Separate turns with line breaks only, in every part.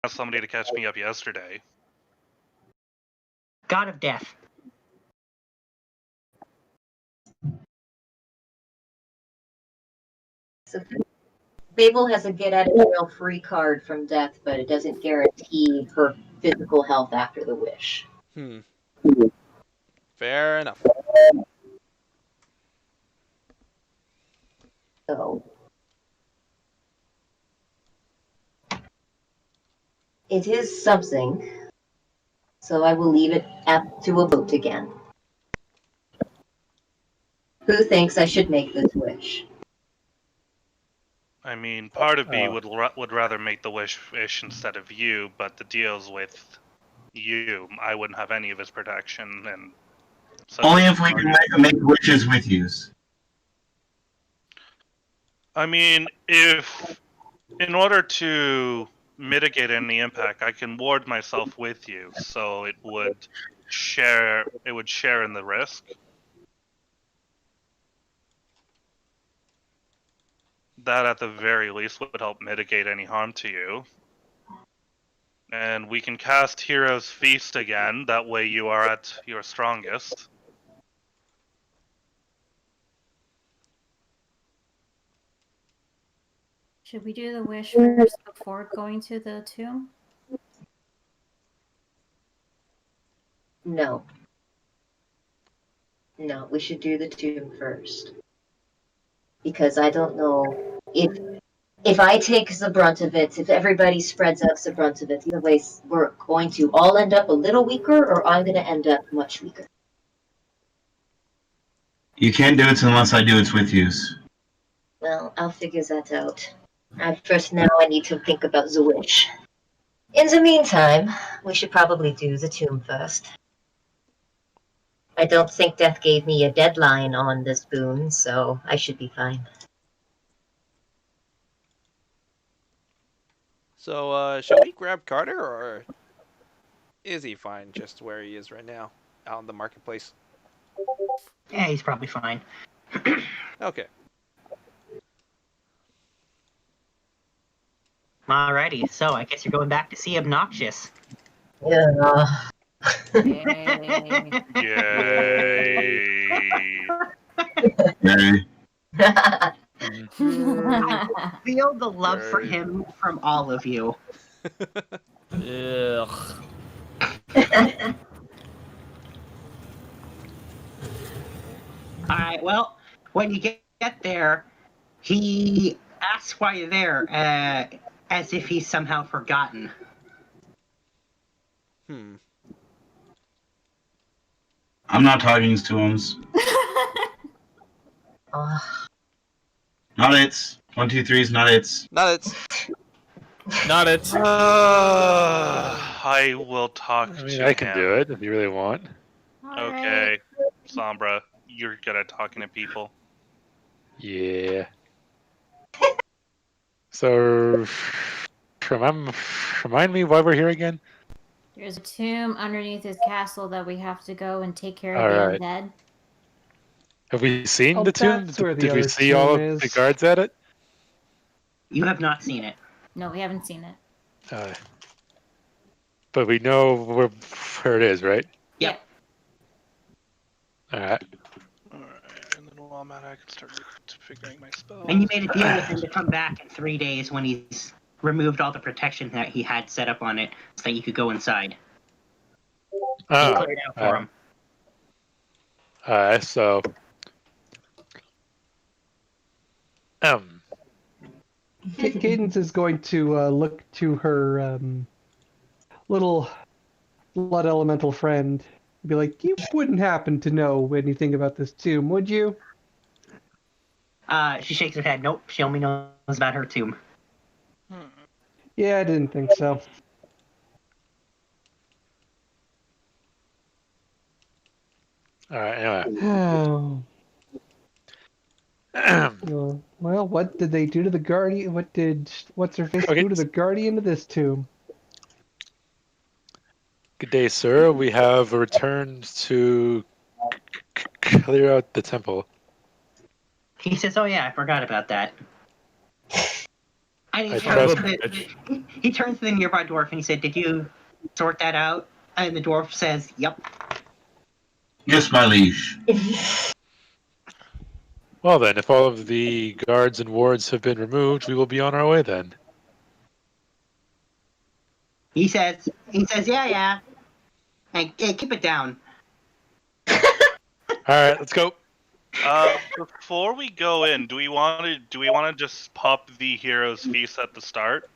asked somebody to catch me up yesterday.
God of Death.
So Babel has a get out of jail free card from death, but it doesn't guarantee her physical health after the wish.
Fair enough.
So it is something. So I will leave it up to a vote again. Who thinks I should make this wish?
I mean, part of me would rather make the wish instead of you, but the deal's with you. I wouldn't have any of his protection, and
only if we can make wishes with yous.
I mean, if in order to mitigate any impact, I can ward myself with you, so it would share in the risk. That at the very least would help mitigate any harm to you. And we can cast Hero's Feast again, that way you are at your strongest.
Should we do the wish first before going to the tomb?
No. No, we should do the tomb first. Because I don't know if I take the brunt of it, if everybody spreads out the brunt of it, either way we're going to all end up a little weaker, or I'm going to end up much weaker.
You can't do it unless I do it with yous.
Well, I'll figure that out. First now I need to think about the wish. In the meantime, we should probably do the tomb first. I don't think Death gave me a deadline on this boon, so I should be fine.
So, should we grab Carter, or is he fine just where he is right now, out in the marketplace?
Yeah, he's probably fine.
Okay.
Alrighty, so I guess you're going back to see Obnoxious.
Yeah.
Yay.
Yay!
Yay.
Feel the love for him from all of you.
Ugh.
Alright, well, when you get there, he asks why you're there, as if he's somehow forgotten.
I'm not talking to him. Not it's. 1, 2, 3's not it's.
Not it.
Not it.
I will talk to him.
I can do it if you really want.
Okay, Sombra, you're good at talking to people.
Yeah. So, remind me why we're here again?
There's a tomb underneath his castle that we have to go and take care of
Alright.
the undead.
Have we seen the tomb?
that's where the
Did we
other
see all
tomb
of the
is.
guards at it?
You have not seen it.
No, we haven't seen it.
But we know where it is, right?
Yep.
Alright.
Alright, and then while I'm at it, I can start figuring my spells.
And you made a deal with him to come back in 3 days when he's removed all the protection that he had set up on it so that you could go inside. You cleared out for him.
Alright, so...
Cadence is going to look to her little blood elemental friend and be like, "You wouldn't happen to know anything about this tomb, would you?"
She shakes her head. Nope, she only knows about her tomb.
Yeah, I didn't think so.
Alright, anyway.
Oh. Well, what did they do to the guardian? What's her face do to the guardian of this tomb?
Good day, sir. We have returned to clear out the temple.
He says, "Oh yeah, I forgot about that. And he
I
turns,
trust-
he turns to the nearby dwarf and he said, "Did you sort that out?" And the dwarf says, "Yep."
Yes, my liege.
Well then, if all of the guards and wards have been removed, we will be on our way then.
He says, "Yeah. And keep it down."
Alright, let's go.
Before we go in, do we want to just pop the hero's feast at the start?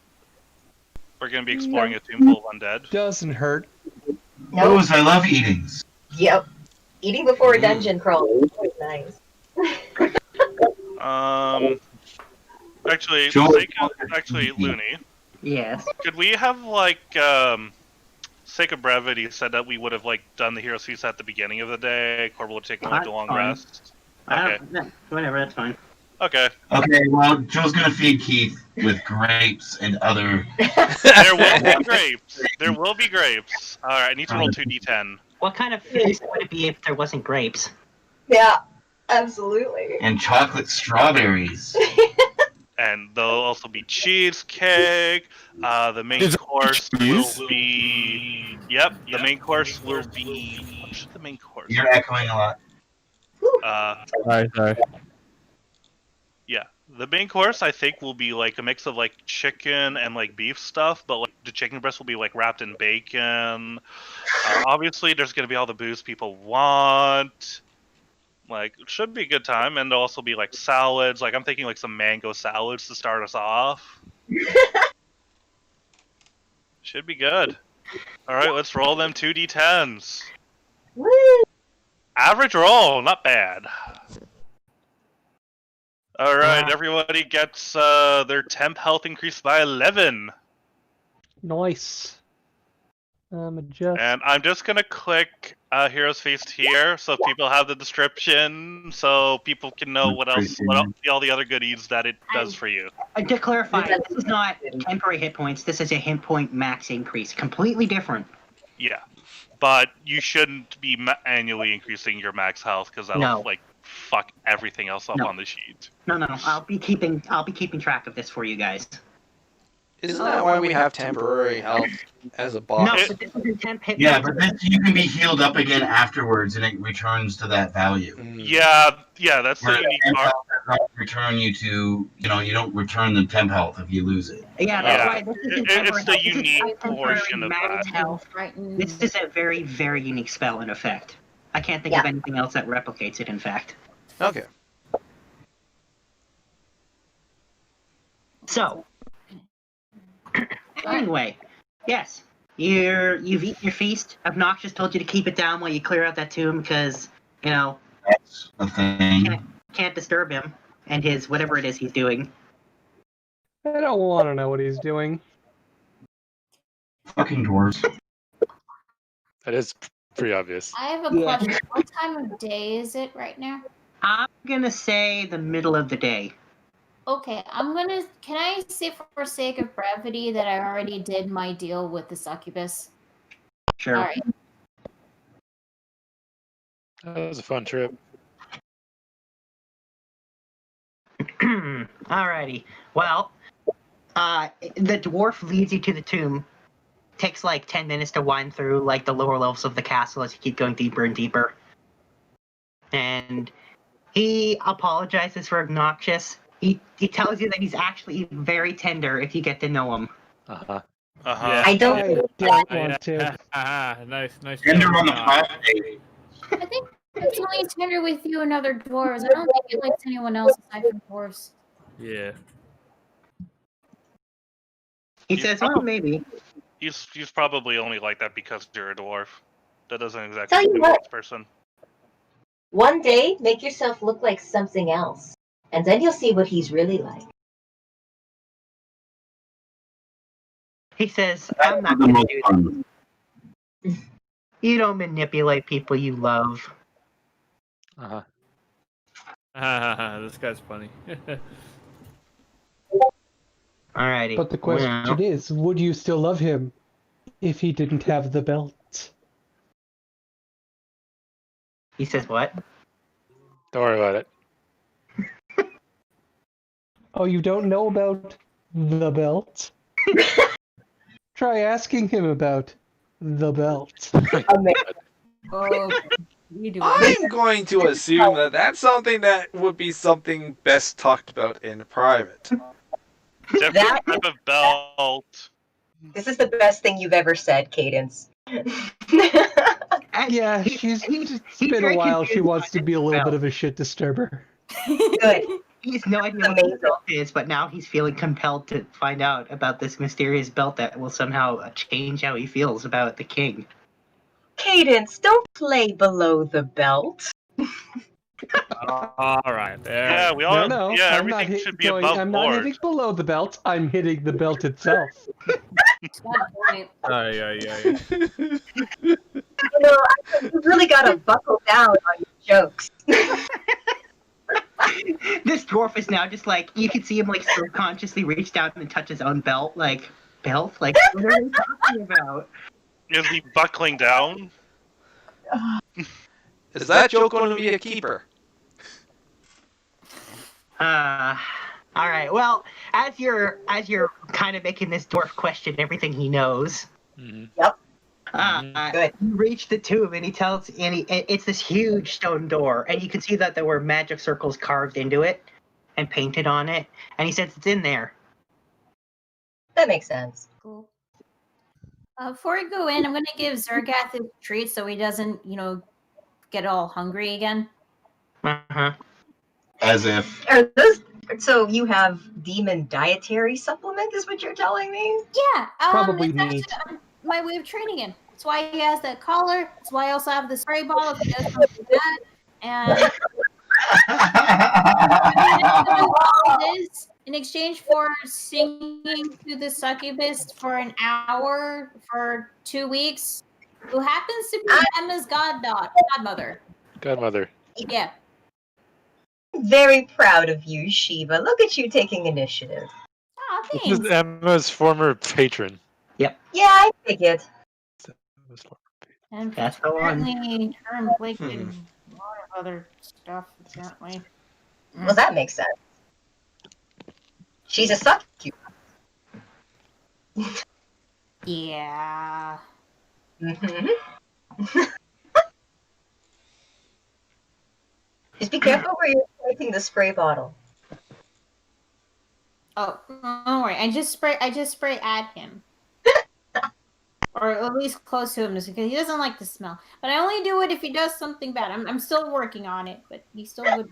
We're gonna be exploring a tomb full of undead.
Doesn't hurt.
Nope.
Those, I love eatings.
Yep. Eating before a dungeon crawl is always nice.
Actually,
Sure.
Looney,
Yes.
could we have sake of brevity said that we would have done the hero's feast at the beginning of the day? Corbel would take a long
Fine.
rest. Okay.
Whatever, that's fine.
Okay.
Okay, well, Joe's gonna feed Keith with grapes and other.
There will be grapes. There will be grapes. All right, I need to roll 2d10.
What kind of feast would it be if there wasn't grapes?
Yeah, absolutely.
And chocolate strawberries.
And there'll also be cheesecake. The main
Is it
course
cheese?
will be. Yep, the main course will be. What's the main course?
You're echoing a lot.
Sorry.
Yeah, the main course I think will be a mix of chicken and beef stuff, but the chicken breast will be wrapped in bacon. Obviously, there's gonna be all the booze people want. It should be a good time, and there'll also be salads. I'm thinking some mango salads to start us off. Should be good. All right, let's roll them 2d10s.
Woo!
Average roll, not bad. All right, everybody gets their temp health increased by 11.
Nice. Adjust.
And I'm just gonna click Hero's Feast here, so people have the description, so people can know what all the other goodies that it does for you.
To clarify, this is not temporary hit points. This is a hit point max increase. Completely different.
Yeah, but you shouldn't be annually increasing your max health because that'll fuck everything else up on the sheet.
No. I'll be keeping track of this for you guys.
Isn't that why we have temporary health as a buff?
No, but this is a temp hit.
Yeah, but then you can be healed up again afterwards, and it returns to that value.
Yeah, that's the
Where
unique
temp
part.
health does not return you to, you don't return the temp health if you lose it.
Yeah, that's why this is
It's the unique portion of
max
that.
health. This is a very, very unique spell in effect. I can't think of anything else that replicates it, in fact.
Okay.
So, anyway, yes, you've eaten your feast. Obnoxious told you to keep it down while you clear out that tomb because,
That's the thing.
can't disturb him and his whatever it is he's doing.
I don't want to know what he's doing.
Fucking dwarves.
That is pretty obvious.
I have a question. What time of day is it right now?
I'm gonna say the middle of the day.
Okay, can I say for sake of brevity that I already did my deal with the succubus?
Sure.
Alright.
That was a fun trip.
Alrighty. Well, the dwarf leads you to the tomb. Takes 10 minutes to wind through the lower levels of the castle as you keep going deeper and deeper. And he apologizes for Obnoxious. He tells you that he's actually very tender if you get to know him.
Uh-huh.
Uh-huh.
I don't.
I don't want to.
Nice.
Tender on the prostate.
I think it's only tender with you and other dwarves. I don't think it likes anyone else aside from dwarves.
Yeah.
He says, well, maybe.
He's probably only like that because you're a dwarf. That doesn't exactly
Tell you
do
what.
this person.
One day, make yourself look like something else, and then you'll see what he's really like.
He says, I'm not
The
going
most
to do
fun.
that. You don't manipulate people you love.
Uh-huh.
This guy's funny.
Alrighty.
But the question is, would you still love him if he didn't have the belt?
He says what?
Don't worry about it.
Oh, you don't know about the belt. Try asking him about the belt.
Oh, you do.
I'm going to assume that that's something that would be something best talked about in private.
Different
That
type of belt.
This is the best thing you've ever said, Cadence.
And
Yeah,
he's
it's
he's
been a
very
while. She
confused
wants to
by
be a
the
little bit
belt.
of a shit disturber.
Good.
He has no idea what the belt is, but now he's feeling compelled to find out about this mysterious belt that will somehow change how he feels about the king.
Cadence, don't play below the belt.
All right. There.
Yeah, we all.
No,
Yeah,
I'm not
everything should be
going.
above
I'm not
board.
hitting below the belt. I'm hitting the belt itself.
Good point.
Aye, aye, aye.
You know, you really gotta buckle down on your jokes.
This dwarf is now just like, you can see him like subconsciously reach down and touch his own belt, like, belt? Like, what are they talking about?
Is he buckling down?
Is that joke going to be a keeper?
All right. Well, as you're kind of making this dwarf question everything he knows,
Mhm.
Good.
you reach the tomb, and he tells, it's this huge stone door, and you can see that there were magic circles carved into it and painted on it, and he says it's in there.
That makes sense.
Cool. Before we go in, I'm going to give Zergath a treat so he doesn't, get all hungry again.
Uh-huh.
As if.
Are those so you have demon dietary supplement is what you're telling me?
Yeah,
Probably
it's
neat.
actually my way of training him. That's why he has that collar. That's why I also have the spray bottle if he does something bad. And this in exchange for singing to the succubus for an hour for 2 weeks, who happens to be Emma's godmother.
Godmother.
Yeah.
Very proud of you, Shiva. Look at you taking initiative.
Oh,
This is
thanks.
Emma's former patron.
Yeah, I figured.
And
That's the one.
apparently her and Blake did a lot of other stuff, apparently.
Well, that makes sense. She's a succubus.
Yeah.
Mm-hmm. Just be careful where you're pointing the spray bottle.
Oh, don't worry. I just spray at him. Or at least close to him, just because he doesn't like the smell. But I only do it if he does something bad. I'm still working on it, but he still would.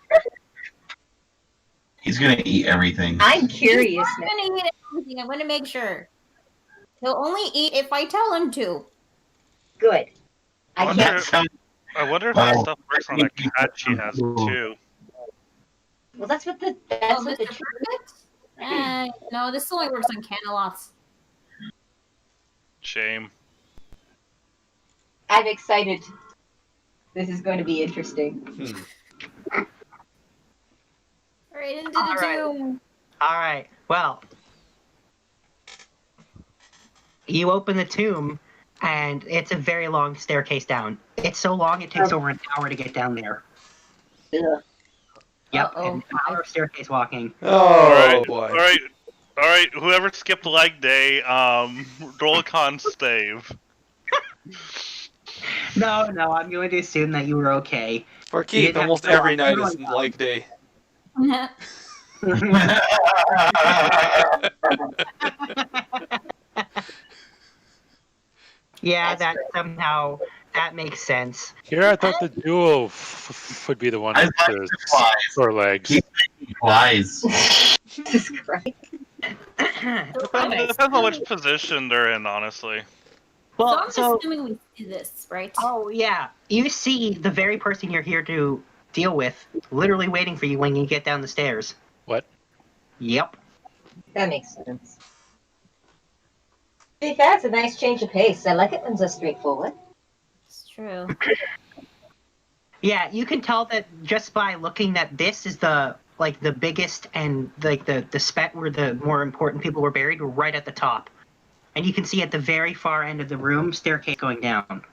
He's gonna eat everything.
I'm curious
He's
now.
not gonna eat everything. I'm gonna make sure. He'll only eat if I tell him to.
Good. I
Wonder-
can't.
I wonder if
Wow.
that stuff works on that cat she has too.
Well, that's what the.
Oh,
That's what
Mr.
the.
Perfect? No, this only works on Camelots.
Shame.
I'm excited. This is going to be interesting.
Alright, into the
All right.
tomb.
All right. Well, you open the tomb, and it's a very long staircase down. It's so long it takes over an hour to get down there.
Ugh.
Yep,
Uh-oh.
an hour of staircase walking.
Oh boy.
All right. Whoever skipped leg day, roll a con save.
No, I'm going to assume that you were okay.
For Keith,
didn't have
almost
to go
every
on
night
going
is
down.
like day.
Yeah,
That's
that makes sense.
Here, I thought the duo would be the one
I
with
like
the
the flies.
short legs.
He flies.
Jesus Christ.
Depends on which position they're in, honestly.
So I'm assuming we see this, right?
Oh yeah, you see the very person you're here to deal with, literally waiting for you when you get down the stairs.
What?
Yep.
That makes sense. To be fair, it's a nice change of pace. I like it when it's straightforward.
It's true.
Yeah, you can tell that just by looking that this is the biggest and the spot where the more important people were buried were right at the top. And you can see at the very far end of the room, staircase going down.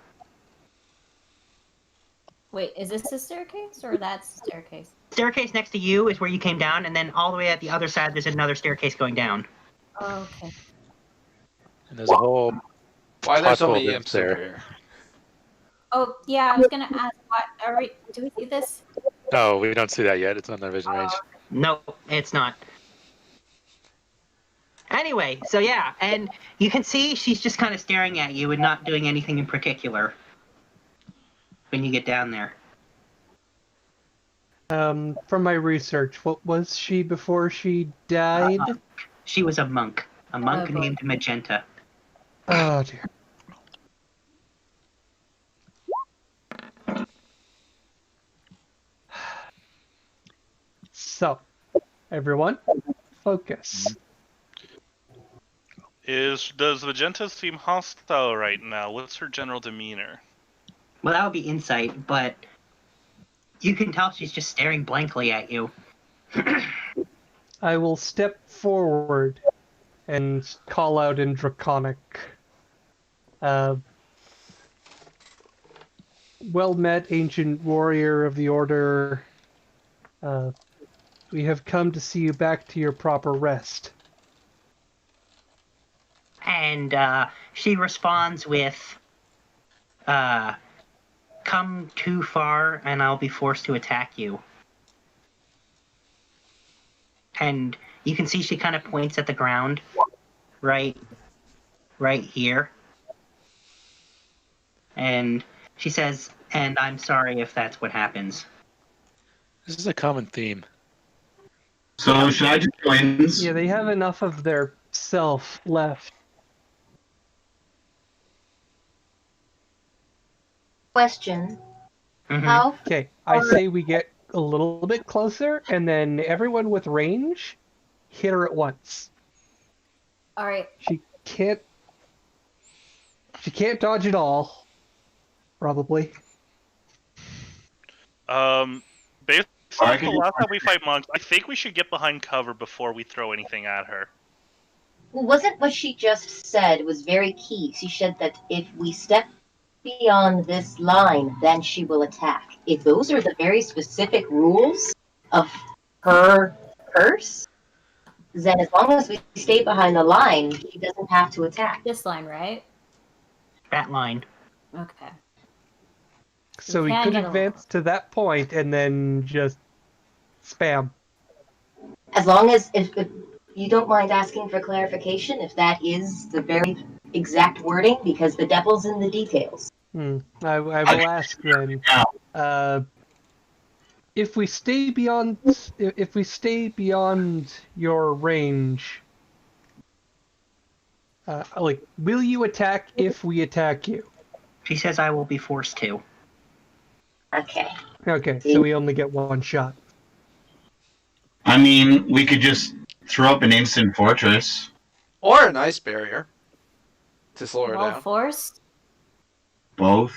Wait, is this the staircase or that's the staircase?
Staircase next to you is where you came down, and then all the way at the other side, there's another staircase going down.
Oh, okay.
And there's a whole
Why are there so
pothole
many
that's
imps
there.
over here?
Oh, yeah, I was gonna ask what do we see this?
No, we don't see that yet. It's not in our vision range.
No, it's not. Anyway, so yeah, and you can see she's just kind of staring at you and not doing anything in particular when you get down there.
From my research, what was she before she died?
She was a monk
Oh, boy.
named Magenta.
Oh dear. So, everyone, focus.
Does Magenta seem hostile right now? What's her general demeanor?
Well, that would be insight, but you can tell she's just staring blankly at you.
I will step forward and call out in Draconic. Well met, ancient warrior of the Order. We have come to see you back to your proper rest.
And she responds with, come too far and I'll be forced to attack you. And you can see she kind of points at the ground, right here. And she says, and I'm sorry if that's what happens.
This is a common theme.
So should I just join?
Yeah, they have enough of their self left.
Question.
Mhm.
How
Okay, I say we get a little bit closer, and then everyone with range, hit her at once.
All right.
She can't dodge at all. Probably.
Based
I
on
can-
the last time we fight monks, I think we should get behind cover before we throw anything at her.
Well, wasn't what she just said was very key. She said that if we step beyond this line, then she will attack. If those are the very specific rules of her curse, then as long as we stay behind the line, she doesn't have to attack.
This line, right?
That line.
Okay.
So we
can
could
get a
advance to that point and then just spam.
As long as if you don't mind asking for clarification, if that is the very exact wording, because the devil's in the details.
I will ask then. If we stay beyond your range, will you attack if we attack you?
She says I will be forced to.
Okay.
Okay, so we only get one shot.
I mean, we could just throw up an instant fortress.
Or an ice barrier to slow her
Well
down.
forced.
Both.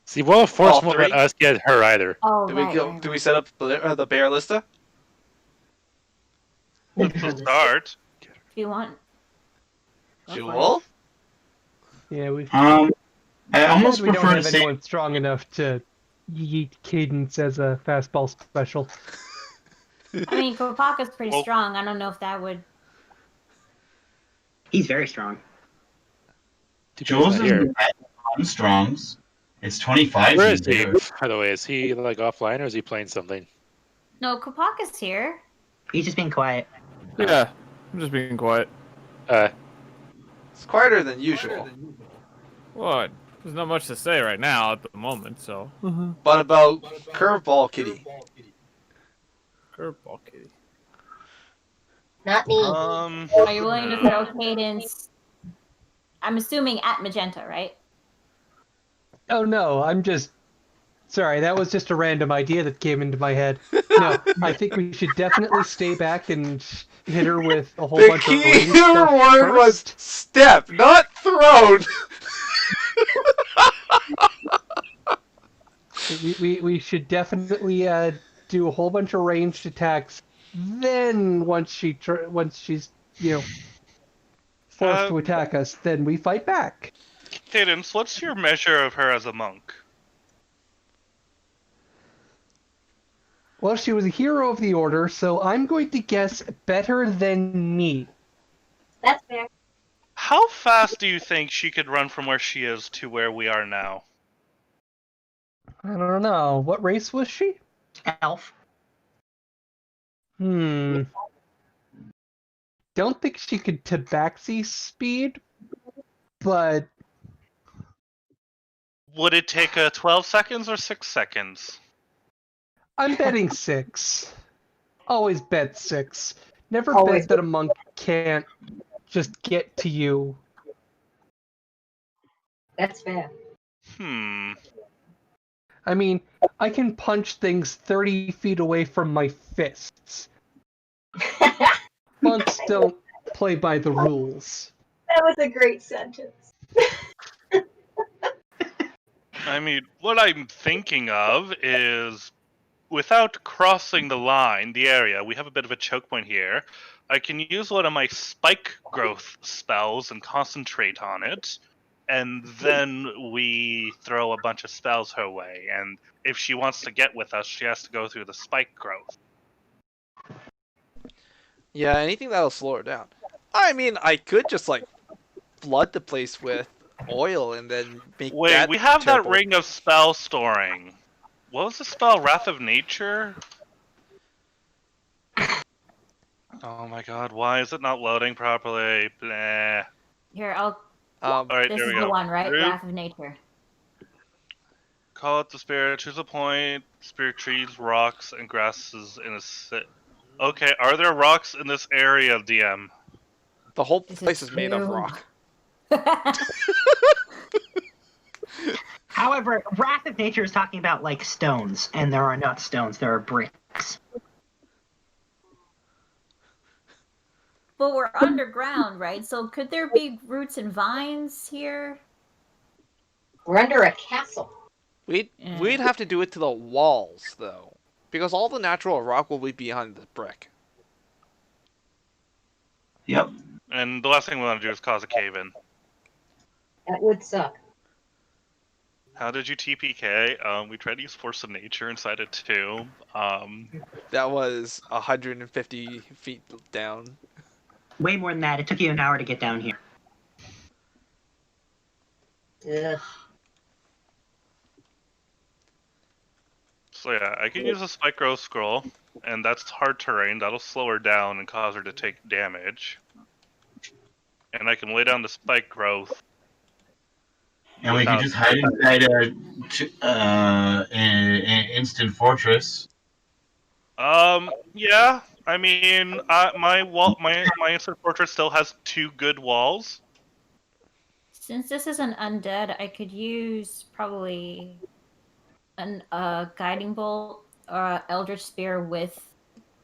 See, Wall of Force
All
won't let
three?
us get her either.
Oh,
Do
right,
we go?
right,
Do we set up the bear lista?
Let's just start.
If you want. Go for it.
Jewel?
Yeah, we.
I almost
we don't
prefer to
have
say
anyone strong enough to yeet Cadence as a fastball special.
I mean, Kopaka's pretty
Oh.
strong. I don't know if that would.
He's very strong.
Jules is
not here.
Armstrong's. It's 25.
Where is he?
there.
By the way, is he like offline or is he playing something?
No, Kopaka's here.
He's just being quiet.
Yeah, I'm just being quiet.
It's quieter than usual.
What? There's not much to say right now at the moment, so.
But about Curveball Kitty.
Curveball kitty.
Not me.
Are you willing to throw Cadence? I'm assuming at Magenta, right?
Oh no, I'm just. Sorry, that was just a random idea that came into my head. No, I think we should definitely stay back and hit her with a whole
The
bunch of
key
range stuff
word was
first.
step, not thrown.
We should definitely do a whole bunch of ranged attacks. Then once she's forced to attack us, then we fight back.
Cadence, what's your measure of her as a monk?
Well, she was a hero of the Order, so I'm going to guess better than me.
That's fair.
How fast do you think she could run from where she is to where we are now?
I don't know. What race was she?
Elf.
Don't think she could tabaxi speed, but
Would it take 12 seconds or 6 seconds?
I'm betting 6. Always bet 6. Never
Always.
bet that a monk can't just get to you.
That's fair.
I mean, I can punch things 30 feet away from my fists. Monks don't play by the rules.
That was a great sentence.
I mean, what I'm thinking of is, without crossing the line, the area, we have a bit of a choke point here. I can use one of my spike growth spells and concentrate on it, and then we throw a bunch of spells her way. And if she wants to get with us, she has to go through the spike growth.
Yeah, anything that'll slow her down. I mean, I could just like flood the place with oil and then make
Wait,
that
we have
terrible.
that ring of spell storing. What was the spell? Wrath of Nature? Oh my god, why is it not loading properly? Bleh.
Here, I'll.
Alright,
This
there
is
we
the
go.
one, right?
Root,
Wrath of Nature.
call it the spirit, choose a point, spirit trees, rocks, and grasses in a Okay, are there rocks in this area, DM?
The whole
This
place
is
is made of
true.
rock.
However, Wrath of Nature is talking about like stones, and there are not stones, there are bricks.
But we're underground, right? So could there be roots and vines here?
We're under a castle.
We'd have to do it to the walls though, because all the natural rock will be behind the brick.
Yep.
And the last thing we want to do is cause a cave-in.
That would suck.
How did you TPK? We tried to use Force of Nature inside it too.
That was 150 feet down.
Way more than that. It took you an hour to get down here.
Ugh.
So yeah, I can use a spike growth scroll, and that's hard terrain. That'll slow her down and cause her to take damage. And I can lay down the spike growth.
And we could just hide inside an instant fortress.
Yeah. I mean, my instant fortress still has 2 good walls.
Since this is an undead, I could use probably an guiding bolt or eldritch spear with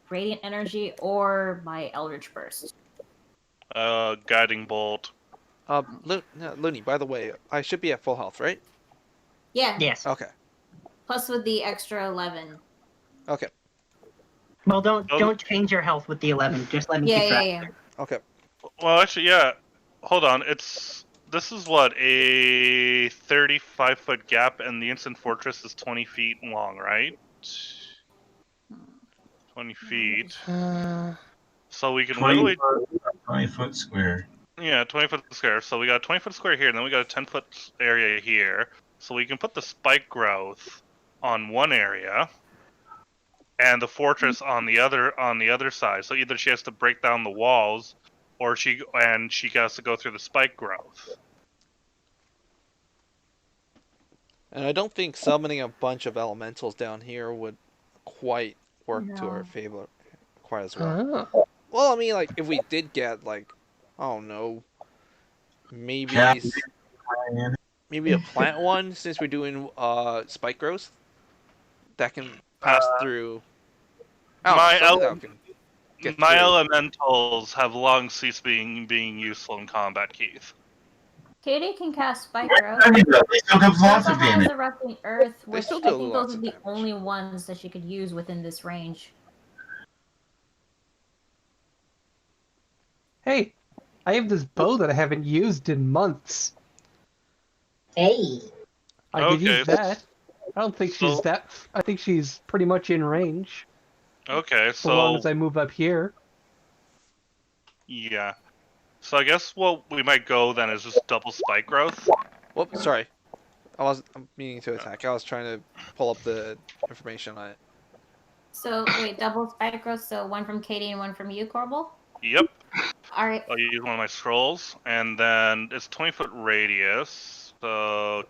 radiant energy, or my eldritch burst.
Guiding bolt.
Looney, by the way, I should be at full health, right?
Yeah.
Yes.
Okay.
Plus with the extra 11.
Okay.
Well, don't change your health with the 11. Just let me keep track.
Yeah.
Okay.
Well, actually, yeah. Hold on. This is what, a 35-foot gap, and the instant fortress is 20 feet long, right? 20 feet. So we can
20
literally...
20-foot square.
Yeah, 20-foot square. So we got a 20-foot square here, and then we got a 10-foot area here. So we can put the spike growth on one area, and the fortress on the other side. So either she has to break down the walls, or she has to go through the spike growth.
And I don't think summoning a bunch of elementals down here would quite work to our favor quite as well.
Oh.
Well, I mean, like, if we did get, like, I don't know, maybe a plant one, since we're doing spike growth, that can pass through.
My
through.
elementals have long ceased being useful in combat, Keith.
Katie can cast spike growth.
I mean, they still have lots of
She also has
damage.
erupting earth, which
still
I
do
think
lots
those are
of
the
damage.
only ones that she could use within this range.
Hey, I have this bow that I haven't used in months.
Hey.
I could
Okay,
use that. I don't think she's that. I think she's pretty much in range.
Okay,
So long as I move up here.
yeah. So I guess what we might go then is just double spike growth.
Whoops, sorry. I'm meaning to attack. I was trying to pull up the information on it.
So wait, double spike growth. So one from Katie and one from you, Corbel.
Yep.
All right.
I'll use one of my scrolls, and then it's 20-foot radius. So.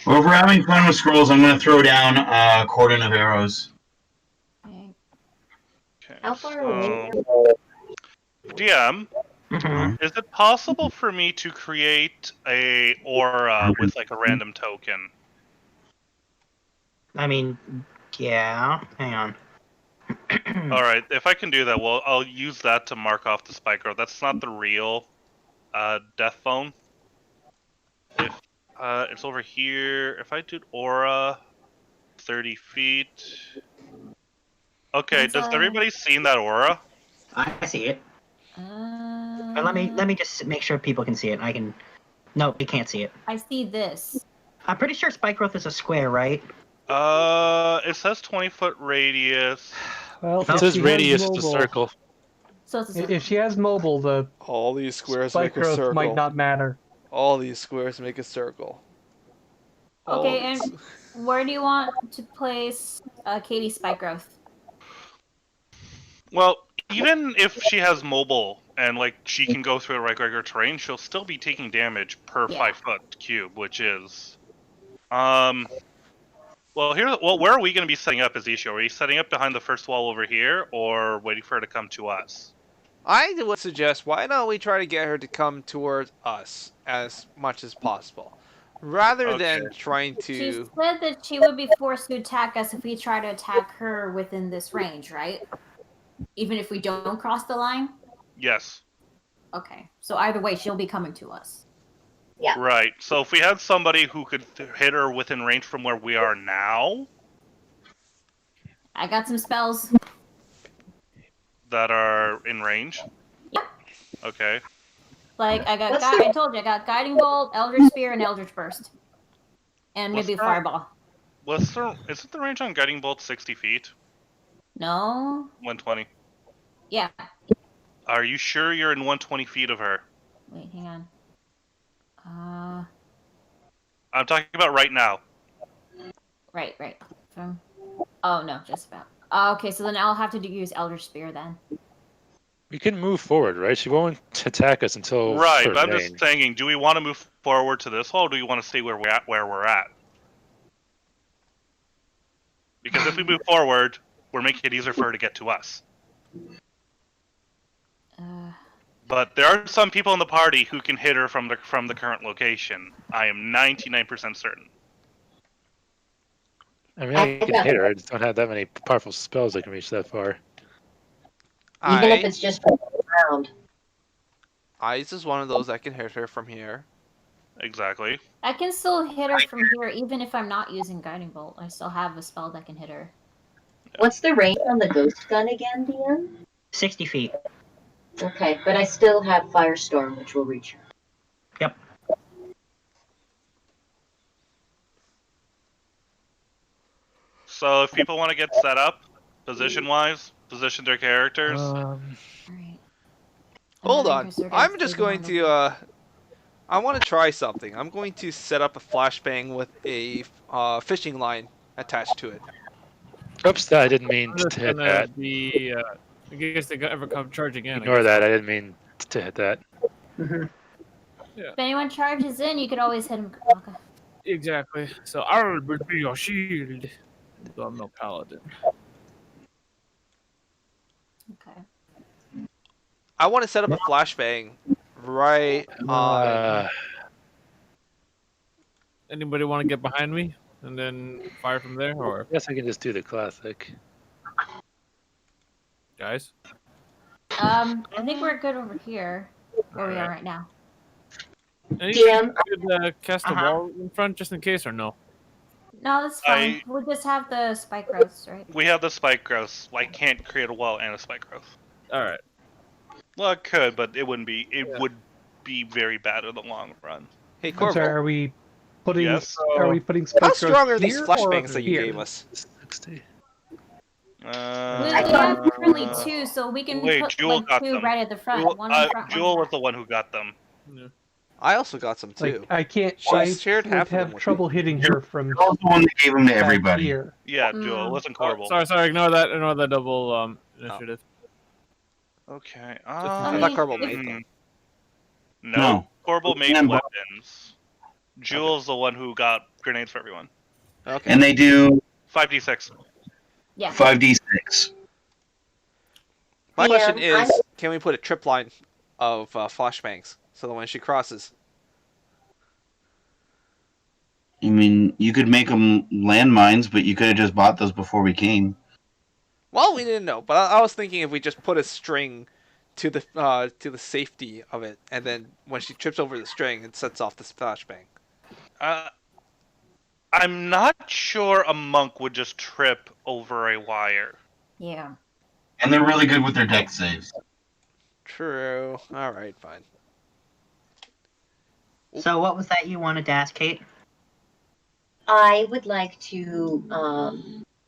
Well, if we're having fun with scrolls, I'm going to throw down a cordon of arrows.
Okay.
Okay,
How far away?
DM,
Mhm.
is it possible for me to create a aura with like a random token?
I mean, yeah. Hang on.
All right, if I can do that, well, I'll use that to mark off the spike growth. That's not the real death phone. If it's over here, if I do aura, 30 feet. Okay, does everybody seen that aura?
I see it. But let me just make sure people can see it. I can. No, they can't see it.
I see this.
I'm pretty sure spike growth is a square, right?
It says 20-foot radius.
Well,
It
if
says
she has
radius is a
mobile-
circle.
So it's a
If she has mobile, the
All these squares
spike
make a
growth
circle.
might not matter.
All these squares make a circle. All
Okay,
these-
and where do you want to place Katie's spike growth?
Well, even if she has mobile and like she can go through the regular terrain, she'll still be taking damage per
Yeah.
5-foot cube, which is, well, where are we going to be setting up as the issue? Are we setting up behind the first wall over here, or waiting for her to come to us?
I would suggest, why don't we try to get her to come towards us as much as possible, rather than trying
She
to.
said that she would be forced to attack us if we try to attack her within this range, right? Even if we don't cross the line?
Yes.
Okay. So either way, she'll be coming to us.
Yeah.
Right. So if we had somebody who could hit her within range from where we are now,
I got some spells.
that are in range.
Yep.
Okay.
Like, I
What's
got, I told you, I got Guiding Bolt, Eldritch Spear, and Eldritch Burst. And
What's
maybe a
that?
Fireball.
Isn't the range on Guiding Bolt 60 feet?
No?
120.
Yeah.
Are you sure you're in 120 feet of her?
Wait, hang on.
I'm talking about right now.
Right. From... Oh, no, just about. Okay, so then I'll have to use Eldritch Spear then.
We can move forward, right? She won't attack us until
Right,
certain
but I'm
range.
just thinking, do we want to move forward to this wall, or do we want to stay where we're at? Because if we move forward, we're making it easier for her to get to us. But there are some people in the party who can hit her from the current location. I am 99% certain.
I mean, I can hit her. I just don't have that many powerful spells that can reach that far.
Even if it's just from the ground.
Ice is one of those that can hit her from here.
Exactly.
I can still hit her from here, even if I'm not using Guiding Bolt. I still have a spell that can hit her.
What's the range on the ghost gun again, DM?
60 feet.
Okay, but I still have Firestorm, which will reach her.
Yep.
So if people want to get set up, position-wise, position their characters.
Alright.
Hold on. I'm just going to, I want to try something. I'm going to set up a flashbang with a fishing line attached to it.
Oops, I didn't mean
That's
to hit
gonna
that.
be, in case they ever come charge again.
Ignore that. I didn't mean to hit that.
Mm-hmm.
If anyone charges in, you could always hit him. Okay.
Exactly. So I'll be your shield. Though I'm no paladin.
Okay.
I want to set up a flashbang right on.
Anybody want to get behind me and then fire from there, or
I guess I can just do the classic.
guys?
I think we're good over here, where we are right now.
And
DM.
you could cast a wall in front just in case, or no?
No, that's fine. We'll just have the spike growths, right?
We have the spike growth. I can't create a wall and a spike growth.
All right.
Well, it could, but it wouldn't be. It would be very bad in the long run.
Hey,
I'm sorry,
Corvo,
are we putting
Yes.
are we putting spike
how
growth
strong are these
here or
flashbangs that you
here?
gave us?
60.
We have currently 2, so we can
Wait,
put
Jewel
like
got
2
them.
right at the front.
Jewel,
One in front, one
Jewel
in
was
back.
the one who got them.
I also got some
Like
too.
I can't.
She
I
shared half
would
of them
have
with
trouble
me.
hitting her from
Joel's the one that gave them to
back
everybody.
here.
Yeah, Jewel. It wasn't Corbel.
Sorry. Ignore that double initiative.
Okay.
I thought Corbel made them.
No. Corbel made
Yeah, but-
weapons. Jewel's the one who got grenades for everyone.
Okay.
And they do
5d6.
Yeah.
5d6.
My
Yeah,
question is, can we put a trip line of flashbangs so that when she crosses?
I mean, you could make them landmines, but you could have just bought those before we came.
Well, we didn't know, but I was thinking if we just put a string to the safety of it, and then when she trips over the string, it sets off this flashbang.
I'm not sure a monk would just trip over a wire.
Yeah.
And they're really good with their deck saves.
True. All right, fine.
So what was that you wanted to ask, Kate?
I would like to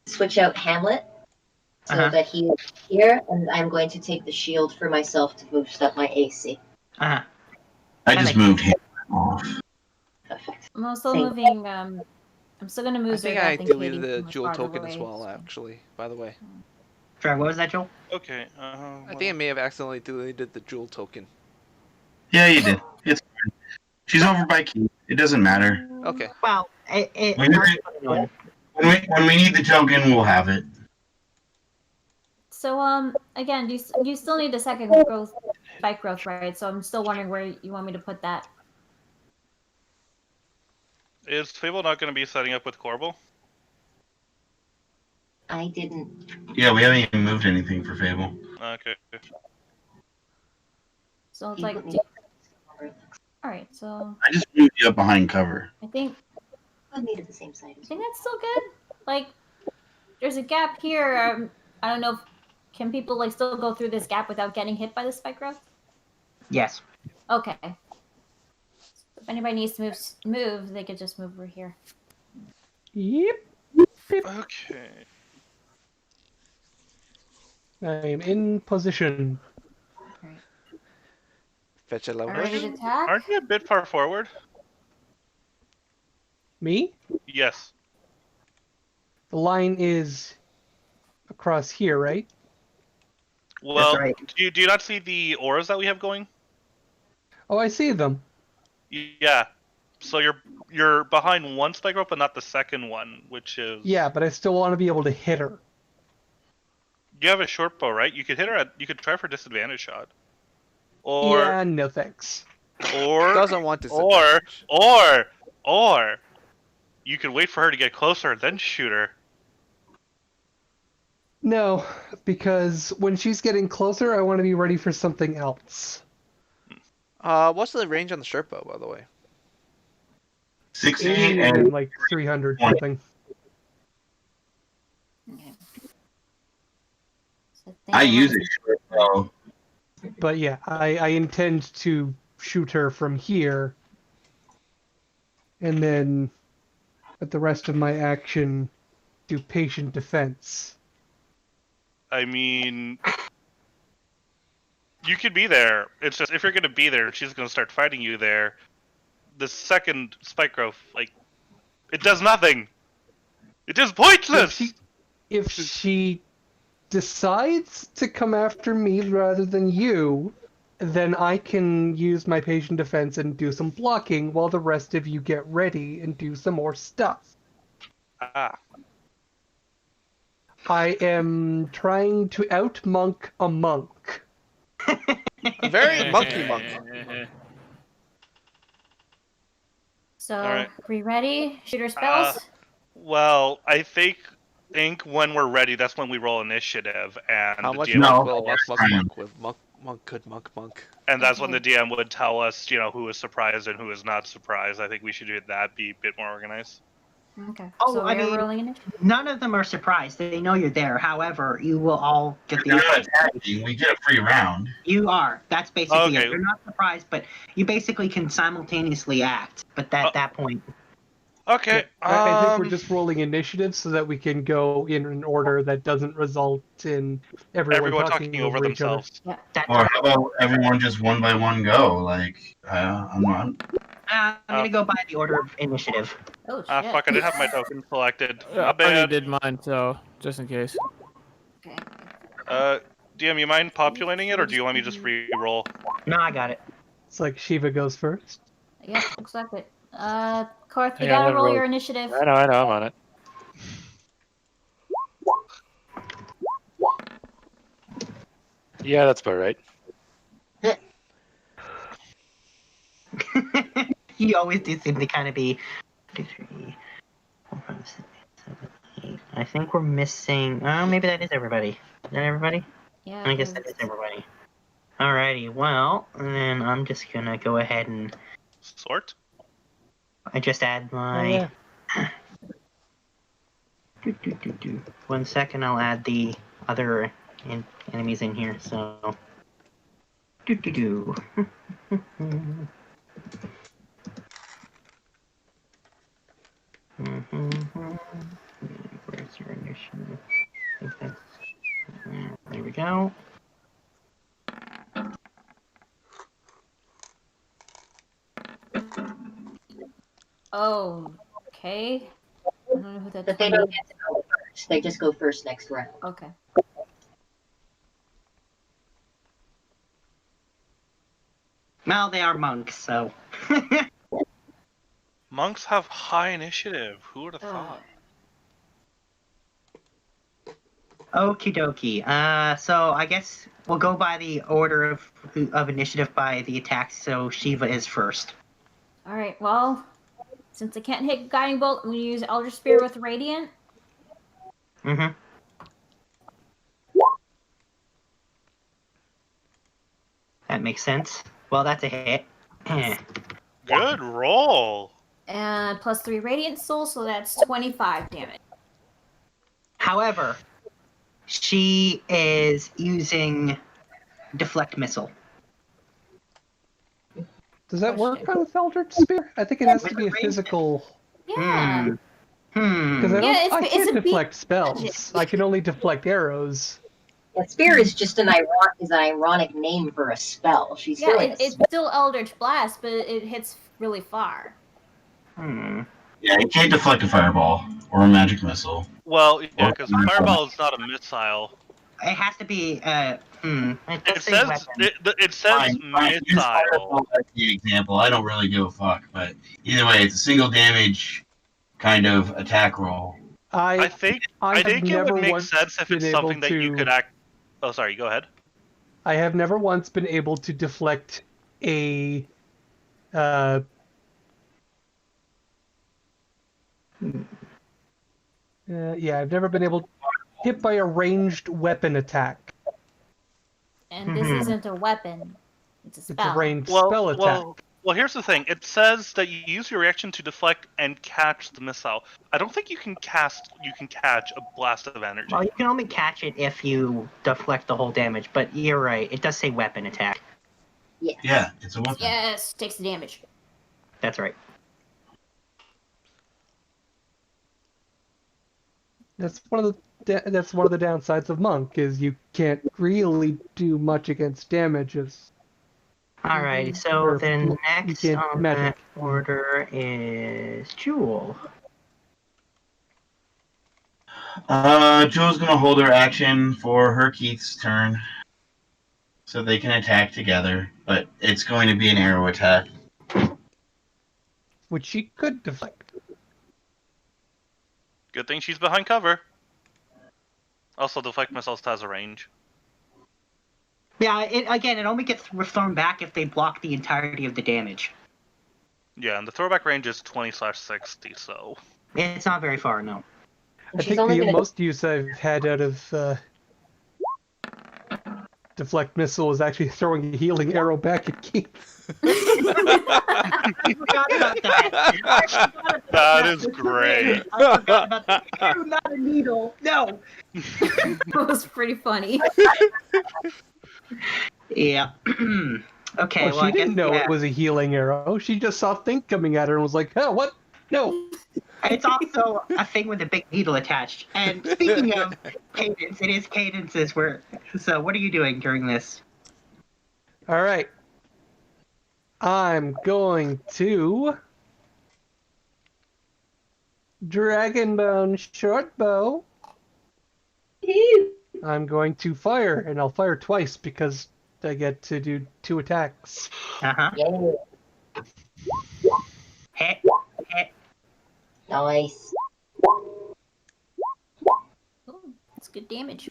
switch out Hamlet so that he is here, and I'm going to take the shield for myself to boost up my AC.
Uh-huh.
I just moved him off.
Perfect.
I'm also
Thank
moving. I'm still gonna move.
I think
Zergath
I
and
deleted
Katie
the
from
jewel
farther
token as
away,
well,
so-
actually, by the way.
Sorry, what was that, Joel?
Okay.
I think I may have accidentally deleted the jewel token.
Yeah, you did. It's fine. She's over by Keith. It doesn't matter.
Okay.
Well,
When we need the token, we'll have it.
So again, you still need the second spike growth, right? So I'm still wondering where you want me to put that.
Is Fable not going to be setting up with Corbel?
I didn't.
Yeah, we haven't even moved anything for Fable.
Okay.
So it's
He
like,
put me-
all right. So
I just moved you up behind cover.
I think
Put me to the same side.
I think that's still good. Like, there's a gap here. I don't know if can people like still go through this gap without getting hit by the spike growth.
yes.
Okay. So if anybody needs to move, they could just move over here.
Yep.
Okay.
I am in position.
Fetch a level.
Ready to attack?
Aren't you a bit far forward?
Me?
Yes.
The line is across here, right?
Well,
right.
do you not see the auras that we have going?
Oh, I see them.
Yeah. So you're behind one spike rope, but not the second one, which is.
Yeah, but I still want to be able to hit her.
You have a short bow, right? You could hit her. You could try for disadvantage shot. Or
Yeah, no thanks.
Doesn't want to.
or you could wait for her to get closer, then shoot her.
No, because when she's getting closer, I want to be ready for something else.
What's the range on the short bow, by the way?
60 and
like 300 something.
Okay. So
I use it short bow.
But yeah, I intend to shoot her from here, and then at the rest of my action, do patient defense.
I mean, you could be there. It's just if you're gonna be there, she's gonna start fighting you there. The second spike growth, like, it does nothing. It is pointless.
If she decides to come after me rather than you, then I can use my patient defense and do some blocking while the rest of you get ready and do some more stuff.
Ah.
I am trying to out-monk a monk.
A very monkey monk.
So,
Alright.
we ready? Shooter spells?
Well, I think when we're ready, that's when we roll initiative, and
How
the
much
DM
monk
No.
will monk with monk?
and that's when the
Okay.
DM would tell us, who is surprised and who is not surprised. I think we should do that, be a bit more organized.
Okay.
Oh,
so
I
we're
mean-
rolling initiative.
None of them are surprised. They know you're there. However, you will all get the
We're not
opportunity.
attacking. We get a free round.
You are. That's basically
Okay.
it. You're not surprised, but you basically can simultaneously act. But at that point,
Okay.
I think we're just rolling initiative so that we can go in an order that doesn't result in everyone talking
over
each other.
themselves.
Yeah.
Or how about everyone just one by one go? Like, I'm not.
I'm gonna go by the order of initiative.
Oh shit.
Fuck, I didn't have my token selected.
I
My
already
bad.
did mine, so just in case.
Okay.
DM, you mind populating it, or do you want me to just re-roll?
No, I got it.
It's like Shiva goes first.
Yeah, looks like it. Karth, you
Yeah,
gotta
then
roll
roll.
your initiative.
I know, I'm on it. Yeah, that's about right.
You always do seem to kind of be. 2, 3, 4, 5, 6, 7, 8. I think we're missing. Oh, maybe that is everybody. Is that everybody?
Yeah.
I guess that is everybody. Alrighty, well, then I'm just gonna go ahead and
Sort?
I just add my.
Yeah.
1 second, I'll add the other enemies in here. So. Where's your initiative? I think that's. There we go.
Oh, okay. I don't know who that.
But they don't get to go first. They just go first next round.
Okay.
Well, they are monks, so.
Monks have high initiative. Who would have
Ugh.
thought?
Okie dokie. So I guess we'll go by the order of initiative by the attacks. So Shiva is first.
All right. Well, since I can't hit guiding bolt, I'm gonna use Elder Spear with Radiant.
Mm-hmm. That makes sense. Well, that's a hit.
Good roll.
And plus 3 Radiant Soul, so that's 25 damage.
However, she is using deflect missile.
Does that work
Question.
on Eldritch Spear? I think it has to be a physical.
Yeah.
Because I
Yeah,
I
it's
can't
a beat
deflect spells.
magic.
I can only deflect arrows.
And Spear is just an ironic name for a spell. She's
Yeah,
throwing
it's still Eldritch Blast, but it hits really far.
Yeah, you can't deflect a fireball or a magic missile.
Well, yeah, because fireball is not a missile.
It has to be. It
It says it says
Fine, use
missile.
fireball as the example. I don't really give a fuck, but either way, it's a single damage kind of attack roll.
I think
have
it
never
would make
once
sense if
been
it's
able
something that you
to-
could act. Oh, sorry. Go ahead.
I have never once been able to deflect a. Yeah, I've never been able hit by a ranged weapon attack.
And this isn't a weapon; it's a
It's a
spell.
ranged spell attack.
Well, here's the thing. It says that you use your reaction to deflect and catch the missile. I don't think you can catch a blast of energy.
Well, you can only catch it if you deflect the whole damage. But you're right. It does say weapon attack.
Yes.
Yeah, it's a weapon.
Yes, takes the damage.
That's right.
That's one of the downsides of monk is you can't really do much against damages.
Alright, so
Or
then
you
next
can't
on
magic.
that order is Jewel.
Jewel's gonna hold her action for her Keith's turn, so they can attack together. But it's going to be an arrow attack.
Which she could deflect.
Good thing she's behind cover. Also, deflect missiles has a range.
Yeah, it only gets thrown back if they block the entirety of the damage.
Yeah, and the throwback range is 20/60, so.
It's not very far, no.
I think the most use I've had out of deflect missile is actually throwing a healing arrow back at Keith.
I forgot about that.
That is great.
I forgot about that. Ew, not a needle. No.
That was pretty funny.
Yeah. Okay,
Well, she didn't know it was a healing arrow. She just saw Think coming at her and was like, "Oh, what?
No, it's also a thing with a big needle attached. And speaking of cadence, it is cadences where. So, what are you doing during this?
All right. I'm going to Dragonbone Shortbow. I'm going to fire, and I'll fire twice because I get to do 2 attacks.
Uh-huh.
Yeah.
Hit. Hit.
Nice.
Oh, that's good damage.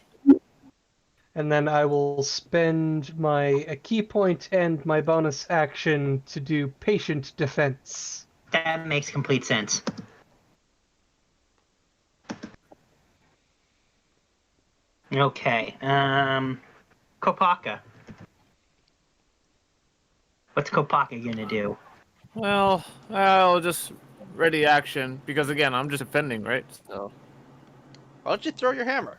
And then I will spend my key point and my bonus action to do patient defense.
That makes complete sense. Okay. Kopaka. What's Kopaka gonna do?
Well, I'll just ready action because again, I'm just defending, right? So.
Why don't you throw your hammer?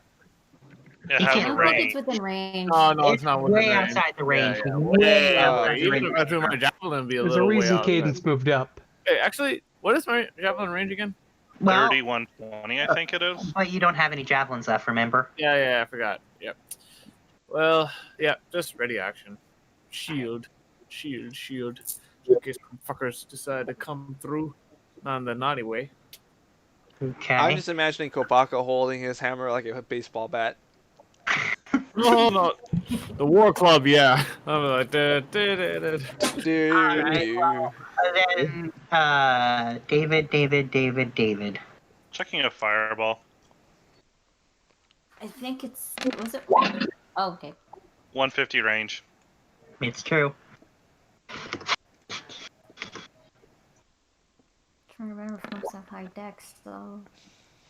It
You
has
can't
a
I don't think
range.
it's within range.
Oh no,
It's
it's not within
way
range.
outside the range.
Yeah,
Way
yeah.
outside the
Even
range.
if I threw my javelin, it'd be a
There's a
little way
reason
out.
Cadence moved up.
Hey, actually, what is my javelin range again?
Well,
3120, I think it is.
but you don't have any javelins left, remember?
Yeah, I forgot. Yep. Well, yeah, just ready action. Shield. In case some fuckers decide to come through. Not in the naughty way.
Okay.
I'm just imagining Kopaka holding his hammer like a baseball bat.
No. The War Club, yeah. I'm like,
Alright, well, then, David.
Checking a fireball.
I think it's. Was it? Oh, okay.
150 range.
It's true.
Trying to remember if monks have high decks, though.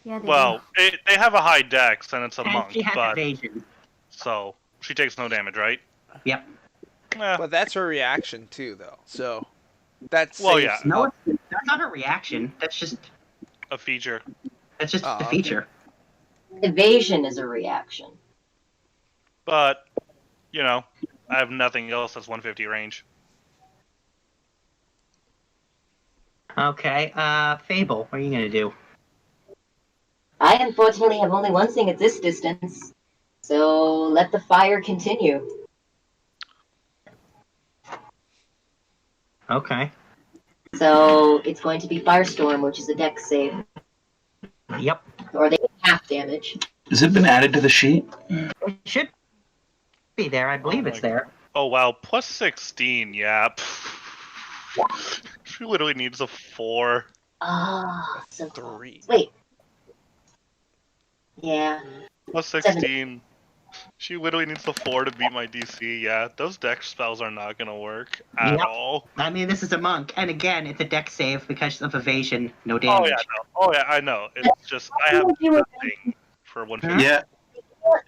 Yeah, they
Well,
do.
they have a high dex, and it's a
And
monk,
she has
but
evasion.
so she takes no damage, right?
Yep.
But that's her reaction too, though. So that's
Well, yeah.
No, that's not a reaction. That's just
A feature.
a
okay.
feature.
Evasion is a reaction.
But, you know, I have nothing else that's 150 range.
Okay, Fable, what are you gonna do?
I unfortunately have only one thing at this distance, so let the fire continue.
Okay.
So it's going to be Firestorm, which is a dex save,
Yep.
or they get half damage.
Has it been added to the sheet?
It should be there. I believe it's there.
Oh, wow. Plus 16, yeah. She literally needs a 4.
Ah, so
3.
wait. Yeah.
Plus 16. She literally needs a 4 to beat my DC, yeah. Those dex spells are not gonna work at
Yep.
all.
I mean, this is a monk, and again, it's a dex save because of evasion. No
Oh,
damage.
yeah, no. Oh, yeah, I know. It's just, I have nothing for 150.
Yeah.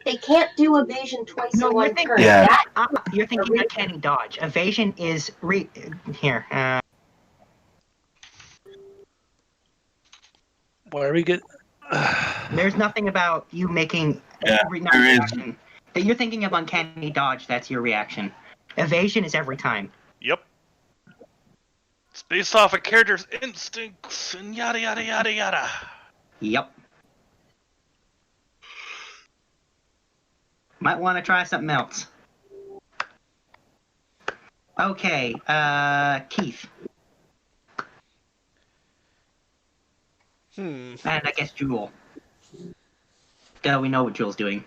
They can't do evasion twice
No,
in
you're
one
thinking-
turn.
Yeah.
That,
You're thinking uncanny dodge. Evasion is here.
Why are we get?
There's nothing about you making
Yeah,
every
there is.
reaction. That you're thinking of uncanny dodge. That's your reaction. Evasion is every time.
Yep. It's based off a character's instincts and yada yada yada yada.
Yep. Might want to try something else. Okay, Keith.
Hmm.
And I guess Jewel. Duh, we know what Jewel's doing.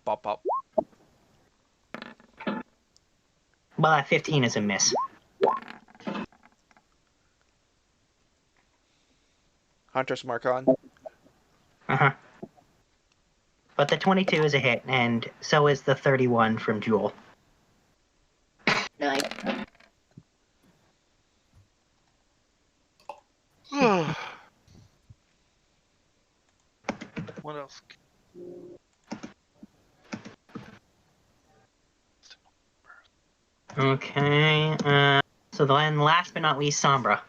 Pop.
Well, that 15 is a miss.
Hunter's Mark on.
Uh-huh. But the 22 is a hit, and so is the 31 from Jewel.
nice.
What else?
Okay, so then last but not least, Sombra.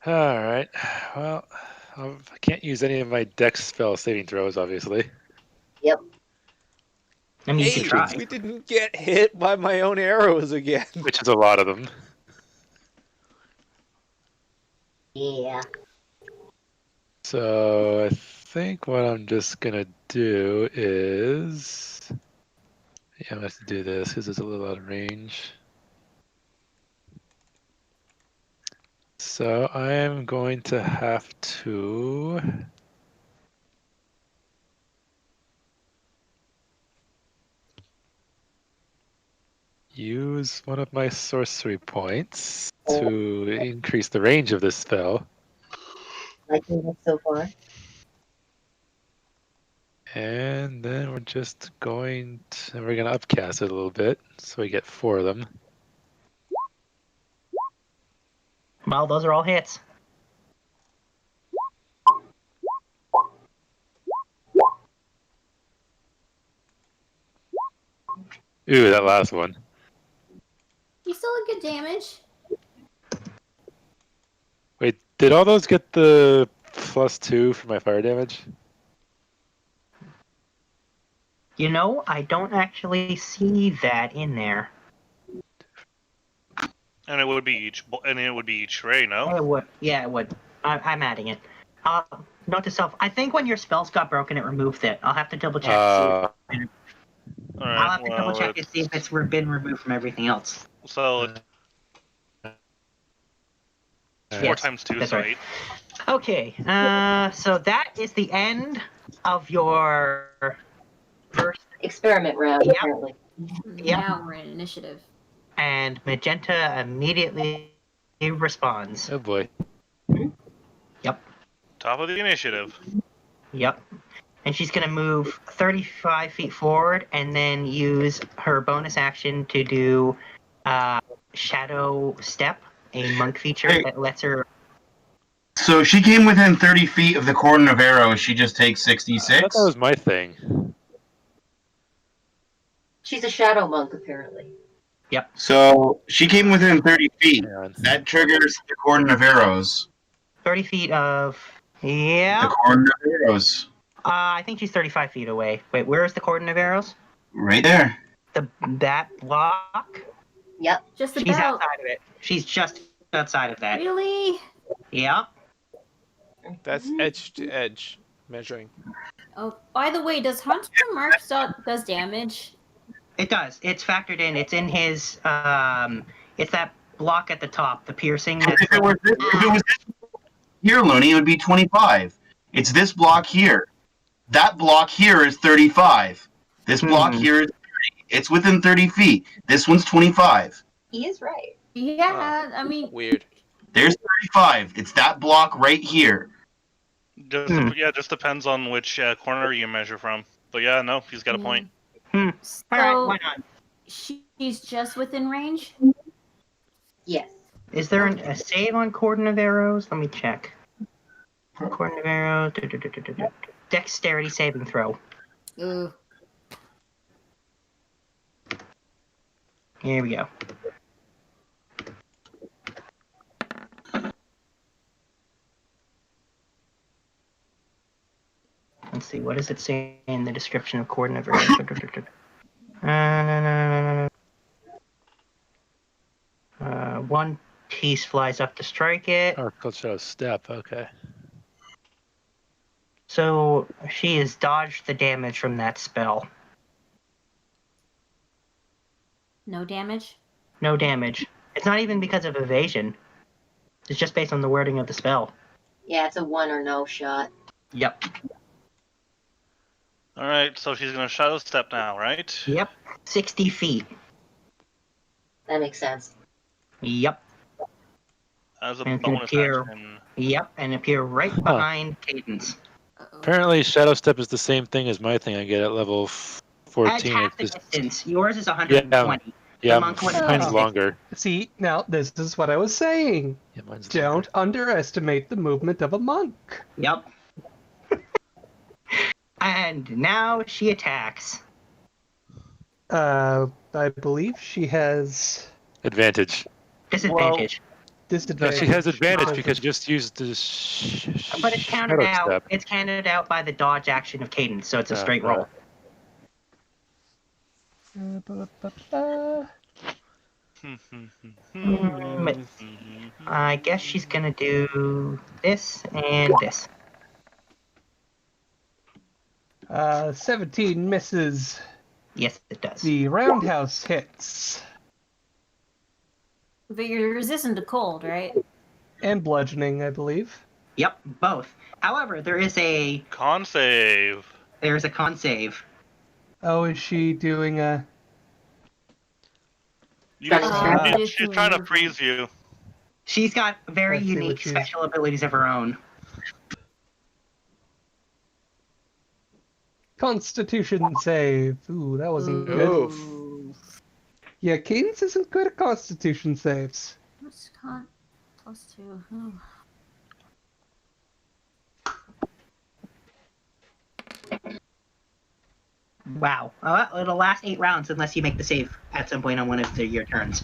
All right. Well, I can't use any of my dex spell saving throws, obviously.
I mean, you
Hey,
could try.
we didn't get hit by my own arrows again.
Which is a lot of them.
Yeah.
So I think what I'm just gonna do is, yeah, I'm gonna have to do this because it's a little out of range. So I am going to have to use one of my sorcery points to increase the range of this spell.
Liking it so far.
And then we're just going to, we're going to upcast it a little bit so we get 4 of them.
Well, those are all hits.
Ooh, that last one.
You still get good damage.
Wait, did all those get the +2 for my fire damage?
You know, I don't actually see that in there.
And it would be each ray, no?
It would. Yeah, it would. I'm adding it. Note to self, I think when your spells got broken, it removed it. I'll have to double check to see. I'll have to double check and see if it's been removed from everything else.
So it's 4 times 2,
that's
so
right.
8.
Okay, so that is the end of your first
Experiment round,
Yep.
apparently.
Yep.
Now we're in initiative.
and Magenta immediately responds.
Oh boy.
Top of the initiative.
Yep. And she's going to move 35 feet forward and then use her bonus action to do Shadow Step, a monk feature
Hey.
that lets her.
So she came within 30 feet of the cordon of arrows. She just takes
I thought
66.
that was my thing.
She's a shadow monk, apparently.
So she came within 30 feet.
Hang on.
That triggers the cordon of arrows.
30 feet of.
The
Yeah.
cordon of arrows.
I think she's 35 feet away. Wait, where is the cordon of arrows?
Right there.
That block?
Yep.
Just
She's
about.
outside of it. She's just outside of that.
Really?
Yeah.
That's edge to edge measuring.
Oh, by the way, does Hunter Mark does damage?
It does. It's factored in. It's in his. It's that block at the top, the piercing. That's
If it was this here, Looney, it would be 25. It's this block here. That block here is 35. This block here is 30. It's within 30 feet. This one's 25.
He is right.
Yeah, I mean,
Weird.
There's 35. It's that block right here.
Just depends on which corner you measure from. But yeah, no, he's got a point.
All right,
so
why not?
she's just within range.
Yes.
Is there a save on cordon of arrows? Let me check. Cordon of arrows. Dexterity saving throw.
Ooh.
Here we go. Let's see, what does it say in the description of cordon of arrows? One piece flies up to strike it.
Oh, called Shadow Step. Okay.
So she has dodged the damage from that spell.
No damage?
No damage. It's not even because of evasion. It's just based on the wording of the spell.
Yeah, it's a one or no shot.
Yep.
Alright, so she's gonna shadow step now, right?
Yep. 60 feet.
That makes sense.
Yep.
As a
And can
bonus
appear-
action.
Yep. And appear right behind Cadence.
Uh-oh.
Apparently, Shadow Step is the same thing as my thing I get at level 14.
That's half the
It's just-
distance. Yours is 120.
yeah,
monk one is
mine's
60.
longer.
See, now this is what I was saying.
Yeah, mine's
Don't
longer.
underestimate the movement of a monk.
Yep. And now she attacks.
I believe she has
Advantage.
Disadvantage.
No,
disadvantage.
she has advantage
because
because she just used the
But it's counted
Shadow
out.
Step.
It's counted out by the dodge action of Cadence, so it's a straight roll. I guess she's gonna do this and this.
17 misses.
Yes, it does.
The roundhouse hits.
But you're resistant to cold, right?
And bludgeoning, I believe.
Yep, both. However, there is a
Con save.
con save.
Oh, is she doing a...
She's
Reducing
trying to
movement.
freeze you.
She's got very
Let's see what
unique
she's-
special abilities of her own.
Constitution save. Ooh, that wasn't good.
Ooh.
Yeah, Cadence isn't good at Constitution saves.
What's con? +2. Oh.
Wow. It'll last 8 rounds unless you make the save at some point on one of your turns.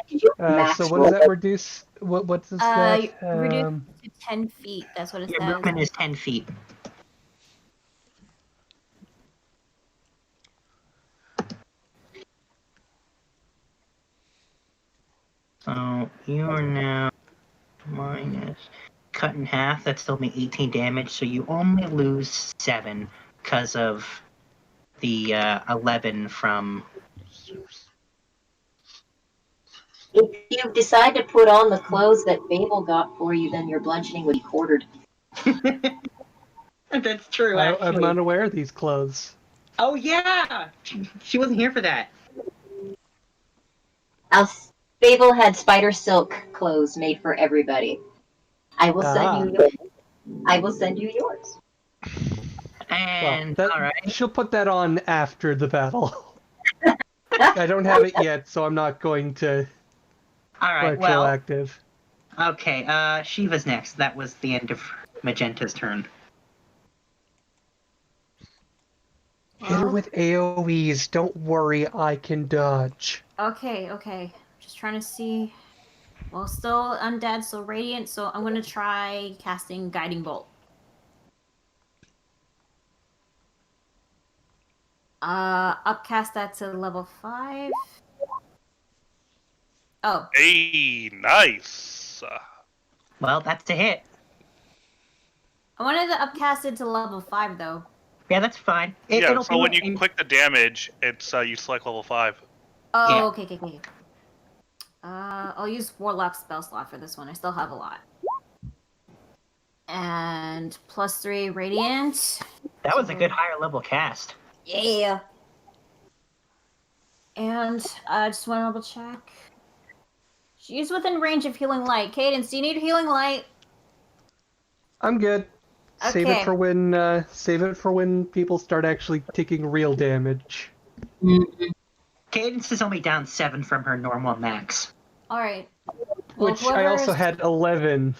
Did you max
So what
roll
does that reduce? What does that?
Reduce to 10 feet. That's what it
Your
says.
movement is 10 feet. So you are now minus cut in half. That's still me 18 damage. So you only lose 7 because of the 11 from.
If you decide to put on the clothes that Babel got for you, then your bludgeoning would be quartered.
That's true.
I'm
Actually.
unaware of these clothes.
Oh yeah, she wasn't here for that.
Babel had spider silk clothes made for everybody. I will send you. I will send you yours.
And
Well,
all right.
She'll put that on after the battle. I don't have it yet, so I'm not going to.
All right. Well.
Retroactive.
Okay. Shiva's next. That was the end of Magenta's turn.
Hit her with AoEs. Don't worry, I can dodge.
Okay. Just trying to see. Well, still undead, so radiant. So I'm gonna try casting Guiding Bolt. Upcast that to level 5. Oh,
Hey, nice.
Well, that's a hit.
I wanted to upcast it to level 5 though.
Yeah, that's fine.
Yeah,
It'll
so
be
when you
in-
click the damage, it's you select level 5.
Oh,
Yeah.
okay. I'll use Warlock spell slot for this one. I still have a lot. And +3 radiant.
That was a good higher level cast.
Yeah. And I just want to double check. She's within range of healing light. Cadence, do you need healing light?
I'm good. Save
Okay.
it for when people start actually taking real damage.
Cadence is only down 7 from her normal max.
All right. Well,
Which I also
whoever's-
had 11.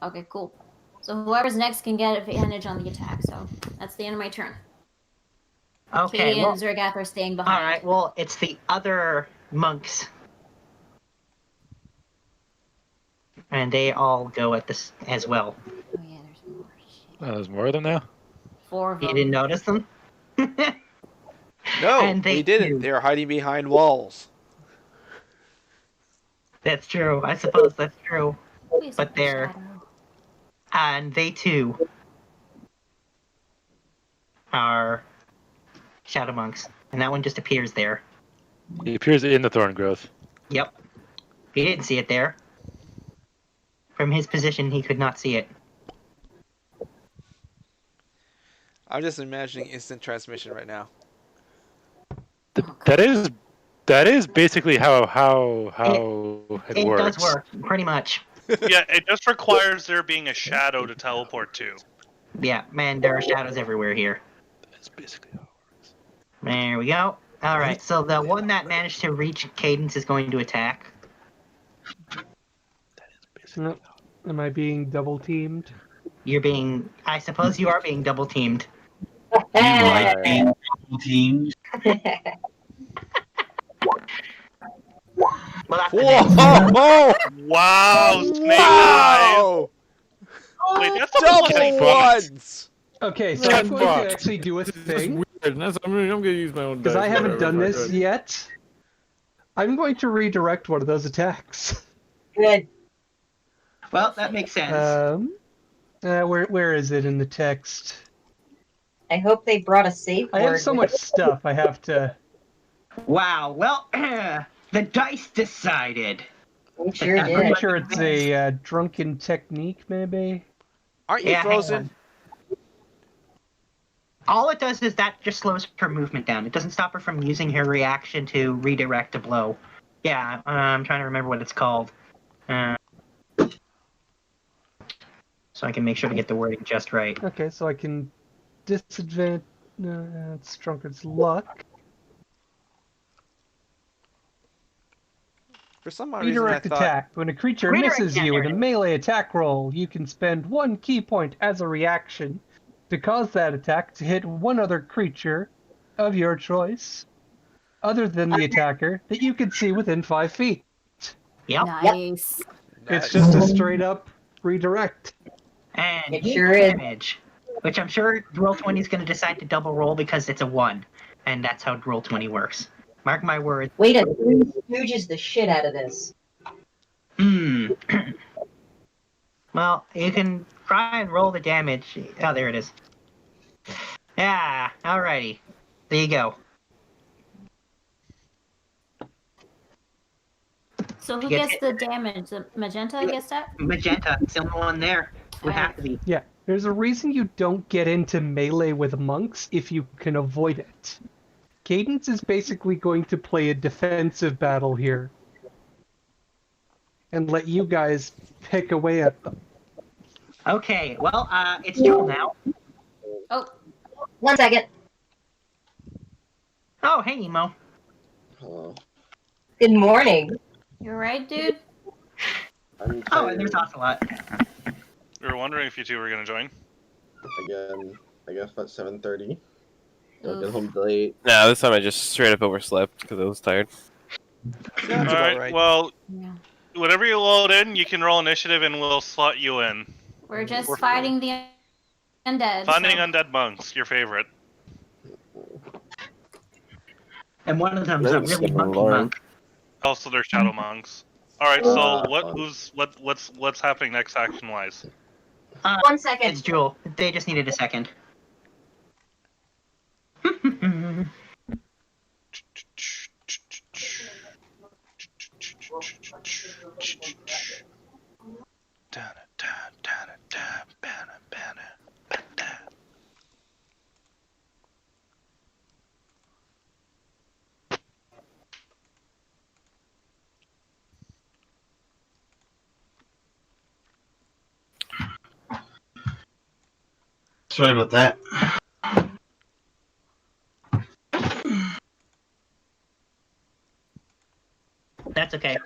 Okay, cool. So whoever's next can get advantage on the attack. So that's the end of my turn.
Okay.
Katie
Well,
and Zergath are staying behind.
all right. Well, it's the other monks, and they all go at this as well.
Oh yeah, there's more. Shit.
Oh, there's more of them now?
4 of
You
them.
didn't notice them?
No,
And they
we didn't.
do.
They're hiding behind walls.
That's true. I suppose that's true.
Please
but
don't
they're-
shadow.
And they too are shadow monks, and that one just appears there.
He appears in the thorn growth.
Yep. He didn't see it there. From his position, he could not see it.
I'm just imagining instant transmission right now.
That is basically how it
It
works.
does work, pretty much.
Yeah, it just requires there being a shadow to teleport to.
Yeah, man, there are shadows everywhere here.
That's basically how it works.
There we go. Alright, so the one that managed to reach Cadence is going to attack.
That is basically
No. Am I being double teamed?
I suppose you are being double teamed.
You like being double teamed?
Well, that's the
Whoa!
next.
Whoa!
Wow, Snake Eyes!
Wow!
Wait, that's
Double
like
ones!
Okay, so
Get
I'm going
fucked.
to actually do a thing.
I'm gonna use my own
Because
dice
I haven't
whatever,
done
if I
this
could.
yet. I'm going to redirect one of those attacks.
Good.
Well, that makes sense.
Where is it in the text?
I hope they brought a safe
I
word.
have so
with
much
it.
stuff I have to.
Wow. Well, the dice decided.
We sure
I'm
did.
pretty sure it's a drunken technique, maybe.
Aren't you
Yeah, hang
frozen?
on. All it does is that just slows her movement down. It doesn't stop her from using her reaction to redirect a blow. Yeah, I'm trying to remember what it's called. So I can make sure to get the wording just right.
Okay, so I can disadvantage. It's drunkard's luck.
For some odd reason, I
Redirect
thought.
attack. When a creature
Redirect,
misses
yeah,
you
there
in a
it is.
melee attack roll, you can spend 1 key point as a reaction to cause that attack to hit one other creature of your choice, other than the attacker, that you can see within 5 feet.
Yep.
Nice.
It's just a straight up redirect.
And
It
hit
sure is.
damage, which I'm sure Roll20 is going to decide to double roll because it's a 1. And that's how Roll20 works. Mark my words.
Way to stooges the shit out of this.
Well, you can try and roll the damage. Oh, there it is. Yeah, alrighty. There you go.
So who
Gets
gets the damage? The magenta gets that?
Magenta, it's the only one there. Would have to be.
Yeah, there's a reason you don't get into melee with monks if you can avoid it. Cadence is basically going to play a defensive battle here. And let you guys pick away at them.
Okay, well, it's Jewel now.
Oh,
1 second.
Oh, hey, Emo.
Hello.
Good morning.
you're right, dude.
I'm
Oh, and there's
tired
Ocelot.
We were wondering if you two were gonna join.
again. I guess at 7:30. I'll get
Oof.
home late.
Nah, this time I just straight up overslept because I was tired.
Sounds
All
about
right.
right.
Well,
Yeah.
whenever you load in, you can roll initiative, and we'll slot you in.
We're just fighting the undead.
Finding
so-
undead monks, your favorite.
And one of them's a
Thanks,
really monkey
Lauren.
monk.
Also, they're shadow monks. All right. So
Fun.
what's happening next action wise?
1 second.
It's Jewel. They just needed a second.
Sorry about that.
That's okay.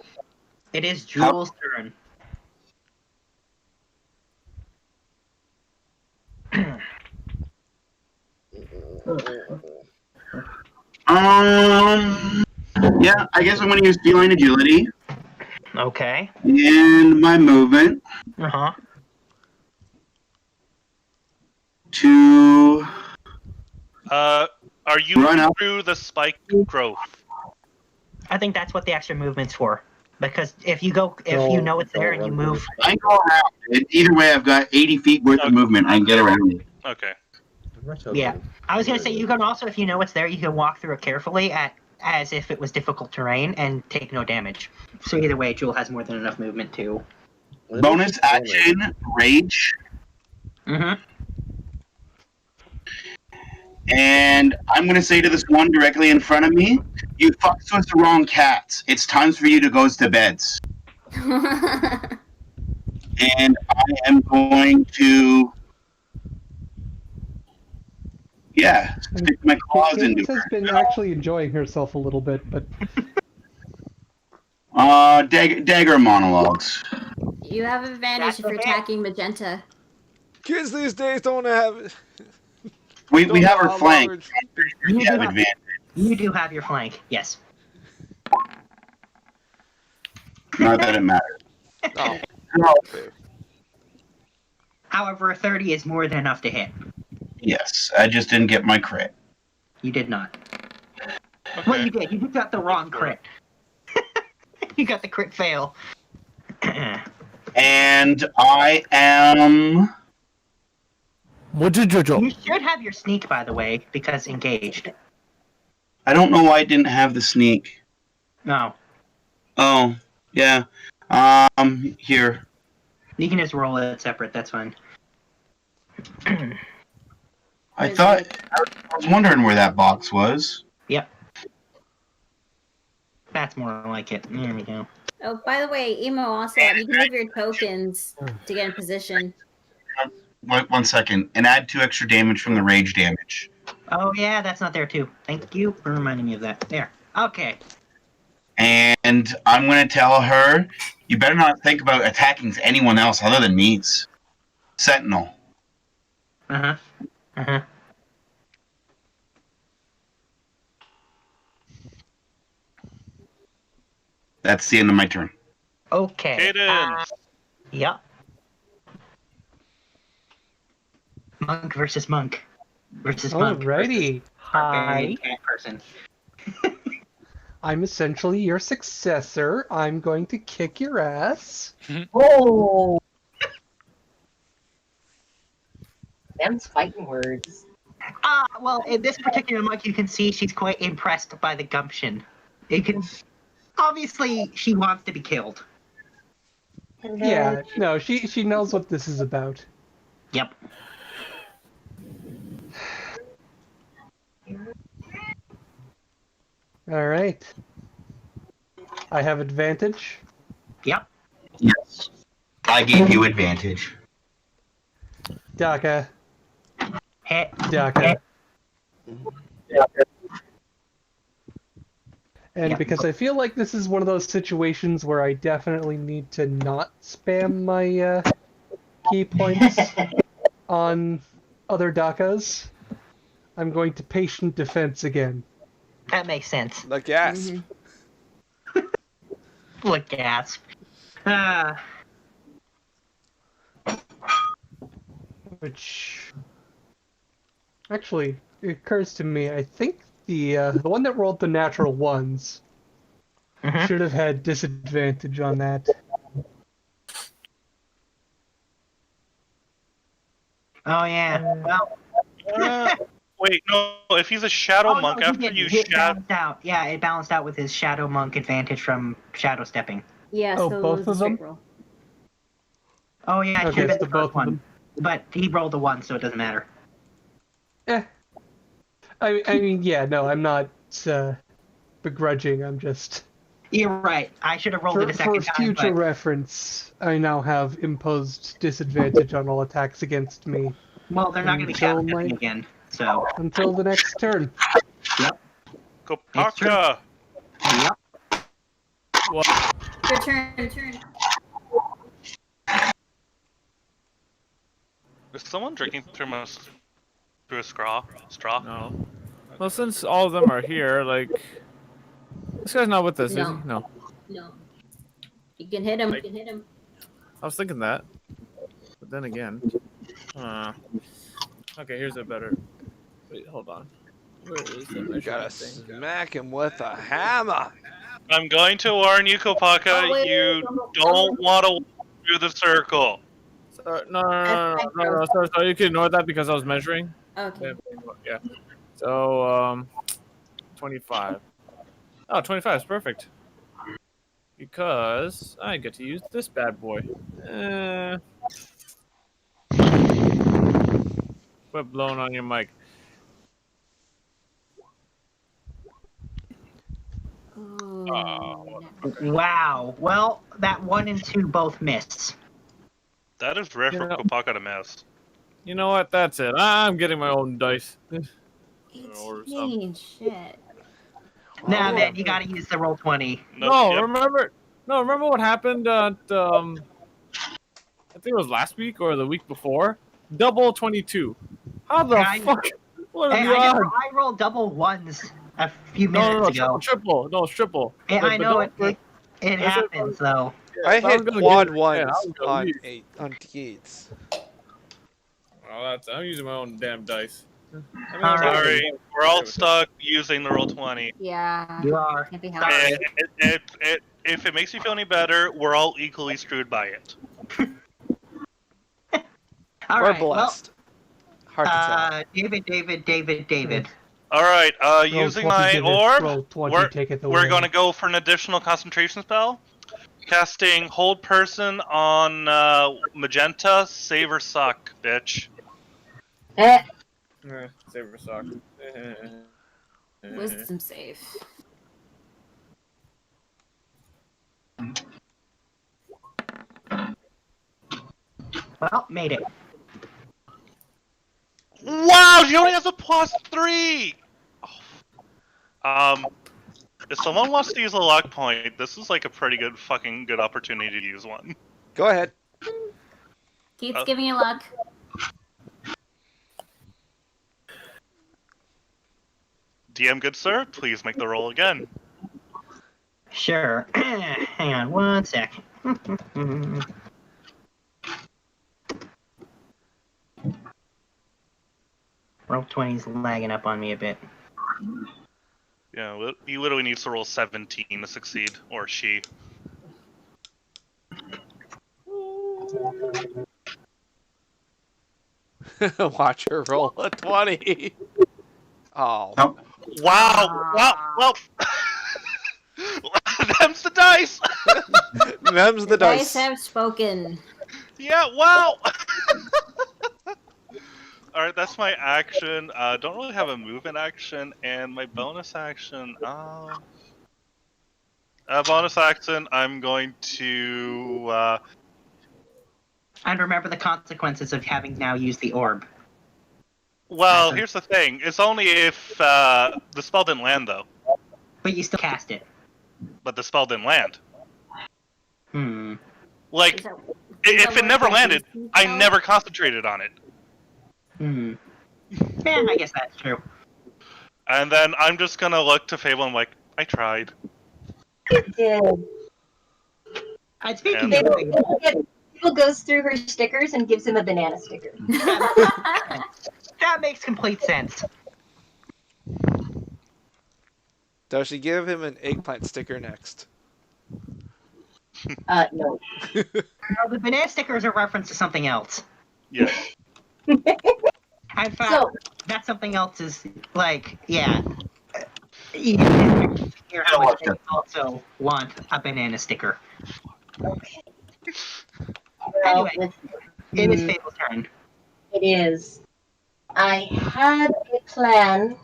It is Jewel's turn.
Yeah, I guess I'm going to use feline agility
Okay.
and my movement
Uh-huh.
to
Are you
Run up.
through the spike growth?
I think that's what the extra movement's for. Because if you know it's there and you move,
I can go around. Either way, I've got 80 feet worth of movement. I can get around it.
Okay.
Yeah. I was gonna say you can also, if you know it's there, you can walk through it carefully as if it was difficult terrain and take no damage. So either way, Jewel has more than enough movement to.
Bonus action, rage,
Mm-hmm.
and I'm going to say to this one directly in front of me, you fucks with the wrong cats. It's time for you to go to beds. And I am going to, stick my claws into
Cadence has
her.
been actually enjoying herself a little bit, but
Dagger monologues.
You have advantage if you're attacking magenta.
Kids these days don't have.
We
don't
have
know
her
how
flank.
large-
You
We
do
have
have,
advantage.
you do have your flank, yes.
Not that it matters.
Oh,
No,
fair.
However, a 30 is more than enough to hit.
yes, I just didn't get my crit.
You did not.
Okay.
Well, you did. You just got the wrong crit. You got the crit fail.
And I am.
What did Jojo?
You should have your sneak, by the way, because engaged.
I don't know why I didn't have the sneak.
No.
Oh, yeah. Here.
You can just roll it separate. That's fine.
I was wondering where that box was.
Yep. That's more like it. There we go.
Oh, by the way, Emo also, you can move your tokens to get in position.
1 second. And add 2 extra damage from the rage damage.
Oh, yeah, that's not there, too. Thank you for reminding me of that. There. Okay.
And I'm going to tell her, you better not think about attacking anyone else other than me. Sentinel.
Uh-huh. Uh-huh.
That's the end of my turn.
Okay.
Cadence.
Yep. Monk versus monk. Versus monk.
Alrighty. Hi.
Cat person.
I'm essentially your successor. I'm going to kick your ass.
Oh! Them's fighting words.
Well, in this particular monk, you can see she's quite impressed by the gumption. You can... Obviously, she wants to be killed.
Yeah, no, she knows what this is about.
Yep.
Alright. I have advantage.
Yep.
Yes. I gave you advantage.
Daka.
Hit.
Daka. And
Yep.
because I feel like this is one of those situations where I definitely need to not spam my key points on other Dakas, I'm going to patient defense again.
That makes sense.
The gasp.
Look, gasp.
Which actually it occurs to me, I think the one that rolled the natural ones should have had disadvantage on that.
Oh, yeah. Well,
Wait, no. If he's a shadow monk,
no,
after you
it
shadow,
balanced out. Yeah, it balanced out with his shadow monk advantage from shadow stepping.
Yeah,
Oh,
so
both
it was
of
a straight
them?
roll.
Oh, yeah, it
Okay,
should have
so
been the
both
first
of
one.
them.
But he rolled a 1, so it doesn't matter.
I mean, yeah, no, I'm not begrudging. I'm just
You're right. I should have rolled it a
for
second time.
future
But...
reference. I now have imposed disadvantage on all attacks against me
Well, they're not going to be
Until
shadow stepping
my-
again, so...
until the next turn.
Yep.
Kopaka.
Yep.
Your turn.
Is someone drinking through a straw?
No. Well, since all of them are here, like, this guy's not with us, is he? No.
No. You can hit him.
I was thinking that, but then again, okay, here's a better. Wait, hold on. Where is the
You
measuring
gotta
thing?
smack him with a hammer.
I'm going to warn you, Kopaka.
Oh, wait,
You
wait.
don't want to walk through the circle.
No. So you can ignore that because I was measuring.
Okay.
Yeah. So 25. Oh, 25 is perfect. Because I get to use this bad boy. Quit blowing on your mic.
Wow. Well, that 1 and 2 both missed.
That is rare for Kopaka to miss.
You know what? That's it. I'm getting my own dice.
Shit.
Nah, man, you gotta use the roll 20.
Remember what happened at I think it was last week or the week before? Double 22. How the fuck? What are
Hey,
the odds?
I rolled double 1s a few minutes ago.
Triple. No, triple.
And I know
don't-
it happens, though.
I
if I was
hit
gonna
quad
get-
ones
yeah, I was gonna
on
leave.
on gates.
Well, I'm using my own damn dice. I mean,
All right.
Sorry, we're all stuck using the roll 20.
Yeah.
You are.
Can't be
And
helped.
if it makes you feel any better, we're all equally screwed by it.
All
Or
right. Well,
blessed. Hard to tell.
David.
All right,
Roll
using
20,
my
give it.
orb,
Roll 20,
we're,
take it
we're
away.
going to go for an additional concentration spell. Casting Hold Person on Magenta, save or suck, bitch.
Eh,
Save or sock.
Wisdom save.
Well, made it.
Wow, she only has a +3! If someone wants to use a luck point, this is like a pretty fucking good opportunity to use one.
Go ahead.
Keith's giving you luck.
DM, good sir, please make the roll again.
Sure. Hang on one sec. Roll 20's lagging up on me a bit.
Yeah, he literally needs to roll 17 to succeed, or she.
Watch her roll a 20. Oh.
Nope.
Wow! Them's the dice!
Them's the
Dice
dice.
have spoken.
Yeah, wow! Alright, that's my action. Don't really have a movement action, and my bonus action, bonus action, I'm going to,
And remember the consequences of having now used the orb.
well, here's the thing. It's only if, the spell didn't land, though.
But you still cast it.
But the spell didn't land.
Hmm.
Like,
Is that
if it
what
never
that
landed,
means,
I
though?
never concentrated on it.
Hmm. Yeah, I guess that's true.
And then I'm just gonna look to Fable and I'm like, I tried.
it did.
Speaking
And-
of
People goes through her stickers and gives him a banana sticker.
that makes complete sense.
Does she give him an eggplant sticker next?
No.
No, the banana sticker is a reference to something else.
Yes.
In fact,
So,
that something else is like, yeah. You can hear how much they also want a banana sticker.
okay.
Anyway,
let's
it is Fable's turn.
It is. I had a plan,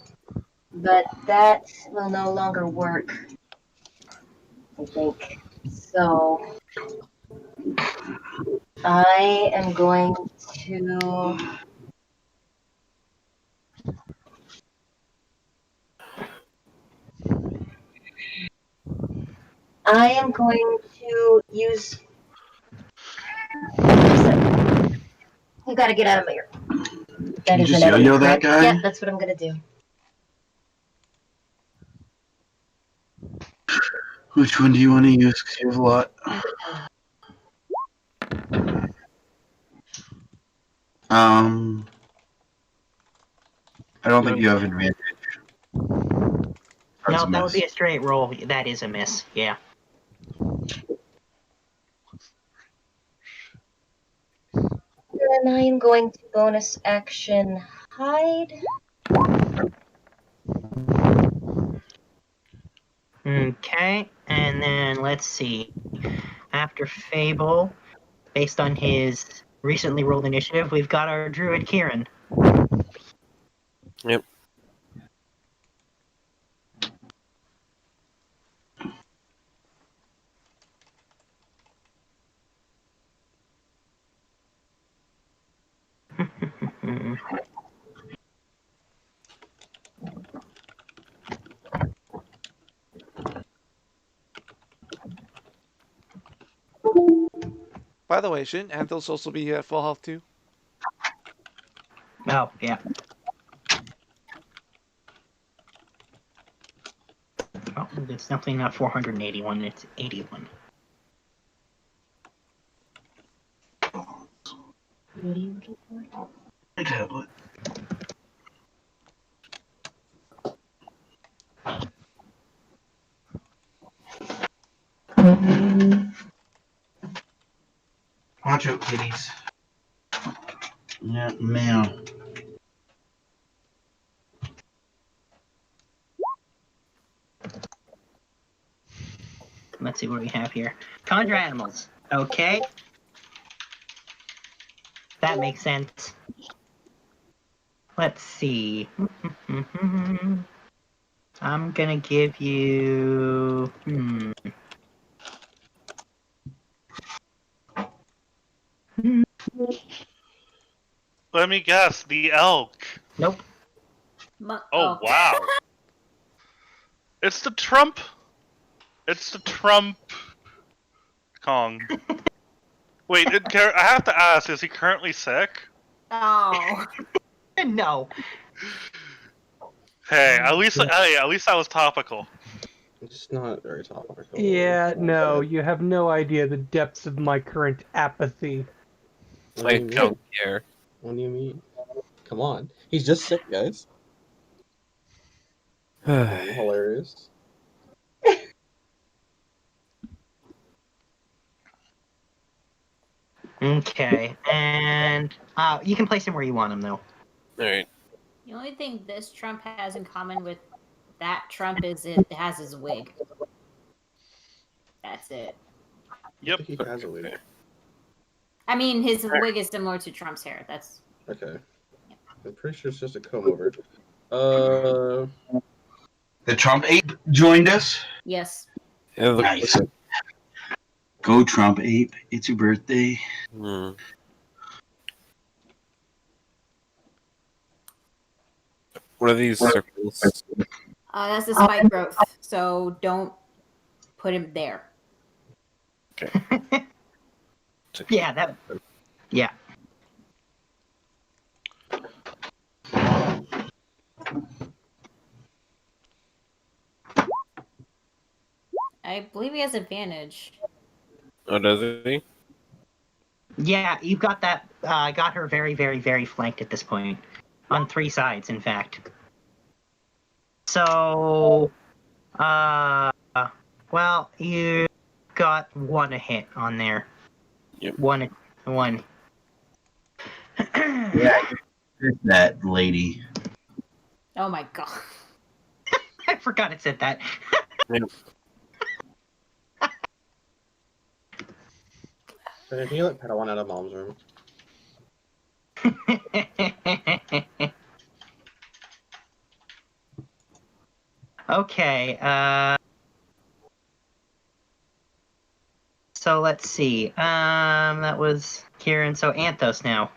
but that will no longer work. I think. So I am going to use. You gotta get out of my ear. That
you
is
just
an
yo-yo that
enemy, correct?
guy?
Yeah, that's what I'm gonna do.
Which one do you want to use? 'Cause you have a lot. I don't think you have advantage.
No, that would be a straight roll. That is a miss. Yeah.
Then I am going to bonus action hide.
Okay, and then let's see. After Fable, based on his recently rolled initiative, we've got our druid Kieran.
Yep.
By the way, shouldn't Anthos also be at full health too?
Oh, yeah. Oh, it's definitely not 481, it's 81.
What are you looking for?
My tablet. Watch out, kitties. Yeah, meow.
Let's see what we have here. Conjure animals. Okay. That makes sense. Let's see. I'm gonna give you.
Let me guess. The elk.
Nope.
Oh wow. It's the Trump. It's the Trump Kong. Wait, I have to ask: is he currently sick?
Oh.
No.
Hey, at least that was topical.
It's not very topical.
Yeah, no, you have no idea the depths of my current apathy.
What do you
I don't
mean?
care.
What do you mean? Come on. He's just sick, guys. Hilarious.
Okay, and you can place him where you want him, though.
Alright.
The only thing this Trump has in common with that Trump is it has his wig. That's it.
Yep.
He has a wig.
I mean, his wig is similar to Trump's hair. That's
Okay. I'm pretty sure it's just a comb over.
The Trump ape joined us.
yes.
Yeah,
Nice. Go Trump ape! It's your birthday.
Hmm. What are these circles?
That's the spike growth. So don't put him there.
Yeah, that. Yeah.
I believe he has advantage.
Oh, does he?
Yeah, you've got that. Got her very, very, very flanked at this point. On 3 sides, in fact. So, well, you got 1 a hit on there.
Yep.
One.
Yeah, that lady.
Oh my god.
I forgot it said that.
Yep.
Can you let Padawan out of mom's room?
Okay, so let's see. That was Kieran. So Anthos now.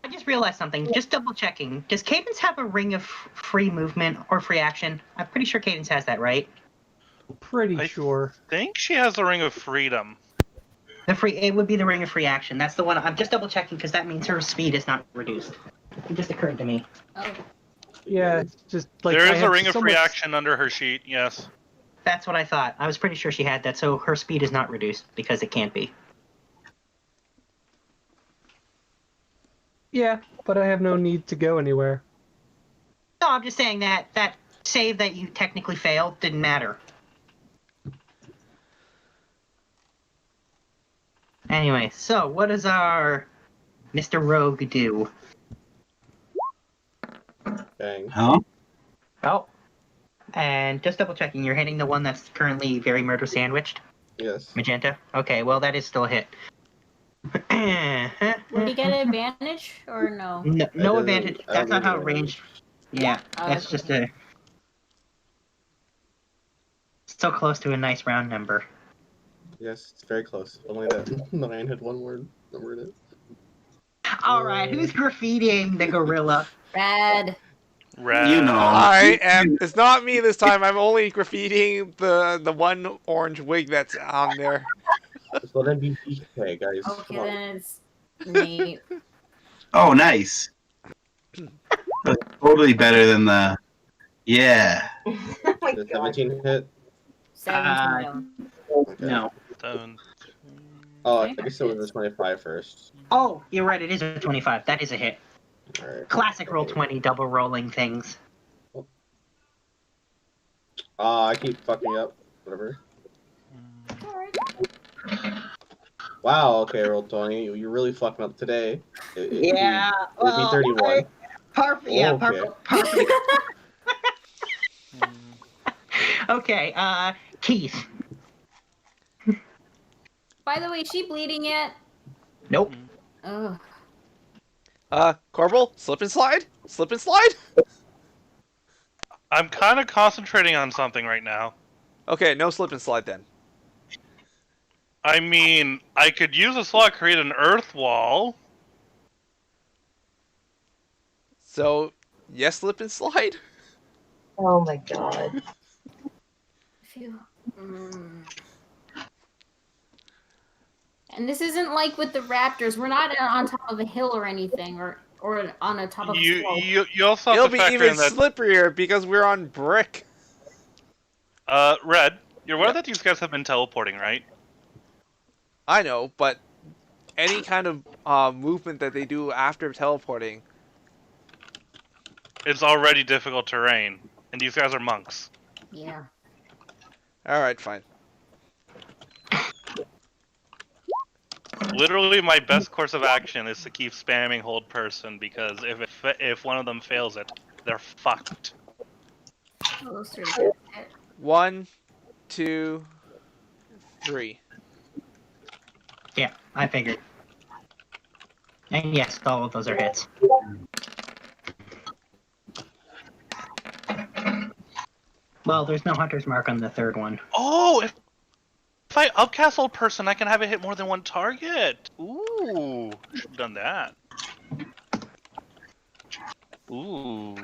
I just realized something. Just double checking. Does Cadence have a ring of free movement or free action? I'm pretty sure Cadence has that, right?
Pretty sure.
I think she has the Ring of Freedom.
It would be the ring of free action. That's the one. I'm just double checking because that means her speed is not reduced. It just occurred to me.
Oh.
Yeah, it's just like
There
I
is a
have
Ring of
so
Free
much-
Action under her sheet. Yes.
That's what I thought. I was pretty sure she had that, so her speed is not reduced because it can't be.
Yeah, but I have no need to go anywhere.
No, I'm just saying that save that you technically failed didn't matter. Anyway, so what does our Mr. Rogue do?
Bang.
Huh?
Oh. And just double checking, you're hitting the one that's currently very murder sandwiched?
Yes.
Magenta? Okay, well that is still a hit.
Would he get an advantage or no?
No advantage. That's not how ranged. Yeah, that's
Okay.
just a. Still close to a nice round number.
Yes, it's very close. Only that 9 had one word number in it.
Alright, who's graffitiing the gorilla?
Red.
Red.
You know.
I am. It's not me this time. I'm only graffitiing the one orange wig that's on there.
So then be DK, guys.
Okay,
Come on.
then it's Nate.
Oh, nice. That's totally better than the. Yeah.
The 17 hit?
17.
No.
Oh, I guess it was a 25 first.
Oh, you're right, it is a 25. That is a hit.
Alright.
Classic roll 20, double rolling things.
I keep fucking up. Whatever. Wow, okay, roll 20. You're really fucking up today.
Yeah,
It'd be 31.
Par for the. Okay, Keith.
By the way, is she bleeding yet?
Nope.
Ugh.
Corporal, slip and slide? Slip and slide?
I'm kind of concentrating on something right now.
Okay, no slip and slide then.
I mean, I could use a slot to create an earth wall.
So, yes, slip and slide?
Oh my god.
Phew. And this isn't like with the raptors. We're not on top of a hill or anything, or on a top of a slope.
You also have
It'll
to
be
factor
even
in that.
slipperier because we're on brick.
Red, you're aware
Yep.
that these guys have been teleporting, right?
I know, but any kind of movement that they do after teleporting.
It's already difficult terrain, and these guys are monks.
Yeah.
Alright, fine.
Literally, my best course of action is to keep spamming hold person, because if one of them fails it, they're fucked.
Closer.
1, 2, 3.
Yeah, I figured. And yes, all of those are hits. Well, there's no hunter's mark on the third one.
Oh, if I upcast hold person, I can have it hit more than one target. Ooh, should have done that. Ooh,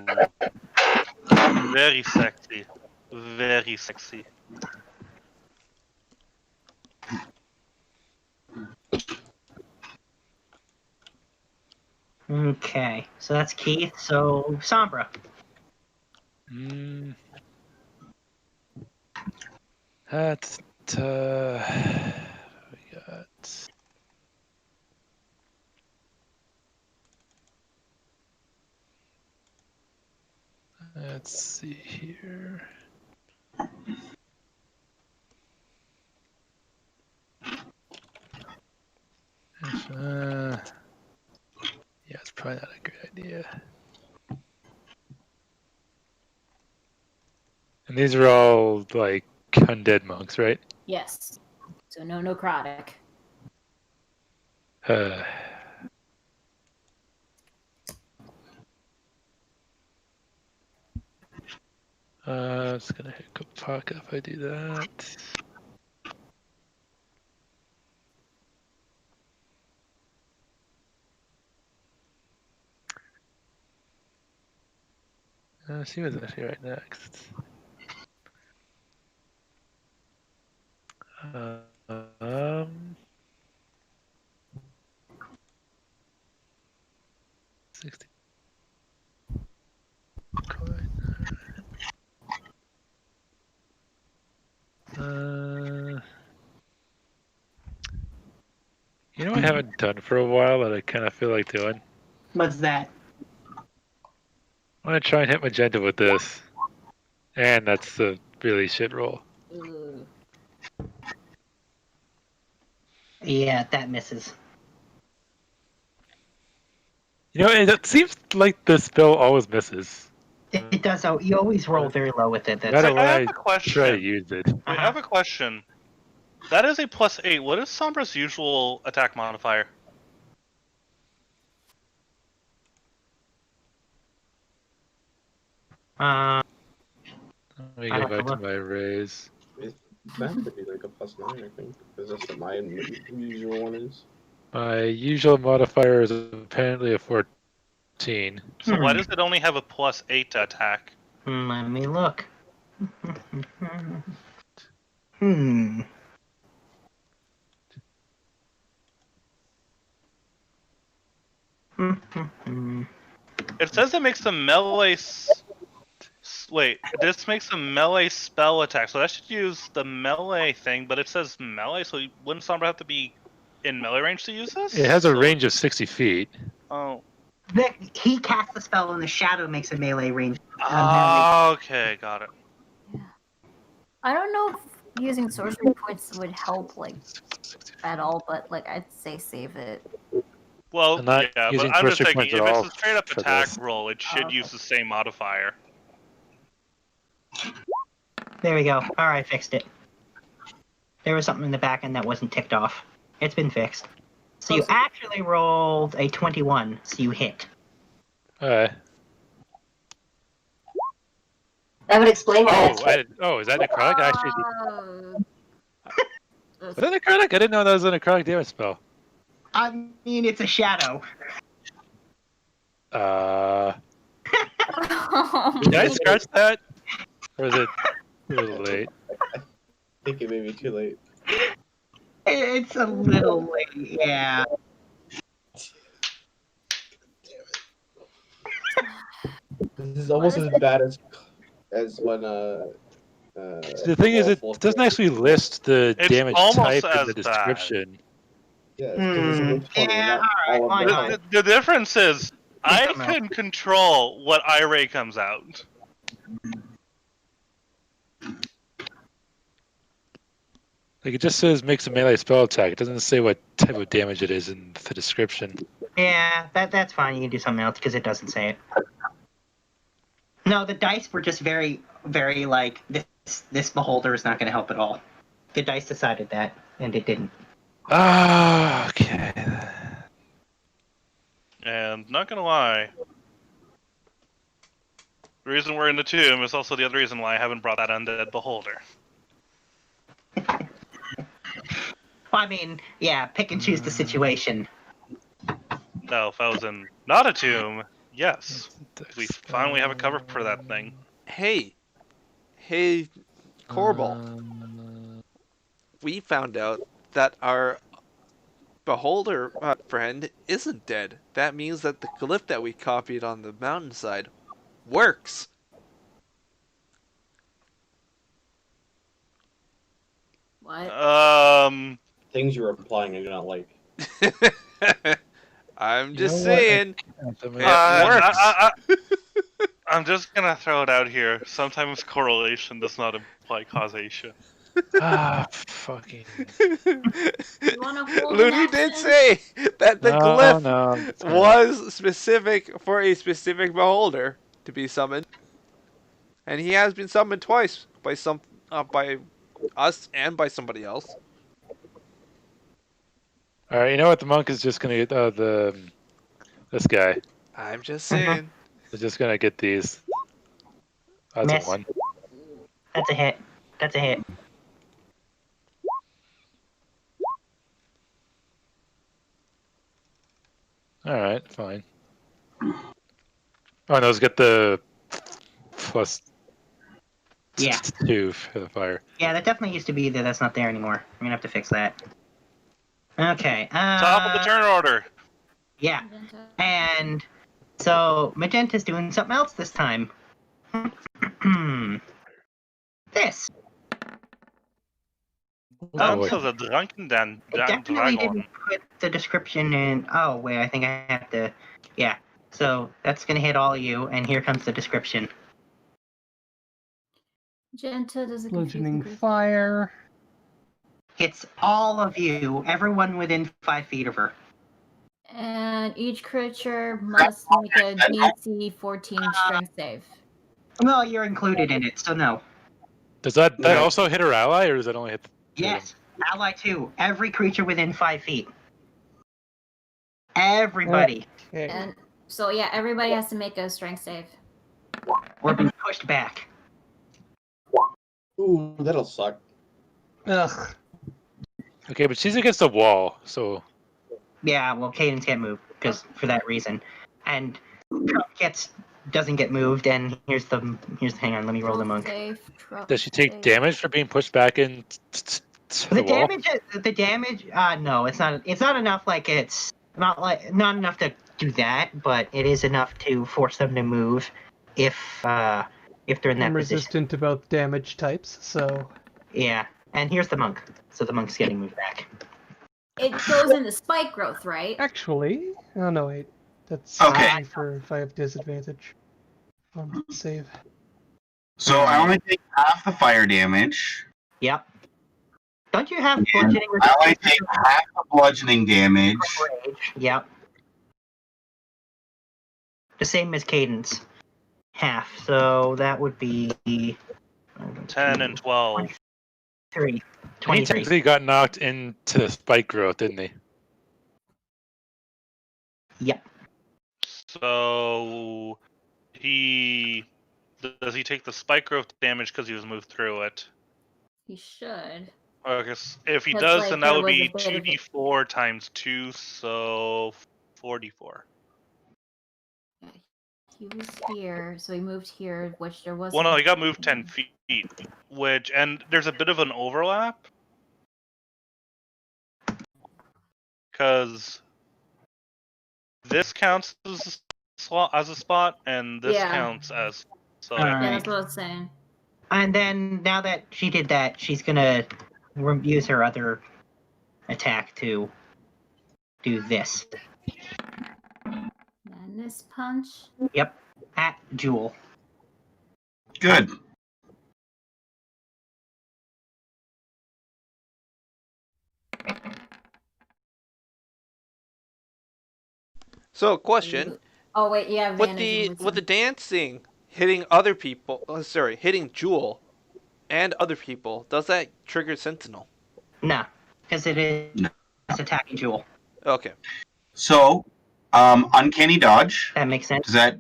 very sexy, very sexy.
Okay, so that's Keith. So Sombra.
That's we got. Let's see here. Yeah, it's probably not a great idea. And these are all like undead monks, right?
Yes. So no necrotic.
It's gonna hit Kopaka if I do that. She was actually right next. Um, 60 coin. You know, I haven't done for a while that I kind of feel like doing.
What's that?
I'm gonna try and hit magenta with this, and that's a really shit roll.
Ugh.
Yeah, that misses.
You know, it seems like the spell always misses.
It does. So you always roll very low with it.
No
That's
matter when
I have
I
a question.
try to use it.
Wait, I have a question. That is a +8. What is Sombra's usual attack modifier?
Let me
I
go
have to
back to
look.
my raise.
That could be like a +9, I think. Because that's what my usual one is.
My usual modifier is apparently a 14.
So why does it only have a +8 to attack?
Let me look.
It says it makes a melee. Wait, this makes a melee spell attack, so that should use the melee thing. But it says melee, so wouldn't Sombra have to be in melee range to use this?
It has a range of 60 feet.
Oh.
He casts the spell, and the shadow makes a melee range.
Okay, got it.
I don't know if using sorcery points would help, like, at all, but, like, I'd say save it.
Well,
I'm not
yeah,
using
but I'm just
sorcery
thinking,
points at
if it's
all
a straight up
for
attack
this.
roll, it should use the same modifier.
There we go. Alright, fixed it. There was something in the back end that wasn't ticked off. It's been fixed. So you actually rolled a 21, so you hit.
Alright.
That would explain why.
Is that necrotic? Was that necrotic? I didn't know that was a necrotic damage spell.
I mean, it's a shadow.
Did I scratch that? Or is it a little late?
I think it may be too late.
It's a little late, yeah.
This is almost as bad as when
The thing is, it doesn't actually list the
It's
damage
almost
type in
as
the
bad.
description.
Yeah, because it's a 20,
Yeah,
not all
alright,
of
why
the
not?
The difference is, I
Come on.
can control what ray comes out.
Like, it just says makes a melee spell attack. It doesn't say what type of damage it is in the description.
Yeah, that's fine. You can do something else because it doesn't say it. No, the dice were just very, very like this beholder is not going to help at all. The dice decided that, and it didn't.
Ah, okay.
And not gonna lie, the reason we're in the tomb is also the other reason why I haven't brought that undead beholder.
I mean, yeah, pick and choose the situation.
No, if I was in not a tomb, yes. We finally have a cover for that thing.
Hey, Corbel. We found out that our beholder friend isn't dead. That means that the glyph that we copied on the mountainside works.
What?
things you're applying I do not like.
I'm just saying. It
works.
works.
I'm just gonna throw it out here. Sometimes correlation does not imply causation.
Fucking.
Looney did say that the glyph
No,
was specific for a specific beholder to be summoned, and he has been summoned twice by by us and by somebody else.
All right, you know what? The monk is just gonna get this guy.
I'm just saying.
He's just gonna get these. That's
Miss.
a one.
That's a hit. That's a hit.
All right, fine. Oh no, let's get the plus
Yeah.
2 for the fire.
Yeah, that definitely used to be there. That's not there anymore. I'm gonna have to fix that. Okay.
Top of the turn order.
Yeah. And so Magenta's doing something else this time. This.
Down
boy.
to the drunken
I definitely didn't put the description in. Oh, wait, I think I have to. Yeah. So that's going to hit all of you, and here comes the description.
Magenta does a
Bludgeoning
confusing
fire.
Hits all of you, everyone within 5 feet of her.
And each creature must make a DC 14 strength save.
Well, you're included in it, so no.
Does that also hit her ally, or does that only hit?
Yes. Ally 2. Every creature within 5 feet. Everybody.
Okay.
And so, yeah, everybody has to make a strength save.
Or be pushed back.
Ooh, that'll suck.
Ugh.
Okay, but she's against the wall, so.
Yeah, well, Cadence can't move because for that reason, and Trump doesn't get moved. And here's hang on, let me roll the monk.
Does she take damage for being pushed back in to the wall?
The damage. No, it's not. It's not enough. Like it's not enough to do that, but it is enough to force them to move if they're in that
I'm
position.
resistant about damage types, so.
Yeah, and here's the monk. So the monk's getting moved back.
It goes into spike growth, right?
Actually, oh no, wait. That's
Okay.
only for if I have disadvantage on save.
So I only take half the fire damage.
Yep. Don't you have bludgeoning
I take half the bludgeoning damage.
rage? Yep. The same as Cadence. Half. So that would be
10 and 12.
23.
He
23.
technically got knocked into spike growth, didn't he?
Yep.
So does he take the spike growth damage because he was moved through it?
He should.
I guess if he
That's
does,
like
then that
there
would
was
be
a bit of
2d4 times 2, so 44.
Yeah, he was here, so he moved here, which there was.
Well, no, he got moved 10 feet, and there's a bit of an overlap. Because this counts as a spot, and this
Yeah.
counts as. So
Alright.
Yeah, that's what I was saying.
And then now that she did that, she's gonna use her other attack to do this.
And this punch.
Yep. At Jewel.
Good.
So, question:
Oh wait, yeah.
with the dancing hitting other people, hitting Jewel and other people, does that trigger Sentinel?
No, because it is attacking Jewel.
Okay.
So, uncanny dodge.
That makes sense.
Does that?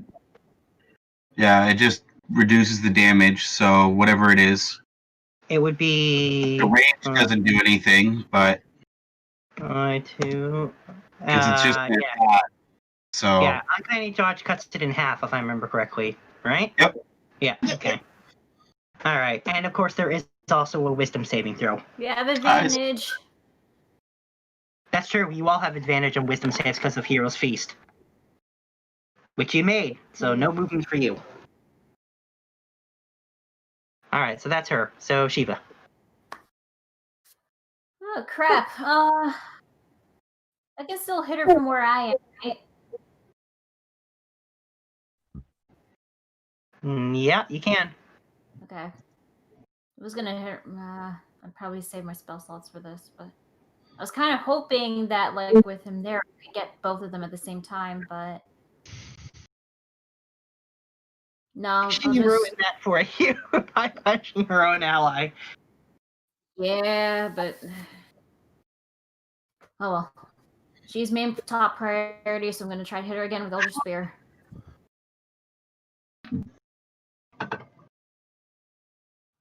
Yeah, it just reduces the damage. So whatever it is,
It would be.
the range doesn't do anything, but
2.
because it's just
yeah.
that. So
Yeah, uncanny dodge cuts it in half, if I remember correctly. Right?
Yep.
Yeah. Okay. All right, and of course there is also a wisdom saving throw.
We have advantage.
That's true. You all have advantage on wisdom saves because of Hero's Feast, which you made. So no movement for you. All right, so that's her. So Shiva.
Oh crap. I can still hit her from where I am, right?
Yeah, you can.
Okay. I was gonna hit. I'd probably save my spell slots for this, but I was kind of hoping that, like, with him there, I could get both of them at the same time, but no.
She ruined that for you by punching her own ally.
Yeah, but oh well. She's main top priority, so I'm gonna try to hit her again with Elder Spear.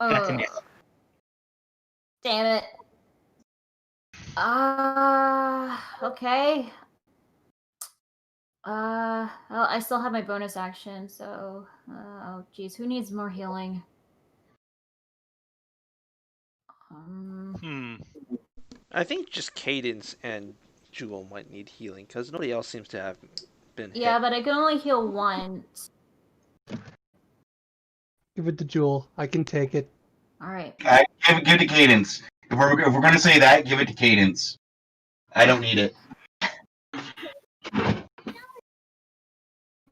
That's a
Oh,
miss.
damn it. Okay. Well, I still have my bonus action, so oh geez, who needs more healing?
I think just Cadence and Jewel might need healing because nobody else seems to have been
Yeah,
hit.
but I can only heal once.
Give it to Jewel. I can take it.
All right.
give it to Cadence. If we're gonna say that, give it to Cadence. I don't need it.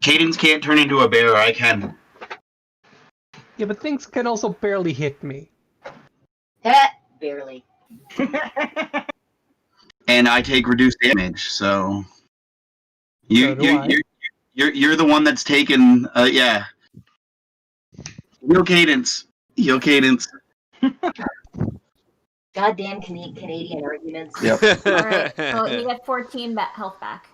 Cadence can't turn into a bear. I can.
Yeah, but things can also barely hit me.
Barely.
And I take reduced damage. So you're the one that's taken. Yeah. Heal Cadence. Heal Cadence.
Goddamn Canadian arguments.
Yep.
All right. So you get 14 health back.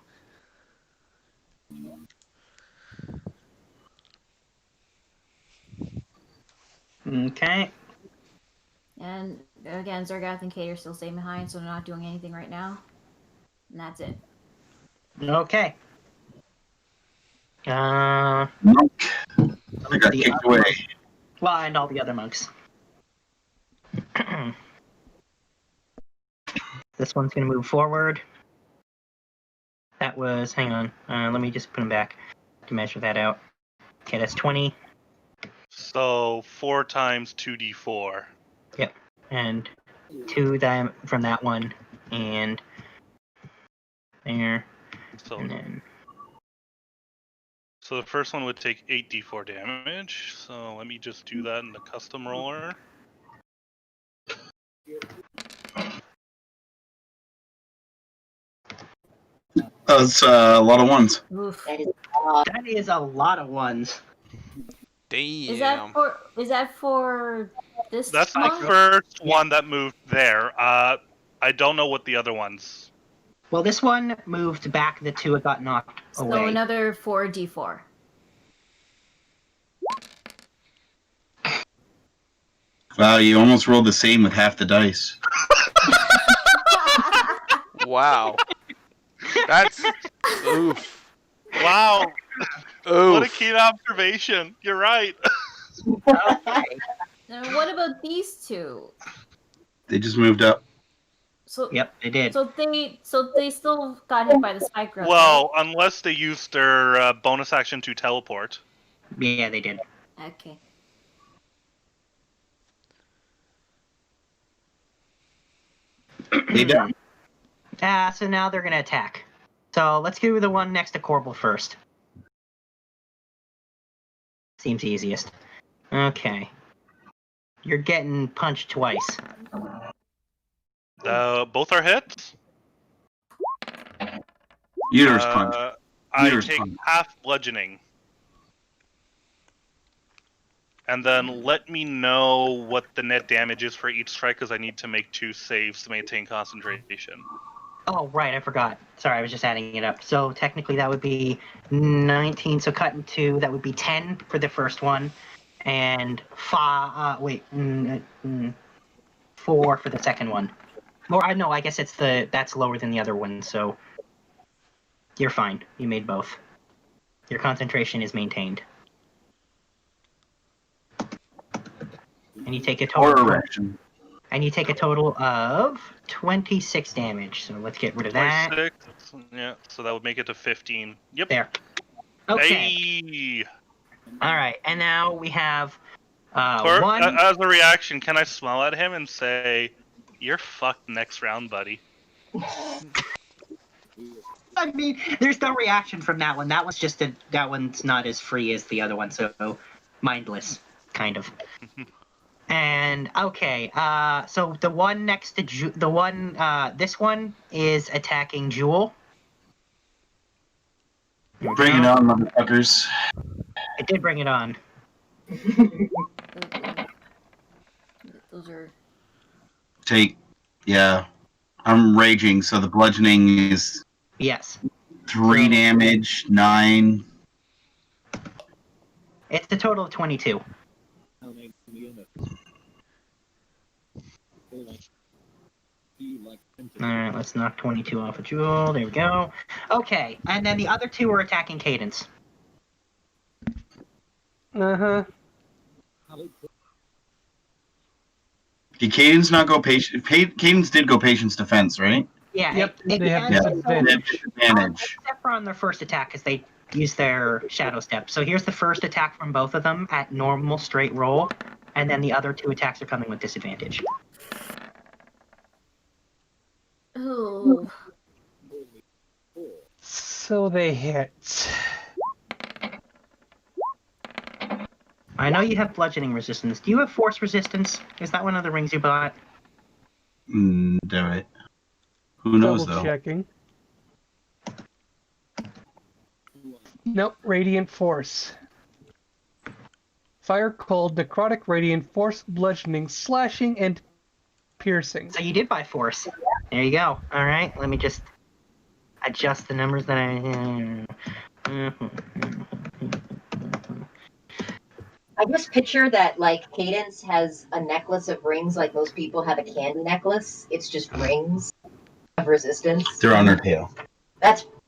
Okay.
And again, Zergath and Kate are still staying behind, so they're not doing anything right now. And that's it.
Okay.
I got kicked away.
Well, and all the other monks. This one's going to move forward. That was, hang on, let me just put him back to measure that out. Okay, that's 20.
So 4 times 2d4.
Yep. And 2 from that one, and there,
So,
and then...
so the first one would take 8d4 damage. So let me just do that in the custom roller.
That's a lot of ones.
Oof.
That is
That is a lot of ones.
Damn.
Is that for this
That's the
month?
first one that moved there. I don't know what the other ones.
Well, this one moved back the two it got knocked
So
away.
another 4d4.
Wow, you almost rolled the same with half the dice.
Wow. That's oof.
Wow,
Oof.
what a keen observation. You're right.
Now, what about these two?
They just moved up.
So
Yep, they did.
So they still got hit by the spike growth.
Well, unless they used their bonus action to teleport.
Yeah, they did.
Right? Okay.
They done.
So now they're gonna attack. So let's do the one next to Corbel first. Seems easiest. Okay. You're getting punched twice.
Both are hits.
Uterus punch.
I
Uterus
take
punch.
half bludgeoning. And then let me know what the net damage is for each strike, because I need to make 2 saves to maintain concentration.
Oh, right, I forgot. Sorry, I was just adding it up. So technically that would be 19, so cut in 2, that would be 10 for the first one, and 4 for the second one. Or, I guess that's lower than the other one, so you're fine. You made both. Your concentration is maintained. And you take a
Or
total.
erection.
And you take a total of 26 damage. So let's get rid of that.
26. Yeah, so that would make it to 15. Yep.
There. Okay.
Hey.
All right, and now we have
Or, as a reaction, can I smile at him and say, "You're fucked next round, buddy"?
I mean, there's no reaction from that one. That one's not as free as the other one, so mindless, kind of. And okay, so the one next to this one is attacking Jewel.
Bring it on, motherfuckers.
It did bring it on.
Those are.
Yeah. I'm raging, so the bludgeoning is
Yes.
3 damage, 9.
It's a total of 22. Alright, let's knock 22 off of Jewel. There we go. Okay, and then the other two are attacking Cadence.
Uh-huh.
Did Cadence not go patient? Cadence did go patient's defense, right?
Yeah,
Yep, they have
Yeah.
disadvantage.
Advantage.
Except for on their first attack, because they use their shadow step. So here's the first attack from both of them at normal straight roll, and then the other two attacks are coming with disadvantage.
Ooh.
So they hit.
I know you have bludgeoning resistance. Do you have force resistance? Is that one of the rings you bought?
Do it. Who knows,
Double
though?
checking. Nope, Radiant Force. Fire Cold, Necrotic Radiant Force, Bludgeoning, Slashing, and Piercing.
So you did buy force. There you go. All right, let me just adjust the numbers that
I just picture that, like, Cadence has a necklace of rings, like most people have a candy necklace. It's just rings of resistance.
They're on her tail.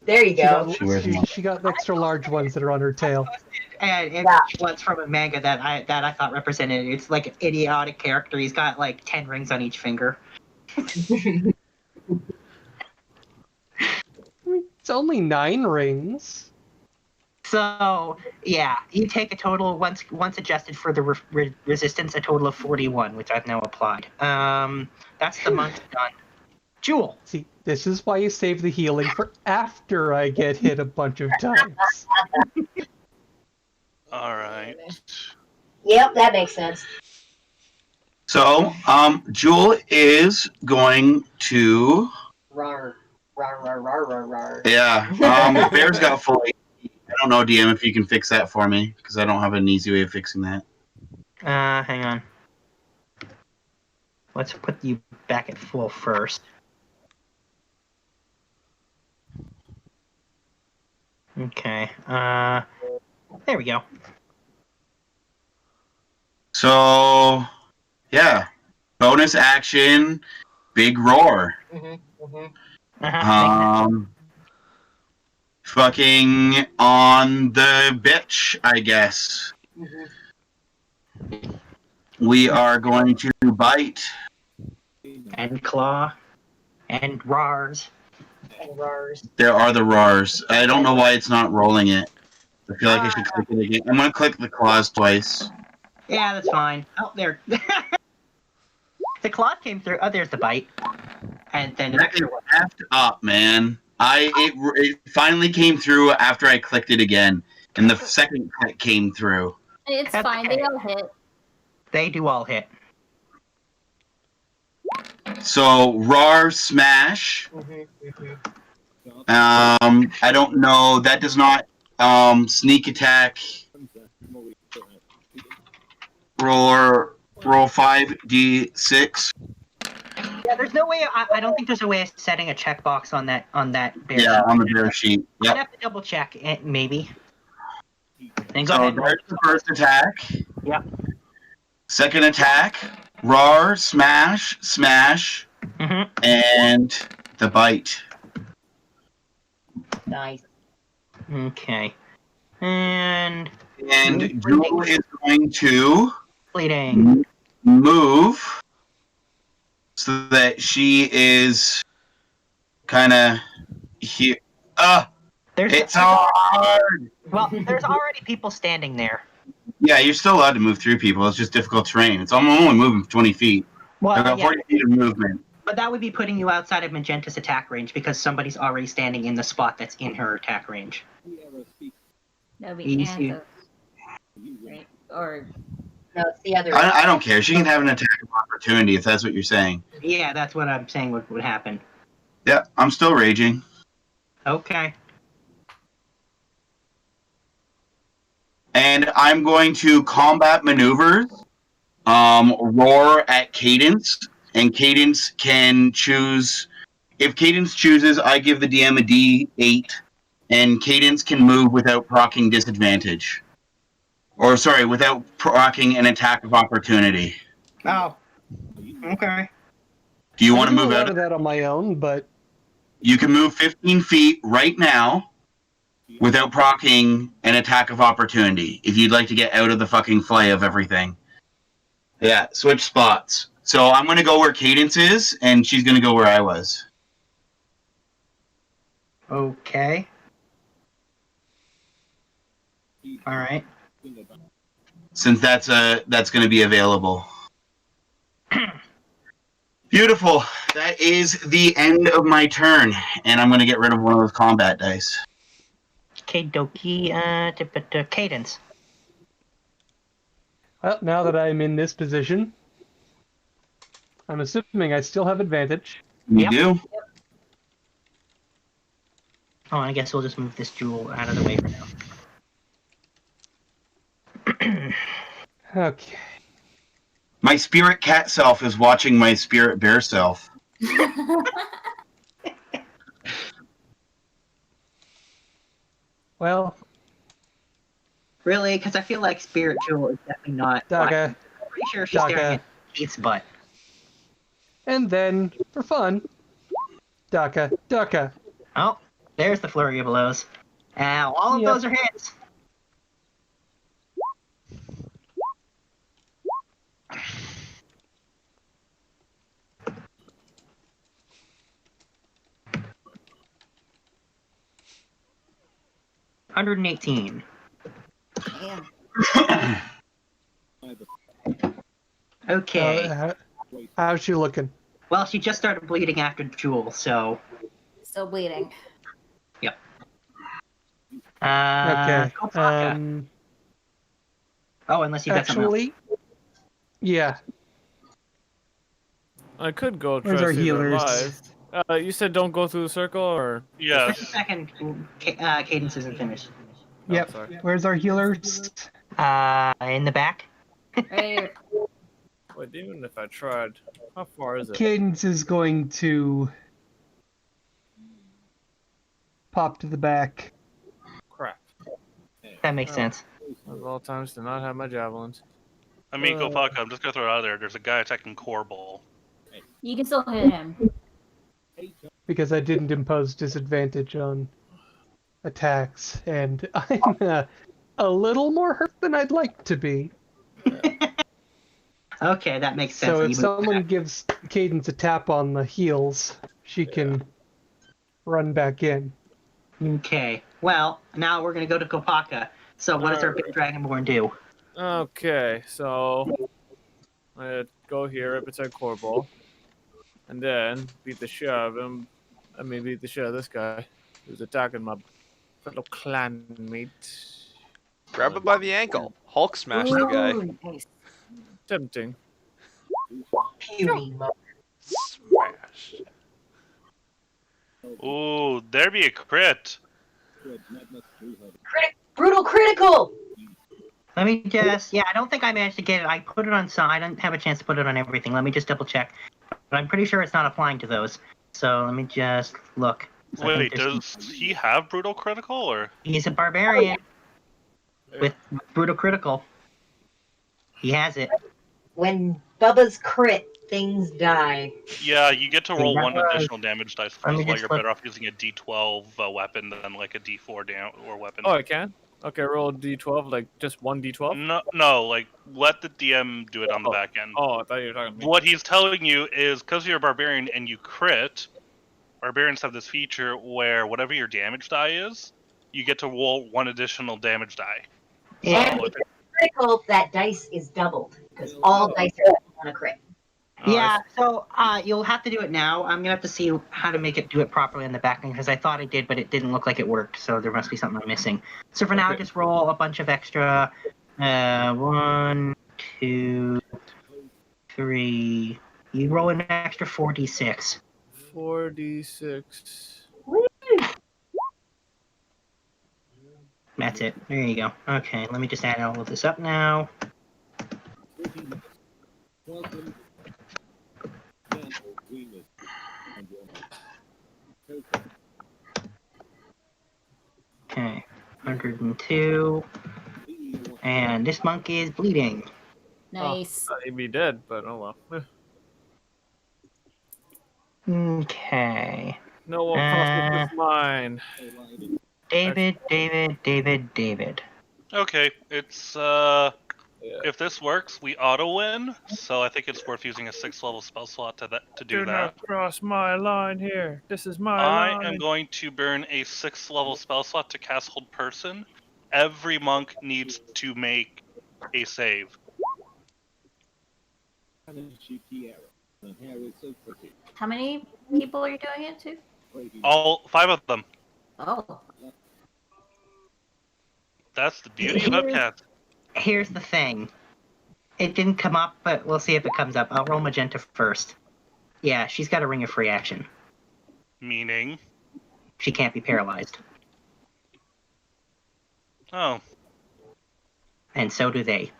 There you go.
She got extra large ones that are on her tail.
And it's one's from a manga that I thought represented. It's like an idiotic character. He's got like 10 rings on each finger.
It's only 9 rings.
So yeah, you take a total once adjusted for the resistance, a total of 41, which I've now applied. That's the monk done. Jewel.
See, this is why you save the healing for after I get hit a bunch of times.
All right.
Yep, that makes sense.
So, Jewel is going to
Rar, rar,
Yeah. Bear's got full HP. I don't know, DM, if you can fix that for me, because I don't have an easy way of fixing that.
Hang on. Let's put you back at full first. Okay. There we go.
So, yeah. Bonus action, big roar. Fucking on the bitch, I guess. We are going to bite.
And claw. And rars.
There are the roars. I don't know why it's not rolling it. I feel like I should click it again. I'm going to click the claws twice.
Yeah, that's fine. Oh, there. The claw came through. Oh, there's the bite. And then the
That is effed up, man. It finally came through after I clicked it again, and the second click came through.
It's
That's
fine.
okay.
They all hit.
They do all hit.
So roar smash. I don't know. That does not sneak attack. Roll 5d6.
Yeah, there's no way. I don't think there's a way of setting a checkbox on that bear.
Yeah, on the bear sheet.
I'd
Yep.
have to double check it, maybe. And go
So
ahead.
there's the first attack.
Yep.
Second attack. Roar, smash, smash, and the bite.
Nice.
Okay. And
Jewel is going to
bleeding.
Move so that she is kind of here. It's hard.
Well, there's already people standing there.
Yeah, you're still allowed to move through people. It's just difficult terrain. I'm only moving 20 feet.
Well,
I've got
yeah.
40 feet of movement.
But that would be putting you outside of Magenta's attack range because somebody's already standing in the spot that's in her attack range.
That would be
Easy.
Anthos. Right? Or
No, it's the other.
I don't care. She can have an attack of opportunity if that's what you're saying.
Yeah, that's what I'm saying would happen.
Yeah, I'm still raging.
Okay.
And I'm going to combat maneuvers, roar at Cadence, and Cadence can choose. If Cadence chooses, I give the DM a D8, and Cadence can move without proccing disadvantage. Or, sorry, without proccing an attack of opportunity.
Oh. Okay.
Do you
I
want to
can do
move
a lot
out?
of that on my own, but
You can move 15 feet right now without proccing an attack of opportunity if you'd like to get out of the fucking flay of everything. Yeah, switch spots. So I'm going to go where Cadence is, and she's going to go where I was.
Okay. All right.
Since that's going to be available. Beautiful. That is the end of my turn, and I'm going to get rid of one of those combat dice.
Okay, Doki. Cadence.
well, now that I'm in this position, I'm assuming I still have advantage.
You
Yep.
do?
Oh, I guess we'll just move this jewel out of the way for now.
Okay.
My spirit cat self is watching my spirit bear self.
Well,
Really? Because I feel like Spirit Jewel is definitely not.
Daga,
I'm pretty sure she's staring at Keith's butt.
and then for fun, Daka.
Oh, there's the flurry of blows. Ow, all of
Yep.
those are hits. $118. Okay.
How's she looking?
Well, she just started bleeding after Jewel, so.
Still bleeding.
Yep.
Okay.
Kopaka. Oh, unless you got something else.
Actually, yeah.
I could go try
Where's
to
our
see her
healers?
alive. You said don't go through the circle, or
Yeah.
Just a second. Cadence isn't finished.
Yep.
sorry.
Where's our healers?
In the back.
Right here.
Wait, even if I tried, how far is it?
Cadence is going to pop to the back.
Crap.
That makes sense.
Of all times to not have my javelins.
I mean, go fuck. I'm just gonna throw it out there. There's a guy attacking Corball.
You can still hit him.
Because I didn't impose disadvantage on attacks, and I'm a little more hurt than I'd like to be.
Okay, that makes sense.
So
when
if
you move
someone
back.
gives Cadence a tap on the heels, she can run back in.
Okay. Well, now we're gonna go to Kopaka. So what does our big dragonborn do?
Okay, so I go here right beside Corball, and then beat the shit out of him. I mean, beat the shit out of this guy who's attacking my fellow clanmate.
Grab him by the ankle. Hulk smash the guy.
Ooh, nice.
Tempting.
Fury mode.
Smash.
Ooh, there be a crit.
Brutal critical!
Let me just. Yeah, I don't think I managed to get it. I put it on some. I didn't have a chance to put it on everything. Let me just double check. But I'm pretty sure it's not applying to those. So let me just look. So I
Wait,
think there's-
does he have brutal critical or?
He's a barbarian with brutal critical. He has it.
When Bubba's crit, things die.
Yeah, you get to roll
that
one
was-
additional damage dice
let me
first, while
just
you're
look-
better off using a D12 weapon than like a D4 or weapon.
Oh, I can? Okay, roll D12, like just one D12?
No, like let the DM do it on the
Oh.
back end.
Oh, I thought you were talking to me.
What he's telling you is because you're a barbarian and you crit, barbarians have this feature where whatever your damage die is, you get to roll one additional damage die.
And
So
if it's critical, that dice is doubled, because all dice are on a crit.
Oh,
Yeah, so you'll have to do it now. I'm gonna have to see how to make it do it properly in the back end because I thought I did, but it didn't look like it worked. So there must be something I'm missing. So for now,
Okay.
just roll a bunch of extra. 1, 2, 3. You roll an extra 4d6.
4d6.
That's it. There you go. Okay, let me just add all of this up now. Okay, 102. And this monkey is bleeding.
Nice.
Thought he'd be dead, but oh well.
Okay.
No one crosses this line.
David.
okay, it's
Yeah.
if this works, we auto win. So I think it's worth using a 6th level spell slot to do
Do
that.
not cross my line here. This is my
I
line.
am going to burn a 6th level spell slot to cast Hold Person. Every monk needs to make a save.
How many people are you doing it to?
All 5 of them.
Oh.
That's the beauty of Upcats.
Here's the thing. It didn't come up, but we'll see if it comes up. I'll roll Magenta first. Yeah, she's got a ring of free action.
Meaning?
She can't be paralyzed.
Oh.
And so do they.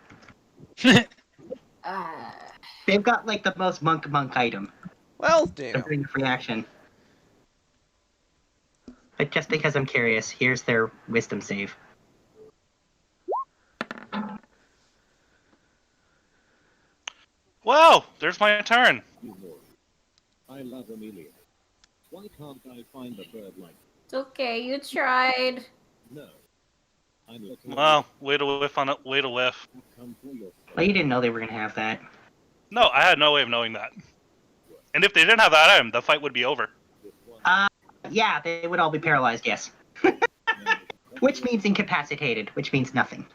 Uh,
They've got like the most monk item.
Well,
The
damn.
ring of free action. But just because I'm curious, here's their wisdom save.
Wow, there's my turn.
I love Amelia. Why can't I find the bird like
it's okay. You tried.
no? I'm looking
Wow, way to whiff on it. Way to whiff.
come for your
Well, you didn't know they were gonna have that.
No, I had no way of knowing that. And if they didn't have that item, the fight would be over.
Yeah, they would all be paralyzed, yes. Which means incapacitated, which means nothing.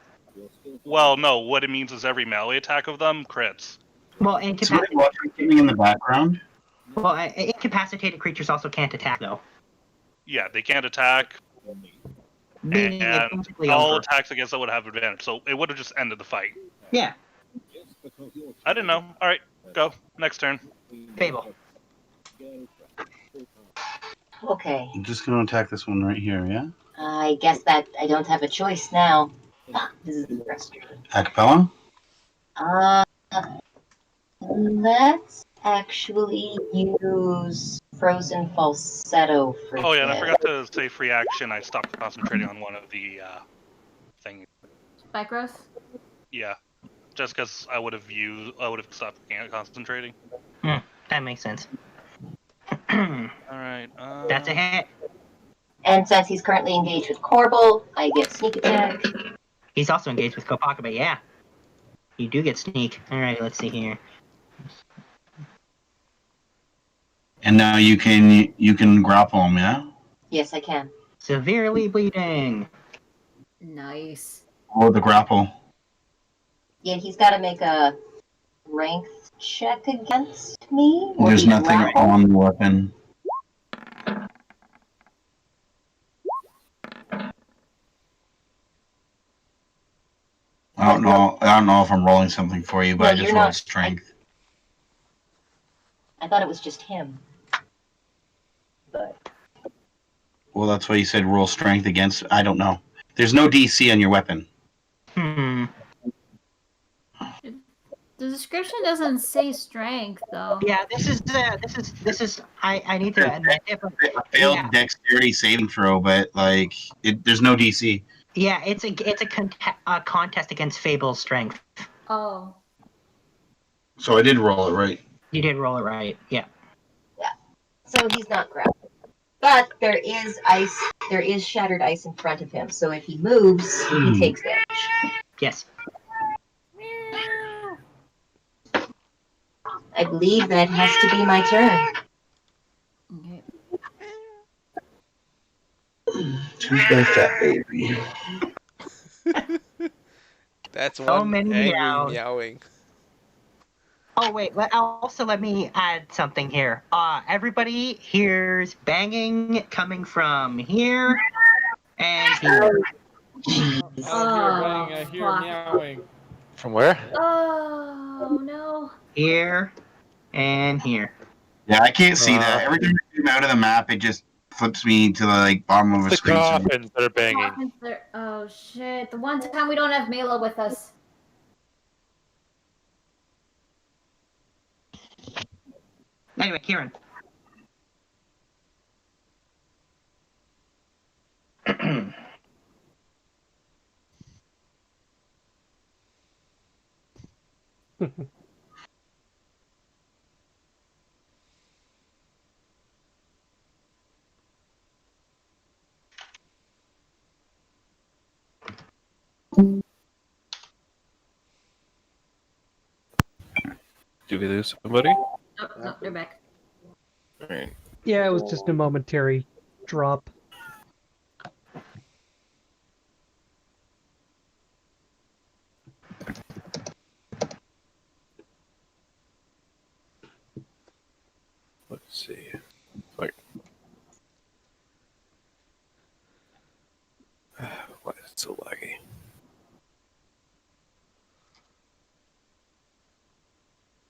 Well, no, what it means is every melee attack of them crits.
Well,
Somebody watching something in the background.
Incapacitated creatures also can't attack, though.
Yeah, they can't attack,
Meaning it's
and
basically
all
over.
attacks against them would have advantage. So it would have just ended the fight.
Yeah,
just because you're
I didn't know. All right, go. Next turn.
Fable.
girl
Okay.
I'm just going to attack this one right here, yeah?
I guess that I don't have a choice now. This is frustrating.
Acapella?
Let's actually use Frozen Falsetto for
Oh yeah, and I
this.
forgot to say free action. I stopped concentrating on one of the things.
Spike growth.
Yeah, just because I would have stopped concentrating.
That makes sense.
All right.
That's a hit.
And since he's currently engaged with Corbel, I get sneak attack.
He's also engaged with Kopaka, but yeah. You do get sneak. Alright, let's see here.
And now you can grapple him, yeah?
Yes, I can.
Severely bleeding.
Nice.
Or the grapple.
Yeah, he's got to make a strength check against me. or
There's
be
nothing
grappled.
on the weapon. I don't know if I'm rolling something for you, but
No,
I just
you're
rolled
not.
strength.
I thought it was just him. But
Well, that's why you said roll strength against. I don't know. There's no DC on your weapon.
The description doesn't say strength though.
Yeah, this is I need to admit it, but
A failed
yeah.
dexterity saving throw, but like there's no DC.
Yeah, it's a contest against Fable's strength.
Oh.
So I did roll it right.
You did roll it right. Yeah.
so he's not grappled. But there is ice. There is shattered ice in front of him. So if he moves, he takes damage.
Yes.
I believe that has to be my turn.
Okay.
Who's that fat baby?
That's
So
one
many
angry
meows.
meowing.
Oh wait, let me add something here. Everybody hears banging coming from here and here.
I don't hear banging, I hear
fuck.
meowing.
From where?
Oh no.
Here and here.
Yeah, I can't see that. Every time I zoom out of the map, it just flips me to the bottom of a
The
screen.
coffins that are banging.
Coffins there- Oh shit. The one time we don't have Mela with us.
Anyway, Kieran.
Did we lose somebody?
Oh, no, they're back.
Alright.
Yeah, it was just a momentary drop.
Let's see. Like, why is it so laggy?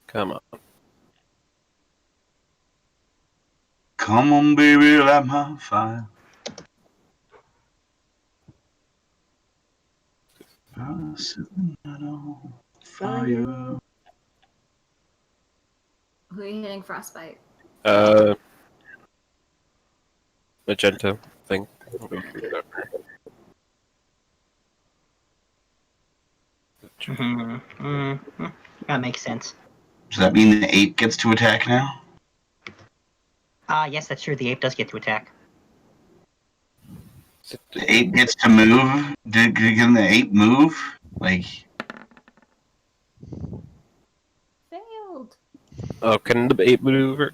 Come on.
Come on, baby, light my fire. I'm sitting on fire.
Who are you hitting frostbite?
Magenta thing. I'll go through that.
That makes sense.
Does that mean the ape gets to attack now?
Yes, that's true. The ape does get to attack.
The ape gets to move? Can the ape move? Like,
Failed.
Oh, can the ape maneuver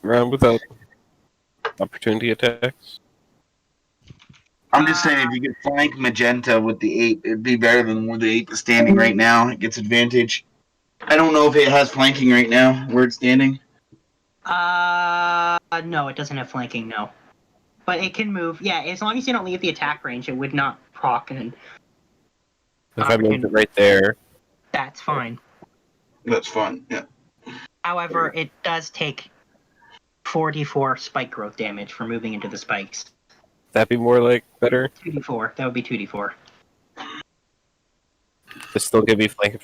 around without opportunity attacks?
I'm just saying, if you could flank Magenta with the ape, it'd be better than where the ape is standing right now. It gets advantage. I don't know if it has flanking right now, where it's standing.
No, it doesn't have flanking, no. But it can move. Yeah, as long as you don't leave the attack range, it would not proc, and
If I moved it right there,
that's fine.
That's fun, yeah.
However, it does take 4d4 spike growth damage for moving into the spikes.
That'd be more like better.
2d4. That would be 2d4.
To still give me flank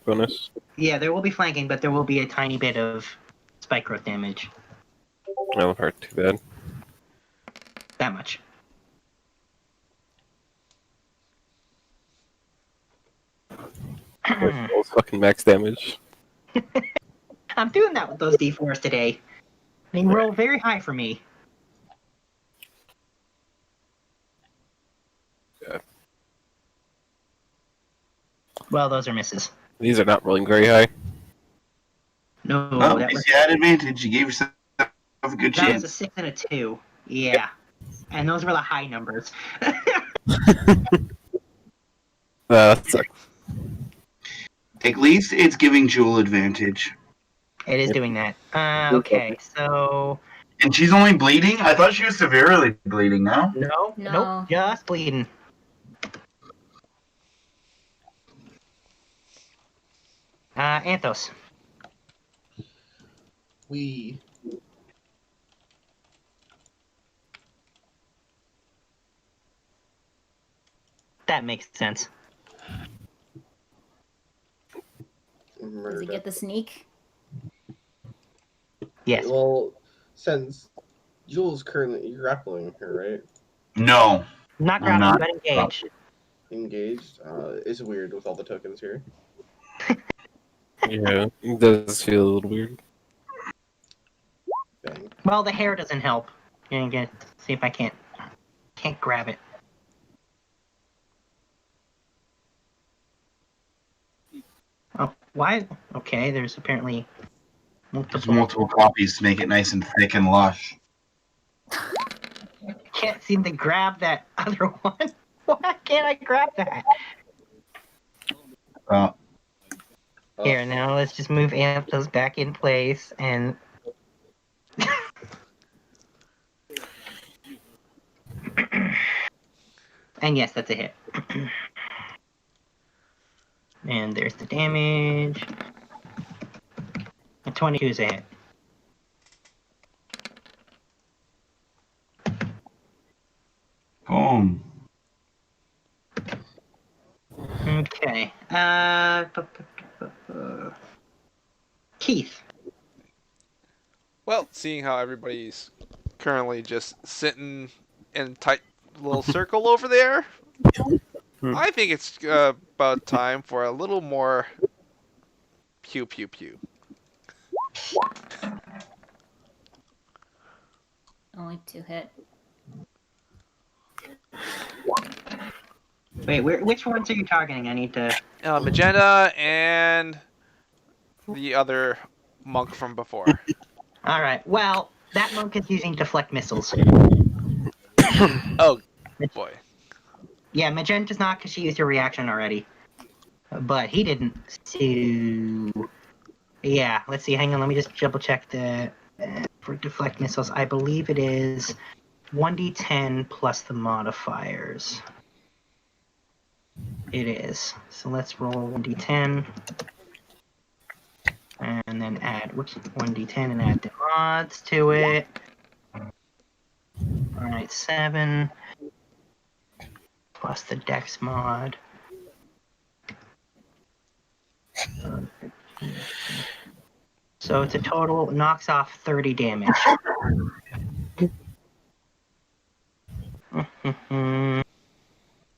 bonus.
Yeah, there will be flanking, but there will be a tiny bit of spike growth damage.
That won't hurt too bad.
That much.
Almost fucking max damage.
I'm doing that with those d4s today. They roll very high for me.
God.
Well, those are misses.
These are not rolling very high.
No,
Well,
that
if
was,
you had advantage, you gave yourself a good
that was
chance.
a 6 and a 2. Yeah. And those were the high numbers.
That sucks.
At least it's giving Jewel advantage.
It is doing that. Okay, so...
And she's only bleeding? I thought she was severely bleeding now.
No,
No.
nope, just bleeding. Anthos.
We.
That makes sense.
Does he get the sneak?
Yes.
Well, since Jules currently grappling her, right?
No.
Not
I'm
grappling,
not.
but engaged.
Engaged. It's weird with all the tokens here.
Yeah, it does feel a little weird.
Bang.
Well, the hair doesn't help. Gonna get see if I can't grab it. Oh, why? Okay, there's apparently
There's
multiple.
multiple copies to make it nice and thick and lush.
Can't seem to grab that other one. Why can't I grab that? Here, now let's just move Anthos back in place and. And yes, that's a hit. And there's the damage. A 22 is a hit.
Boom.
Okay. Keith.
Well, seeing how everybody's currently just sitting in a tight little circle over there, I think it's about time for a little more pew pew pew.
Only 2 hit.
Wait, which ones are you targeting? I need to.
Magenta and the other monk from before.
All right. Well, that monk is using deflect missiles.
Oh boy.
Yeah, Magenta's not because she used her reaction already. But he didn't. So, yeah, let's see. Hang on, let me just double check the for deflect missiles. I believe it is 1d10 plus the modifiers. It is. So let's roll 1d10. And then add 1d10 and add the mods to it. Alright, 7 plus the dex mod. So it's a total, knocks off 30 damage.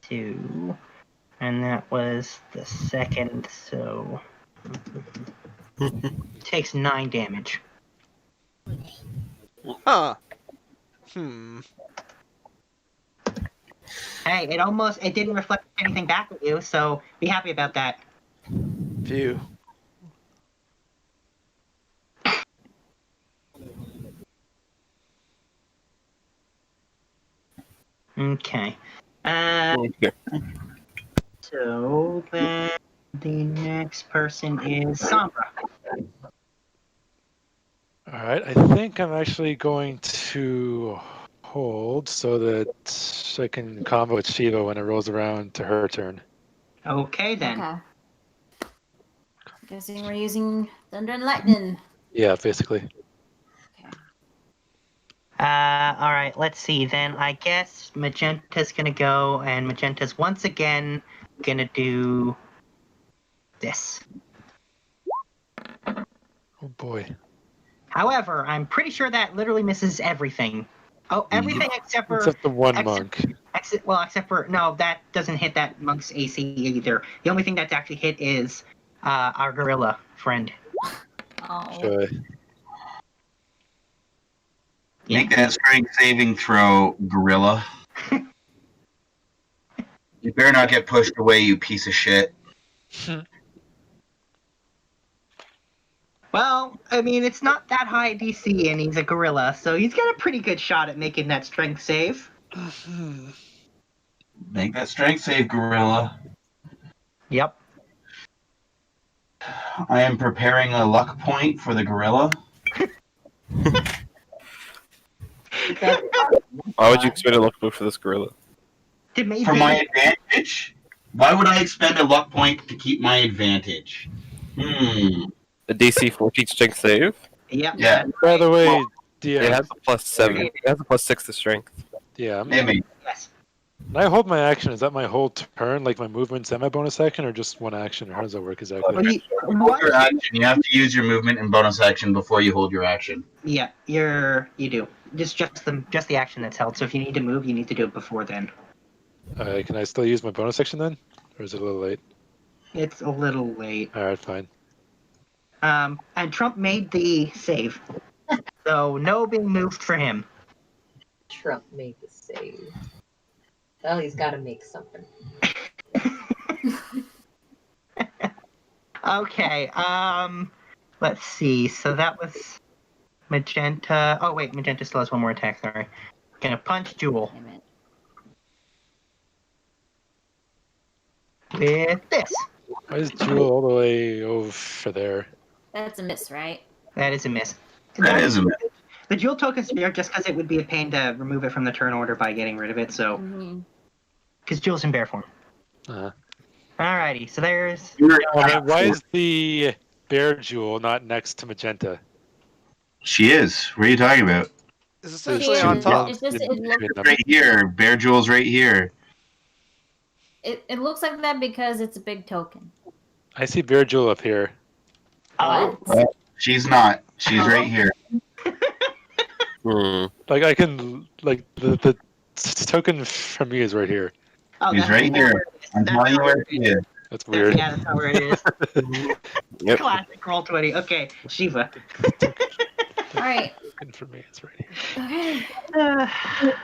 2. And that was the second, so takes 9 damage.
Huh.
Hey, it didn't reflect anything back at you, so be happy about that.
Phew.
Okay.
Okay.
So then the next person is Sombra.
Alright, I think I'm actually going to hold so that I can combo with Shiva when it rolls around to her turn.
Okay then.
Okay. Guessing we're using Thunder and Lightning.
Yeah, basically.
Okay.
All right, let's see. Then I guess Magenta's gonna go, and Magenta's once again gonna do this.
Oh boy.
However, I'm pretty sure that literally misses everything. Oh, everything except for
Except the one
except-
monk.
except for no, that doesn't hit that monk's AC either. The only thing that's actually hit is our gorilla friend.
Oh.
Okay.
Make that strength saving throw, gorilla. You better not get pushed away, you piece of shit.
Well, I mean, it's not that high DC, and he's a gorilla, so he's got a pretty good shot at making that strength save.
Make that strength save, gorilla.
Yep.
I am preparing a luck point for the gorilla.
Why would you expect a luck move for this gorilla?
For my advantage? Why would I expend a luck point to keep my advantage?
A DC 14 strength save?
Yep.
Yeah.
By the way,
It has a +7. It has a +6 to strength.
Yeah.
Yes.
When I hold my action, is that my whole turn, like my movements and my bonus action, or just one action? Or how does that work exactly?
Hold your action. You have to use your movement and bonus action before you hold your action.
Yeah, you do. Just the action that's held. So if you need to move, you need to do it before then.
Can I still use my bonus action then? Or is it a little late?
It's a little late.
Alright, fine.
And Trump made the save. So no being moved for him.
Trump made the save. Well, he's got to make something.
Okay, let's see. So that was Magenta. Oh wait, Magenta still has one more attack, sorry. Gonna punch Jewel. With this.
Why is Jewel all the way over there?
That's a miss, right?
That is a miss.
That is a miss.
The Jewel token's there just because it would be a pain to remove it from the turn order by getting rid of it, so. Because Jewel's in bear form. Alrighty, so there's.
Why is the bear Jewel not next to Magenta?
She is. What are you talking about?
It's essentially on top.
It's just, it looks,
Right here. Bear Jewel's right here.
it looks like that because it's a big token.
I see bear Jewel up here.
What?
She's not. She's right here.
Like I can, like the token from me is right here.
Oh,
She's right here. I'm telling you where she is.
That's weird.
Yeah, that's not where it is.
Yep.
Classic Roll20. Okay, Shiva.
Alright.
Token from me is right here.
Okay.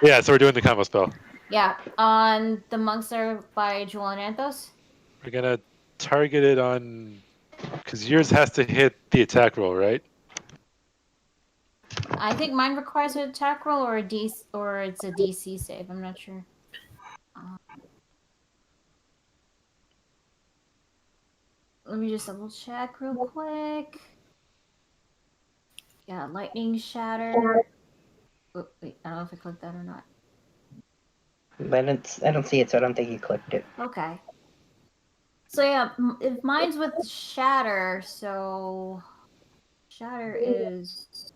Yeah, so we're doing the combo spell.
Yeah, on the monks are by Jewel and Anthos.
We're gonna target it on, because yours has to hit the attack roll, right?
I think mine requires an attack roll or or it's a DC save. I'm not sure. Let me just double check real quick. Yeah, lightning shatter. Oh, wait, I don't know if I clicked that or not.
I don't see it, so I don't think you clicked it.
Okay. So yeah, if mine's with shatter, so shatter is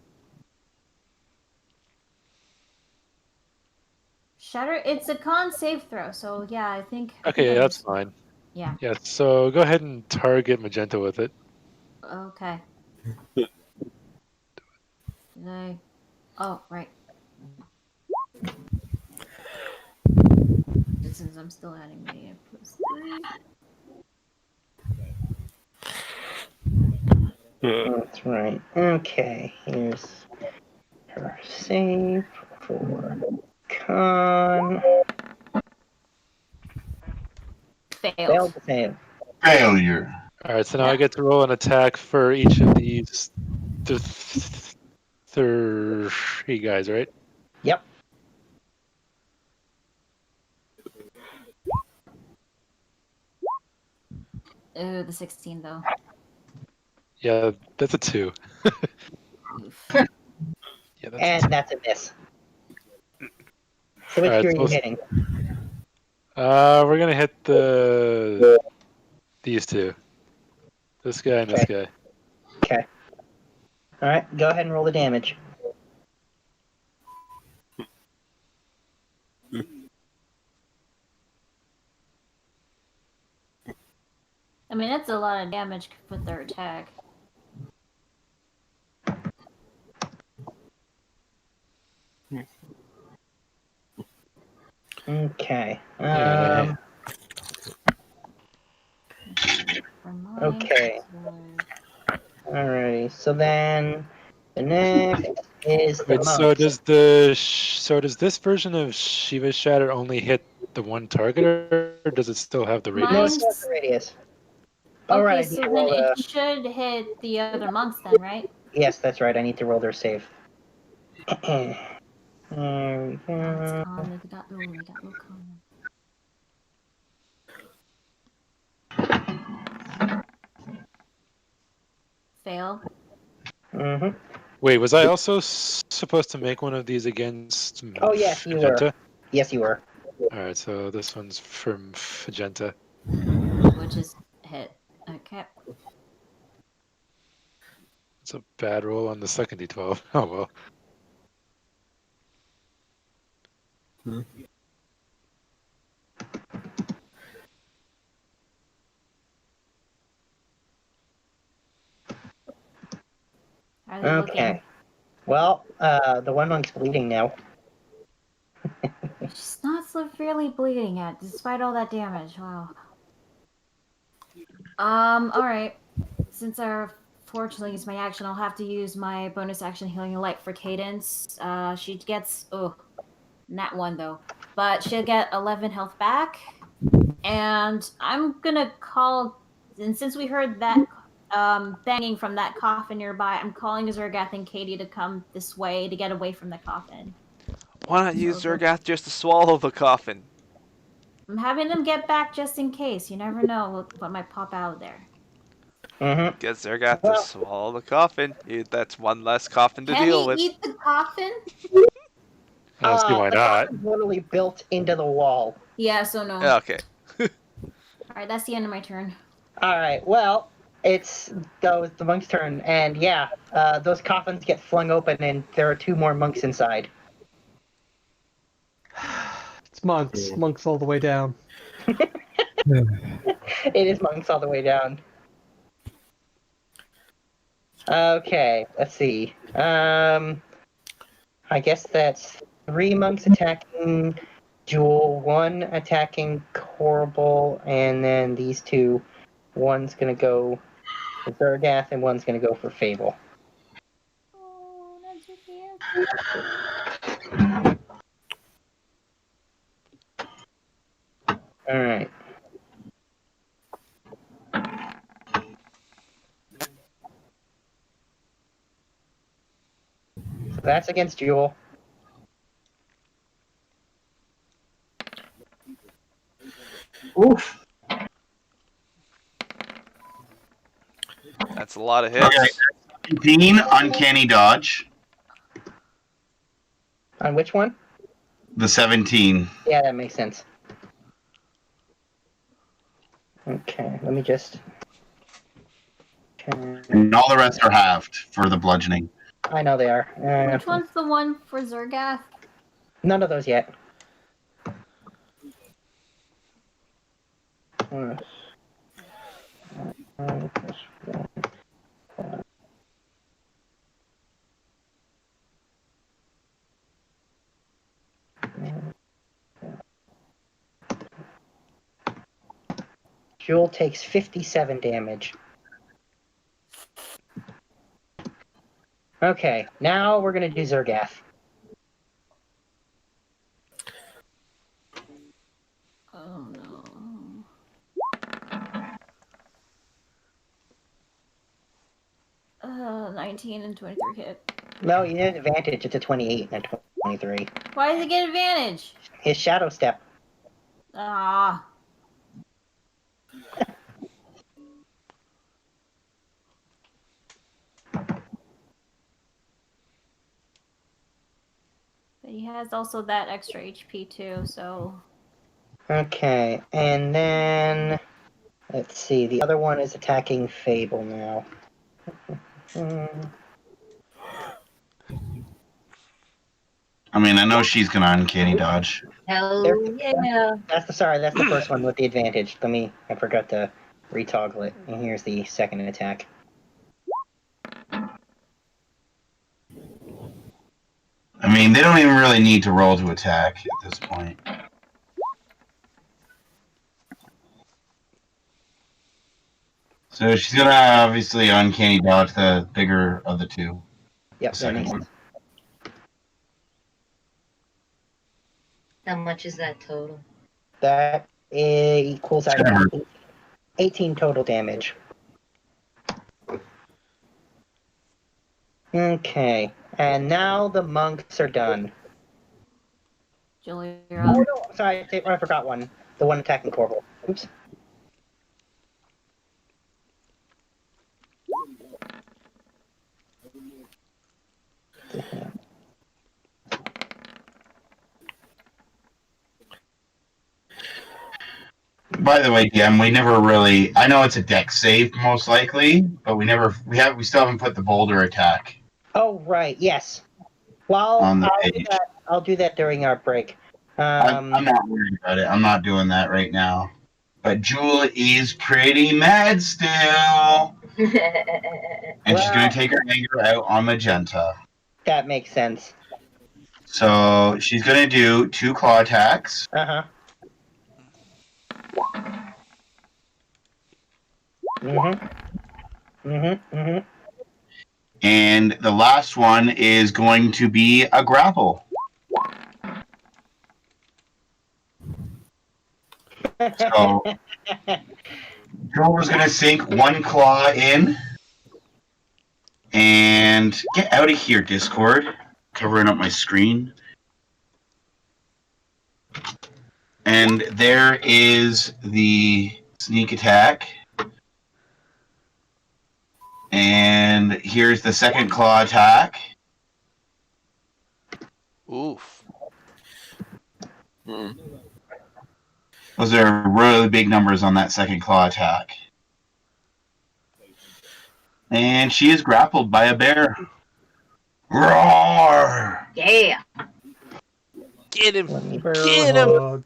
shatter. It's a con save throw, so yeah, I think.
Okay, that's fine.
Yeah.
Yeah, so go ahead and target Magenta with it.
Okay. Oh, right. Since I'm still adding my +3.
That's right. Okay, here's her save for con.
Failed.
Fail.
Failure.
Alright, so now I get to roll an attack for each of these three guys, right?
Yep.
Oh, the 16 though.
Yeah, that's a 2. Yeah,
And that's a miss. So which
Alright,
two are you
so-
hitting?
We're gonna hit these two. This guy and this guy.
Okay. Alright, go ahead and roll the damage.
I mean, that's a lot of damage with their attack.
Okay.
Yeah,
Okay. Alrighty. So then the next is the
Wait, so
monks.
does this version of Shiva Shatter only hit the one target, or does it still have the
No,
radius?
it's not the radius.
Okay,
Alright, I need
so
to
then
roll
it
the...
should hit the other monks then, right?
Yes, that's right. I need to roll their save. There we
Oh, it's
go.
calm. They got real calm. Fail.
Mm-hmm.
Wait, was I also supposed to make one of these against
Oh, yes, you were.
Magenta?
Yes, you were.
Alright, so this one's from Magenta.
Which is hit. Okay.
It's a bad roll on the second d12. Oh well.
How are they
Okay.
looking?
Well, the one monk's bleeding now.
She's not severely bleeding yet, despite all that damage. Wow. Alright. Since I fortunately used my action, I'll have to use my bonus action Healing Light for Cadence. She gets not one though. But she'll get 11 health back. And I'm gonna call, and since we heard that banging from that coffin nearby, I'm calling Zergath and Katie to come this way to get away from the coffin.
Why not use Zergath just to swallow the coffin?
I'm having them get back just in case. You never know what might pop out of there.
Mm-hmm.
Get Zergath to swallow the coffin. That's one less coffin to
Can
deal
he
with.
eat the coffin?
I don't see why
The
not.
coffin's literally built into the wall.
Yeah, so no.
Okay.
Alright, that's the end of my turn.
Alright, well, it's the monk's turn, and yeah, those coffins get flung open, and there are 2 more monks inside.
It's monks. Monks all the way down.
It is monks all the way down. Okay, let's see. I guess that's 3 monks attacking Jewel, 1 attacking Horrible, and then these 2. One's gonna go for Zergath, and one's gonna go for Fable.
Oh, that's so cute.
Alright. So that's against Jewel. Oof.
That's a lot of hits.
Okay. 17, uncanny dodge.
On which one?
The 17.
Yeah, that makes sense. Okay, let me just...
And all the rest are halved for the bludgeoning.
I know they are.
Which one's the one for Zergath?
None of those yet. Jewel takes 57 damage. Okay, now we're gonna do Zergath.
Oh no. 19 and 23 hit.
No, you need an advantage. It's a 28 and a 23.
Why does it get advantage?
His Shadow Step.
Ah. But he has also that extra HP too, so.
Okay, and then let's see. The other one is attacking Fable now.
I mean, I know she's gonna uncanny dodge.
Hell yeah.
That's the first one with the advantage. I forgot to retoggle it. And here's the second attack.
I mean, they don't even really need to roll to attack at this point. So she's gonna obviously uncanny dodge the bigger of the two.
Yep,
The
that
second
makes
one.
sense.
How much is that total?
That equals out
Sure.
18 total damage. Okay, and now the monks are done.
Julie, you're
Oh
up.
no, sorry, I forgot one. The one attacking Corporal. Oops.
By the way, DM, we never really. I know it's a deck save most likely, but we still haven't put the boulder attack
Oh right, yes. Well,
on the
I'll do
page.
that. I'll do that during our break.
I'm not worried about it. I'm not doing that right now. But Jewel is pretty mad still, and she's gonna take her anger out on Magenta.
That makes sense.
So she's gonna do 2 claw attacks.
Uh-huh. Mm-hmm.
And the last one is going to be a grapple. So Joel was going to sink 1 claw in. And get out of here, Discord. Covering up my screen. And there is the sneak attack. And here's the second claw attack.
Oof.
Those are really big numbers on that second claw attack. And she is grappled by a bear. Roar!
Yeah.
Get him!
Bear
Get him!
hug.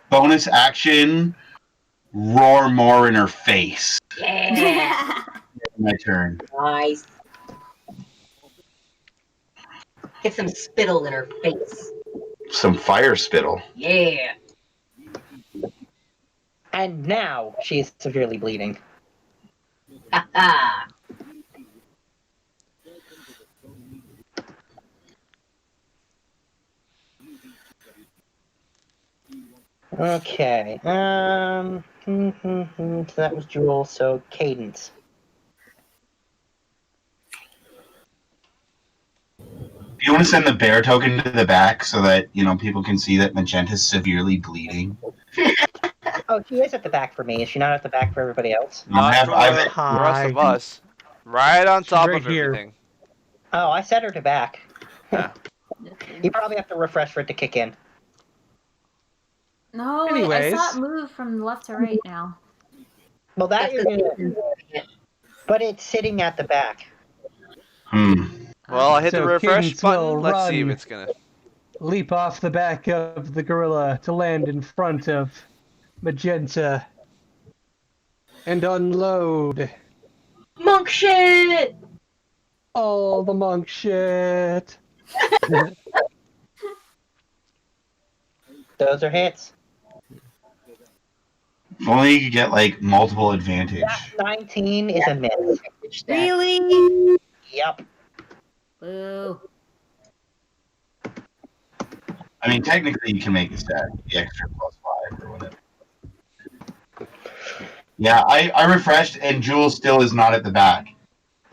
Bonus action, roar more in her face.
Yeah.
My turn.
Nice. Get some spittle in her face.
Some fire spittle.
Yeah.
And now she's severely bleeding.
Ha
Okay. So that was Jewel. So Cadence.
Do you want to send the bear token to the back so that people can see that Magenta's severely bleeding?
Oh, she is at the back for me. Is she not at the back for everybody else?
Not for the rest of us. Right on top
right
of
here.
everything.
Oh, I set her to back.
Yeah.
You probably have to refresh for it to kick in.
No, I
Anyways.
saw it move from left to right now.
Well, that you're gonna. But it's sitting at the back.
Well, I hit the
So
refresh
Cadence will
button. Let's see if
run.
it's gonna.
Leap off the back of the gorilla to land in front of Magenta and unload
Monk shit!
all the monk shit.
Those are hits.
If only you could get multiple advantage.
That 19 is a miss.
Really?
Yep.
Boo.
I mean, technically you can make the stat the extra +5 or whatever. Yeah, I refreshed and Jewel still is not at the back.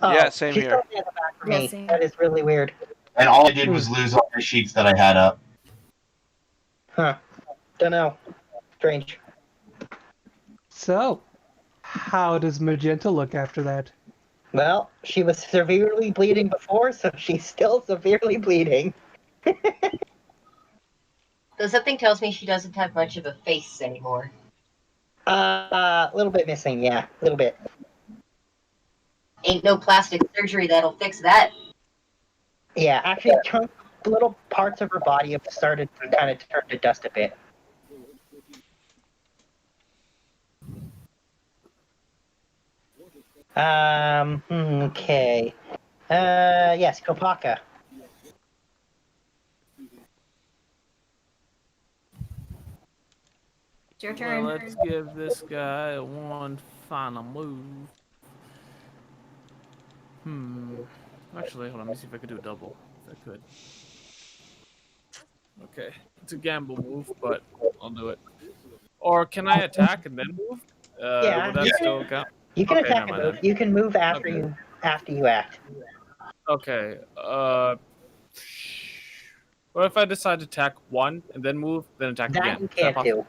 Oh,
Yeah, same
she's
here.
still at the back for me.
Yeah, same.
That is really weird.
And all I did was lose all the sheets that I had up.
Huh. Dunno. Strange.
So, how does Magenta look after that?
Well, she was severely bleeding before, so she's still severely bleeding.
So something tells me she doesn't have much of a face anymore.
A little bit missing, yeah, a little bit.
Ain't no plastic surgery that'll fix that.
Yeah, actually, little parts of her body have started to kind of turn to dust a bit. Okay. Yes, Kopaka.
It's your
Well,
turn.
let's give this guy one final move. Actually, hold on. Let me see if I can do a double. If I could. Okay. It's a gamble move, but I'll do it. Or can I attack and then move?
Yeah,
Would that still count?
you can
Okay,
attack
never
and
mind
move. You can move after
Okay.
you act.
Okay. What if I decide to attack one and then move, then attack
That
again?
you
Is that
can't do.
possible?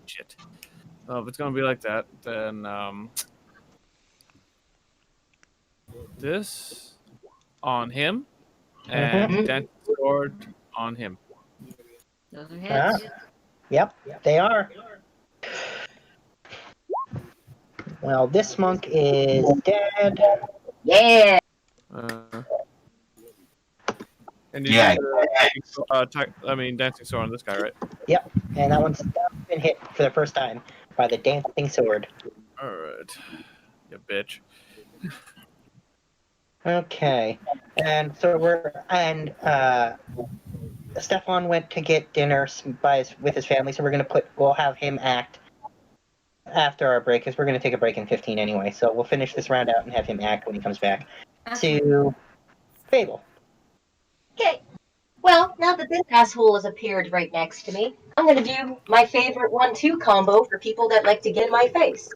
Shit. If it's gonna be like that, then this on him and
Mhm.
dancing sword on him.
Those are
Ah,
hits.
yep, they are. Well, this monk is dead.
Yeah.
And you
Yeah.
did dancing sword on this guy, right?
Yep, and that one's been hit for the first time by the dancing sword.
All right, you bitch.
Okay, and so Stefan went to get dinner with his family, so we'll have him act after our break, because we're going to take a break in 15 anyway. So we'll finish this round out and have him act when he comes back.
Okay.
To Fable.
Okay. Well, now that this asshole has appeared right next to me, I'm gonna do my favorite 1-2 combo for people that like to get in my face.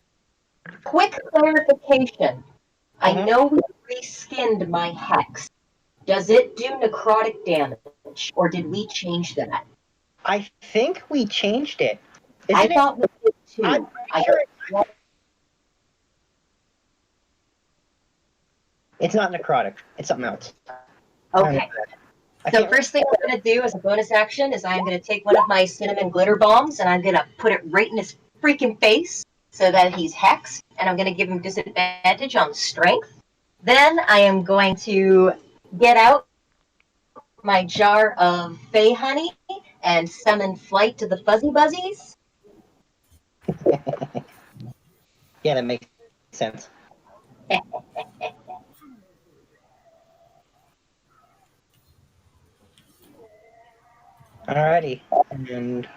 Quick clarification. I know we reskinned my hex. Does it do necrotic damage, or did we change that?
I think we changed it.
I thought we did too.
I'm sure it's not necrotic. It's something else.
Okay. So first thing I'm going to do as a bonus action is I'm going to take one of my cinnamon glitter bombs and I'm going to put it right in his freaking face so that he's hexed, and I'm going to give him disadvantage on strength. Then I am going to get out my jar of Fey honey and summon flight to the fuzzy buzzies.
Yeah, that makes sense. Alrighty. And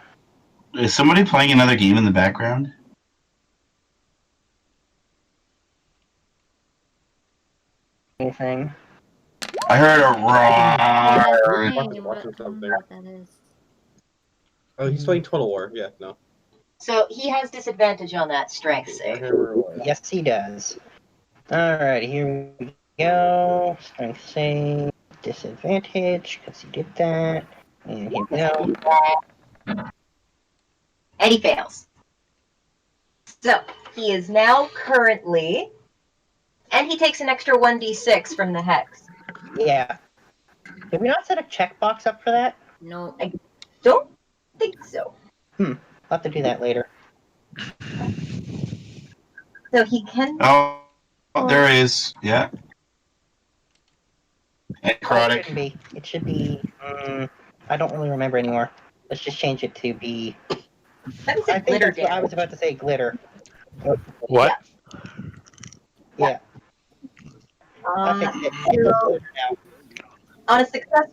Is somebody playing another game in the background?
anything.
I heard a roar.
Watching something. Oh, he's playing Total War. Yeah, no.
So he has disadvantage on that strength save.
Yes, he does. Alrighty, here we go. Strength save, disadvantage, because he did that. And here we go.
And he fails. So he is now currently, and he takes an extra 1d6 from the hex.
Yeah. Did we not set a checkbox up for that?
No.
I don't think so.
I'll have to do that later.
So he can.
Oh, there it is. Yeah.
It
Necrotic.
shouldn't be. It should be. I don't really remember anymore. Let's just change it to be.
I
think
glitter
that's what I
damage.
was about to say. Glitter.
What?
Yeah. I fixed it. It does glitter now.
On a success,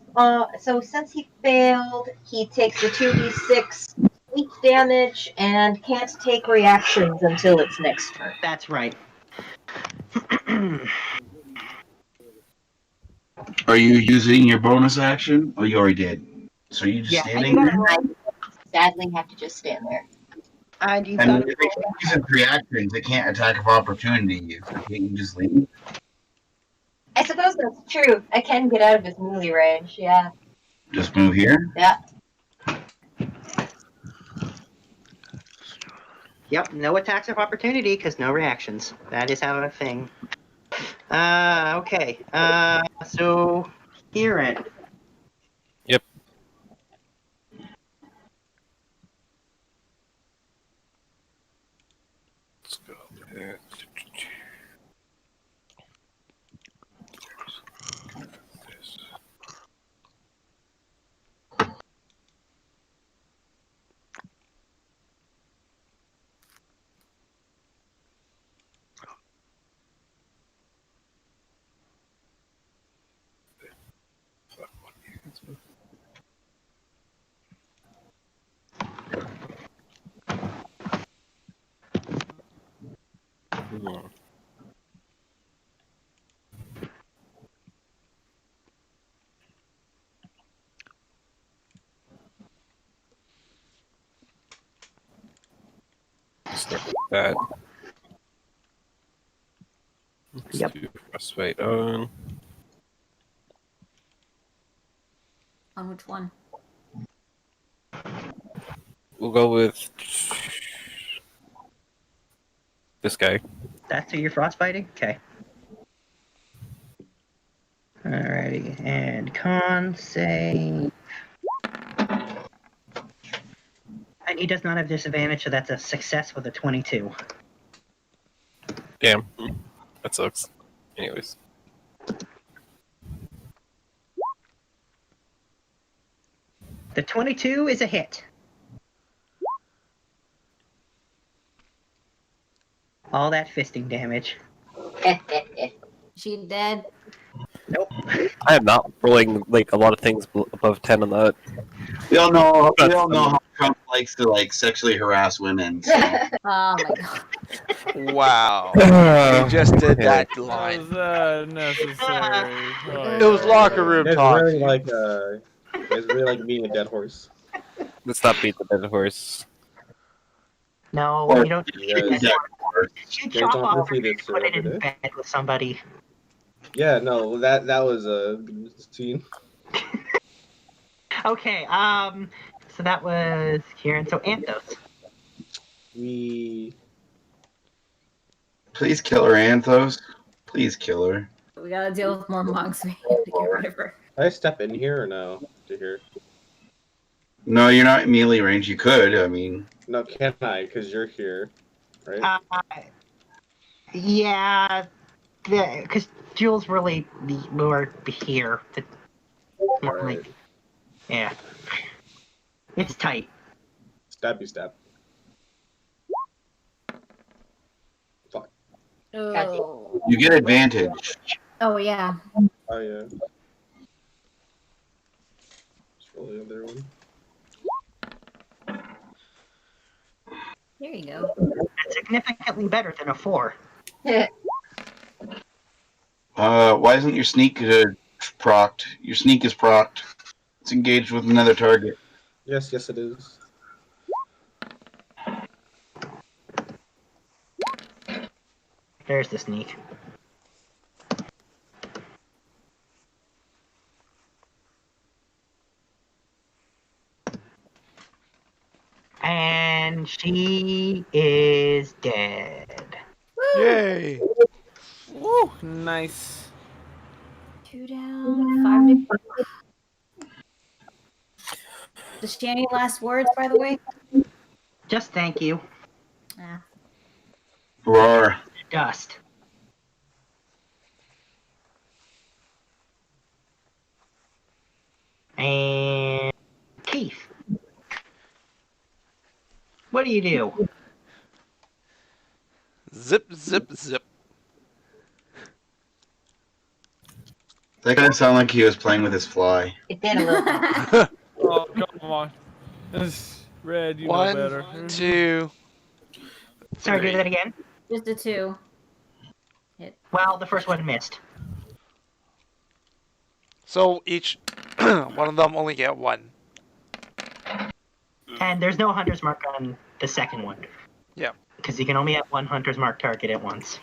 so since he failed, he takes the 2d6 weak damage and can't take reactions until its next turn.
That's right.
Are you using your bonus action? Oh, you already did. So you just standing there?
I sadly have to just stand there.
And you've
And
got
if it uses reactions, it can't attack of opportunity. So can't you just leave?
I suppose that's true. I can get out of his melee range, yeah.
Just move here?
Yeah.
Yep, no attacks of opportunity because no reactions. That is how a thing. Okay. So Kieran.
Yep. start with that. Let's
Yep.
do frostbite on.
On which one?
We'll go with this guy.
That's who you're frostbiting? Okay. Alrighty, and con save. And he does not have disadvantage, so that's a success with a 22.
Damn. That sucks. Anyways.
The 22 is a hit. All that fisting damage.
She dead.
Nope.
I am not rolling like a lot of things above 10 on that.
We all know how Trump likes to like sexually harass women. So.
Oh my god.
Wow.
Uh,
You just did
yeah.
that
Was
line.
that necessary?
It was locker
You
room
guys
talk.
really like you guys really like being a dead horse.
Let's not beat the dead horse.
No,
Or-
you don't.
You guys,
You
you guys
chop
don't
off
defeat
and
it,
put
sir,
it in
every day.
bed with somebody.
Yeah, no, that was a scene.
Okay, so that was Kieran. So Anthos.
We
Please kill her, Anthos. Please kill her.
We gotta deal with more monks. We have to get rid of her.
Can I step in here or no? To here?
No, you're not in melee range. You could. I mean,
No, can I? Because you're here, right?
Yeah, because Jules really more here. More
Right.
like, yeah, it's tight.
Stabby stab.
Oh.
you get advantage.
Oh yeah.
Oh yeah. Just roll the other one.
There you go.
That's significantly better than a 4.
Why isn't your sneak procced? Your sneak is procced. It's engaged with another target.
Yes, yes, it is.
There's the sneak. And she is dead.
Yay!
Woo, nice.
2 down, 5 to... Does she have any last words, by the way?
Just thank you.
Ah.
Roar.
Dust. And Keith. What do you do?
Zip, zip, zip.
That guy sounded like he was playing with his fly.
It did a little.
Oh, come on. This Red, you know
One,
better.
2,
Sorry, do
3.
that again.
Just a 2.
Well, the first one missed.
So each one of them only get 1.
And there's no hunter's mark on the second one.
Yeah.
Because you can only have one hunter's mark target at once.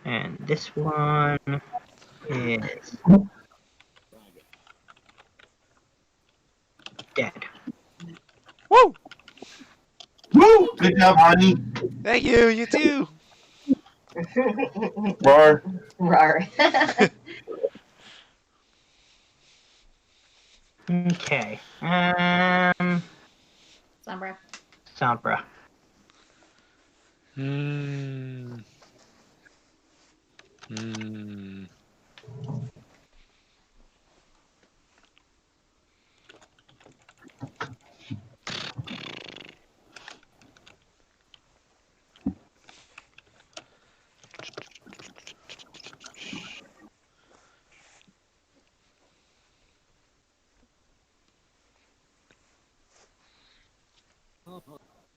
And this one is dead.
Woo!
Woo! Good job, honey.
Thank you, you too!
Roar.
Rar.
Okay.
Sombra.
Sombra.
Hmm. Hmm.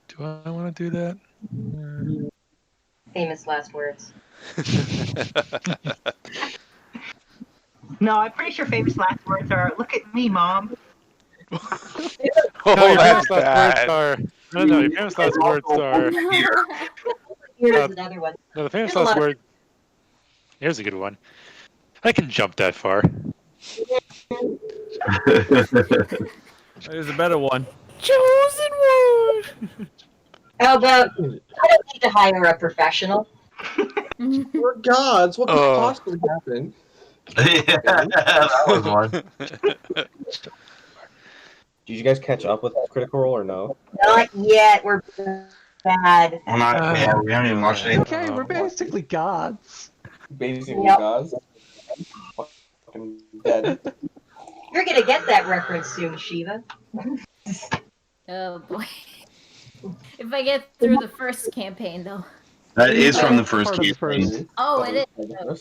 Do I want to do that?
Famous last words.
No, I'm pretty sure famous last words are "Look at me, mom."
Oh,
No, your
that's
famous last words
bad.
are. No, your famous last words are.
Here's another one.
No, the famous
There's a
last
lot of-
word. Here's a good one. I can jump that far.
There's a better one. Chosen one.
How about, I don't need to hire a professional.
We're gods. What could possibly happen?
Yeah, that was one.
Did you guys catch up with Critical Role or no?
Not yet. We're bad.
We're not. Yeah, we haven't even watched it.
Okay, we're basically gods.
Basically
Yep.
gods. Fucking dead.
You're gonna get that reference soon, Shiva.
Oh boy. If I get through the first campaign, though.
That is from the first
Part of the
campaign.
first.
Oh, it is. Okay.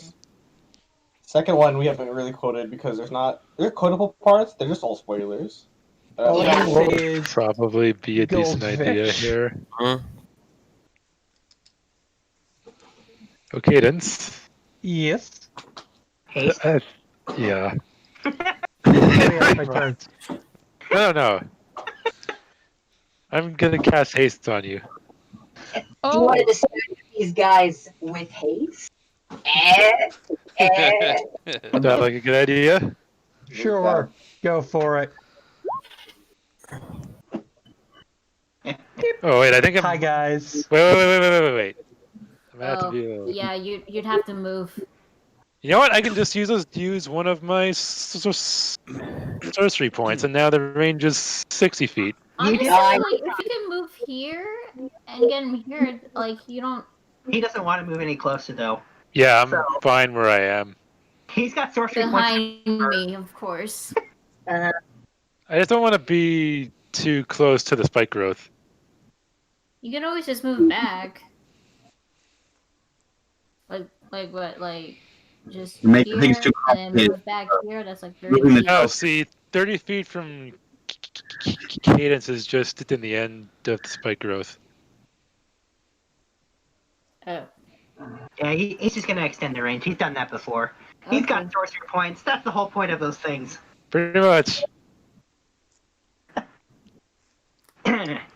Second one we haven't really quoted because they're quotable parts, they're just all spoilers.
All I
Yeah.
can say is
Probably be a decent idea
Goldfish.
here.
Huh?
Oh, Cadence.
yes.
Haste.
Yeah.
Yeah, my turn.
No. I'm gonna cast haste on you.
Do you want to disturb these guys with haste?
Is that like a good idea?
Sure, go for it.
Oh wait, I think I'm.
Hi guys.
Wait. I'm gonna have to
Oh,
be.
yeah, you'd have to move.
You know what? I can just use one of my sorcery points, and now the range is 60 feet.
Honestly,
I-
like, if you can move here and get him here, like, you don't.
He doesn't want to move any closer though.
Yeah, I'm fine where I am.
He's got sorcery points.
Behind me, of course.
I just don't want to be too close to the spike growth.
You can always just move back. Like what? Like, just
Make
here
things too
and then
complicated.
move back here. That's like 30
Moving the
feet.
No, see, 30 feet from Cadence is just in the end of the spike growth.
Oh.
Yeah, he's just gonna extend the range. He's done that before. He's got sorcery points. That's the whole point of those things.
Pretty much.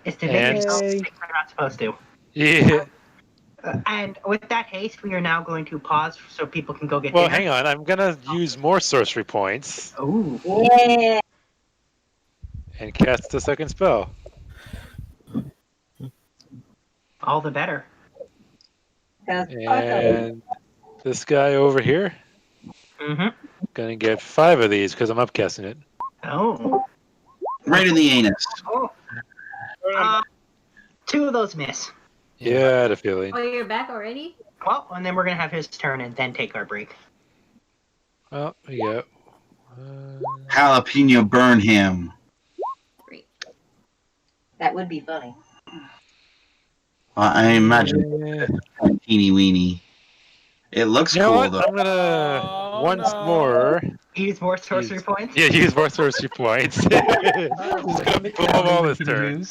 Is to make
And-
yourself think we're not supposed to.
Yeah.
And with that haste, we are now going to pause so people can go get
Well,
dinner.
hang on. I'm gonna use more sorcery points
Ooh.
Yeah.
and cast the second spell.
All the better.
And this guy over here,
Mm-hmm.
gonna get 5 of these because I'm upcasting it.
Oh.
Right in the anus.
Oh. 2 of those miss.
Yeah, I had a feeling.
Oh, you're back already?
Well, and then we're gonna have his turn and then take our break.
Well, we got.
Jalapeno burn him.
3.
That would be funny.
I imagine teeny weeny. It looks
You know
cool
what?
though.
I'm gonna once more.
Use more sorcery points?
Yeah, use more sorcery points. Just gonna blow them all this turn.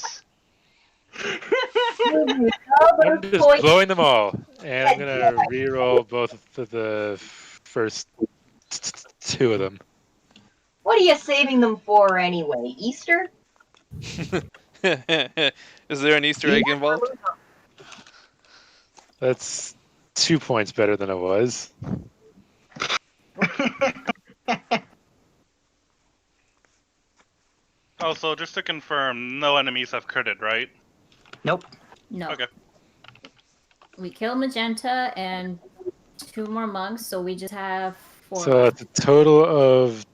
I'm just blowing them all, and I'm gonna re-roll both of the first 2 of them.
What are you saving them for anyway? Easter?
Is there an Easter egg involved?
That's 2 points better than it was.
Also, just to confirm, no enemies have critted, right?
Nope.
No.
Okay.
We killed Magenta and 2 more monks, so we just have 4.
So it's a total of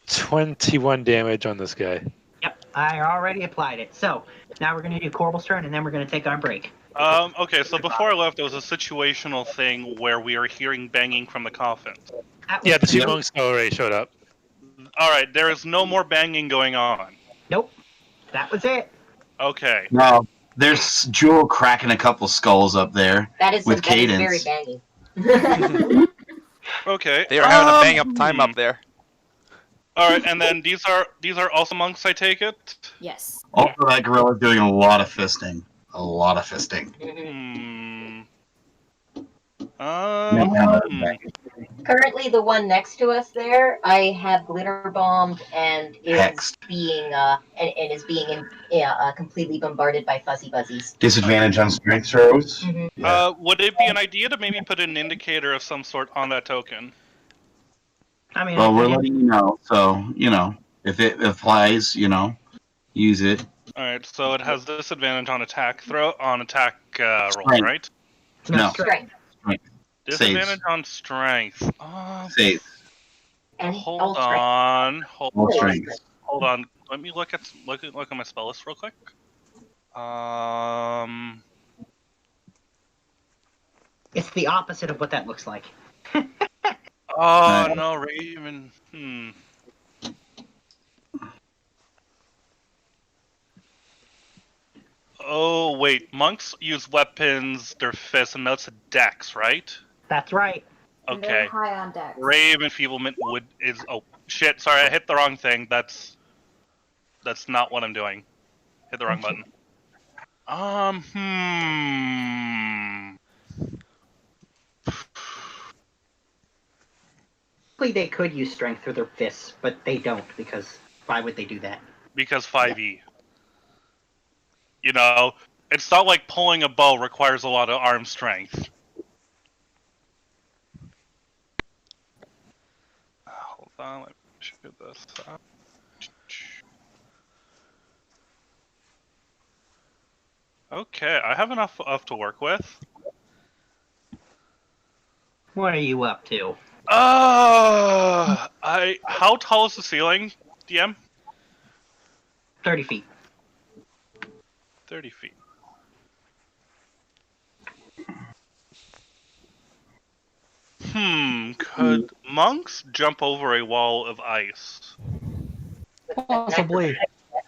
21 damage on this guy.
Yep, I already applied it. So now we're gonna do Corbel's turn and then we're gonna take our break.
Okay, so before I left, there was a situational thing where we were hearing banging from the coffin.
Yeah, the 2 monks already showed up.
Alright, there is no more banging going on.
Nope. That was it.
Okay.
No, there's Jewel cracking a couple skulls up there
That is
with
very
Cadence.
banging.
Okay.
They are having a bang up time up there.
Alright, and then these are also monks, I take it?
Yes.
Also, that gorilla's doing a lot of fisting. A lot of fisting.
Hmm.
Currently, the one next to us there, I have glitter bombed and is
Hexed.
being and is being completely bombarded by fuzzy buzzies.
Disadvantage on strength throws.
Mhm.
Yeah.
Would it be an idea to maybe put an indicator of some sort on that token?
I mean,
Well, we're letting you know, so if it applies, use it.
All right, so it has disadvantage on attack rolls,
Strength.
right?
No.
Strength.
Disadvantage
Saves.
on strength.
Save.
And
Hold
all strength.
on.
All strength.
Hold on. Let me look at my spell list real quick.
it's the opposite of what that looks like.
Oh no, Raven. Oh wait, monks use weapons, their fists, and that's a dex, right?
That's right.
And
Okay.
they're high on dex.
Rave enfeeblement is. Oh shit! Sorry, I hit the wrong thing. That's not what I'm doing. Hit the wrong button.
They could use strength through their fists, but they don't because why would they do that?
Because 5e. It's not like pulling a bow requires a lot of arm strength. Hold on, let me shoot this up. Okay, I have enough to work with.
What are you up to?
How tall is the ceiling, DM?
30 feet.
30 feet. Could monks jump over a wall of ice?
Possibly.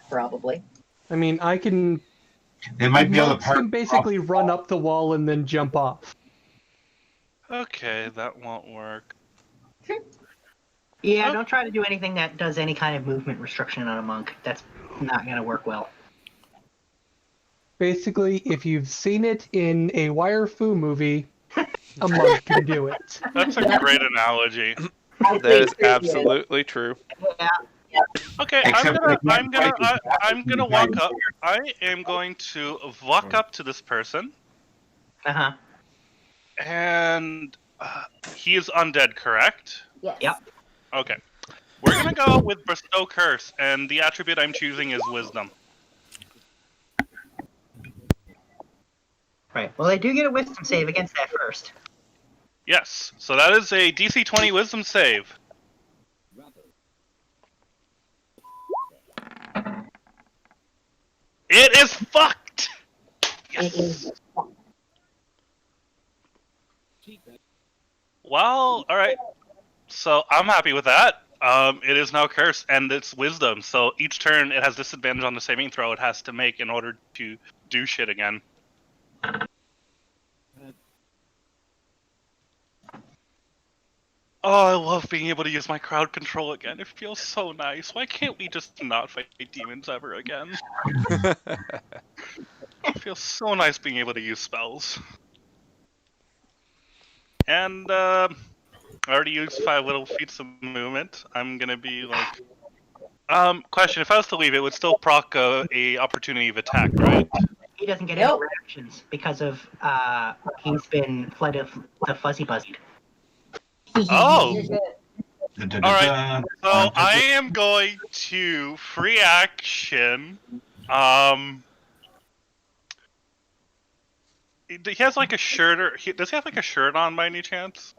Probably.
I mean, I can.
They might be able
Monks
to
can basically run up the wall and then jump off.
Okay, that won't work.
Yeah, don't try to do anything that does any kind of movement restriction on a monk. That's not going to work well.
Basically, if you've seen it in a Wire Fu movie, a monk can do it.
That's a great analogy.
That is absolutely true.
Yeah.
Okay, I'm gonna walk up. I am going to walk up to this person.
Uh-huh.
And he is undead, correct?
Yes.
Yep.
Okay. We're gonna go with Bestow Curse, and the attribute I'm choosing is Wisdom.
Right. Well, they do get a wisdom save against that first.
Yes. So that is a DC 20 Wisdom save. It is fucked! Yes. Well, alright. So I'm happy with that. It is now cursed, and it's wisdom. So each turn it has disadvantage on the saving throw it has to make in order to do shit again. Oh, I love being able to use my crowd control again. It feels so nice. Why can't we just not fight demons ever again? It feels so nice being able to use spells. And I already used 5 little feats of movement. I'm gonna be like, question: if I was to leave, it would still proc a opportunity of attack, right?
He doesn't get any reactions because of he's been fled of the fuzzy buzzied.
Oh.
You're good.
Alright, so I am going to free action. He has like a shirt, or does he have like a shirt on by any chance?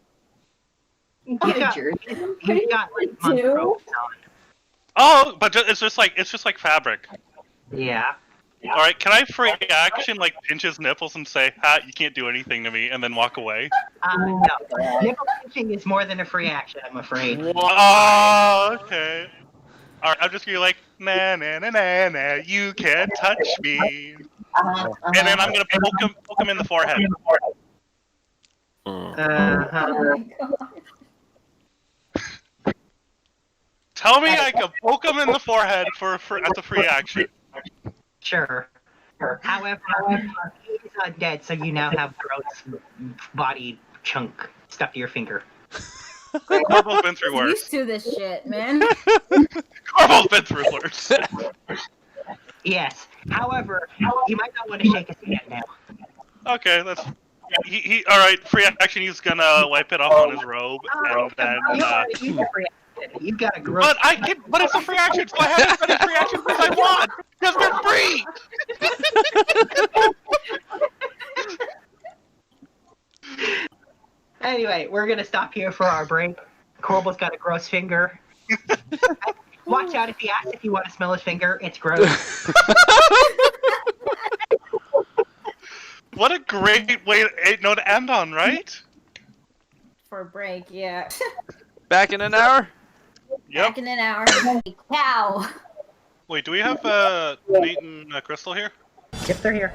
He's got like monk robes on.
Oh, but it's just like fabric.
Yeah.
All right, can I free action like pinch his nipples and say, "Ha, you can't do anything to me," and then walk away?
No. Nipple pinching is more than a free action, I'm afraid.
Oh, okay. All right, I'm just gonna be like, "Na na na na na, you can't touch me," and then I'm gonna poke him in the forehead.
Oh my god.
Tell me I can poke him in the forehead as a free action.
Sure. However, he is undead, so you now have gross body chunk stuck to your finger.
Corporal's been through worse.
Used to this shit, man.
Corporal's been through worse.
Yes. However, you might not want to shake his hand now.
Okay, that's. He all right. Free action. He's gonna wipe it off on his robe, and then.
You've got a gross.
But I can. But it's a free action, so I have as many free actions as I want because they're free.
Anyway, we're gonna stop here for our break. Corbal's got a gross finger. Watch out if he asks if you want to smell his finger. It's gross.
What a great way to end on, right?
For a break, yeah.
Back in an hour?
Yep.
Back in an hour. Cow.
Wait, do we have Nate and Crystal here?
Yep, they're here.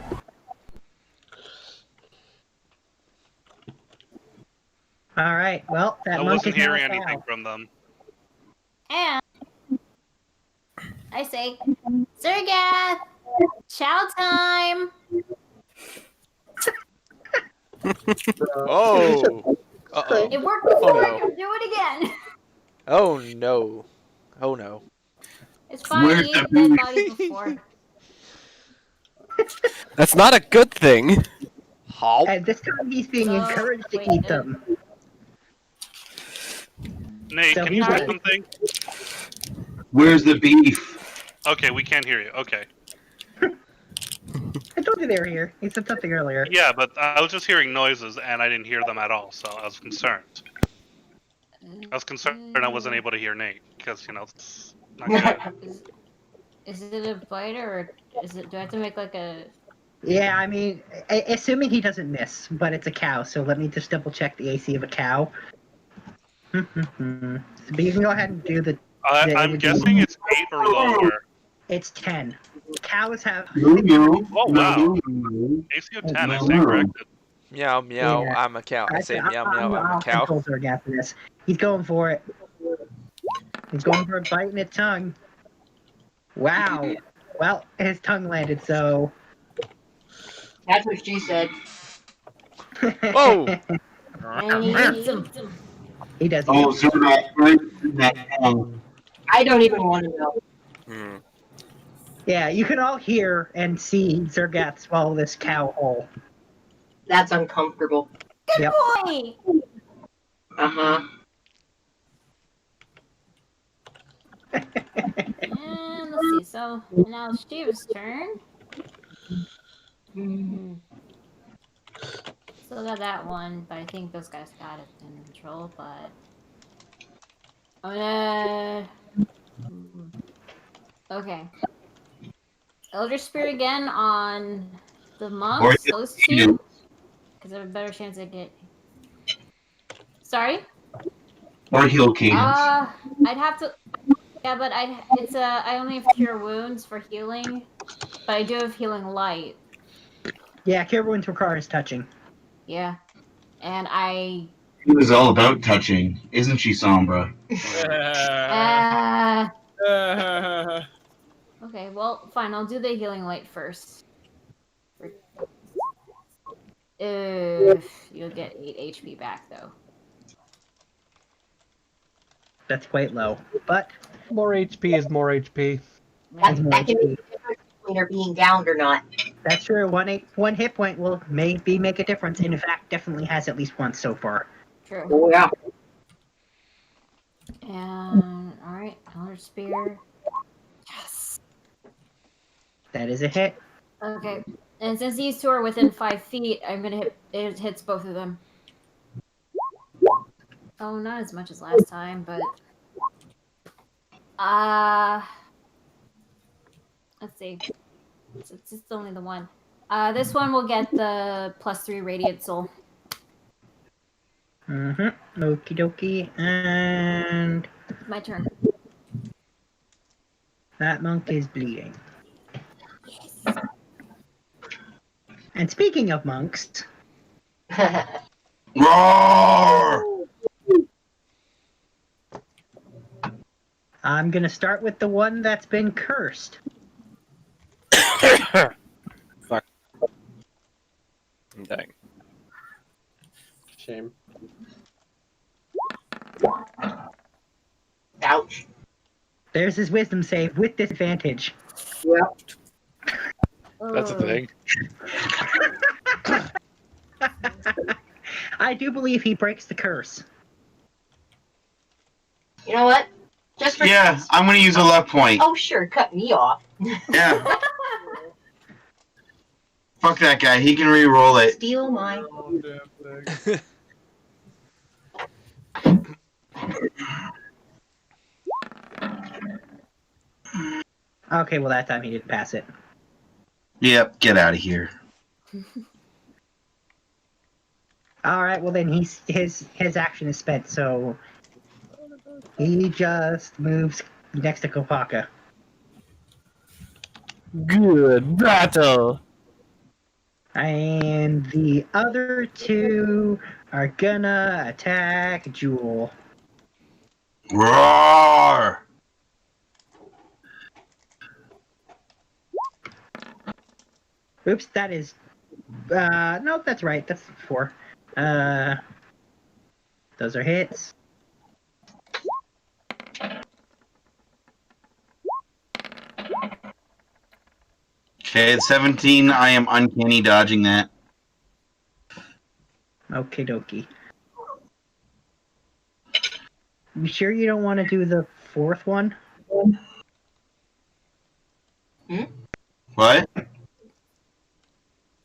All right. Well, that
I
monk
wasn't
is now
hearing
a cow.
anything from them.
And I say, Zergath, chow time.
Oh. Uh-oh.
It worked before.
Oh, no.
Do it again.
Oh no. Oh no.
It's fine.
Where's
You ate
the
dead bodies before.
That's not a good thing.
How?
And this time he's being
So,
encouraged to
wait,
eat them.
Nate,
So
can you
he's
say
like-
something?
Where's the beef?
Okay, we can't hear you. Okay.
I told you they were here. He said something earlier.
Yeah, but I was just hearing noises and I didn't hear them at all, so I was concerned. I was concerned I wasn't able to hear Nate because it's not good.
Is it a biter or is it? Do I have to make like a?
Yeah, I mean, assuming he doesn't miss, but it's a cow, so let me just double check the AC of a cow. But you can go ahead and do the.
I'm guessing it's 8 or lower.
It's 10. Cows have.
Oh wow. AC of 10, I stand corrected.
Meow meow,
Yeah.
I'm a cow. I say meow meow, I'm a
I'll
cow.
control Zergath for this. He's going for it. He's going for a bite in its tongue. Wow. Well, his tongue landed, so.
That's what she said.
Whoa!
And he eats them.
He does.
Oh, so that
I don't even want to know.
Hmm.
Yeah, you can all hear and see Zergath swallow this cow whole.
That's uncomfortable.
Good
Yep.
boy.
Uh-huh.
And let's see. So now Steve's turn. Still got that one, but I think those guys got it in control. But I'm gonna. Okay. Elder Spear again on the monks. Those two, because I have a better chance to get. Sorry.
Or heal cadence.
I'd have to. Yeah, but I only have cure wounds for healing, but I do have healing light.
Yeah, Cure Wounds requires touching.
Yeah, and I.
It was all about touching, isn't she, Sombra?
Okay, well, fine. I'll do the healing light first. You'll get 8 HP back though.
That's quite low, but
More HP is more HP.
That
more
can
HP.
make a difference between her being downed or not.
That's true. One hit point will maybe make a difference. In fact, definitely has at least once so far.
True.
Oh, yeah.
And alright, Elder Spear. Yes.
That is a hit.
Okay, and since these two are within 5 feet, I'm gonna hit. It hits both of them. Oh, not as much as last time, but let's see. It's just only the one. This one will get the +3 Radiant Soul.
Okie dokie. And
My turn.
that monk is bleeding. And speaking of monks,
Roar!
I'm gonna start with the one that's been cursed.
Fuck. I'm dying.
Shame.
Ouch.
There's his wisdom save with disadvantage.
That's a thing.
I do believe he breaks the curse.
You know what? Just for
Yeah, I'm gonna use a luck point.
Oh, sure, cut me off.
Yeah. Fuck that guy. He can re-roll it.
Steal my.
Oh, damn thing.
Okay, well that time he didn't pass it.
Yep. Get out of here.
All right, well then his action is spent, so he just moves next to Kopaka.
Good battle.
And the other two are gonna attack Jewel.
Roar!
Oops, that is no, that's right. That's 4. Those are hits.
Okay, at 17, I am uncanny dodging that.
Okie dokie. You sure you don't want to do the 4th one?
What?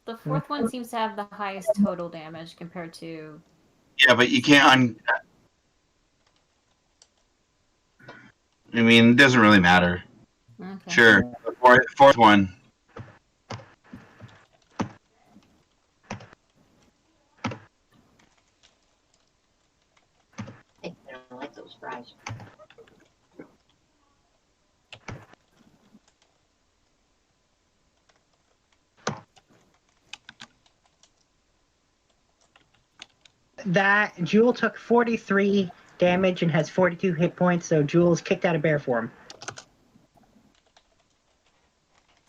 The 4th one seems to have the highest total damage compared to.
Yeah, but you can't I mean, it doesn't really matter.
Okay.
Sure. The fourth one.
I don't like those fries.
That Jewel took 43 damage and has 42 hit points, so Jewel's kicked out of bear form.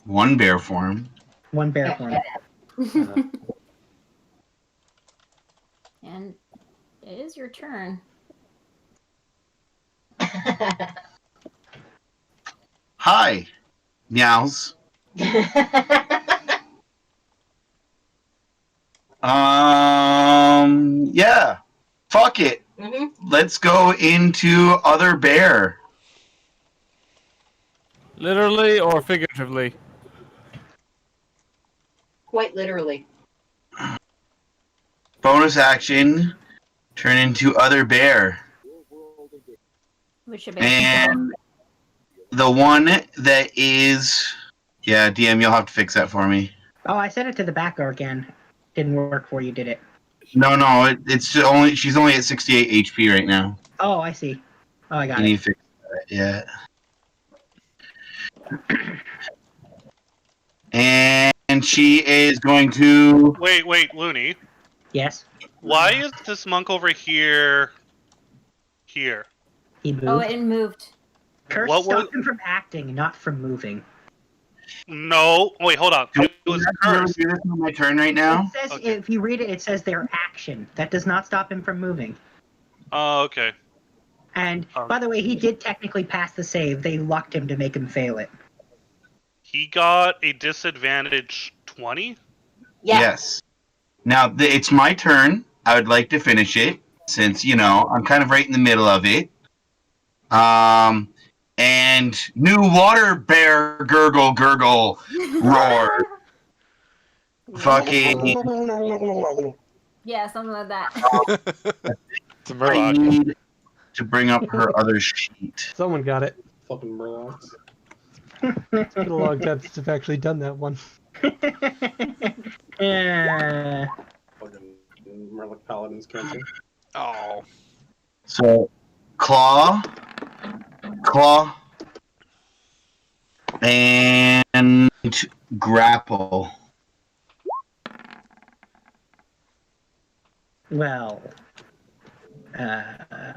One bear form.
One bear form.
And it is your turn.
Hi, meows. Yeah. Fuck it. Let's go into other bear.
Literally or figuratively?
Quite literally.
Bonus action. Turn into other bear.
Which should be.
And the one that is, yeah, DM, you'll have to fix that for me.
Oh, I sent it to the back again. Didn't work for you, did it?
No, it's only she's only at 68 HP right now.
Oh, I see. Oh, I got
You
it.
need to fix that, yeah. And she is going to.
Wait, Looney.
Yes.
Why is this monk over here? Here.
He moved.
Oh, it moved.
Curse
What was-
stopped him from acting, not from moving.
No. Wait, hold on. It was cursed.
This on my turn right now.
It says,
Okay.
if you read it, it says their action. That does not stop him from moving.
Oh, okay.
And by the way, he did technically pass the save. They lucked him to make him fail it.
He got a disadvantage 20?
Yes. Now it's my turn. I would like to finish it since I'm kind of right in the middle of it. And new water bear gurgle roar. Fucking.
Yeah, something like that.
It's a
I
Murloc.
need to bring up her other sheet.
Someone got it.
Fucking Murlocs.
It's been a long time since I've actually done that one.
Yeah.
Fucking Murloc Paladins cancer.
Oh.
So, claw, and grapple.
Well.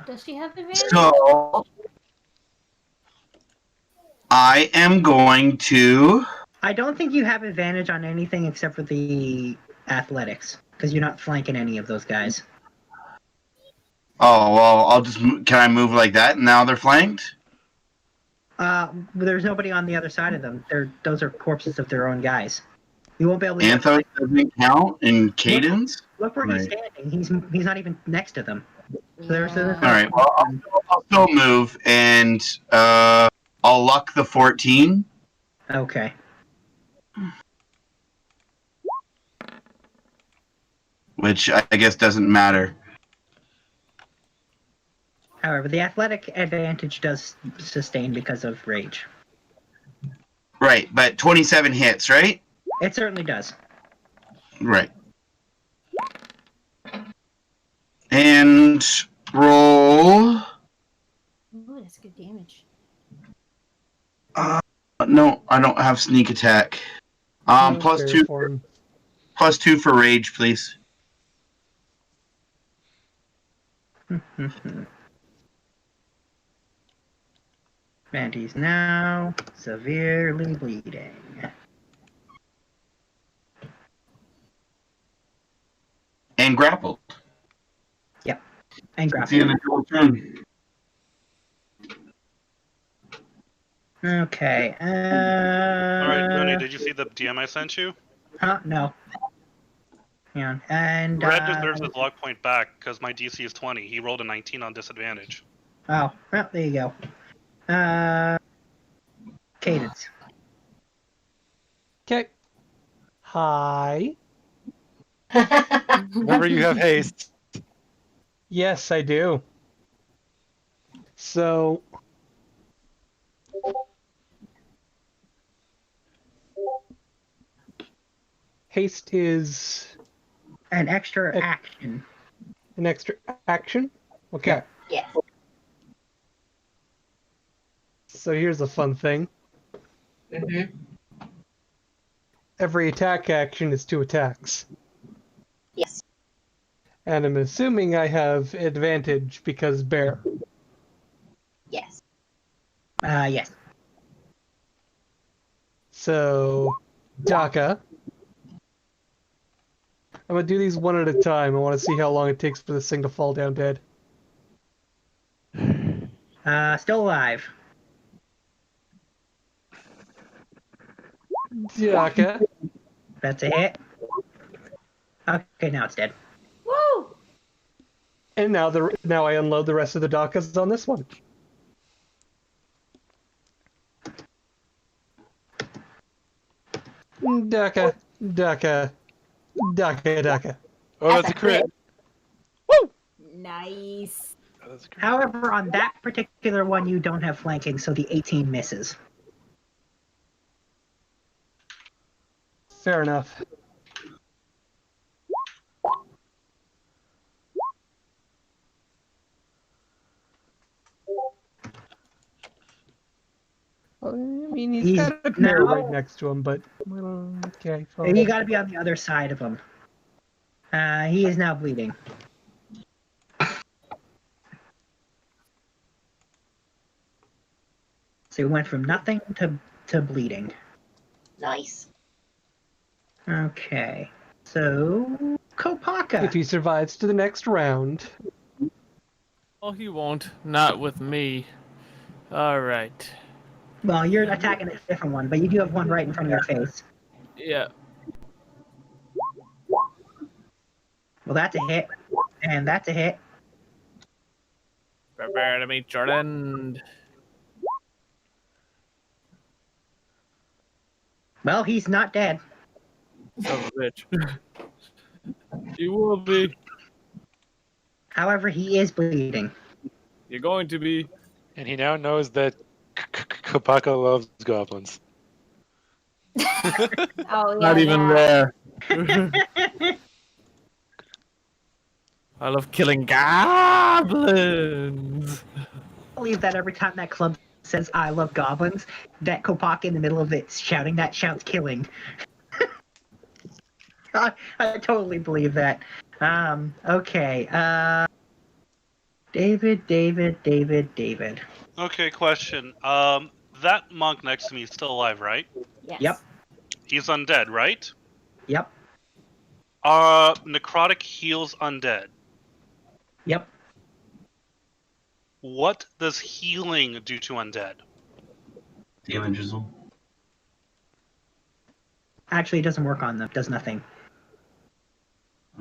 Does she have advantage?
So, I am going to.
I don't think you have advantage on anything except for the athletics, because you're not flanking any of those guys.
Oh well, I'll just. Can I move like that? And now they're flanked.
There's nobody on the other side of them. Those are corpses of their own guys. You won't be able to get.
Anthos doesn't count in cadence.
Look where he's
Right.
standing. He's not even next to them. So there's
All right. Well, I'll still move, and I'll luck the 14.
Okay.
Which I guess doesn't matter.
However, the athletic advantage does sustain because of rage.
Right, but 27 hits, right?
It certainly does.
Right. And roll.
Ooh, that's good damage.
No, I don't have sneak attack.
No,
Plus
fair
two.
form.
Plus 2 for rage, please.
And he's now severely bleeding.
And grappled.
Yep. And
It's the end
grappled.
of your turn.
Okay.
All right, Rooney, did you see the DM I sent you?
Huh? No. Hang on. And
Red deserves his log point back because my DC is 20. He rolled a 19 on disadvantage.
oh, well, there you go. Cadence.
Okay. Hi.
Remember, you have haste.
Yes, I do. So. Haste is
An extra action.
an extra action? Okay.
Yes.
So here's a fun thing.
Mm-hmm.
Every attack action is 2 attacks.
Yes.
And I'm assuming I have advantage because bear.
Yes.
Yes.
So, Daka. I'm gonna do these one at a time. I want to see how long it takes for this thing to fall down dead.
Still alive.
Daka.
That's a hit. Okay, now it's dead.
Woo!
And now I unload the rest of the Dakas on this one. Daka. Daka. Daka. Daka.
Oh, that's a crit.
Nice.
Oh, that's a crit.
However, on that particular one, you don't have flanking, so the 18 misses.
Fair enough. I mean, he's got a bear right next to him, but okay. Fine.
You got to be on the other side of him. He is now bleeding. So he went from nothing to bleeding.
Nice.
Okay. So Kopaka.
If he survives to the next round.
Oh, he won't. Not with me. All right.
Well, you're attacking a different one, but you do have one right in front of your face.
Yeah.
Well, that's a hit, and that's a hit.
Prepare to meet your end.
Well, he's not dead.
Son of a bitch. You will be.
However, he is bleeding.
You're going to be.
And he now knows that Kopaka loves goblins.
Oh, yeah.
Not even
that.
there. I love killing goblins.
I believe that every time that club says "I love goblins," that Kopaka in the middle of it shouting that shouts "killing." I totally believe that. Okay. David.
Okay, question. That monk next to me is still alive, right?
Yes.
Yep.
He's undead, right?
Yep.
Necrotic heals undead.
Yep.
What does healing do to undead?
Damages them.
Actually, it doesn't work on them. Does nothing.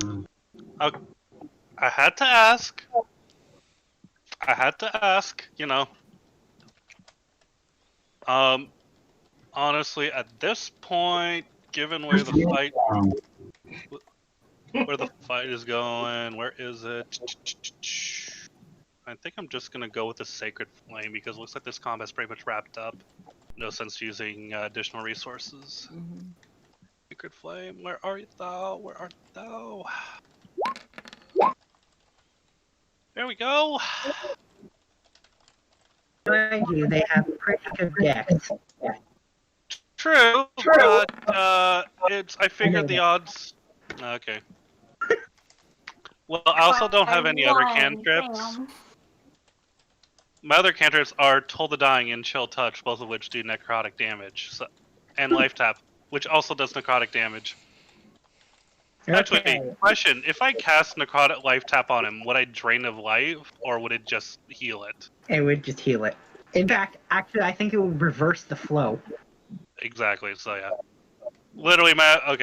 I had to ask. You know. Honestly, at this point, given where the fight is going, where is it? I think I'm just gonna go with the Sacred Flame because it looks like this combat's pretty much wrapped up. No sense using additional resources. Sacred Flame, where art thou? Where art thou? There we go.
Mind you, they have pretty good decks.
True, but I figured the odds. Okay. Well, I also don't have any other cantrips.
Damn.
My other cantrips are Toll the Dying and Chill Touch, both of which do necrotic damage, and Life Tap, which also does necrotic damage. Actually, question: if I cast necrotic Life Tap on him, would I drain of life, or would it just heal it?
It would just heal it. In fact, actually, I think it would reverse the flow.
Exactly. So yeah, literally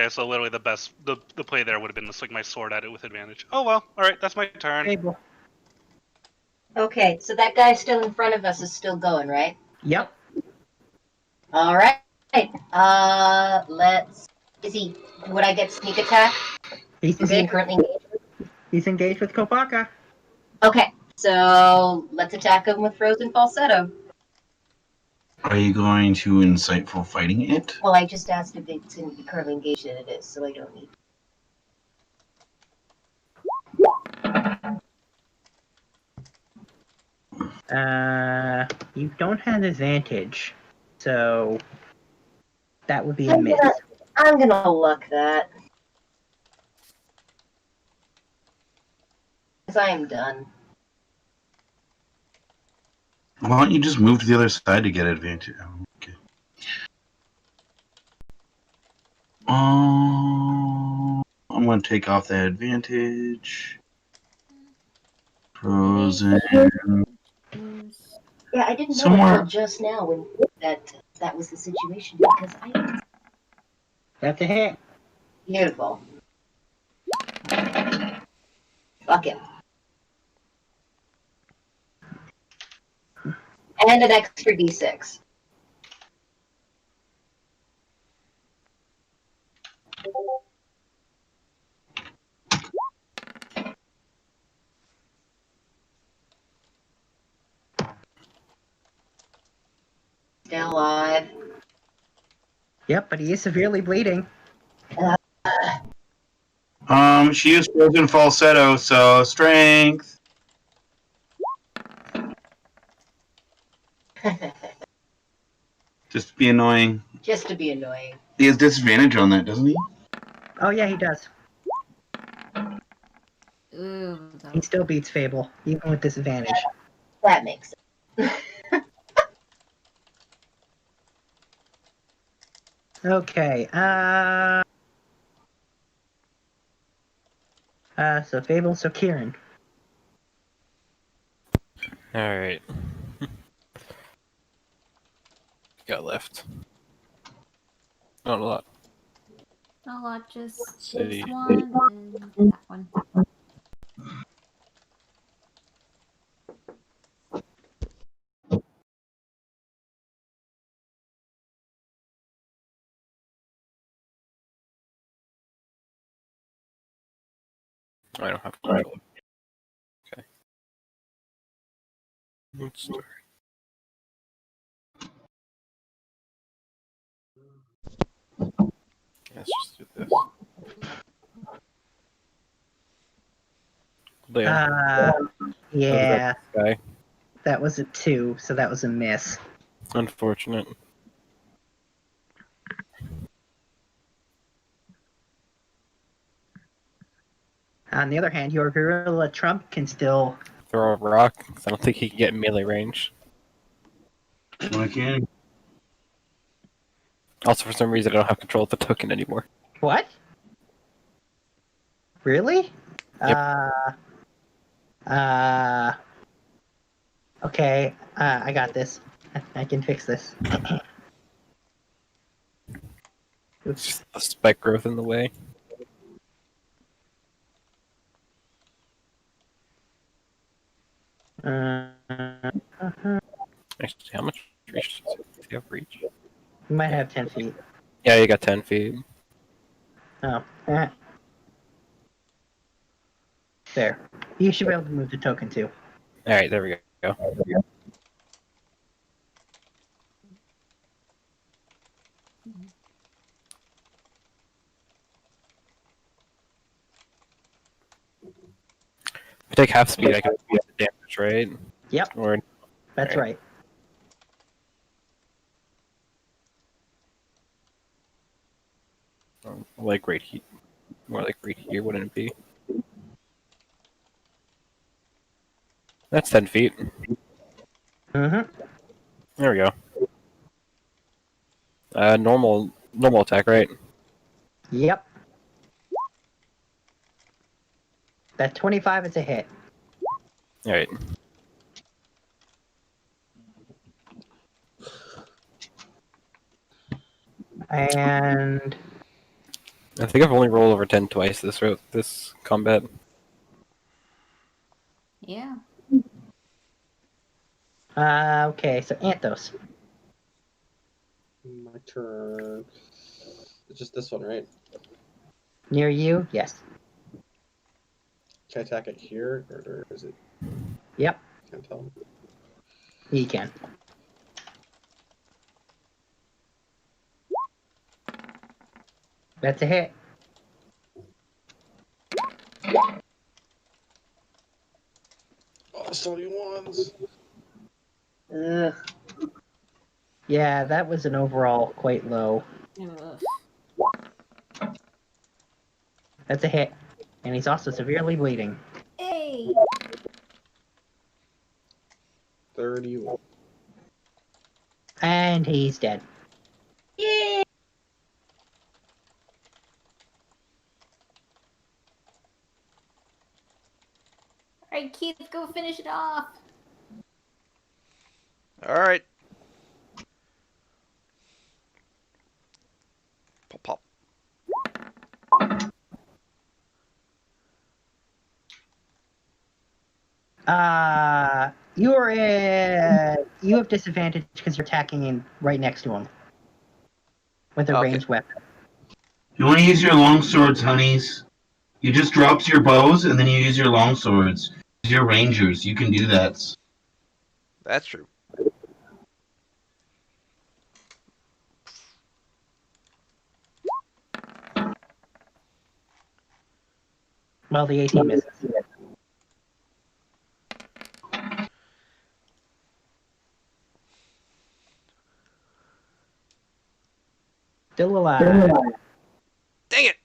so literally the play there would have been to swing my sword at it with advantage. Oh well. All right, that's my turn.
Fable.
Okay, so that guy still in front of us is still going, right?
Yep.
All right. Is he? Would I get sneak attack?
He's
Is he
engaged.
currently engaged?
He's engaged with Kopaka.
Okay, so let's attack him with Frozen Falsetto.
Are you going to insightful fighting it?
Well, I just asked if it's currently engaged, and it is, so I don't need.
You don't have advantage, so that would be a miss.
I'm gonna luck that. Because I am done.
Why don't you just move to the other side to get advantage? Oh, okay. I'm going to take off that advantage. Frozen.
Yeah, I didn't know
Somewhere-
until just now when that was the situation because I.
That's a hit.
Beautiful. Fuck it. And an extra d6. Still alive.
Yep, but he is severely bleeding.
She used Frozen Falsetto, so strength. Just be annoying.
Just to be annoying.
He has disadvantage on that, doesn't he?
Oh yeah, he does.
Ooh,
He still beats Fable, even with disadvantage.
That makes sense.
Okay, so Fable, so Kieran.
Alright. Got left. Not a lot.
not a lot, just
See.
this one and that one.
I don't have control. Okay. Let's start. Let's just do this.
Yeah,
Guy.
that was a 2, so that was a miss.
Unfortunate.
On the other hand, your Gorilla Trump can still...
Throw a rock, 'cause I don't think he can get melee range.
I can.
Also, for some reason, I don't have control of the token anymore.
What? Really?
Yep.
Okay, I got this. I can fix this. Oops.
Just the spec growth in the way. Actually, how much reach does you have reach?
You might have 10 feet.
Yeah, you got 10 feet.
Oh. There. You should be able to move the token too.
Alright, there we go. If I take half speed, I can beat the damage, right?
Yep,
Or
that's right.
like right here. More like right here, wouldn't it be? That's 10 feet.
Mm-hmm.
There we go. Normal attack, right?
Yep. That 25 is a hit.
Alright.
And
I think I've only rolled over 10 twice this combat.
Yeah.
okay, so Anthos.
My turn. It's just this one, right?
Near you? Yes.
Can I attack it here, or is it?
Yep,
Can't tell.
he can. That's a hit.
Oh, so many ones.
Ugh. Yeah, that was an overall quite low.
Ugh.
That's a hit. And he's also severely bleeding.
Hey.
31.
And he's dead.
Yay!
Alright, Keith, go finish it off.
Alright. Pop, pop.
You have disadvantage because you're attacking in right next to him. With a
Okay.
ranged weapon.
You want to use your long swords, honeys. You just drops your bows and then you use your long swords. Your rangers, you can do that.
That's true.
Well, the 18 misses. Still alive.
Dang it!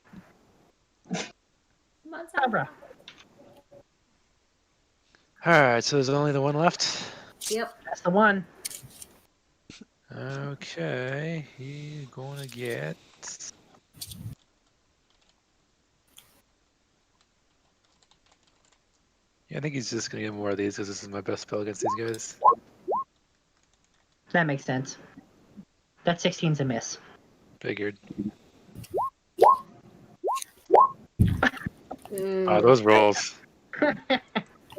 Come on,
Sabra.
Alright, so there's only the one left.
Yep.
That's the one.
Okay, he's gonna get. Yeah, I think he's just gonna get more of these because this is my best spell against these guys.
That makes sense. That 16's a miss.
Figured.
Ooh.
Oh, those rolls.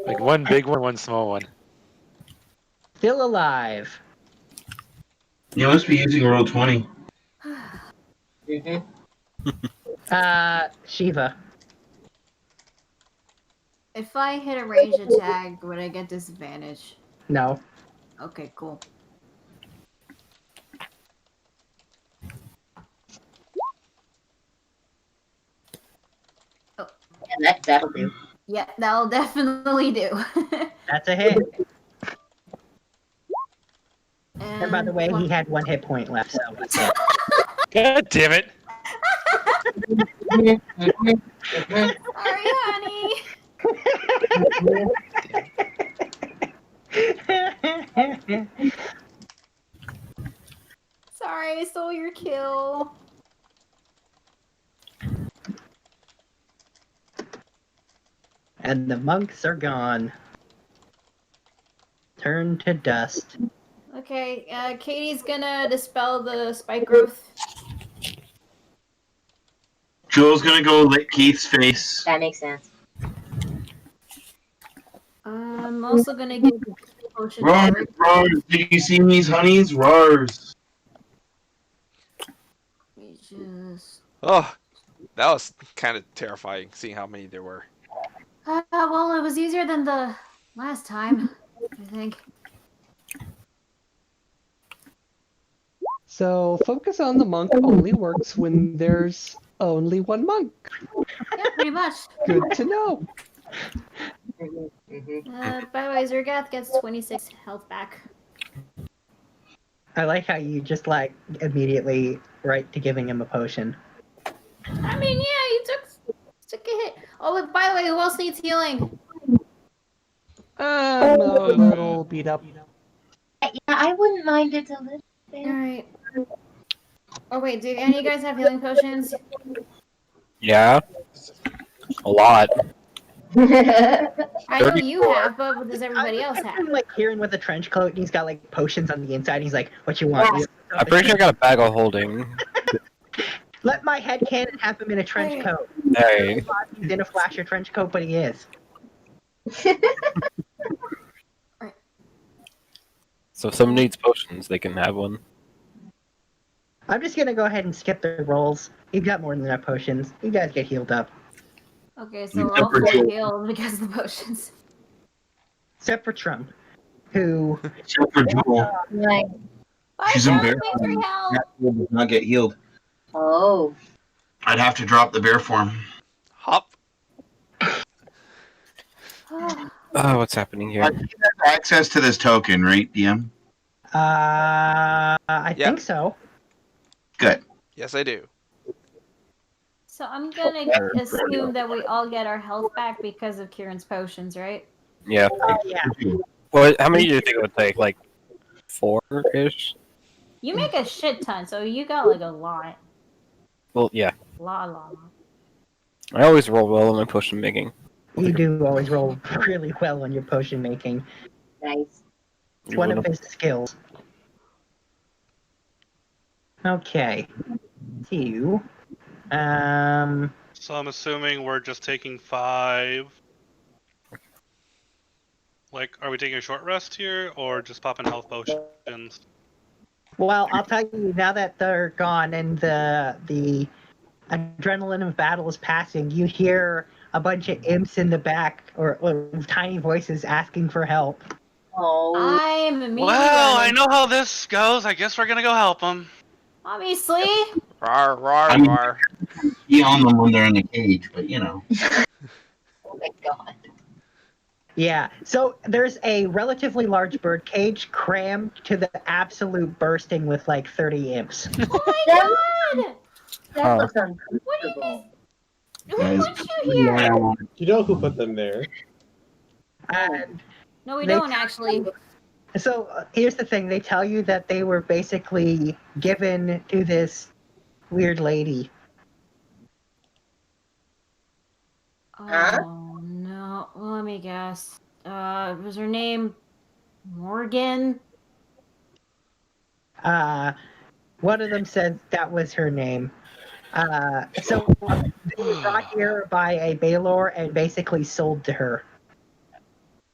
Like one big one small one.
Still alive.
You must be using roll 20.
Shiva.
If I hit a ranged attack, would I get disadvantage?
No.
Okay, cool.
Yeah, that'll do.
Yeah, that'll definitely do.
That's a hit.
and
And by the way, he had 1 hit point left, so he's dead.
God damn it!
Sorry, honey. Sorry, I stole your kill.
And the monks are gone. turn to dust.
Okay, Katie's gonna dispel the spike growth.
Joel's gonna go lick Keith's face.
That makes sense.
I'm also gonna give a potion to
Rars,
Eric.
Rars. Did you see these honeys? Rars.
Let me just.
Oh, that was kind of terrifying, seeing how many there were.
Well, it was easier than the last time, I think.
So focus on the monk only works when there's only one monk.
Yeah, pretty much.
Good to know.
By the way, Zergath gets 26 health back.
I like how you just like immediately right to giving him a potion.
I mean, yeah, you took a hit. Oh, but by the way, who else needs healing?
I'm a little beat up.
Yeah, I wouldn't mind it a little bit.
Alright. Oh, wait, do any of you guys have healing potions?
Yeah. A lot.
I know you have, but what does everybody else have?
I'm like Kieran with a trench coat, and he's got like potions on the inside. He's like, "What you want?"
Yes.
I'm pretty sure I got a bag of holding.
Let my head cannon have him in a trench coat.
Hey.
He's in a flasher trench coat, but he is.
So if someone needs potions, they can have one.
I'm just gonna go ahead and skip the rolls. You've got more than enough potions. You guys get healed up.
Okay, so we're all fully healed because of the potions.
Except for Trump, who...
Except for Joel.
Right.
She's embarrassed.
Thanks for your help.
Does not get healed.
Oh.
I'd have to drop the bear form.
Hop.
Oh, what's happening here?
You have access to this token, right, DM?
I
Yeah.
think so.
Good.
Yes, I do.
So I'm gonna assume that we all get our health back because of Kieran's potions, right?
Yeah.
Yeah.
Well, how many do you think it would take? Like 4-ish?
You make a shit ton, so you got like a lot.
Well, yeah.
Lot.
I always roll well in my potion making.
You do always roll really well on your potion making.
Nice.
It's one of his skills. Okay. Two.
So I'm assuming we're just taking 5. Like, are we taking a short rest here, or just popping health potions?
Well, I'll tell you, now that they're gone and the adrenaline of battle is passing, you hear a bunch of imps in the back, or tiny voices asking for help.
Oh.
I'm immediately
Well, I
running.
know how this goes. I guess we're gonna go help them.
Obviously.
Rar, rar,
I mean-
rar.
Be on them when they're in the cage, but you know.
Oh my god.
Yeah, so there's a relatively large bird cage crammed to the absolute bursting with like 30 imps.
Oh my god!
That looks
What
uncomfortable.
Who
Guys,
put you here?
You know who put them there?
And
No, we
They-
don't actually.
so here's the thing, they tell you that they were basically given to this weird lady.
Huh?
Oh no. Let me guess. Was her name Morgan?
One of them said that was her name. So they were brought here by a Baylor and basically sold to her.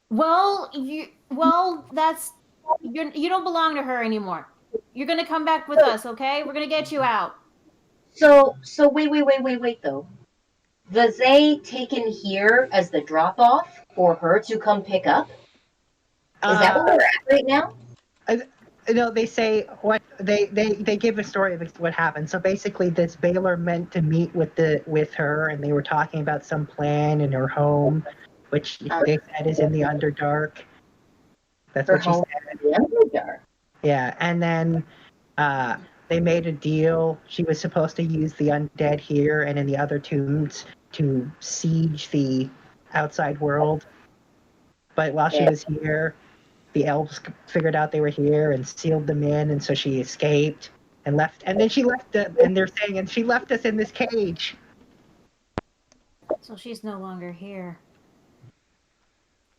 Well, you don't belong to her anymore. You're gonna come back with us, okay? We're gonna get you out.
So wait though. Was they taken here as the drop off for her to come pick up? Is that where we're at right now?
No, they say what they give a story of what happened. So basically, this Baylor meant to meet with her, and they were talking about some plan in her home, which they said is in the Underdark. That's
Her
what she
home
said.
in the Underdark.
Yeah, and then they made a deal. She was supposed to use the undead here and in the other tombs to siege the outside world. But while she was here, the elves figured out they were here and sealed them in, and so she escaped and left. And then she left them, and they're saying, and she left us in this cage.
So she's no longer here.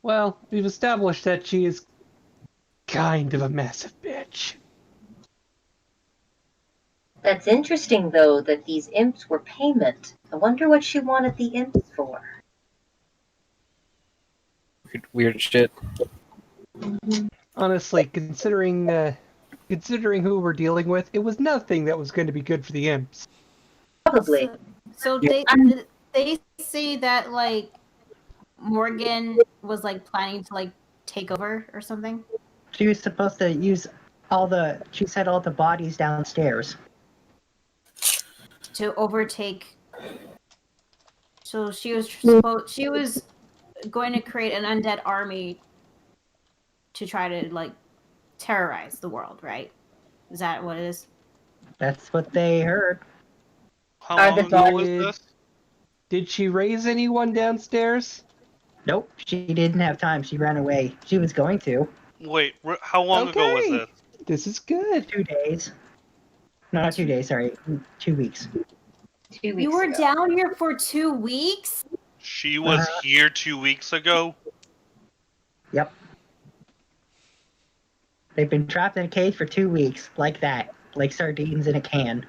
Well, we've established that she is kind of a massive bitch.
That's interesting, though, that these imps were payment. I wonder what she wanted the imps for.
Weird shit.
Honestly, considering who we're dealing with, it was nothing that was going to be good for the imps.
Probably.
So they say that like Morgan was like planning to like take over or something.
She was supposed to use she said all the bodies downstairs.
To overtake. So she was going to create an undead army to try to like terrorize the world, right? Is that what it is?
That's what they heard.
How long ago was this?
Did she raise anyone downstairs?
Nope, she didn't have time. She ran away. She was going to.
Wait, how long ago was this?
This is good.
2 days. No, not 2 days. Sorry, 2 weeks.
2 weeks
You were
ago.
down here for 2 weeks?
She was here 2 weeks ago?
Yep. They've been trapped in a cage for 2 weeks, like that, like sardines in a can.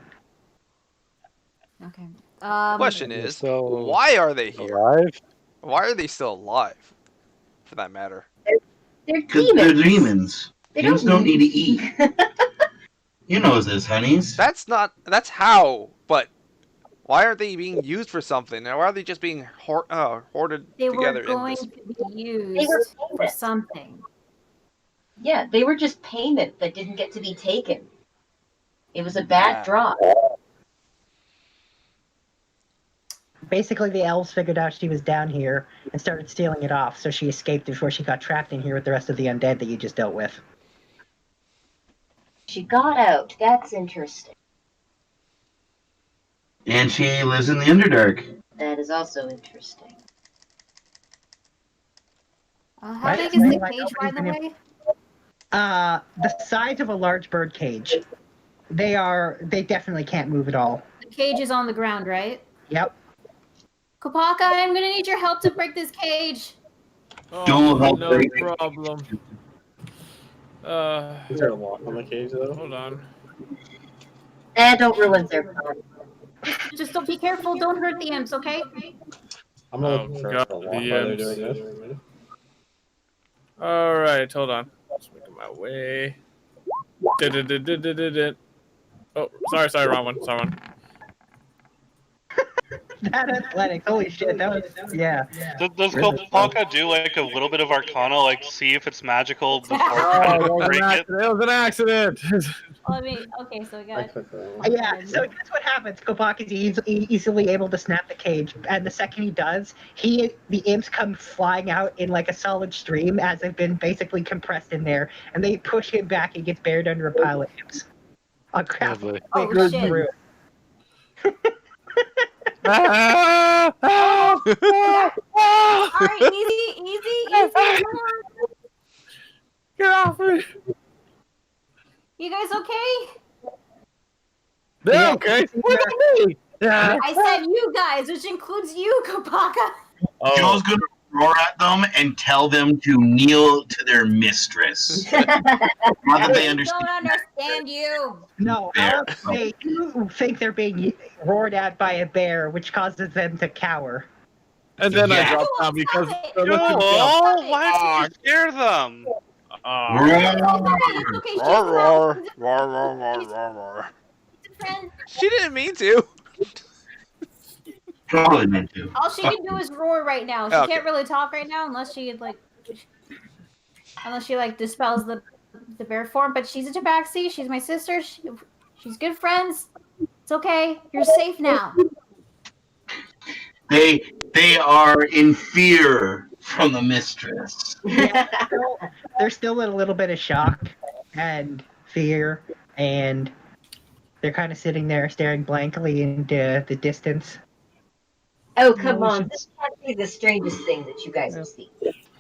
Okay.
Question is,
So,
why are they here?
alive?
Why are they still alive? For that matter.
They're
Because
demons.
they're demons.
They
Demons don't need to eat. You know this, honeys.
That's how, but why aren't they being used for something? Why are they just being hoarded
They
together
were going
in this?
to be used
They were
for
payment.
something.
Yeah, they were just payment that didn't get to be taken. It was a bad
Yeah.
drop.
Basically, the elves figured out she was down here and started stealing it off, so she escaped before she got trapped in here with the rest of the undead that you just dealt with.
She got out. That's interesting.
And she lives in the Underdark.
That is also interesting.
How
Right,
big is the
like,
cage, by
nobody's
the
been
way?
The size of a large bird cage. They definitely can't move at all.
The cage is on the ground, right?
Yep.
Kopaka, I'm gonna need your help to break this cage.
Don't help
no
break it.
problem.
Is there a lock on the cage though?
Hold on.
Don't ruin their fun.
Just don't be careful. Don't hurt the imps, okay?
I'm not
Oh,
looking for
God,
a lock
the
while they're
imps.
doing this.
All right, hold on. Just making my way. Oh, sorry, wrong one.
That athletics. Holy shit. That was, yeah.
Does Kopaka do like a little bit of Arcana, like see if it's magical before
Oh,
trying
it
to
was
break
an
it?
accident. It was an accident.
Well, I mean, okay, so we got.
Yeah, so that's what happens. Kopak is easily able to snap the cage, and the second he does, the imps come flying out in like a solid stream as they've been basically compressed in there, and they push him back and gets buried under a pile of imps. Oh crap!
Lovely.
Oh,
Wait,
shit.
through.
Ah! Ah! Ah!
All right, easy. Come on.
Get off me!
You guys okay?
They're
Yeah,
okay. What about me? Yeah.
I said you guys, which includes you, Kopaka.
Oh.
Joe's gonna roar at them and tell them to kneel to their mistress. Not that they
I
understand.
don't understand you.
No,
Bear.
they think they're being roared at by a bear, which causes them to cower.
And then I
Yeah.
dropped down because
Stop it.
they're
Joel,
looking down.
why did you scare them?
Ah.
It's okay. She's
Roar,
a
roar, roar, roar, roar, roar.
friend.
She didn't mean to.
Totally meant to.
All she can do is roar right now. She
Okay.
can't really talk right now unless she like dispels the bear form. But she's a tabaxi. She's my sister. She's good friends. It's okay. You're safe now.
They are in fear from the mistress.
They're still in a little bit of shock and fear, and they're kind of sitting there staring blankly into the distance.
Oh, come
we
on.
should-
This can't be the strangest thing that you guys have seen.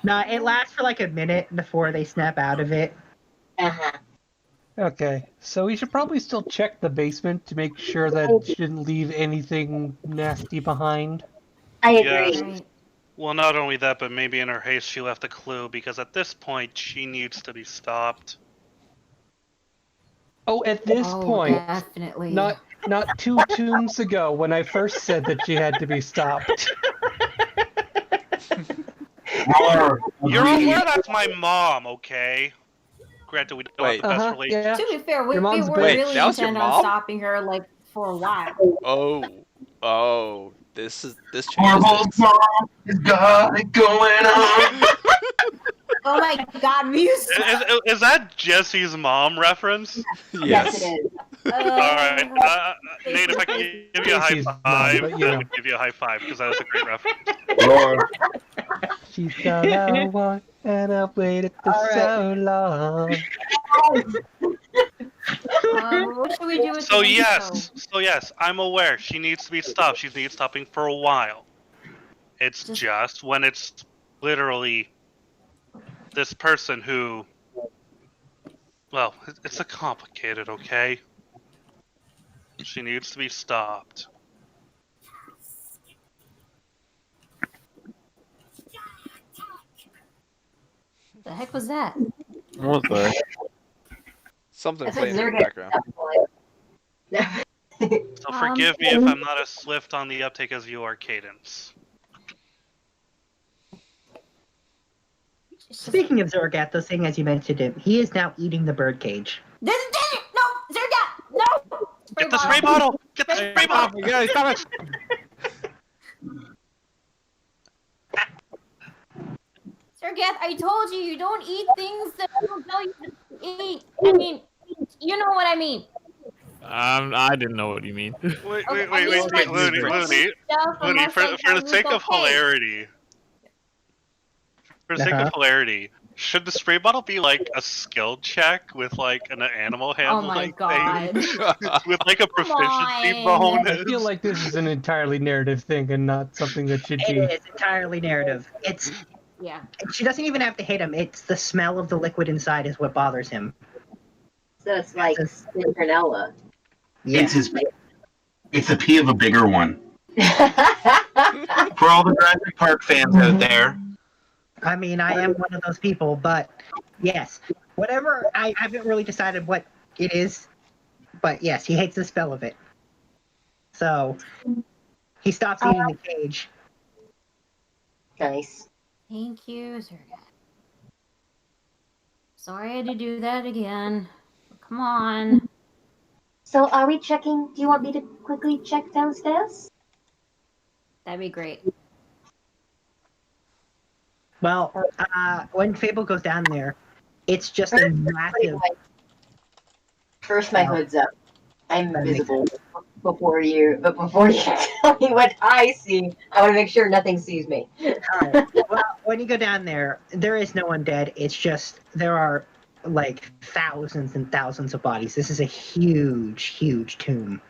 No, it lasts for like a minute before they snap out of it.
Uh-huh.
Okay, so we should probably still check the basement to make sure that she didn't leave anything nasty behind.
I
Yeah.
agree.
Right.
Well, not only that, but maybe in her haste she left a clue, because at this point she needs to be stopped.
Oh, at this point,
definitely.
not 2 tombs ago when I first said that she had to be stopped.
You're aware that's my mom, okay? Granted, we don't have the best relationship.
Yeah.
To be fair, we
Your
were
mom's
really
bitch.
that was your
intent on
mom?
stopping her like for a while.
Oh, this changes
Corval's
things.
mom has got it going on.
Oh my god, music!
Is that Jesse's mom reference?
Yes, it is.
Alright, Nate, if I can give you a high
Casey's mom,
five,
but,
I
you know.
would give you a high five, because that is a great reference.
She's all I want, and I've waited for so long.
What should we do with
So
the
yes, I'm aware she needs to be stopped. She needs stopping for a while. It's just when it's literally this person who, well, it's a complicated, okay? She needs to be stopped.
The heck was that?
What was that?
Something
That's
playing in the
Zerga.
background.
So forgive me if I'm not as swift on the uptake as you are, Cadence.
Speaking of Zorgat, seeing as you mentioned him, he is now eating the birdcage.
No, Zerga! No!
Get the spray bottle! Get the spray bottle!
Guys, stop it!
Zergath, I told you, you don't eat things that I don't tell you to eat. I mean, you know what I mean.
I didn't know what you mean.
Wait,
Okay,
Looney,
stuff
for the sake of hilarity. For the sake of hilarity, should the spray bottle be like a skill check with like an animal handling thing? With like a proficiency bonus?
I feel like this is an entirely narrative thing and not something that should be.
It is entirely narrative. It's
yeah.
She doesn't even have to hit him. It's the smell of the liquid inside is what bothers him.
So it's like Cinderella.
Yeah.
It's the pee of a bigger one. For all the Jurassic Park fans out there.
I mean, I am one of those people, but yes, whatever. I haven't really decided what it is, but yes, he hates the smell of it. So he stops eating the cage.
Nice.
Thank you, Zergath. Sorry I had to do that again. Come on.
So are we checking? Do you want me to quickly check downstairs?
That'd be great.
Well, when Fable goes down there, it's just a massive.
First, my hood's up. I'm visible before you tell me what I see. I want to make sure nothing sees me.
Well, when you go down there, there is no undead. It's just there are like thousands and thousands of bodies. This is a huge, huge tomb.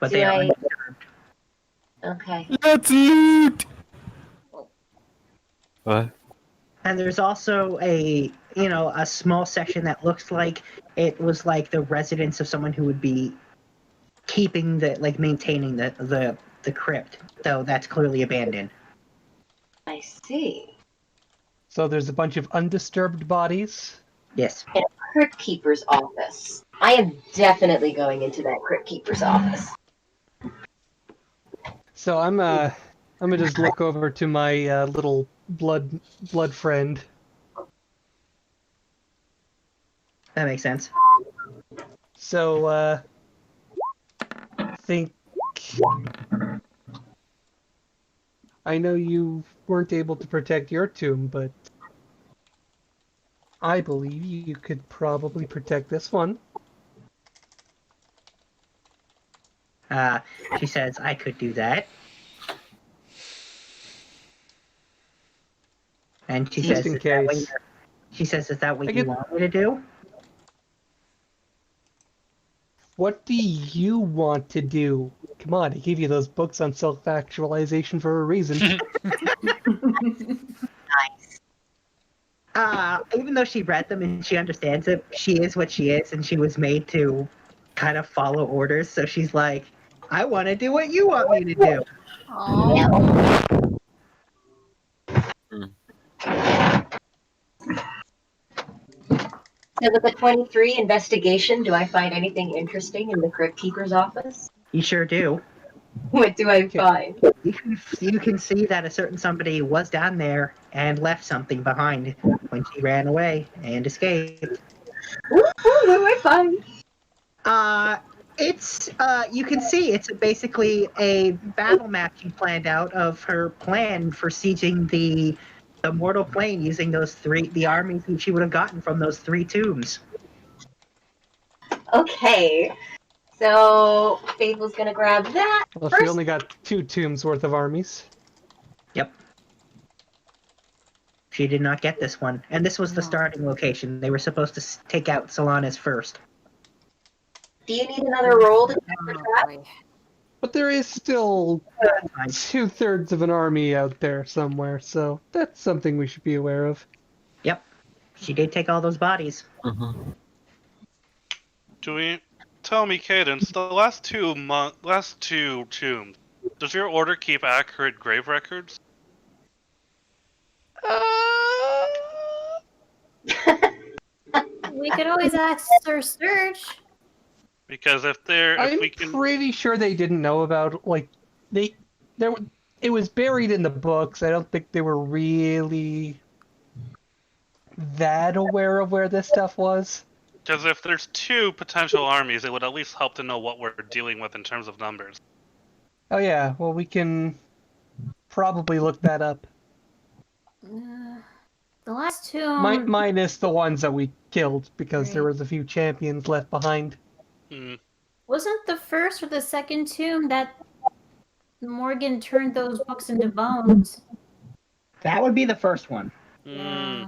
But they are undisturbed.
Okay.
Let's loot.
What?
And there's also a small section that looks like it was like the residence of someone who would be keeping maintaining the crypt, though that's clearly abandoned.
I see.
So there's a bunch of undisturbed bodies.
Yes.
And a Crypt Keeper's office. I am definitely going into that Crypt Keeper's office.
So I'm gonna just look over to my little blood friend.
That makes sense.
So think I know you weren't able to protect your tomb, but I believe you could probably protect this one.
She says I could do that. And she
Just
says,
in
"Is that what
case."
she says, "Is that what
I
you
get-
want me to do?"
What do you want to do? Come on, I gave you those books on self-actualization for a reason.
Nice. Even though she read them and she understands it, she is what she is, and she was made to kind of follow orders. So she's like, "I want to do what you want me to do."
Oh.
So with the 23 investigation, do I find anything interesting in the Crypt Keeper's office?
You sure do.
What do I find?
You can see that a certain somebody was down there and left something behind when she ran away and escaped.
What do I find?
You can see it's basically a battle map she planned out of her plan for sieging the mortal plane using the armies that she would have gotten from those 3 tombs.
Okay. So Faithful's gonna grab that.
Well, she
First,
only got 2 tombs worth of armies.
Yep. She did not get this one, and this was the starting location. They were supposed to take out Solana's first.
do you need another roll to check for trap?
boy.
But there is still
Fine.
2/3 of an army out there somewhere, so that's something we should be aware of.
Yep. She did take all those bodies.
Do we tell me, Cadence? The last two tombs. Does your order keep accurate grave records?
We could always ask Sir Search.
Because if
I'm
we can,
pretty sure they didn't know about it was buried in the books. I don't think they were really that aware of where this stuff was.
because if there's 2 potential armies, it would at least help to know what we're dealing with in terms of numbers.
Oh yeah, well we can probably look that up.
The last tomb.
Minus the ones that we killed, because there
Right.
was a few champions left behind.
Wasn't the first or the second tomb that Morgan turned those books into bones?
That would be the first one.
Yeah.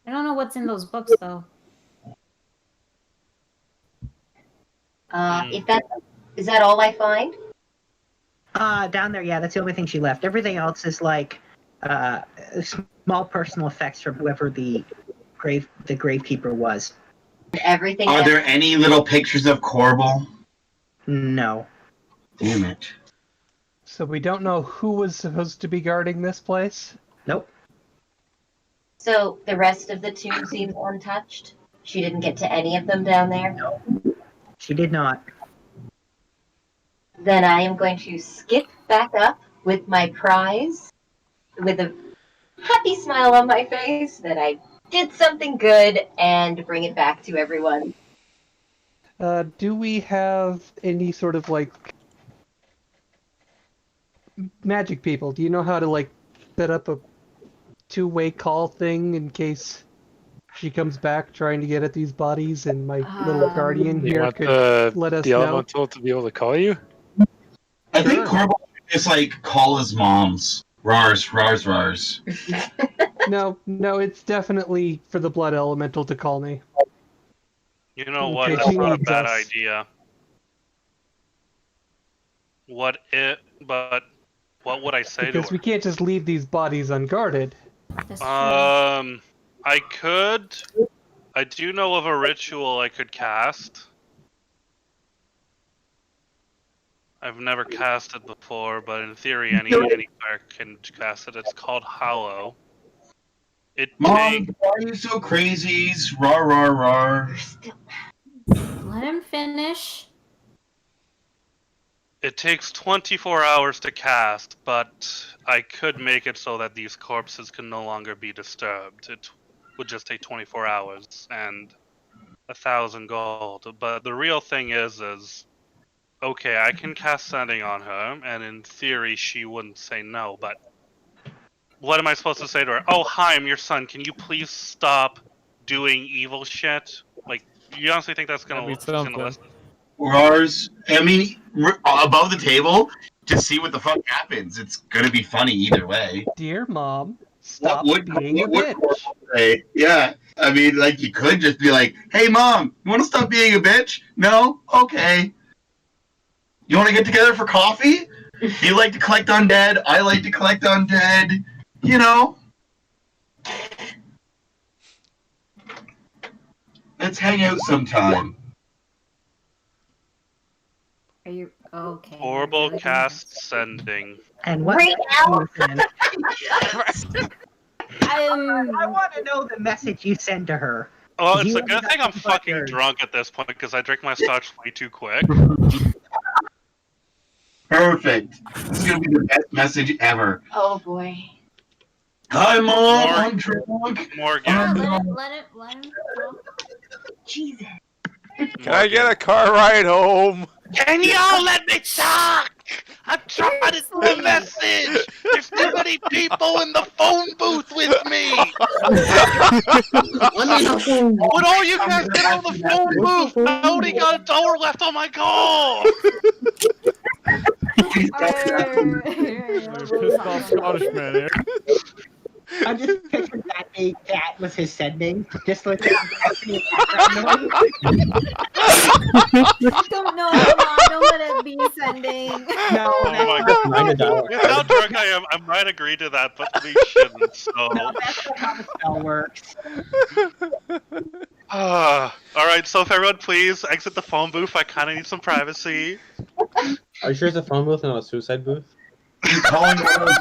I don't know what's in those books though.
Is that all I find?
Down there, yeah, that's the only thing she left. Everything else is like small personal effects from whoever the gravekeeper was.
Everything.
Are there any little pictures of Corbel?
No.
Damn it.
So we don't know who was supposed to be guarding this place?
Nope.
So the rest of the tomb seems untouched? She didn't get to any of them down there?
No. She did not.
Then I am going to skip back up with my prize with a happy smile on my face that I did something good and bring it back to everyone.
Do we have any sort of magic people? Do you know how to set up a 2-way call thing in case she comes back trying to get at these bodies and my little guardian
You
here
want
could let us
the
know?
elemental to be able to call you?
I think Corbel is call his moms. Rars, rars, rars.
No, it's definitely for the blood elemental to call me.
You know
In
what?
case
That's
he
not a
needs
bad
us.
idea. What would I say
Because
to
we can't just leave these bodies unguarded.
That's
her? I do know of a ritual I could cast. I've never cast it before, but in theory, any cleric can cast it. It's called Hallow.
Mom, why are you so crazy? Rar, rar, rar.
Let him finish.
It takes 24 hours to cast, but I could make it so that these corpses can no longer be disturbed. It would just take 24 hours and 1,000 gold. But the real thing is okay, I can cast Sending on her, and in theory she wouldn't say no, but what am I supposed to say to her? Oh, hi, I'm your son. Can you please stop doing evil shit? You honestly think that's gonna listen?
Rars. I mean, above the table, just see what the fuck happens. It's gonna be funny either way.
Dear Mom, stop
What
being a
would
bitch.
Corbel say? Yeah. I mean, you could just be like, hey, Mom, you want to stop being a bitch? No? Okay. You want to get together for coffee? You like to collect undead. I like to collect undead. You know? Let's hang out sometime.
Are you okay?
Horrible
Really?
cast Sending.
And what?
Right now?
I want to know the message you send to her.
Well, it's
You
a good thing I'm fucking
buttered.
drunk at this point because I drank my scotch way too quick.
Perfect. This is gonna be the best message ever.
Oh boy.
Hi, Mom.
Morgan.
I'm drunk.
Morgan.
Yeah, let him talk.
Jesus.
Can I get a car ride home?
Can y'all let me talk? I'm trying to do a message. There's too many people in the phone booth with me. Would all you guys get on the phone booth? I only got $1 left on my call.
Pissed off Scottish man here.
I'm just picturing that was his sending. Just like background noise.
Don't know, Mom. Don't let it be sending.
No,
Oh my god. With how drunk I am, I might agree to that, but we shouldn't, so.
no, that's not how the spell works.
Alright, so if everyone please exit the phone booth, I kinda need some privacy.
Are you sure it's a phone booth and not a suicide booth?
He's calling all those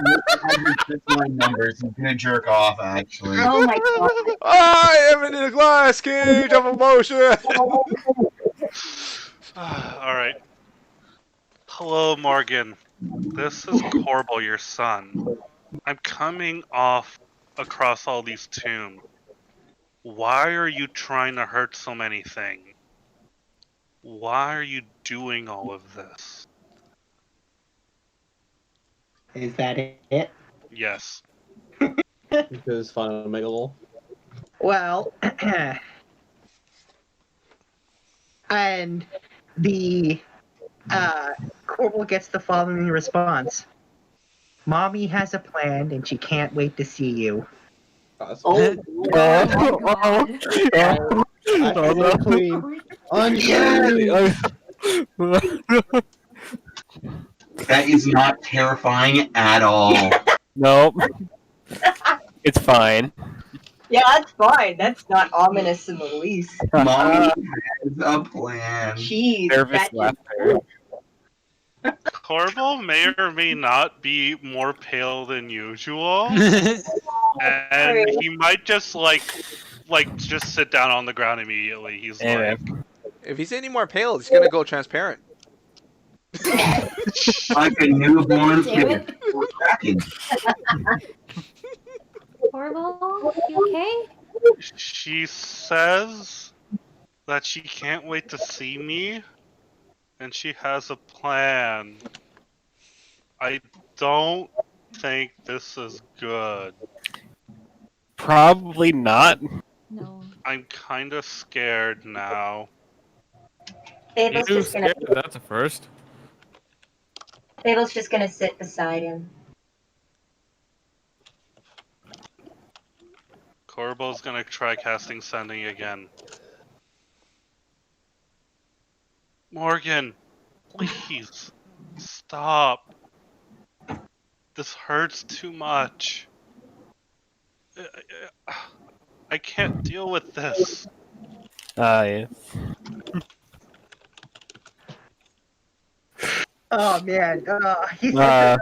line numbers. He's gonna jerk off, actually.
Oh my god.
I am in a glass cage of emotion.
Alright. Hello, Morgan. This is Corbel, your son. I'm coming off across all these tombs. Why are you trying to hurt so many things? Why are you doing all of this?
Is that it?
Yes.
Because fun and Megalol.
Well, and the Corbel gets the following response. Mommy has a plan and she can't wait to see you.
Oh,
Clean.
That is not terrifying at all.
Nope. It's fine.
yeah, that's fine. That's not ominous in the least.
Mommy has a plan.
Jeez,
Nervous
that
laughter.
Corbel may or may not be more pale than usual. And he might just just sit down on the ground immediately. He's
Hey,
like,
If he's any more pale, he's gonna go transparent.
Like a newborn
Damn
kid. Cracking.
Horrible. You okay?
she says that she can't wait to see me, and she has a plan. I don't think this is good.
Probably not.
No.
I'm kind of scared now.
Fable's
You
just gonna
scared? That's a first.
Fable's just gonna sit beside him.
Corbel's gonna try casting Sending again. Morgan, please stop. This hurts too much. I can't deal with this.
Yeah.
Oh man, he said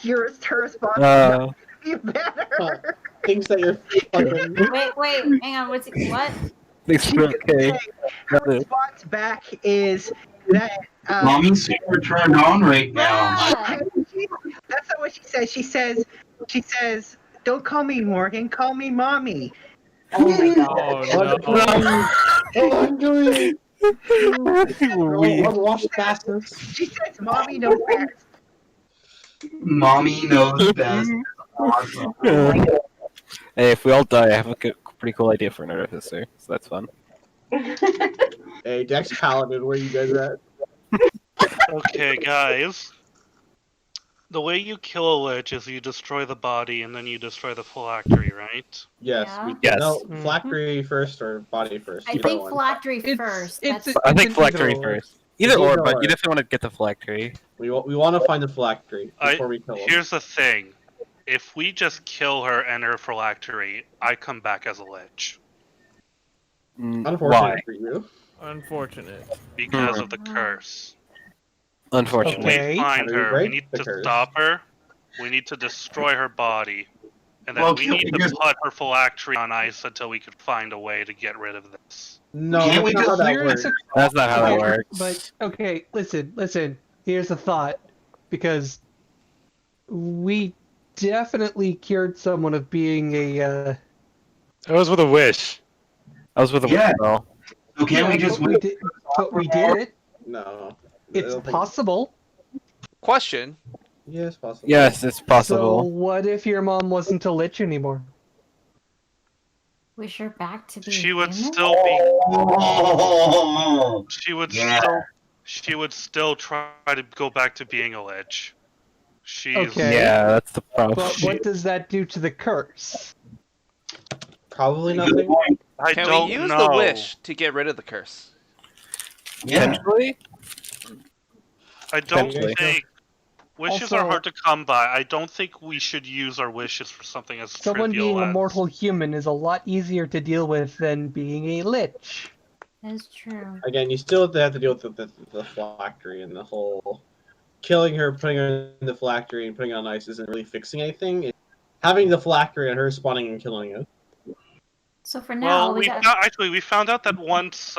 here's her response. Be better.
Thinks that you're fucking.
Wait, hang on. What?
It's okay.
Her response back is that
Mommy's super turned on right now.
Ah,
that's not what she says. She says, "Don't call me Morgan. Call me Mommy."
Oh my god.
Oh no.
Oh, I'm doing it. Unwashed bastards.
She says, "Mommy knows best."
Mommy knows best. Awesome.
Hey, if we all die, I have a pretty cool idea for an artificer, so that's fun.
Hey, Dex Paladin, where you guys at?
Okay, guys. The way you kill a lich is you destroy the body and then you destroy the phylactery, right?
Yes.
Yeah.
Yes.
No, phylactery first or body first?
I
Either
think
one.
phylactery
It's-
first.
it's-
That's
I think
an
phylactery
either or.
first. Either or,
Either
but
or.
you definitely want to get the phylactery.
We want to find the phylactery before we kill him.
Here's the thing. If we just kill her and her phylactery, I come back as a lich.
Unfortunate
Why?
for you.
Unfortunate.
Because of the curse.
Unfortunately.
Okay.
We find
How do we
her. We
break
need
the
to
curse?
stop her. We need to destroy her body. And then
Well,
we
can't
need
we
to
just-
put her phylactery on ice until we could find a way to get rid of this.
No,
Can't
that's
we
not how
just-
that
Here's
works.
a-
That's not how that
okay,
works.
But okay, listen. Here's a thought, because we definitely cured someone of being a.
It was with a wish.
I was with a
Yeah.
well.
So can't we just
but we did. But we did it.
No. I
It's
don't think-
possible.
Question:
Yes, possible.
Yes, it's
So
possible.
what if your mom wasn't a lich anymore?
Wish her back to being
She would
human?
still be.
Oh,
She would
Yeah.
still. She would still try to go back to being a lich. She's.
Okay.
Yeah, that's the problem.
But what does that do to the curse?
Probably nothing.
I
Can
don't
we use
know.
the wish to get rid of the curse?
yeah.
Potentially?
I don't
Potentially.
think. Wishes
Also-
are hard to come by. I don't think we should use our wishes for something as
Someone
trivial
being a
as...
mortal human is a lot easier to deal with than being a lich.
That's true.
Again, you still have to deal with the phylactery and the whole killing her, putting her in the phylactery, and putting her on ice isn't really fixing anything. It's having the phylactery and her spawning and killing it.
So for now,
Well,
we got.
we found out that once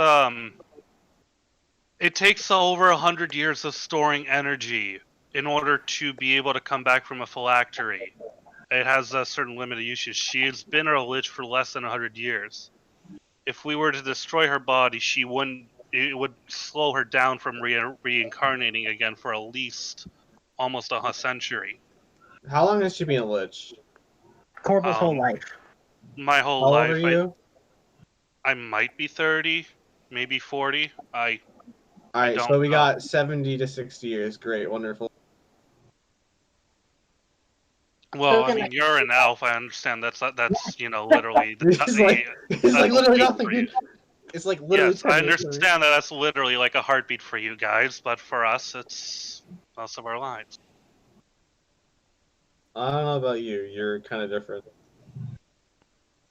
it takes over 100 years of storing energy in order to be able to come back from a phylactery. It has a certain limited usage. She has been a lich for less than 100 years. If we were to destroy her body, she wouldn't. It would slow her down from reincarnating again for at least almost a century.
How long has she been a lich?
Corbel's whole
Um,
life.
My whole
How old
life,
are you?
I might be 30, maybe 40.
Alright,
don't
so we
know.
got 70 to 60 years. Great, wonderful.
Well, I
Spoken
mean, you're an elf. I understand that's literally the
It's like, it's like literally nothing, dude. It's like literally
Yes,
10
I
years for me.
understand that that's literally like a heartbeat for you guys, but for us, it's most of our lives.
I don't know about you. You're kind of different.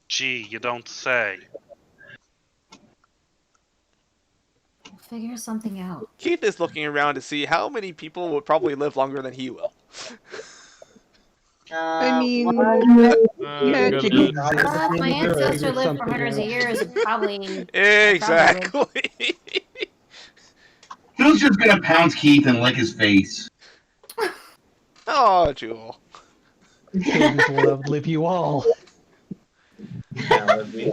Gee, you don't say.
Figure something out.
Keith is looking around to see how many people would probably live longer than he will.
I mean, magic
good.
exists.
My ancestor lived for
Something
hundreds of
out.
years. Probably.
Exactly.
Who's just gonna pounce Keith and lick his face?
Oh, Jewel.
Cadence will outlive you all.
Outlive me.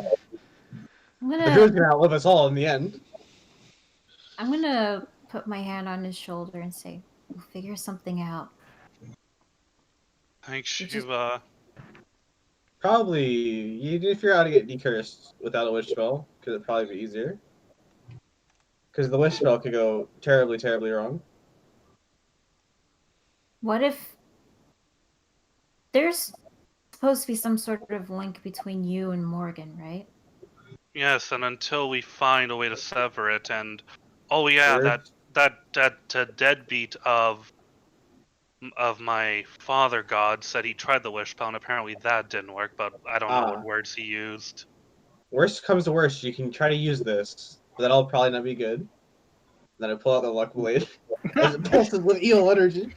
I'm
The druid's
gonna.
gonna outlive us all in the end.
I'm gonna put my hand on his shoulder and say, "We'll figure something out."
Thanks,
just-
Shiva.
Probably, you need to figure out how to get decursed without a wish spell, because it'd probably be easier. Because the wish spell could go terribly, terribly wrong.
What if there's supposed to be some sort of link between you and Morgan, right?
Yes, and until we find a way to sever it, and oh yeah,
Word.
that deadbeat of my father god said he tried the wish spell, and apparently that didn't work. But I don't know
Ah.
what words he used.
Worst comes to worst, you can try to use this, but that'll probably not be good. Then I pull out the luck blade. As it pulses with evil energy.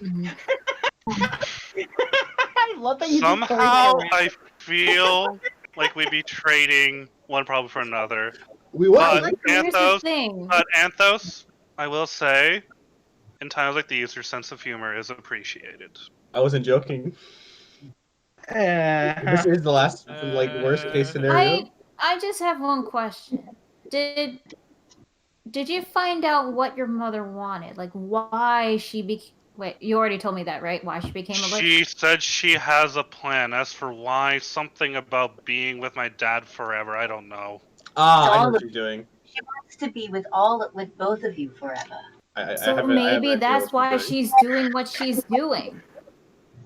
I love that you just
Somehow,
turned that around.
I feel like we'd be trading one problem for another.
We was.
But
Here's the
Anthos,
thing.
Anthos, I will say, in times like these, your sense of humor is appreciated.
I wasn't joking. This is the last, worst case scenario.
I just have one question. Did you find out what your mother wanted? Like why she became? Wait, you already told me that, right? Why she became a lich?
She said she has a plan. As for why, something about being with my dad forever. I don't know.
I know what you're doing.
She wants to be with both of you forever.
So maybe that's why she's doing what she's doing.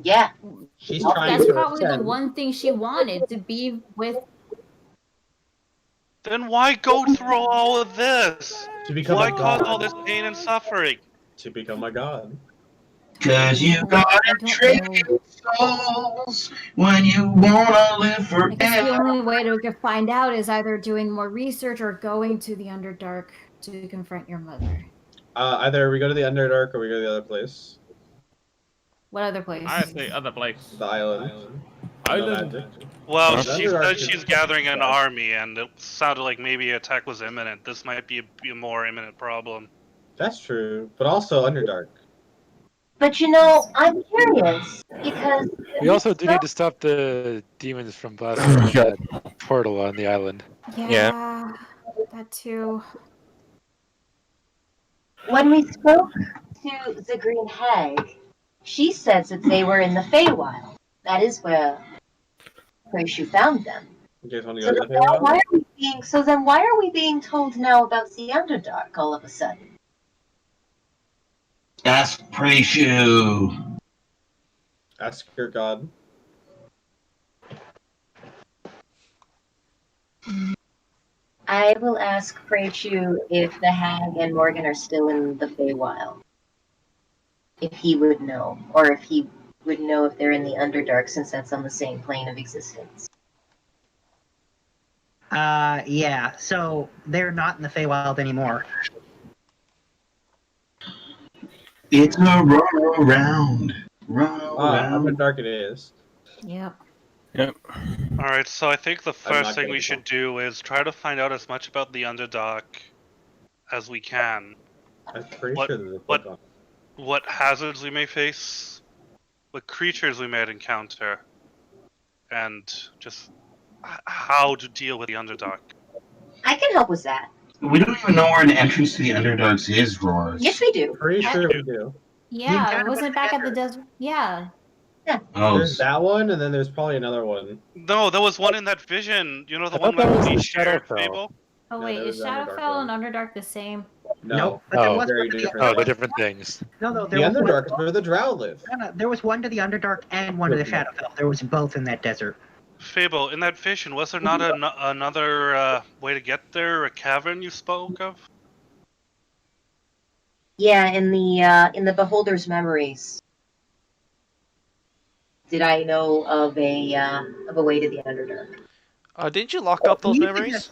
Yeah.
She's trying
That's
to
probably the
ascend.
one thing she wanted, to be with.
Then why go through all of this?
To become
Why
a
cause
god.
all this pain and suffering?
To become a god.
Cause you gotta trade souls when you wanna live
I guess the
forever.
only way to find out is either doing more research or going to the Underdark to confront your mother.
Either we go to the Underdark or we go to the other place.
What other place?
I say other place.
The island.
Island.
magic.
Well,
Huh?
she said she's gathering an army, and it sounded like maybe attack was imminent. This might be a more imminent problem.
That's true, but also Underdark.
But you know, I'm curious because
We also do need to stop the demons from blasting open that portal on the island.
Yeah, that too.
when we spoke to the Green Hag, she says that they were in the Feywild. That is where Horatio found them.
You guys want to
So
go to the
then,
Feywild?
why are we being told now about the Underdark all of a sudden?
Ask Preshu.
Ask your god.
I will ask Prechu if the Hag and Morgan are still in the Feywild. If he would know, or if he would know if they're in the Underdark, since that's on the same plane of existence.
Yeah. So they're not in the Feywild anymore.
It's a run around. Run around.
Underdark it is.
Yep.
All right, so I think the
I'm
first
not
thing
getting
we should do is try to find out as much about the Underdark as we can.
I'm pretty
What-
sure there's a
what-
book on.
What hazards we may face, what creatures we might encounter, and just how to deal with the Underdark.
I can help with that.
We don't even know where an entrance to the Underdarks is, Roars.
Yes, we do.
Pretty
I-
sure we do.
Yeah,
encounter
it wasn't
one
back at the
together.
desert. Yeah.
Oh,
There's that one, and then there's probably another one.
No, there was one in that vision. You know, the
I
one
thought that
that
was
we
the
shared,
Shadowfell.
Fable?
Oh
No,
wait,
there
is
was the Underdark
Shadowfell
one.
and Underdark the same?
No,
Nope, but there
Oh.
was
very
one to the
different.
Oh, they're different things.
No,
The
there was one.
Underdark is where the Drow live.
No, there was one to the Underdark and one to the Shadowfell. There was both in that desert.
Fable, in that vision, was there not another way to get there, a cavern you spoke of?
Yeah, in the Beholder's memories. Did I know of a way to the Underdark?
Didn't you lock up those
You can
memories?
just-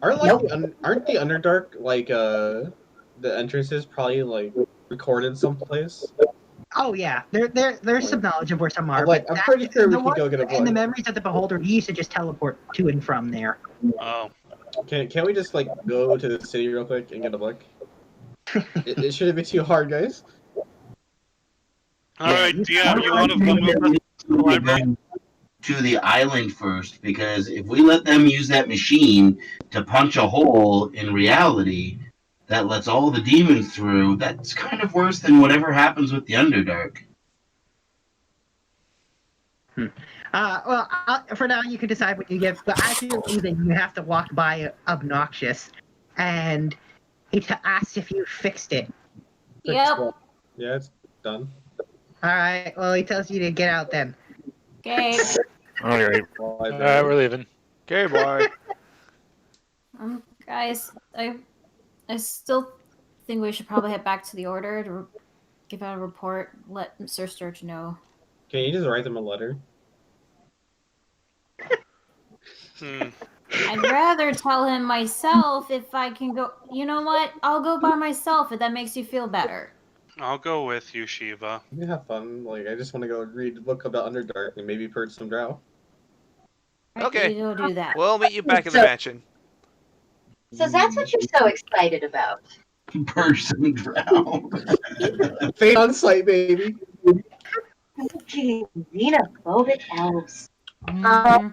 Aren't
Nope.
aren't the Underdark like the entrances probably like recorded someplace?
Oh yeah, there's some knowledge of where some are.
I'm
but
pretty sure we
the
can
one
go get a
in the
book.
memories of the Beholder, he used to just teleport to and from there.
Oh.
Can't we just like go to the city real quick and get a book? It shouldn't be too hard, guys.
Alright,
you-
DM, you want to move us to the library?
to the island first, because if we let them use that machine to punch a hole in reality that lets all the demons through, that's kind of worse than whatever happens with the Underdark.
For now, you can decide what you get. But as you're leaving, you have to walk by Obnoxious, and he asks if you fixed it.
Yep.
Yeah, it's done.
All right. Well, he tells you to get out then.
Okay.
All right.
Alright, we're leaving.
Okay, boy.
Guys, I still think we should probably head back to the Order to give out a report. Let Sir Sturge know.
Can you just write them a letter?
I'd rather tell him myself if I can go. You know what? I'll go by myself if that makes you feel better.
I'll go with you, Shiva.
You have fun. Like I just want to go read a book about Underdark and maybe purge some Drow.
Okay.
You go do that.
We'll meet you back in the
So-
mansion.
So that's what you're so excited about.
Person drown.
Fate on sight, baby.
Xenophobic elves.
Mhm.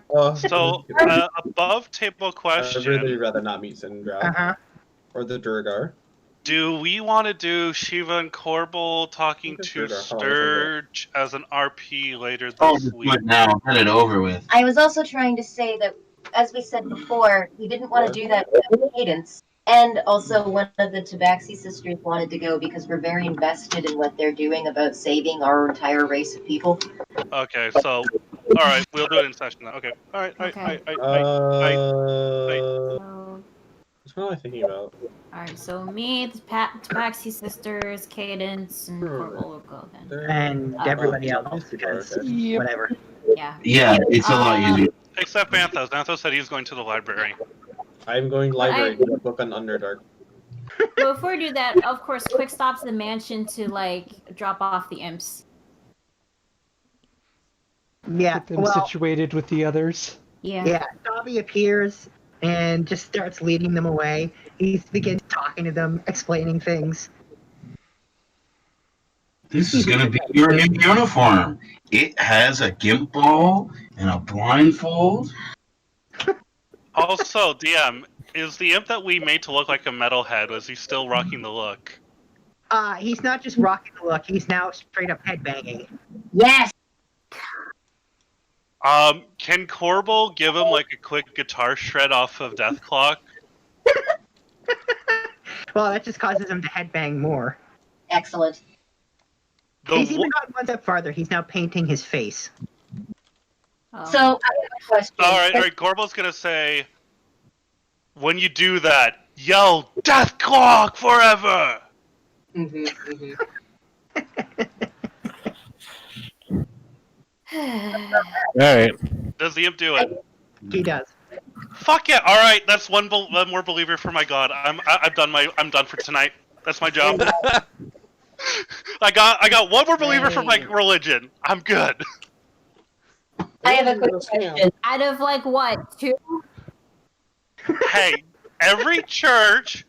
So, above table
I'd
question,
really rather not meet Sin Drow or the Durgar.
do we want to do Shiva and Corbel talking
Look at
to
Sturge.
Sturge as an RP later
Oh,
this
just do
week?
it now. Get it over with.
I was also trying to say that, as we said before, we didn't want to do that with Cadence. And also, one of the Tabaxi sisters wanted to go because we're very invested in what they're doing about saving our entire race of people.
Okay, so, alright, we'll do it in session then. Okay, alright,
Okay. So,
Which one am I thinking about?
alright, so me, the Tabaxi sisters, Cadence, and Corbel will go then.
And everybody else, because whatever.
Yeah.
Yeah, it's a lot easier.
Except Anthos. Anthos said he's going to the library.
I'm going to library to get a book on Underdark.
But before we do that, of course, quick stops the mansion to like drop off the imps.
Yeah,
Get them situated with the others.
Yeah, Dobby appears and just starts leading them away. He begins talking to them, explaining things.
This is going to be your new uniform. It has a gimp ball and a blindfold.
Also, DM, is the imp that we made to look like a metalhead, was he still rocking the look?
He's not just rocking the look, he's now straight up headbanging.
Yes.
Can Corbel give him like a quick guitar shred off of Death Clock?
Well, that just causes him to headbang more.
Excellent.
He's even gone one step farther. He's now painting his face.
So, I have a question.
Alright, Corbel's gonna say, when you do that, yell, Death Clock forever!
Alright.
Does the imp do it?
He does.
Fuck yeah! Alright, that's one more believer for my god. I'm done for tonight. That's my job. I got one more believer for my religion. I'm good.
I have a quick question.
Out of like what, 2?
Hey, every church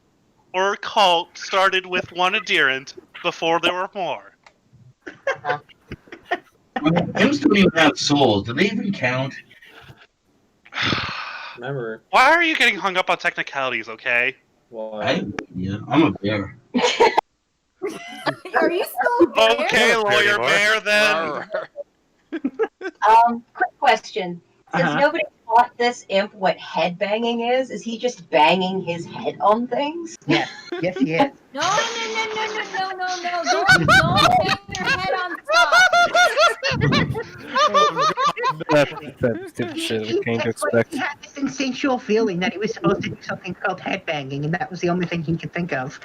or cult started with one adherent before there were more.
Imps don't even have souls. Do they even count?
Remember.
Why are you getting hung up on technicalities, okay?
I'm a bear.
Are you still there?
Okay, lawyer bear then.
Quick question. Since nobody taught this imp what headbanging is he just banging his head on things?
Yes, yes he is.
No. Don't bang your head on stuff.
That's stupid shit we came to expect.
He had this instinctual feeling that he was supposed to do something called headbanging, and that was the only thing he could think of.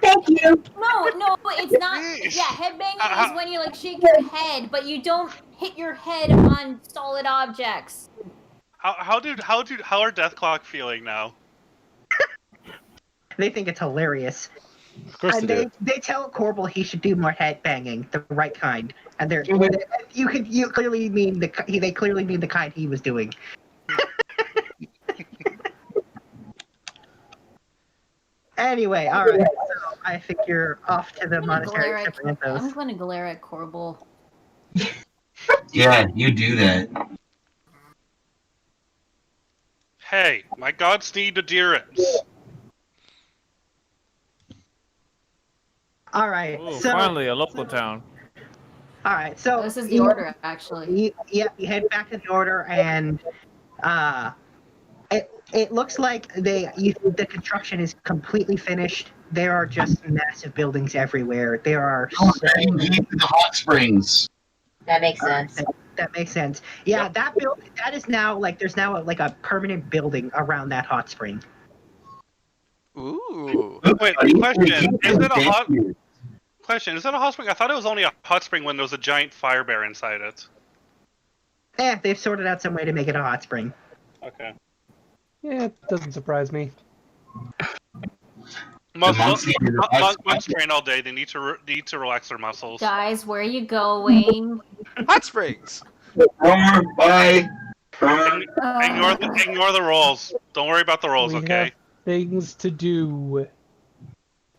Thank you.
No, it's not. Yeah, headbanging is when you like shake your head, but you don't hit your head on solid objects.
How are Death Clock feeling now?
They think it's hilarious.
Of course
And
they do.
they tell Corbel he should do more headbanging, the right kind. And you clearly mean they clearly mean the kind he was doing. Anyway, all right. So I think you're off to the monastery.
I'm going to glare at Corbel.
Yeah, you do that.
Hey, my gods need adherents.
All right.
Ooh,
So
finally, a local town.
all right. So
This is the order, actually.
You head back to the order, and it looks like the construction is completely finished. There are just massive buildings everywhere. There are
the hot springs.
That makes sense.
That makes sense. Yeah, that building that is now like there's now like a permanent building around that hot spring.
Ooh.
Wait, question. Is it a hot spring? I thought it was only a hot spring when there was a giant fire bear inside it.
Yeah, they've sorted out some way to make it a hot spring.
Okay.
Yeah, it doesn't surprise me.
Monks train all day. They need to relax their muscles.
Guys, where are you going?
Hot springs.
Bye.
Ignore the rolls. Don't worry about the rolls,
We
okay?
have things to do.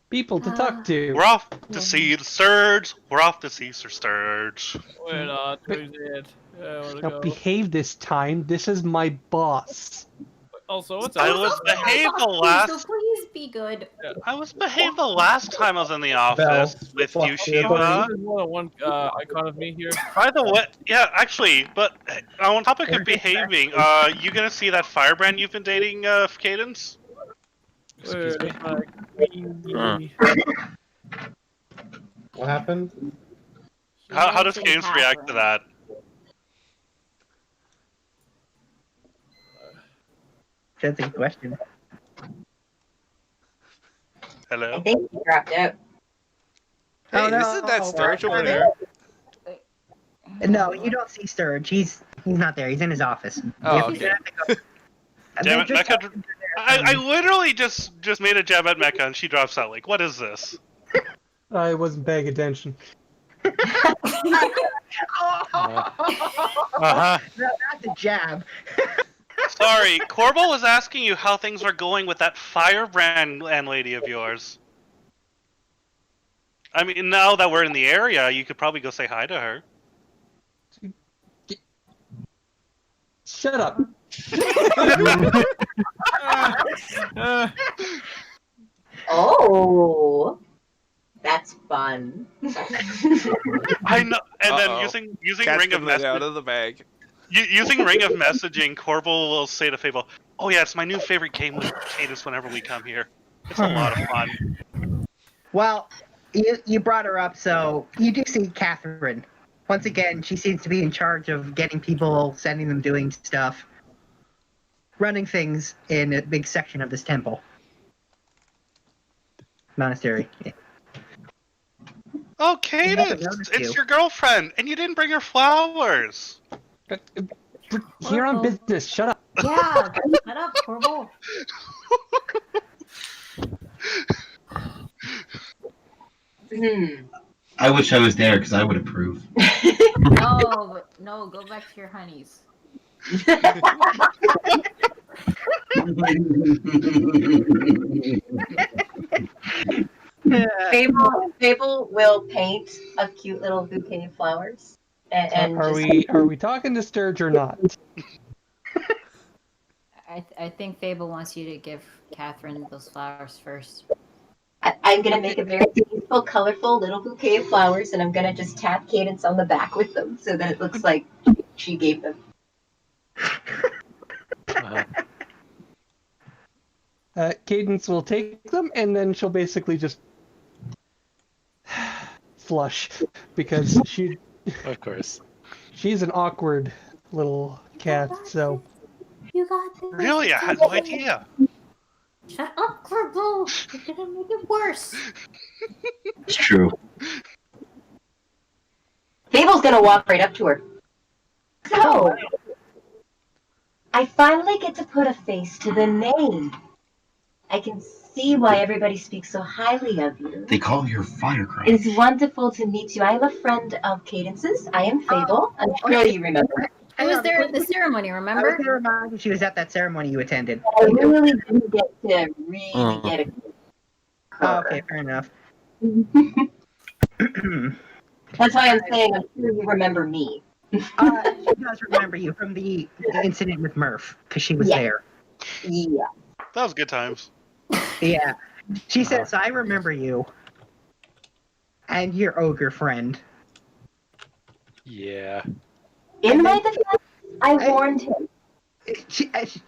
People to talk to.
We're off to see the Sturge. We're off to see Sir Sturge.
Wait, who's it?
Now behave this time. This is my boss.
Also, what's
I
up?
was behaved the
So
last.
please be good.
I was behaved the last time I was in the office with you, Shiva.
There's more than one icon of me here.
By the way, yeah, actually, but on topic of behaving, you gonna see that firebrand you've been dating, Cadence?
What happened?
How does Cadence react to that?
That's a good question.
Hello?
I think he dropped out.
Hey,
Oh, no.
isn't that Sturge
Oh,
over there?
No, you don't see Sturge. He's not there. He's in his office.
Oh,
He's
okay.
gonna have to go-
Damn it,
They just-
Mecca. I literally just made a jab at Mecca and she drops out. Like, what is this?
I wasn't paying attention.
Uh-huh.
That's a jab.
Sorry, Corbel was asking you how things are going with that firebrand landlady of yours. I mean, now that we're in the area, you could probably go say hi to her.
Shut up.
Oh, that's fun.
I know. And then
Uh-oh.
using
Cat's
ring of
gonna let it out
messaging,
of the bag.
using ring of messaging, Corbel will say to Fable, "Oh yeah, it's my new favorite game with Cadus whenever we come here. It's a lot of fun."
Well, you brought her up, so you do see Catherine. Once again, she seems to be in charge of getting people, sending them doing stuff, running things in a big section of this temple. Monastery. Yeah.
Oh,
haven't
Cadus,
noticed
it's
you.
your girlfriend, and you didn't bring her flowers.
Here on business. Shut up.
Yeah, shut up, Corbel.
I wish I was there because I would approve.
No, go back to your honeys.
Fable will paint a cute little bouquet of flowers. And
Are
just,
we talking to Sturge or not?
I think Fable wants you to give Catherine those flowers first.
I'm gonna make a very beautiful, colorful little bouquet of flowers, and I'm gonna just tap Cadence on the back with them so that it looks like she gave them.
Cadence will take them, and then she'll basically just flush because
Of course.
she's an awkward little cat. So
You got this.
Really, I had no idea.
Shut up, Corbel. You're gonna make it worse.
It's true.
Fable's gonna walk right up to her. So, I finally get to put a face to the name. I can see why everybody speaks so highly of you.
They call you Firecross.
It's wonderful to meet you. I am a friend of Cadence's. I am Fable. I'm sure you remember.
I was there at the ceremony,
I was
remember?
going to remind you she was at that ceremony you attended.
I really didn't get to really get a
Oh, okay, fair enough.
That's why I'm saying I'm sure you remember me.
She does remember you from the incident with Murph, because she was
Yeah.
there.
Yeah.
That was good times.
Yeah. She says, I remember you. And your ogre friend.
Yeah.
In my defense, I warned him.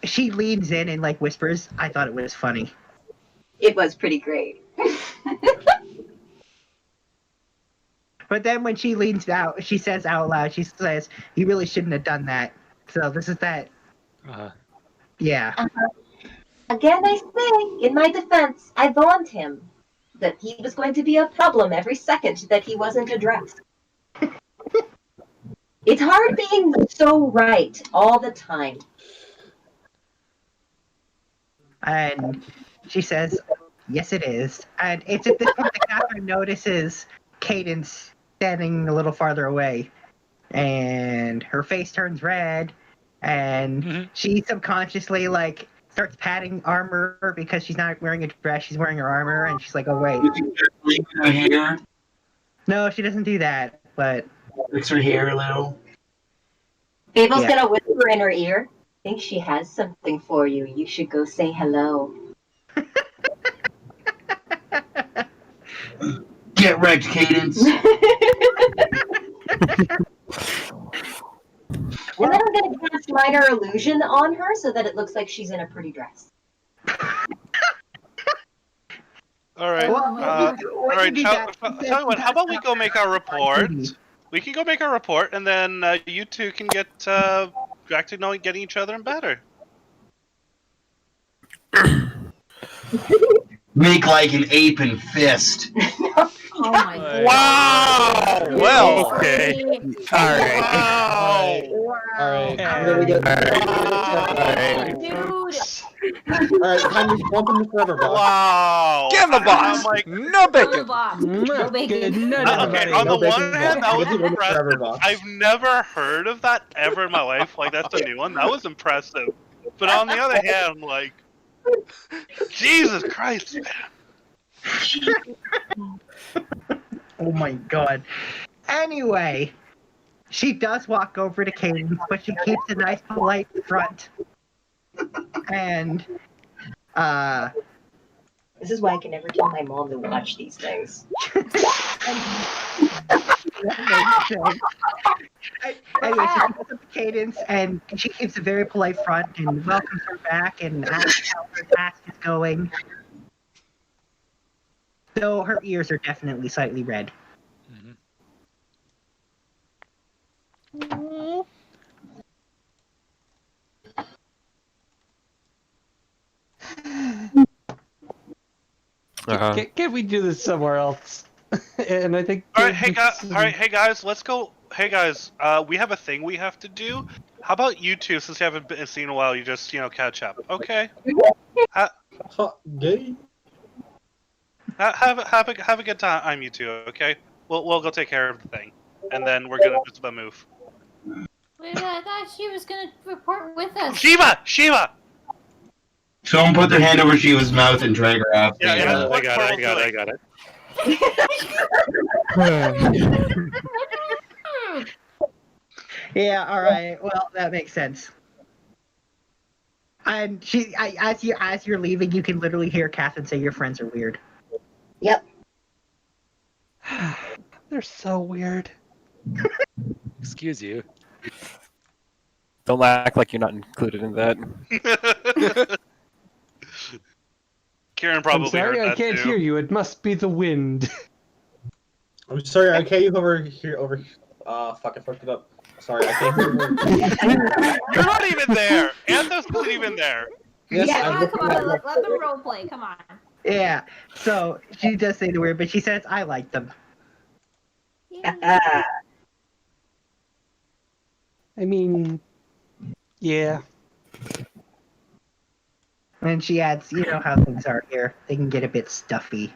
She leans in and like whispers, I thought it was funny.
It was pretty great.
But then when she leans out, she says out loud, she says, you really shouldn't have done that. So this is that. Yeah.
Again, I say, in my defense, I warned him that he was going to be a problem every second that he wasn't addressed. It's hard being so right all the time.
And she says, yes, it is. And it's at this point that Catherine notices Cadence standing a little farther away. And her face turns red. And she subconsciously, like, starts patting armor because she's not wearing a dress, she's wearing her armor. And she's like, oh, wait.
Her hair.
No, she doesn't do that. But
Fix her hair a little.
Fable's
Yeah.
gonna whisper in her ear, I think she has something for you. You should go say hello.
Get wrecked, Cadence.
And then I'm gonna cast minor illusion on her so that it looks like she's in a pretty dress.
All right. All right. Tell you what. How about we go make our report? We can go make our report, and then you two can get back to knowing, getting each other and better.
Make like an ape and fist.
Oh my
Wow!
Well,
Okay.
Seriously?
All right.
Alright.
Wow.
Dude,
Alright, time to bump in the forever box.
Wow!
get in the box.
I'm like,
No
fill the
bacon.
box. No
Mwah.
bacon.
Good night,
Okay,
everybody.
on
no
the one
bacon
hand, that was
box. Bump in the forever
impressive.
box.
I've never heard of that ever in my life. Like, that's a new one. That was impressive. But on the other hand, like, Jesus Christ, man.
Oh my god. Anyway, she does walk over to Cadence, but she keeps a nice polite front. And
This is why I can never tell my mom to watch these things.
Anyway, she goes up to Cadence and she keeps a very polite front and welcomes her back and asks how her task is going. Though her ears are definitely slightly red.
Can't we do this somewhere else? And I think.
All right, hey guys, let's go. Hey guys, we have a thing we have to do. How about you two, since you haven't been seen in a while, you just catch up, okay?
Gay?
Have a good time, you two, okay? We'll go take care of the thing, and then we're gonna just about move.
Wait, I thought she was gonna report with us.
Shiva!
Someone put their hand over Shiva's mouth and drag her out.
Yeah,
I got it.
Yeah, alright. Well, that makes sense. And as you're leaving, you can literally hear Catherine say your friends are weird.
Yep.
They're so weird.
Excuse you.
Don't act like you're not included in that.
Kieran probably
I'm sorry,
heard
I
that
can't
too.
hear you. It must be the wind.
I'm sorry, I can't over here. Fuck, I fucked it up. Sorry, I can't hear.
You're not even there. Anthos isn't even there.
Yes,
Yeah,
I'm
Come on, let them role play. Come on.
Yeah, so she does say the weird, but she says, I like them.
Yeah.
I mean, yeah.
And she adds, you know how things are here. They can get a bit stuffy.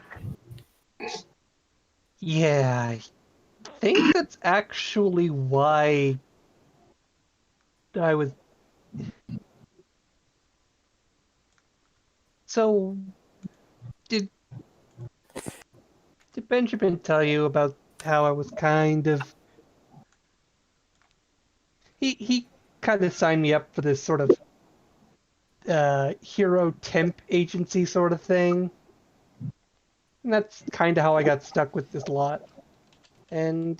Yeah, I think that's actually why I was. So, did Benjamin tell you about how I was kind of? He kind of signed me up for this sort of hero temp agency sort of thing. And that's kind of how I got stuck with this lot. And,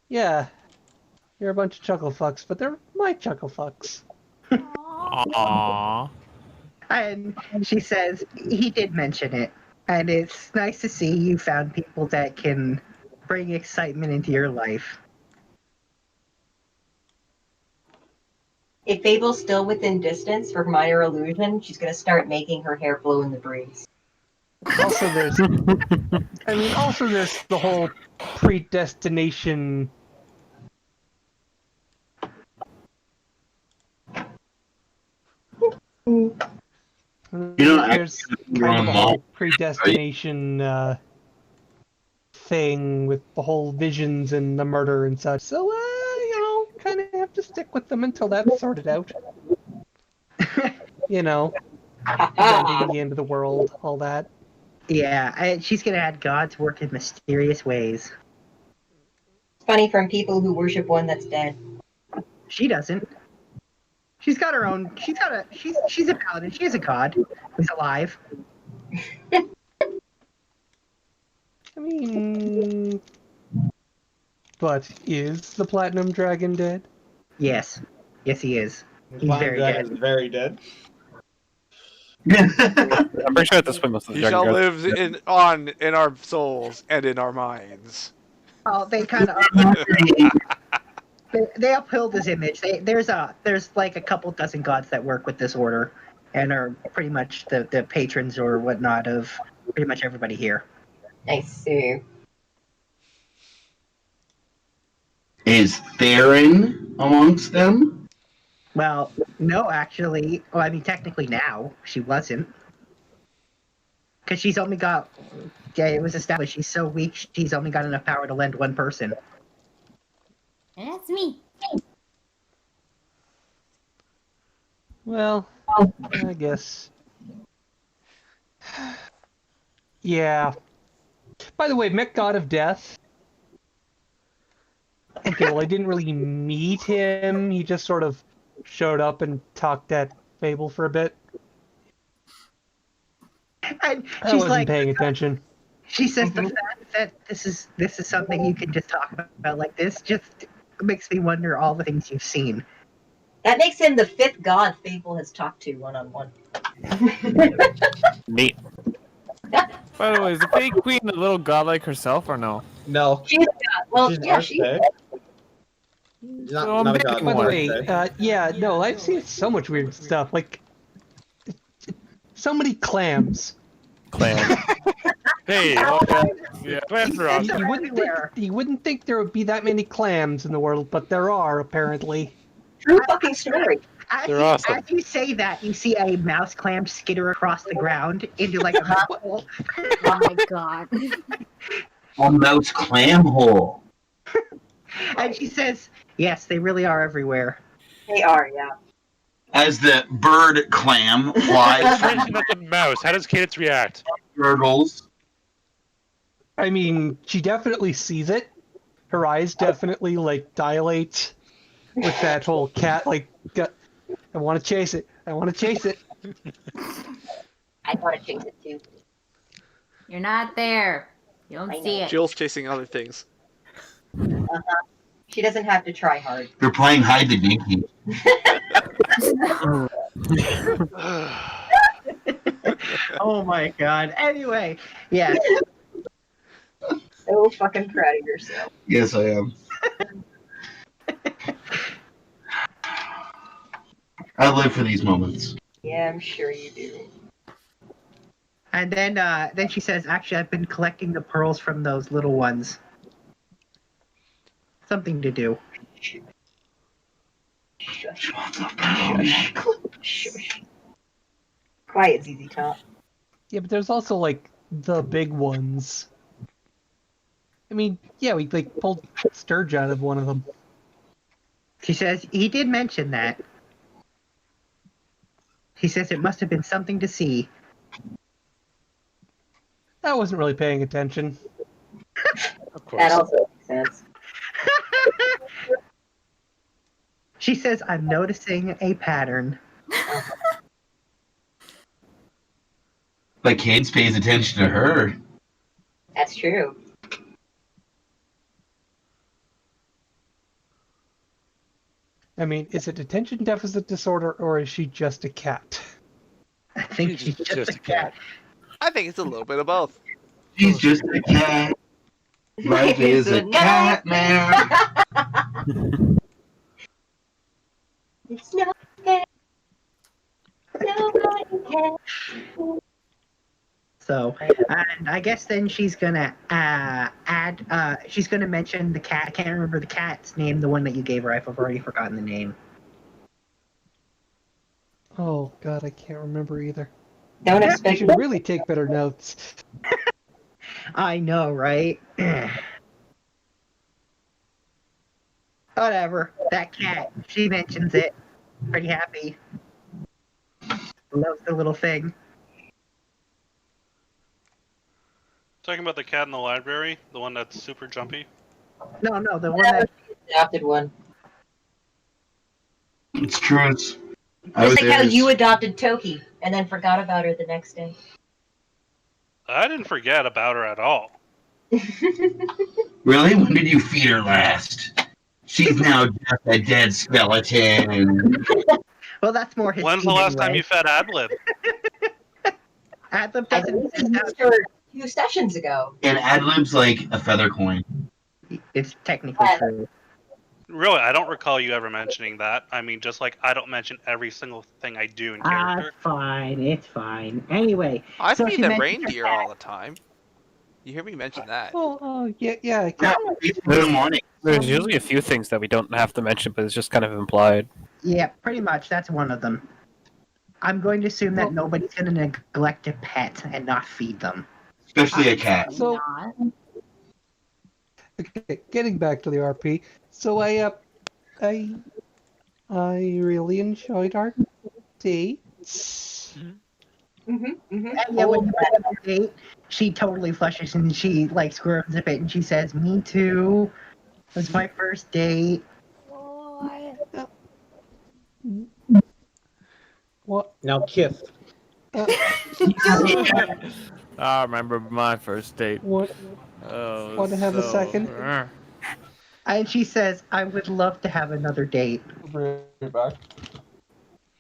yeah. You're a bunch of chuckle fucks, but they're my chuckle fucks.
Aww.
And she says, he did mention it. And it's nice to see you found people that can bring excitement into your life.
If Fable's still within distance for minor illusion, she's gonna start making her hair blow in the breeze.
Also, there's the whole predestination. There's kind of a whole predestination thing with the whole visions and the murder and such. So, kind of have to stick with them until that's sorted out. Preventing the end of the world, all that.
Yeah, she's gonna add God's work in mysterious ways.
It's funny from people who worship one that's dead.
She doesn't. She's got her own. She's a paladin. She is a god who's alive.
I mean, but is the Platinum Dragon dead?
Yes, he is. He's
Blind
very
Dragon
dead.
is very dead.
I'm pretty sure at this point most of the
He shall
Dragon
live in our souls and in our minds.
Oh, they kind of they upheld his image. There's like a couple dozen gods that work with this order, and are pretty much the patrons or whatnot of pretty much everybody here.
I see.
Is Theron amongst them?
Well, no, actually. Well, I mean, technically now she wasn't, because she's only got. Yeah, it was established she's so weak. She's only got enough power to lend one person.
And that's me.
Well, I guess. Yeah. By the way, Mick, God of Death. Okay, well, I didn't really meet him. He just sort of showed up and talked at Fable for a bit.
And
I
she's
wasn't
like,
paying attention.
she says the fact that this is something you can just talk about like this just makes me wonder all the things you've seen.
That makes him the 5th god Fable has talked to one-on-one.
Neat.
By the way, is the Fey Queen a little godlike herself or no?
No.
She's a god. Well,
She's an
yeah, she
archfey. Not,
So I'm
not a
big
god.
By the
one.
way,
archfey.
yeah, no, I've seen so much weird stuff. Like, so many clams.
Clan. Hey, yeah, clans are awesome.
You wouldn't think there would be that many clams in the world, but there are, apparently.
True fucking story.
They're awesome.
As you say that, you see a mouse clam skitter across the ground into like a mouse hole.
Oh my god.
A mouse clam hole.
And she says, yes, they really are everywhere.
They are, yeah.
As the bird clam flies from
Mention that's a mouse. How does Cadence react?
gurgles.
I mean, she definitely sees it. Her eyes definitely, like, dilate with that whole cat, like, I want to chase it. I want to chase it.
I want to chase it too.
You're not there. You don't
I
see
know.
it.
Jill's chasing other things.
She doesn't have to try hard.
They're playing hide the dinky.
Oh my god. Anyway, yes.
So fucking proud of yourself.
Yes, I am. I live for these moments.
Yeah, I'm sure you do.
And then she says, actually, I've been collecting the pearls from those little ones. Something to do.
Shush. Shush. Quiet, ZZ Top.
Yeah, but there's also, like, the big ones. I mean, yeah, we, like, pulled Sturge out of one of them.
She says, he did mention that. He says it must have been something to see.
I wasn't really paying attention.
Of course.
That also makes sense.
She says, I'm noticing a pattern.
But Cadence pays attention to her.
That's true.
I mean, is it attention deficit disorder, or is she just a cat?
I think she's just a cat.
I think it's a little bit of both.
She's just a cat. Life is a cat, man.
It's no fair. Nobody cares.
So, and I guess then she's gonna she's gonna mention the cat. I can't remember the cat's name, the one that you gave her. I've already forgotten the name.
Oh, God, I can't remember either.
Don't
I
expect
should really take better notes.
I know, right? Whatever. That cat. She mentions it. Pretty happy. Loves the little thing.
Talking about the cat in the library, the one that's super jumpy.
No, the one that.
adopted one.
It's true.
Just like how you adopted Toki and then forgot about her the next day.
I didn't forget about her at all.
Really? When did you feed her last? She's now just a dead skeleton.
Well, that's more his.
When's the last time you fed Adlib?
Adlib
I
doesn't.
used her a few sessions ago.
And Adlib's like a feather coin.
It's technically true.
Really, I don't recall you ever mentioning that. I mean, just like I don't mention every single thing I do in character.
Fine. It's fine. Anyway.
I
so
feed
she
the
mentioned her
reindeer
cat.
all the time. You hear me mention that?
Oh, yeah, yeah.
Yeah, it's in the morning.
There's usually a few things that we don't have to mention, but it's just kind of implied.
Yeah, pretty much. That's one of them. I'm going to assume that nobody's going to neglect a pet and not feed them.
Especially a cat.
So, okay, getting back to the RP. So I really enjoyed our dates.
And yeah, when you have a date, she totally flushes and she like squirms a bit and she says, "Me too. It was my first date."
What?
Now kiss.
I remember my first date.
What?
Oh,
Want to have a second?
And she says, "I would love to have another date."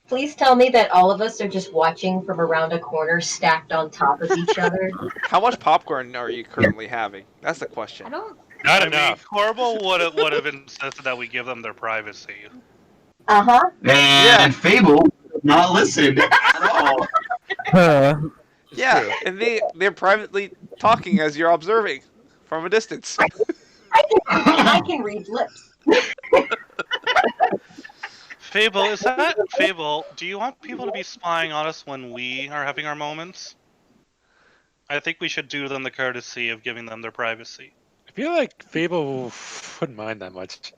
Please tell me that all of us are just watching from around a corner stacked on top of each other.
How much popcorn are you currently having? That's the question.
I don't.
I mean, Corbel would have insisted that we give them their privacy.
Uh-huh.
And Fable did not listen at all.
Yeah, and they're privately talking as you're observing from a distance.
I can read lips.
Fable, is that Fable? Do you want people to be spying on us when we are having our moments? I think we should do them the courtesy of giving them their privacy.
I feel like Fable wouldn't mind that much.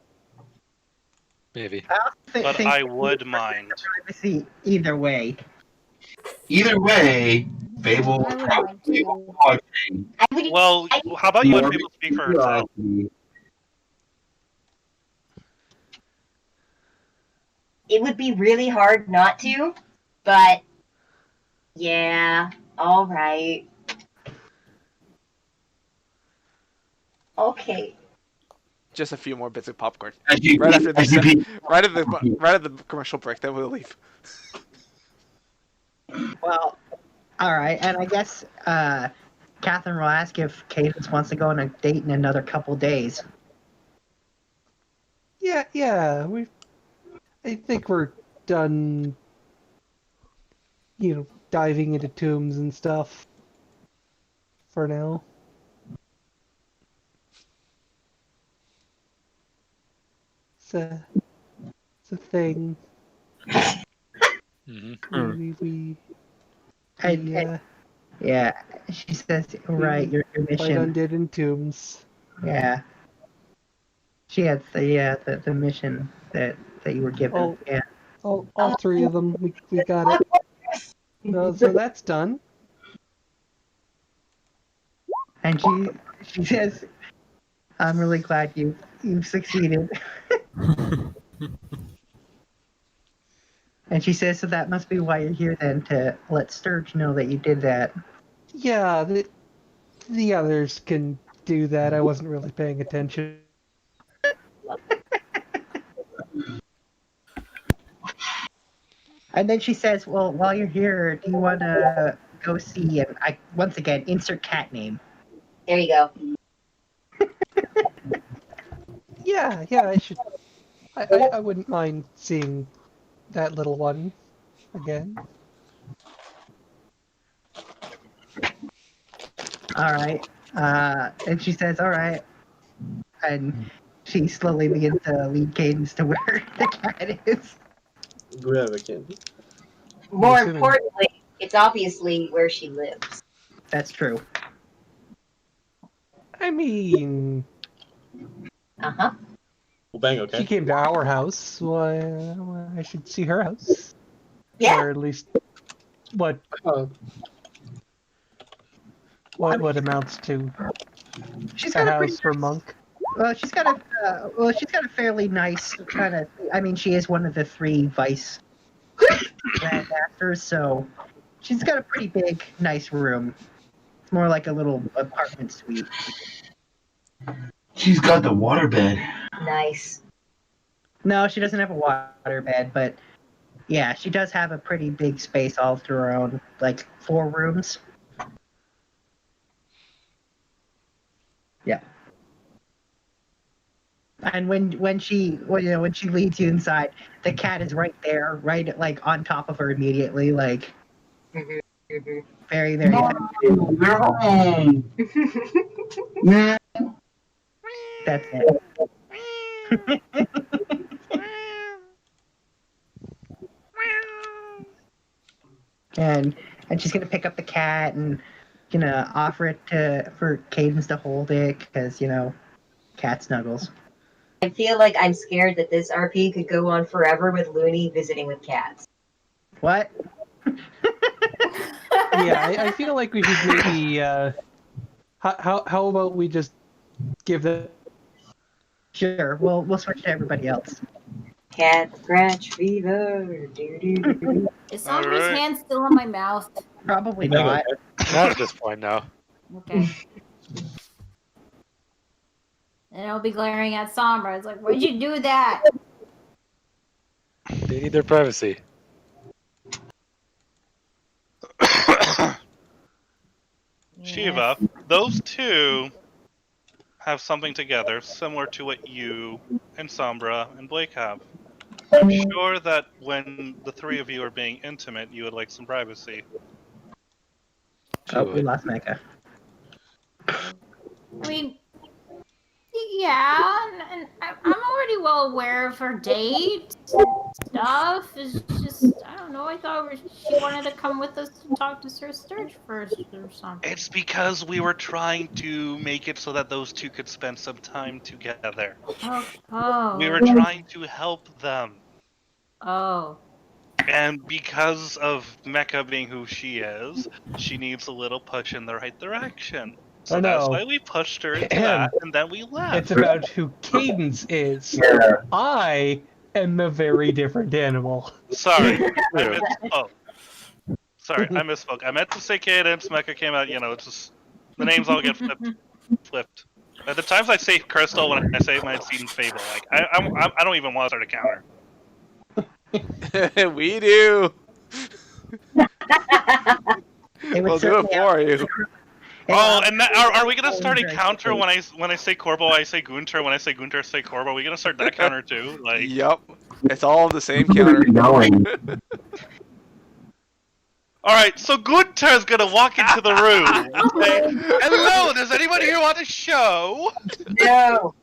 Maybe.
But I would mind.
Privacy either way.
Either way, Fable will probably be watching.
Well, how about you let Fable speak for herself?
It would be really hard not to, but yeah, all right. Okay.
Just a few more bits of popcorn.
As
Right after
as you
this, right at the commercial break, then we'll leave.
Well, all right, and I guess Catherine will ask if Cadence wants to go on a date in another couple days.
Yeah. I think we're done. Diving into tombs and stuff. For now. It's a thing. Yeah, she says, right, your Fight
mission.
undead in tombs.
Yeah. She had the mission that you were given.
Oh,
yeah.
All three of them. We got it. So that's done.
And she says, "I'm really glad you've succeeded." And she says, "So that must be why you're here then, to let Sturge know that you did that."
Yeah, the others can do that. I wasn't really paying attention.
And then she says, "Well, while you're here, do you want to go see?" And I once again insert cat name.
There you go.
Yeah, I should. I wouldn't mind seeing that little one again.
All right. And she says, "All right." And she slowly begins to lead Cadence to where the cat is.
Grab a candy.
More importantly, it's obviously where she lives.
That's true.
I mean,
Uh-huh.
Well, bang, okay.
she came to our house, so I should see her house.
Yeah.
Or at least what amounts to
She's
a
got a
house
pretty
for Monk.
Well, she's got a fairly nice kind of. I mean, she is one of the 3 vice grandmasters, so she's got a pretty big, nice room. It's more like a little apartment suite.
She's got the waterbed.
Nice.
No, she doesn't have a water bed, but yeah, she does have a pretty big space all to her own, like 4 rooms. Yeah. And when she leads you inside, the cat is right there, right like on top of her immediately, like. Very, very effective.
We're home. Yeah.
That's it. and she's gonna pick up the cat and gonna offer it for Cadence to hold it because cat snuggles.
I feel like I'm scared that this RP could go on forever with Looney visiting with cats.
What?
Yeah, I feel like we should maybe. How about we just give the.
Sure, we'll switch to everybody else.
Cat scratch fever. Doo-doo-doo-doo.
Is Sombra's
Alright.
hand still in my mouth?
Probably
There you go,
not.
Ted.
Not at this point, no.
Okay. And I'll be glaring at Sombra. It's like, why'd you do that?
They need their privacy.
Shiva, those two have something together similar to what you and Sombra and Blake have. I'm sure that when the three of you are being intimate, you would like some privacy.
Oh, we lost Mecca.
I mean, yeah, and I'm already well aware of her date stuff. It's just, I don't know, I thought she wanted to come with us to talk to Sir Sturge first or something.
It's because we were trying to make it so that those two could spend some time together.
Oh.
We were trying to help them.
Oh.
And because of Mecca being who she is, she needs a little push in the right direction. So that's why we pushed her into that, and then we left.
It's about who Cadence is.
Yeah.
I am a very different animal.
Sorry, I misspoke. Sorry, I misspoke. I meant to say Cadence, Mecca came out, it's just, the names all get flipped. At the times I say Crystal, when I say it might seem Fable. Like, I don't even want to start a counter.
We do. We'll do it for you.
Oh, and are we gonna start a counter when I say Corbo, I say Gunter. When I say Gunter, I say Corbo. Are we gonna start that counter too? Like,
Yep, it's all the same counter.
All right, so Gunter's gonna walk into the room and say, "Hello, does anyone here want a show?"
No.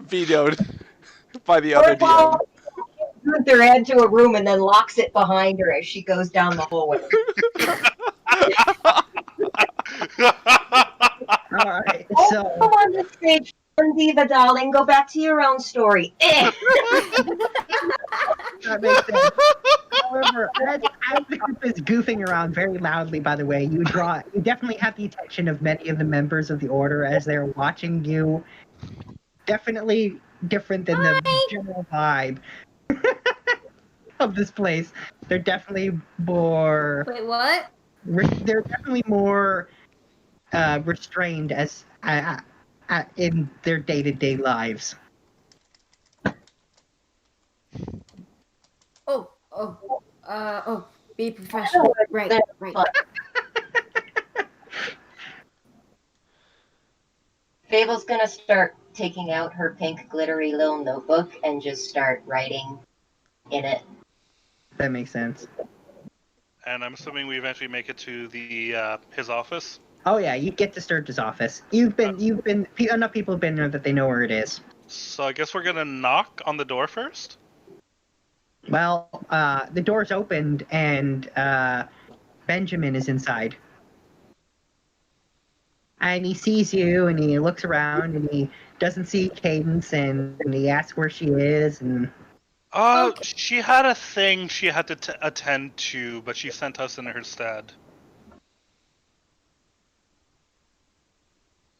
Vetoed by the other DM.
Put their head to a room and then locks it behind her as she goes down the hallway.
Alright, so.
Come on the stage, Diva, darling. Go back to your own story.
That makes sense. However, as the group is goofing around very loudly, by the way, you definitely have the attention of many of the members of the Order as they're watching you. Definitely different than the general vibe of this place. They're definitely more.
Wait, what?
They're definitely more restrained as in their day-to-day lives.
Be professional. Right.
Fable's gonna start taking out her pink glittery little notebook and just start writing in it.
That makes sense.
And I'm assuming we eventually make it to the his office.
Oh yeah, you get to Sturge's office. Enough people have been there that they know where it is.
So I guess we're gonna knock on the door first.
Well, the door's opened and Benjamin is inside. And he sees you and he looks around and he doesn't see Cadence and he asks where she is and...
She had a thing she had to attend to, but she sent us in her stead.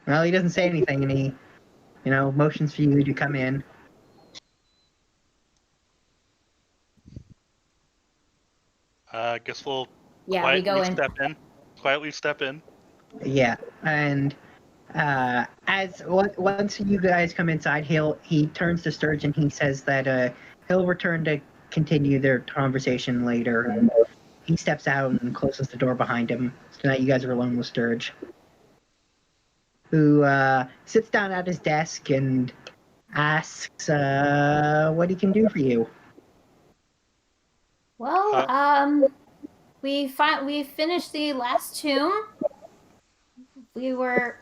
Well, he doesn't say anything and he, motions for you to come in.
I guess we'll
we go in.
Quietly step in.
Yeah, and once you guys come inside, he turns to Sturge and he says that he'll return to continue their conversation later. And he steps out and closes the door behind him. So now you guys are alone with Sturge, who sits down at his desk and asks what he can do for you.
Well, we finished the last tomb. We were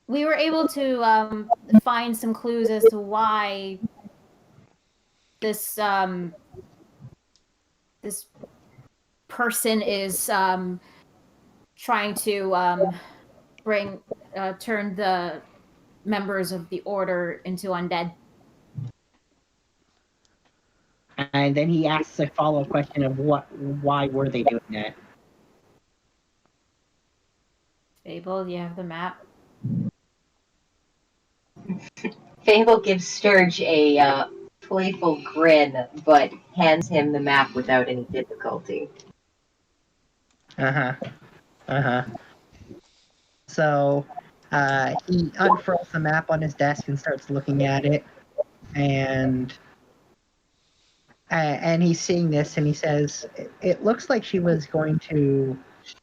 able to find some clues as to why this this person is trying to turn the members of the order into undead.
And then he asks a follow-up question of why were they doing that?
Fable, do you have the map?
Fable gives Sturge a playful grin, but hands him the map without any difficulty.
So he unfurls the map on his desk and starts looking at it, and he's seeing this, and he says, "It looks like she was going to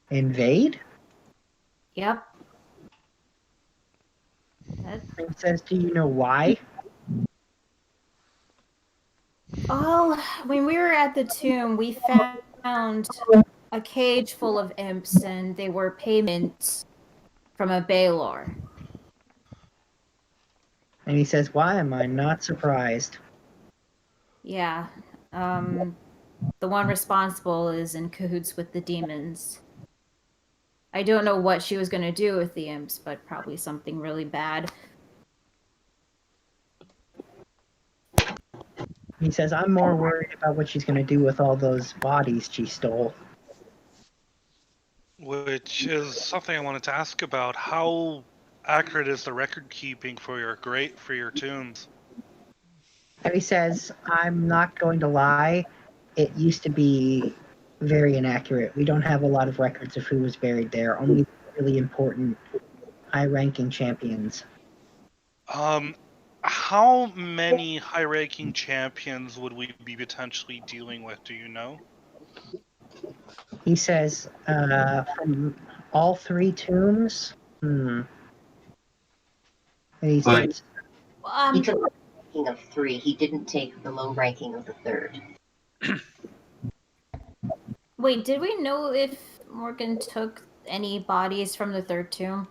invade."
Yep.
He says, "Do you know why?"
Oh, when we were at the tomb, we found a cage full of imps, and they were payments from a Baylor.
And he says, "Why am I not surprised?"
Yeah. The one responsible is in cahoots with the demons. I don't know what she was going to do with the imps, but probably something really bad.
He says, "I'm more worried about what she's going to do with all those bodies she stole."
Which is something I wanted to ask about. How accurate is the record keeping for your tombs?
And he says, "I'm not going to lie. It used to be very inaccurate. We don't have a lot of records of who was buried there. Only really important, high-ranking champions."
How many high-ranking champions would we be potentially dealing with? Do you know?
He says, "From all three tombs." And he says,
He took the ranking of 3. He didn't take the low ranking of the 3rd.
Wait, did we know if Morgan took any bodies from the 3rd tomb?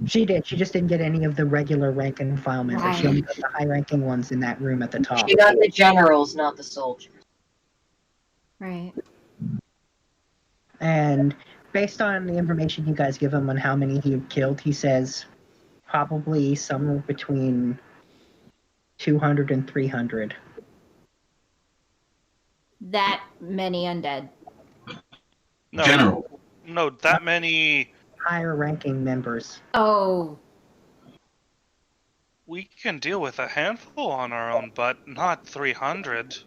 She did. She just didn't get any of the regular rank and file members. She
Right.
only got the high-ranking ones in that room at the top.
She got the generals, not the soldiers.
Right.
And based on the information you guys give him on how many he killed, he says probably somewhere between 200 and 300.
That many undead.
No,
General.
No, that many.
Higher ranking members.
Oh.
We can deal with a handful on our own, but not 300.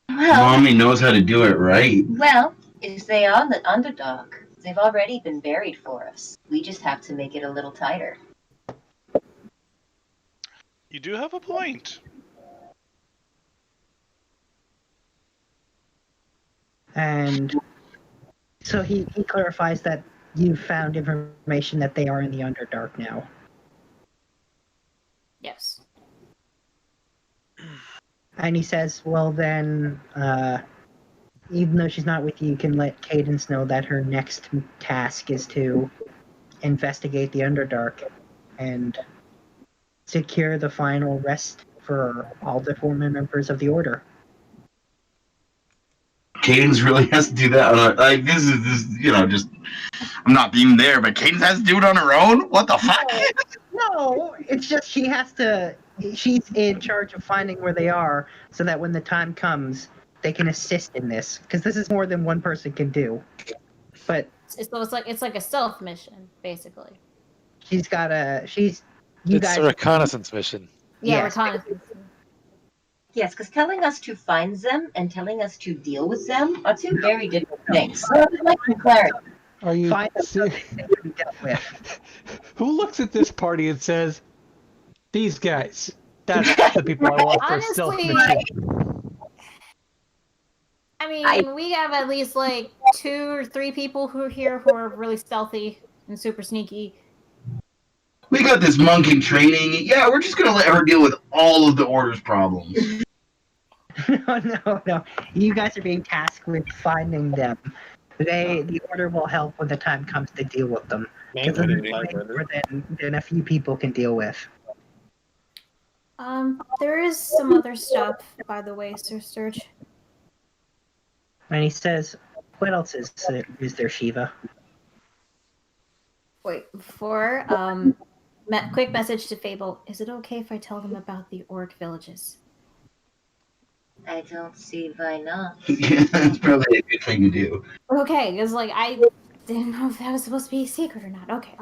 Well,
Mommy knows how to do it right.
well, if they are the underdog, they've already been buried for us. We just have to make it a little tighter.
You do have a point.
And so he clarifies that you've found information that they are in the Underdark now.
Yes.
And he says, well then, even though she's not with you, you can let Cadence know that her next task is to investigate the Underdark and secure the final rest for all the former members of the Order.
Cadence really has to do that on a, this is just I'm not being there, but Cadence has to do it on her own? What the fuck?
No, it's just she's in charge of finding where they are so that when the time comes, they can assist in this. Because this is more than one person can do. But
it's like a stealth mission, basically.
it's a
reconnaissance mission.
Yeah,
Yes.
reconnaissance.
Yes, because telling us to find them and telling us to deal with them are two very different things. So I'd like some clarity.
Are you
Find them so
serious?
they can be dealt with.
Who looks at this party and says, "These guys, that's the people I want for a stealth
Honestly,
mission"?
I mean, we have at least like 2 or 3 people who are here who are really stealthy and super sneaky.
We got this monk in training. Yeah, we're just gonna let her deal with all of the Order's problems.
No. You guys are being tasked with finding them. The order will help when the time comes to deal with them. Because
Man,
there's
getting
way
typewriter.
more than a few people can deal with.
There is some other stuff, by the way, Sir Sturge.
And he says, "What else is there, Shiva?"
Wait, before, quick message to Fable. Is it okay if I tell them about the orc villages?
I don't see why not.
Yeah, that's probably a good thing to do.
Okay, because like I didn't know if that was supposed to be a secret or not. Okay.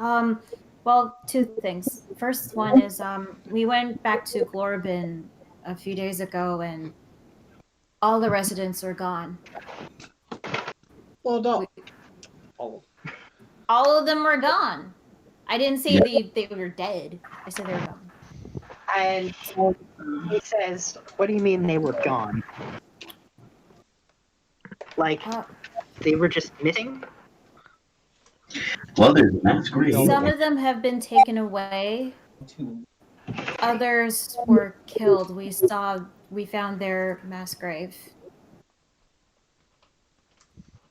Well, two things. First one is we went back to Glorbin a few days ago and all the residents are gone.
Well, don't. Oh.
All of them were gone. I didn't say they were dead. I said they were gone.
And he says, "What do you mean they were gone? Like they were just missing?"
Well, there's that's great.
Some of them have been taken away. Others were killed. We found their mass grave.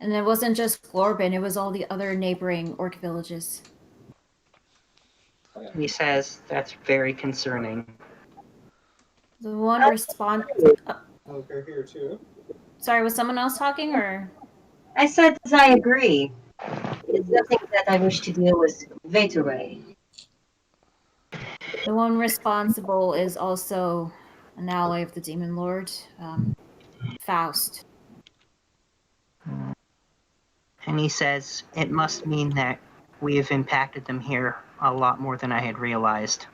And it wasn't just Glorbin, it was all the other neighboring orc villages.
He says, "That's very concerning."
The one response.
Okay, here too.
Sorry, was someone else talking or?
I said that I agree. It's nothing that I wish to deal with right away.
The one responsible is also an ally of the Demon Lord, Faust.
And he says, "It must mean that we have impacted them here a lot more than I had realized."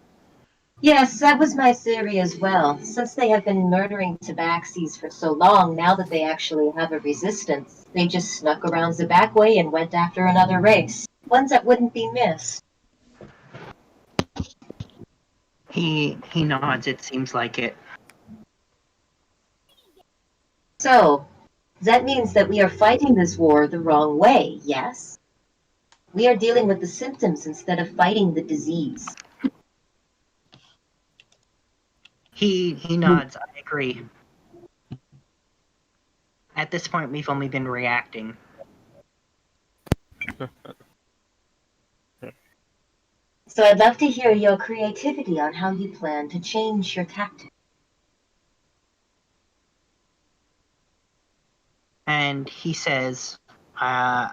Yes, that was my theory as well. Since they have been murdering tabaxis for so long, now that they actually have a resistance, they just snuck around the back way and went after another race. Ones that wouldn't be missed.
He nods. It seems like it.
So, that means that we are fighting this war the wrong way, yes? We are dealing with the symptoms instead of fighting the disease.
He nods. I agree. At this point, we've only been reacting.
So I'd love to hear your creativity on how you plan to change your tactics.
And he says, "I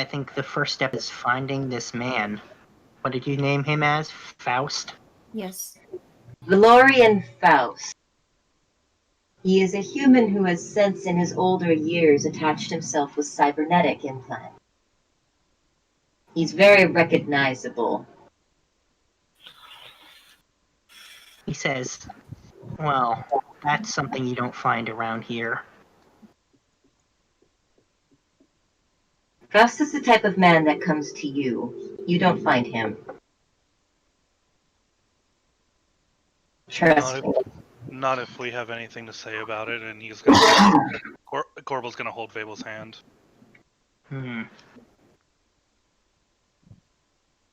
think the first step is finding this man." What did you name him as? Faust?
Yes.
Valorian Faust. He is a human who has since in his older years attached himself with cybernetic implant. He's very recognizable.
He says, "Well, that's something you don't find around here."
Faust is the type of man that comes to you. You don't find him. Trust me.
Not if we have anything to say about it, and he's gonna. Corbel's gonna hold Fable's hand.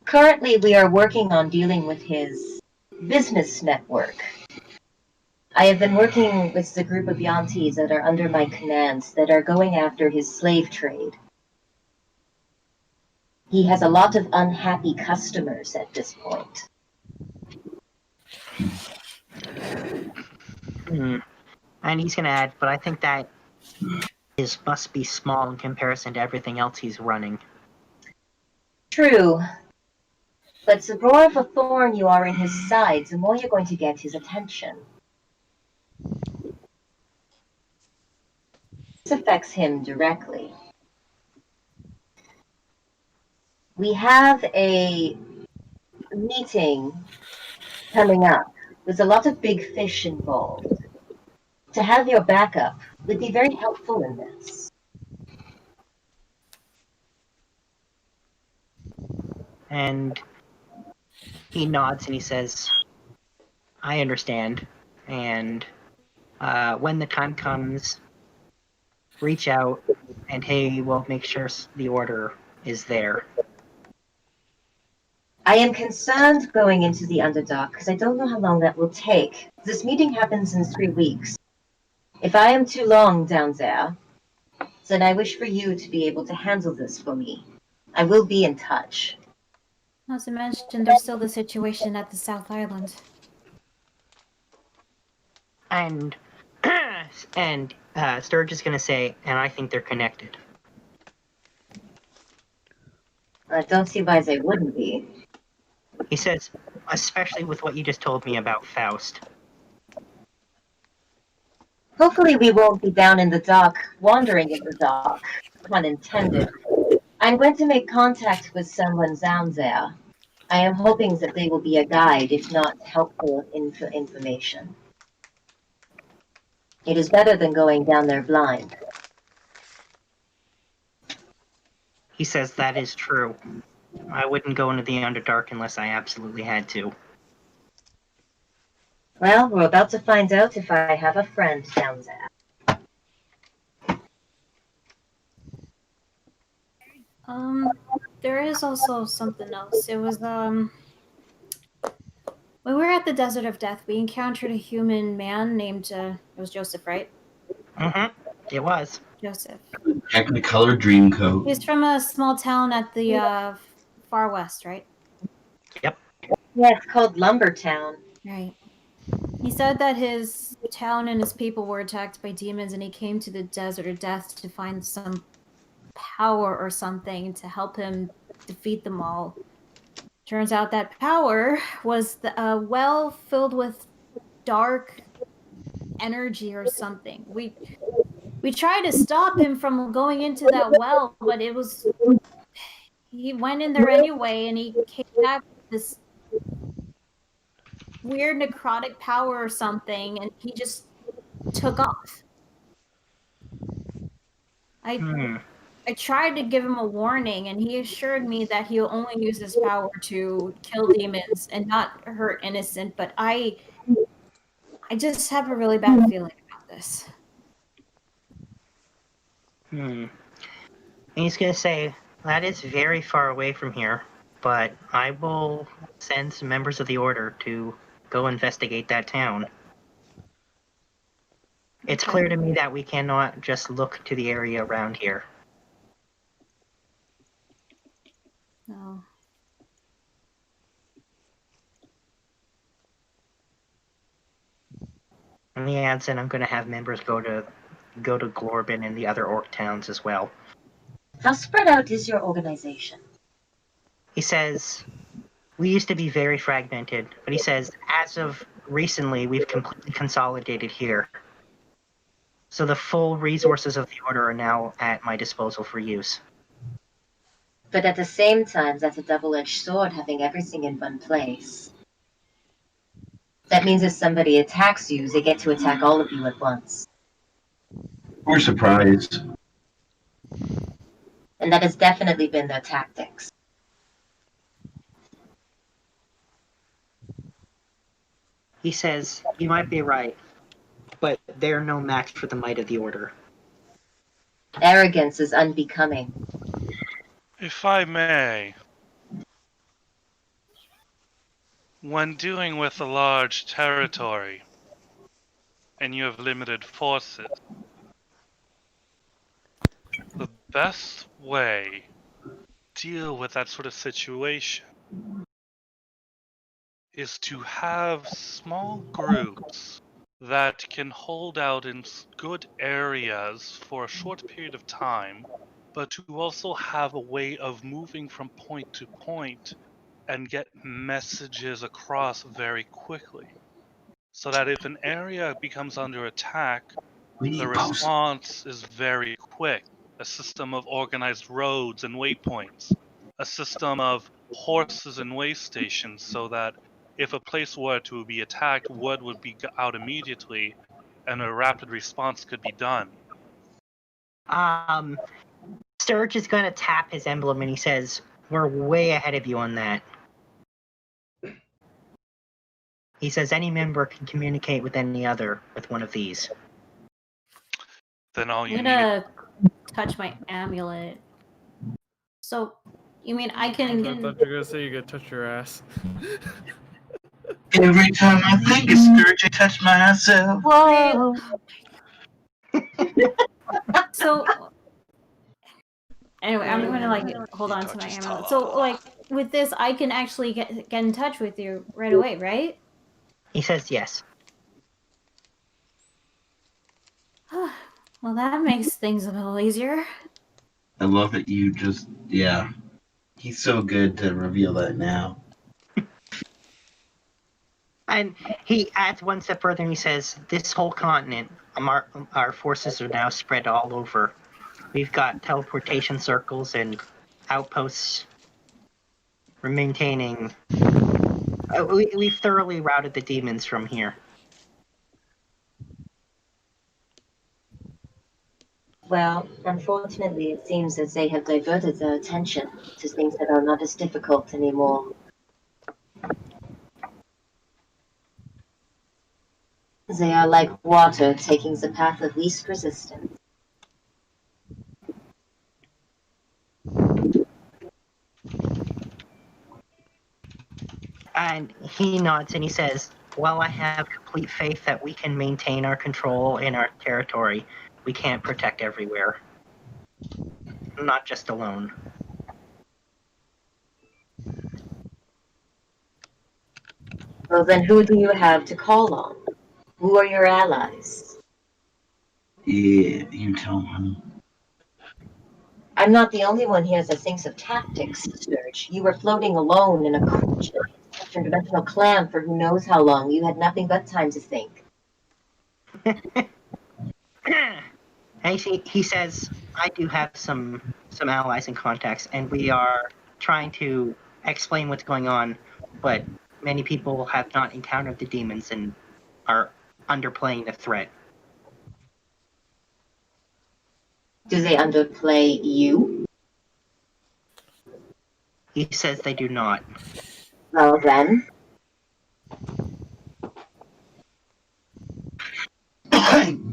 Currently, we are working on dealing with his business network. I have been working with the group of Yantis that are under my command that are going after his slave trade. He has a lot of unhappy customers at this point.
And he's going to add, "But I think that must be small in comparison to everything else he's running."
True. But the more of a thorn you are in his side, the more you're going to get his attention. This affects him directly. We have a meeting coming up with a lot of big fish involved. To have your backup would be very helpful in this.
And he nods and he says, "I understand. And when the time comes, reach out and hey, we'll make sure the order is there."
I am concerned going into the Underdark because I don't know how long that will take. This meeting happens in 3 weeks. If I am too long down there, then I wish for you to be able to handle this for me. I will be in touch.
Not to mention, there's still the situation at the South Island.
And Sturge is gonna say, and I think they're connected.
I don't see why they wouldn't be.
He says, especially with what you just told me about Faust.
Hopefully we won't be down in the dark, wandering in the dark. Pun intended. I'm going to make contact with someone down there. I am hoping that they will be a guide, if not helpful information. It is better than going down there blind.
He says that is true. I wouldn't go into the Underdark unless I absolutely had to.
Well, we're about to find out if I have a friend down there.
There is also something else. It was, when we were at the Desert of Death, we encountered a human man named, it was Joseph, right?
Mm-hmm. It was.
Joseph.
Technicolor Dreamcoat.
He's from a small town at the, far west, right?
Yep.
Yeah, it's called Lumbertown.
Right. He said that his town and his people were attacked by demons, and he came to the Desert of Death to find some power or something to help him defeat them all. Turns out that power was a well filled with dark energy or something. We tried to stop him from going into that well, but he went in there anyway, and he came back with this weird necrotic power or something, and he just took off. I tried to give him a warning, and he assured me that he'll only use his power to kill demons and not hurt innocent, but I just have a really bad feeling about this.
And he's gonna say, that is very far away from here, but I will send some members of the Order to go investigate that town. It's clear to me that we cannot just look to the area around here.
No.
And he adds in, I'm going to have members go to Glorbin and the other orc towns as well.
How spread out is your organization?
He says, we used to be very fragmented, but he says, as of recently, we've completely consolidated here. So the full resources of the Order are now at my disposal for use.
But at the same time, that's a double-edged sword, having everything in one place. That means if somebody attacks you, they get to attack all of you at once.
We're surprised.
And that has definitely been their tactics.
He says, you might be right, but they're no match for the might of the Order.
Arrogance is unbecoming.
If I may, when dealing with a large territory and you have limited forces, the best way to deal with that sort of situation is to have small groups that can hold out in good areas for a short period of time, but to also have a way of moving from point to point and get messages across very quickly. So that if an area becomes under attack, the response is very quick. A system of organized roads and waypoints, a system of horses and way stations, so that if a place were to be attacked, word would be out immediately and a rapid response could be done.
Sturge is going to tap his emblem and he says, we're way ahead of you on that. He says any member can communicate with any other with one of these.
Then all you
I'm
need...
gonna touch my amulet. So, you mean I can...
I thought you were gonna say you could touch your ass.
Every time I think it's Sturge, I touch myself.
Whoa!
So anyway, I'm going to like hold on to my ammo. So like with this, I can actually get in touch with you right away, right?
He says yes.
Well, that makes things a little easier.
I love that you just, yeah. He's so good to reveal that now.
And he adds one step further and he says, this whole continent, our forces are now spread all over. We've got teleportation circles and outposts. We're maintaining... we've thoroughly routed the demons from here.
Well, unfortunately, it seems that they have diverted their attention to things that are not as difficult anymore. They are like water taking the path of least resistance.
And he nods and he says, well, I have complete faith that we can maintain our control in our territory. We can't protect everywhere. Not just alone.
Well, then who do you have to call on? Who are your allies?
Yeah, you tell him.
I'm not the only one here that thinks of tactics, Serge. You were floating alone in a interdimensional clam for who knows how long. You had nothing but time to think.
And he says, I do have some allies and contacts, and we are trying to explain what's going on, but many people have not encountered the demons and are underplaying the threat.
Do they underplay you?
He says they do not.
Well then,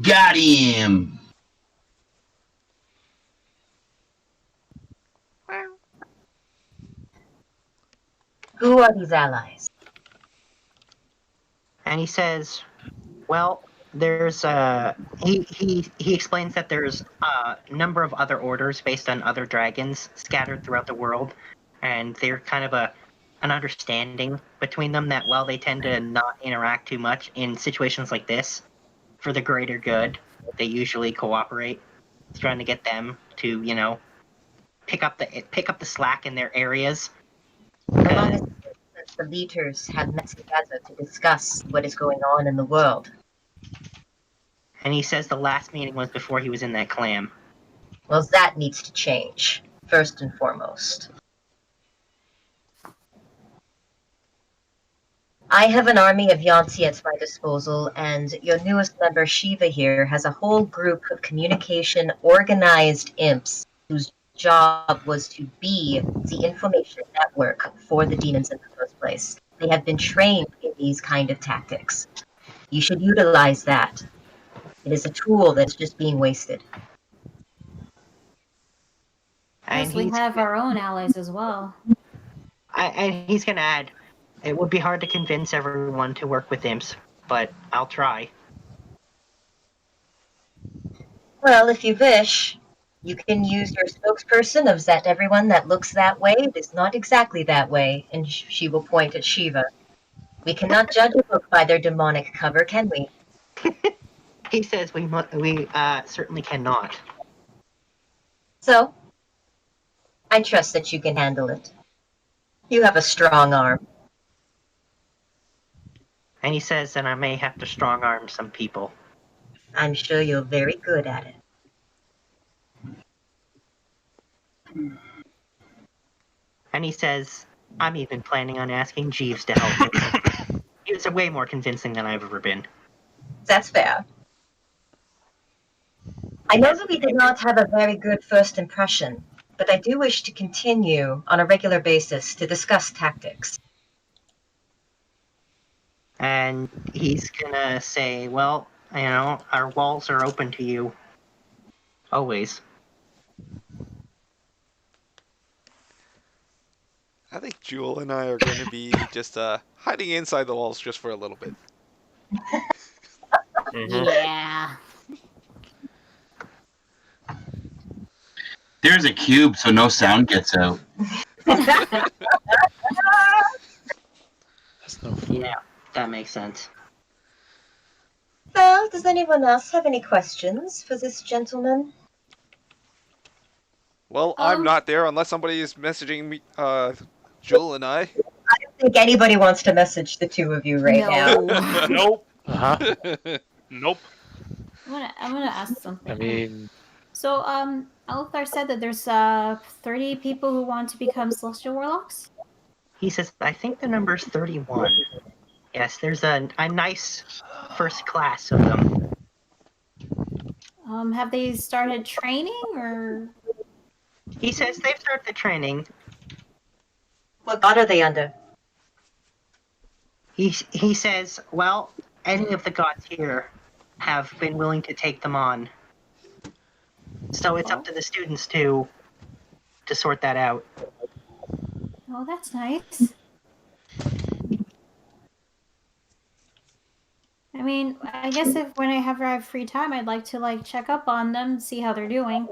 Got him!
who are these allies?
And he says, well, there's he explains that there's a number of other orders based on other dragons scattered throughout the world, and they're kind of an understanding between them that while they tend to not interact too much in situations like this, for the greater good, they usually cooperate. He's trying to get them to, pick up the slack in their areas.
How long has it been since the leaders have met together to discuss what is going on in the world?
And he says the last meeting was before he was in that clam.
Well, that needs to change, first and foremost. I have an army of Yanti at my disposal, and your newest member, Shiva, here, has a whole group of communication organized imps whose job was to be the information network for the demons in the first place. They have been trained in these kind of tactics. You should utilize that. It is a tool that's just being wasted.
Plus, we have our own allies as well.
And he's going to add, it would be hard to convince everyone to work with imps, but I'll try.
Well, if you wish, you can use your spokesperson of that everyone that looks that way is not exactly that way, and she will point at Shiva. We cannot judge a book by their demonic cover, can we?
He says we certainly cannot.
So, I trust that you can handle it. You have a strong arm.
And he says that I may have to strong arm some people.
I'm sure you're very good at it.
And he says, I'm even planning on asking Jeeves to help me. He was way more convincing than I've ever been.
That's fair. I know that we did not have a very good first impression, but I do wish to continue on a regular basis to discuss tactics.
And he's gonna say, well, our walls are open to you. Always.
I think Jewel and I are going to be just hiding inside the walls just for a little bit.
Yeah.
There's a cube, so no sound gets out.
That's no fun.
Yeah, that makes sense.
Well, does anyone else have any questions for this gentleman?
Well, I'm
Um,
not there unless somebody is messaging me, Joel and I.
I don't think anybody wants to message the two of you right now.
no.
Nope.
Uh-huh.
Nope.
I'm gonna ask something.
I mean,
So, Althar said that there's 30 people who want to become celestial warlocks.
He says, I think the number's 31. Yes, there's a nice first class of them.
Have they started training or?
He says they've started the training.
What god are they under?
He says, well, any of the gods here have been willing to take them on. So it's up to the students to sort that out.
Oh, that's nice. I mean, I guess if whenever I have free time, I'd like to like check up on them, see how they're doing.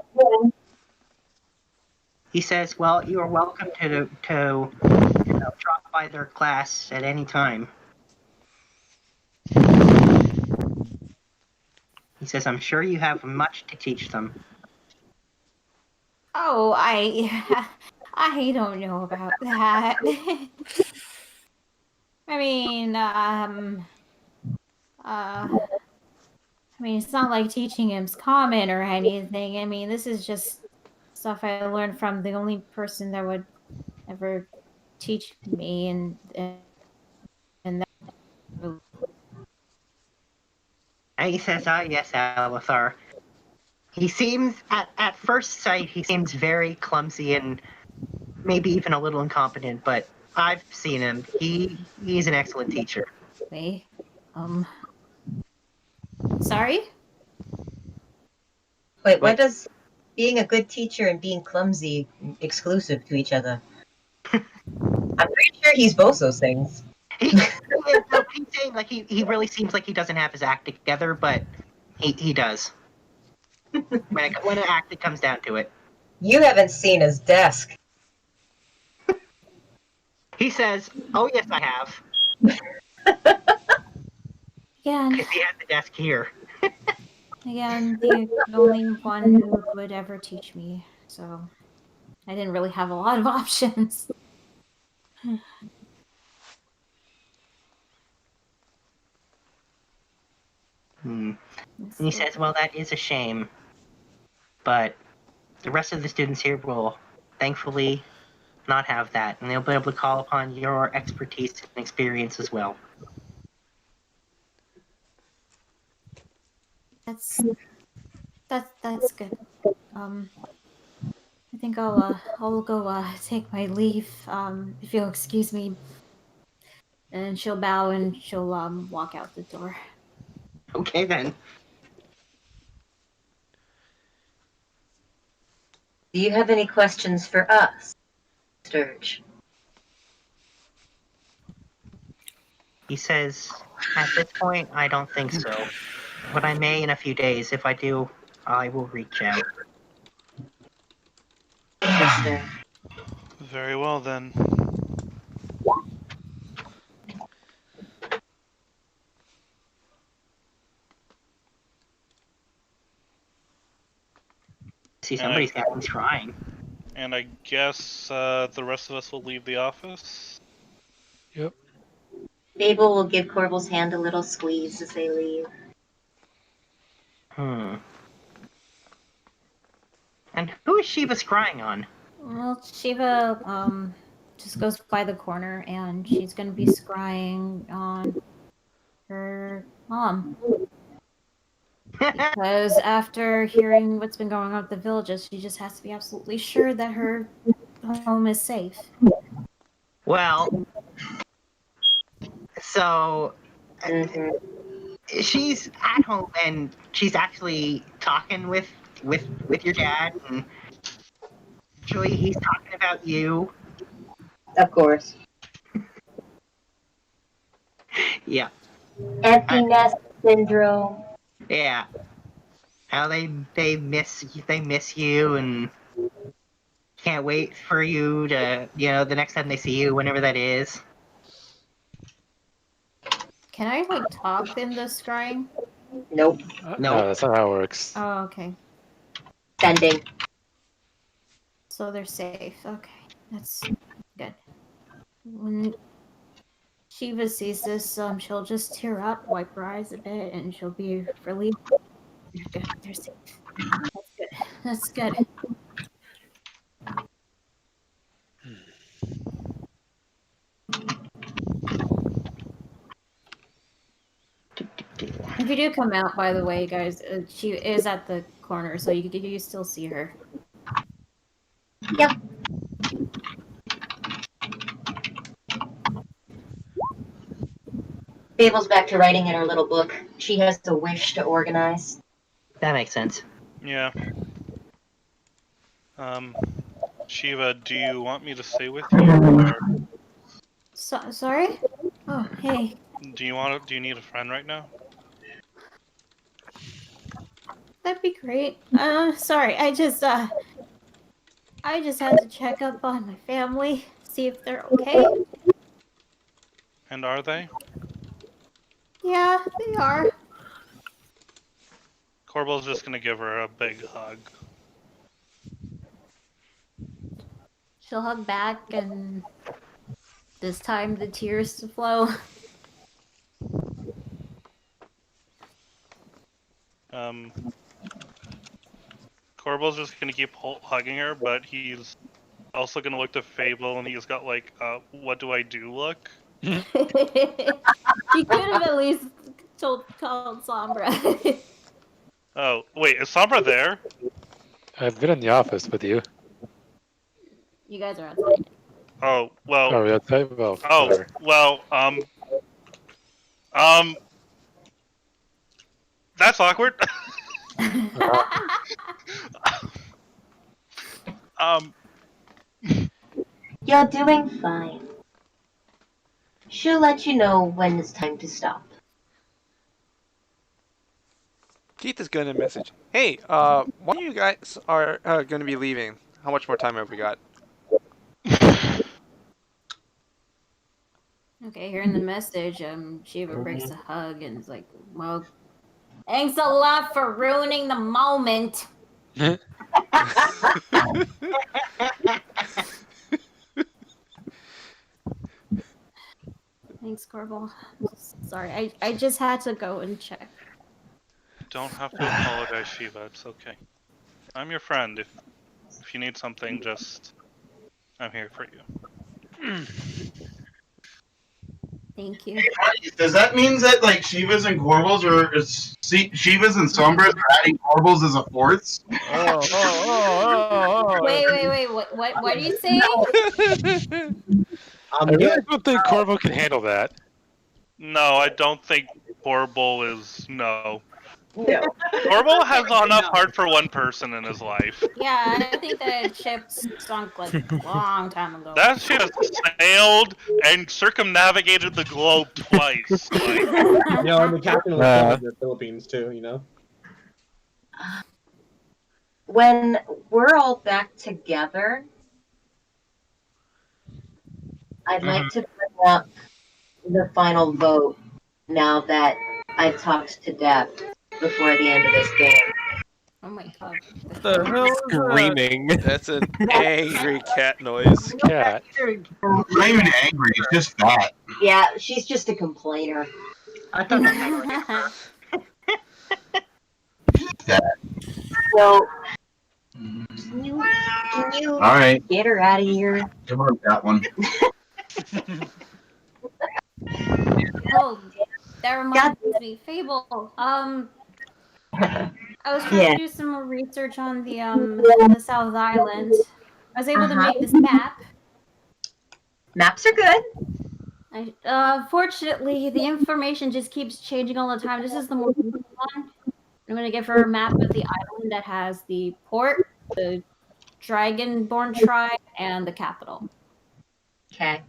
He says, well, you are welcome to drop by their class at any time. He says, I'm sure you have much to teach them.
Oh, I don't know about that. I mean, it's not like teaching him's common or anything. I mean, this is just stuff I learned from the only person that would ever teach me, and that.
And he says, yes, Alithar. He seems, at first sight, he seems very clumsy and maybe even a little incompetent, but I've seen him. He's an excellent teacher.
Wait, sorry?
Wait, what does being a good teacher and being clumsy exclusive to each other? I'm pretty sure he's both those things.
He's saying like he really seems like he doesn't have his act together, but he does. when an act it comes down to it.
You haven't seen his desk.
He says, "Oh yes, I have."
Yeah.
Because he has the desk here.
Again, the only one who would ever teach me, so I didn't really have a lot of options.
And he says, well, that is a shame. But the rest of the students here will thankfully not have that, and they'll be able to call upon your expertise and experience as well.
That's good. I think I'll go take my leave. If you'll excuse me. And she'll bow and she'll walk out the door.
Okay then.
Do you have any questions for us, Sturge?
He says, at this point, I don't think so. But I may in a few days. If I do, I will reach out.
Very well then.
See, somebody's having trying.
And I guess the rest of us will leave the office.
Yep.
Babel will give Corbel's hand a little squeeze as they leave.
And who is Shiva scrying on?
Well, Shiva just goes by the corner and she's gonna be scrying on her mom. Because after hearing what's been going on with the villages, she just has to be absolutely sure that her home is safe.
Well, so she's at home and she's actually talking with your dad, and actually he's talking about you.
Of course.
Yeah.
Empty nest syndrome.
Yeah. How they miss you, and Can't wait for you to, the next time they see you, whenever that is.
Can I like talk in the scrying?
Nope.
No, that's not how it works.
Oh, okay.
Sending.
So they're safe. Okay, that's good. When Shiva sees this, she'll just tear up, wipe her eyes a bit, and she'll be relieved. They're good. They're safe. That's good. That's good. If you do come out, by the way, guys, she is at the corner, so you still see her.
Yep. Babel's back to writing in her little book. She has a wish to organize.
That makes sense.
Yeah. Shiva, do you want me to stay with you, or
Sorry? Oh, hey.
do you need a friend right now?
That'd be great. Sorry, I just had to check up on my family, see if they're okay.
And are they?
Yeah, they are.
Corbel's just gonna give her a big hug.
She'll hug back, and this time the tears to flow.
Corbel's just gonna keep hugging her, but he's also gonna look to Fable, and he's got like, what do I do look?
You could have at least called Sombra.
Oh, wait, is Sombra there?
I've been in the office with you.
You guys are outside.
Oh, well.
Oh, that's right. Well,
Oh,
whatever.
well, that's awkward.
You're doing fine. She'll let you know when it's time to stop.
Keith is going to message. Hey, when you guys are going to be leaving? How much more time have we got?
Okay, hearing the message, Shiva breaks a hug and is like, well, thanks a lot for ruining the moment. Thanks, Corbel. Sorry, I just had to go and check.
Don't have to apologize, Shiva. It's okay. I'm your friend. If you need something, I'm here for you.
Thank you.
Does that mean that like Shivas and Corbels Shivas and Sombras are adding Corbels as a fourth?
Wait. What are you saying?
I really don't think Corvo can handle that.
No, I don't think Corbel is no. Corbel has enough heart for one person in his life.
Yeah, I think that ship sunk like a long time ago.
That ship sailed and circumnavigated the globe twice.
And the captain was in the Philippines too,
When we're all back together, I'd like to bring up the final vote now that I've talked to Deb before the end of this game.
Oh my god.
The hell is
Screaming.
That's an angry cat noise.
Cat.
Not even angry, it's just fat.
Yeah, she's just a complainer.
I thought that
So, can you
All right,
get her out of here?
give her that one.
Oh, that reminds me, Fable. I was trying to do some more research on the South Island. I was able to make this map.
Maps are good.
Fortunately, the information just keeps changing all the time. This is the more recent one. I'm gonna give her a map of the island that has the port, the Dragonborn tribe, and the capital.
Okay.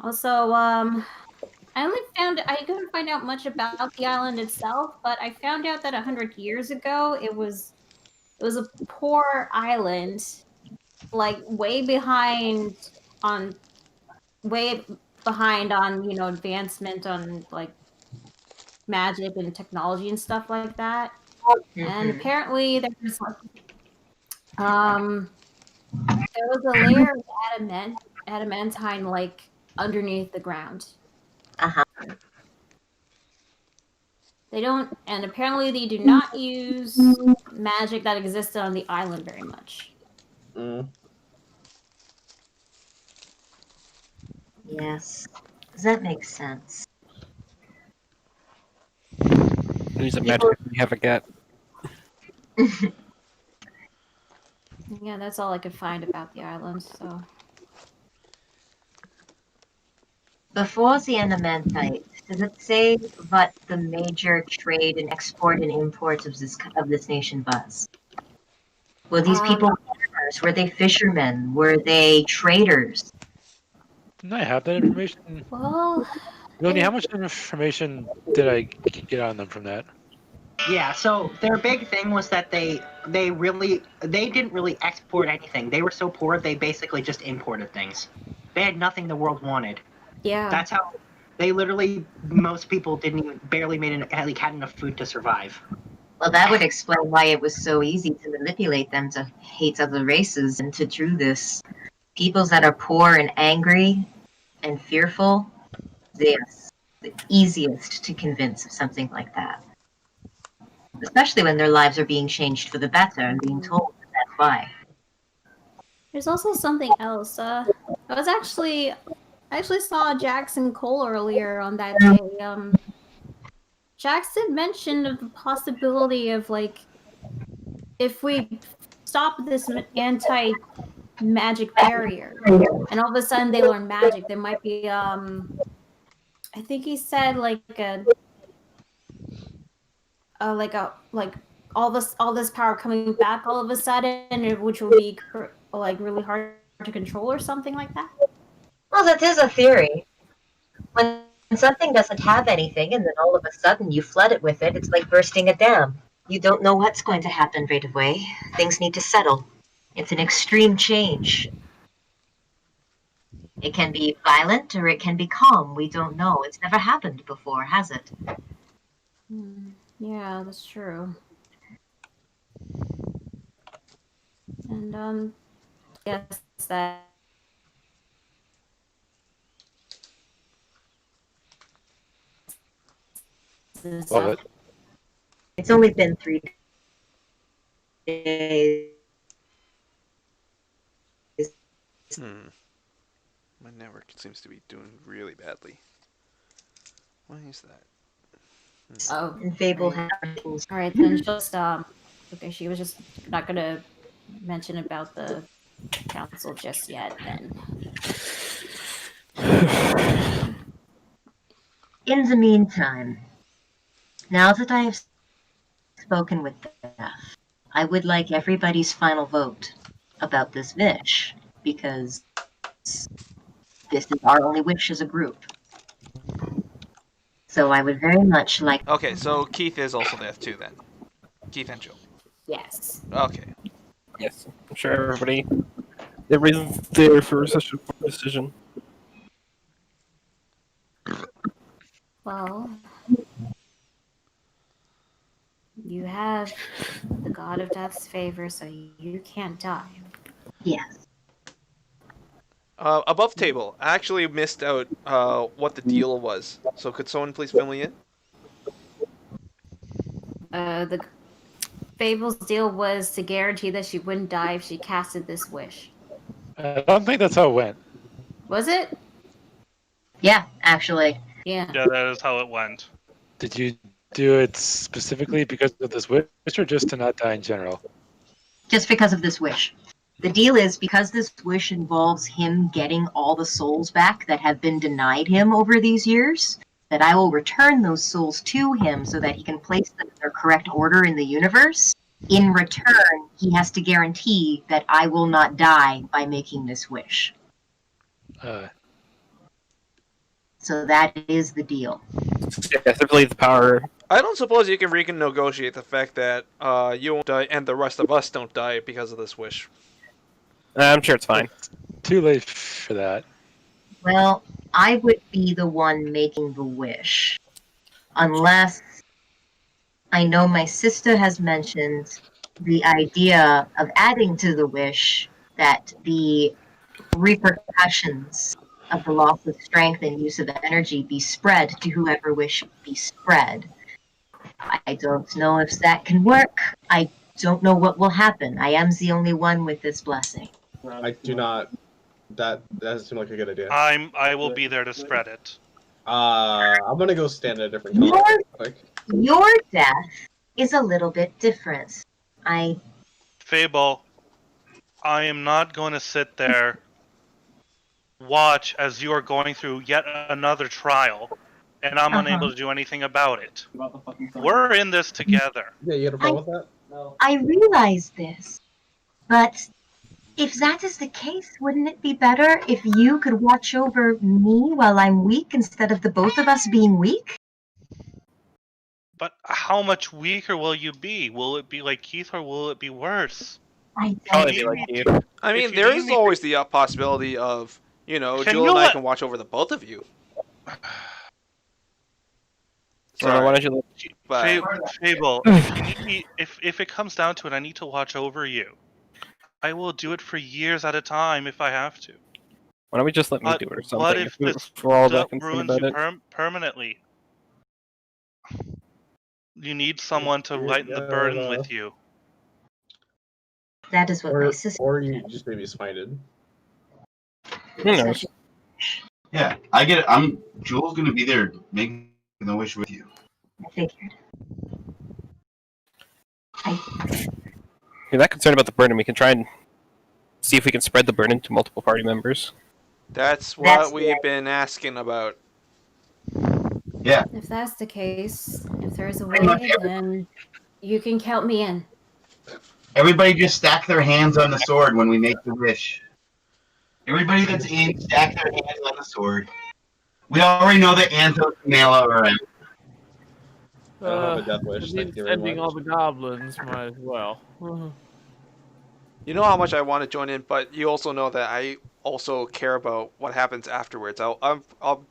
Also, I couldn't find out much about the island itself, but I found out that 100 years ago it was a poor island like way behind on advancement on like magic and technology and stuff like that. And
Mhm.
apparently there was a layer of adamantine like underneath the ground.
Uh-huh.
They don't, and apparently they do not use magic that existed on the island very much.
Mm.
Yes. Does that make sense?
Use a
People,
magic we haven't got.
Yeah, that's all I could find about the island. So
before the Anamentite, does it say what the major trade and export and import of this nation was? Were these people farmers? Were they fishermen? Were they traders?
Didn't I have that information?
well,
Yoni, how much information did I get on them from that?
Yeah, so their big thing was that they didn't really export anything. They were so poor they basically just imported things. They had nothing the world wanted.
yeah,
That's how they literally most people didn't even barely had enough food to survive.
Well, that would explain why it was so easy to manipulate them to hate other races and to do this. Peoples that are poor and angry and fearful, they're the easiest to convince of something like that. Especially when their lives are being changed for the better and being told that that's why.
there's also something else. I actually saw Jackson Cole earlier on that day. Jackson mentioned of the possibility of like if we stop this anti-magic barrier, and all of a sudden they learn magic, there might be I think he said like like all this power coming back all of a sudden, which will be like really hard to control or something like that.
Well, that is a theory. When something doesn't have anything and then all of a sudden you flood it with it, it's like bursting a dam. You don't know what's going to happen right away. Things need to settle. It's an extreme change. It can be violent or it can be calm. We don't know. It's never happened before, has it?
Yeah, that's true. And yes, that
Love it.
It's only been 3 days.
My network seems to be doing really badly. Why is that?
Oh,
And Fable
right.
has
All right, then just okay, she was just not gonna mention about the council just yet. Then
In the meantime, now that I have spoken with Beth, I would like everybody's final vote about this wish, because this is our only wish as a group. So I would very much like.
Okay, so Keith is also there too then. Keith and Jill.
yes.
Okay.
Yes, I'm sure everybody's there for such a important decision.
Well, you have the god of death's favor, so you can't die.
Yes.
Above table, I actually missed out what the deal was. So could someone please fill me in?
The Fable's deal was to guarantee that she wouldn't die if she casted this wish.
I don't think that's how it went.
Was it?
Yeah, actually.
Yeah.
Yeah, that is how it went.
Did you do it specifically because of this wish, or just to not die in general?
Just because of this wish. The deal is, because this wish involves him getting all the souls back that have been denied him over these years, that I will return those souls to him so that he can place them in their correct order in the universe. In return, he has to guarantee that I will not die by making this wish. So that is the deal.
Yes, I believe the power.
I don't suppose you can renegotiate the fact that you won't die and the rest of us don't die because of this wish.
I'm sure it's fine.
Too late for that.
Well, I would be the one making the wish. Unless I know my sister has mentioned the idea of adding to the wish that the repercussions of the loss of strength and use of energy be spread to whoever wish be spread. I don't know if that can work. I don't know what will happen. I am the only one with this blessing.
I do not. That doesn't seem like a good idea.
I will be there to spread it.
I'm gonna go stand at a different color.
Your death is a little bit different.
Fable, I am not going to sit there, watch as you are going through yet another trial, and I'm unable to do anything about it. We're in this together.
Yeah, you had a problem with that?
I realize this, but if that is the case, wouldn't it be better if you could watch over me while I'm weak instead of the both of us being weak?
But how much weaker will you be? Will it be like Keith or will it be worse?
Probably be like you.
I mean,
If you
there
need
is
me to-
always the possibility of, you know,
Can
Jewel
you
and I
let-
can watch over the both of you.
Well, why don't you
But
Fable, if you need me, if it comes down to it, I need to watch over you. I will do it for years at a time if I have to.
Why don't we just let me do it or something?
What if
we're
this
all that concerned
ruins
about
you
it.
permanently? You need someone to lighten the burden with you.
That is what my sister.
Or you just maybe smited.
Who knows?
Yeah, I get it. Jules gonna be there making the wish with you.
I figured.
If you're that concerned about the burden, we can try and see if we can spread the burden to multiple party members.
that's what we've been asking about.
Yeah.
If that's the case, if there's a way, then you can count me in.
Everybody just stack their hands on the sword when we make the wish. Everybody that's in, stack their hands on the sword. We already know that Anthos and Mela are out.
I don't have a death wish. Thank you very
Ending
much.
all the goblins might as well.
You know how much I want to join in, but you also know that I also care about what happens afterwards. I'll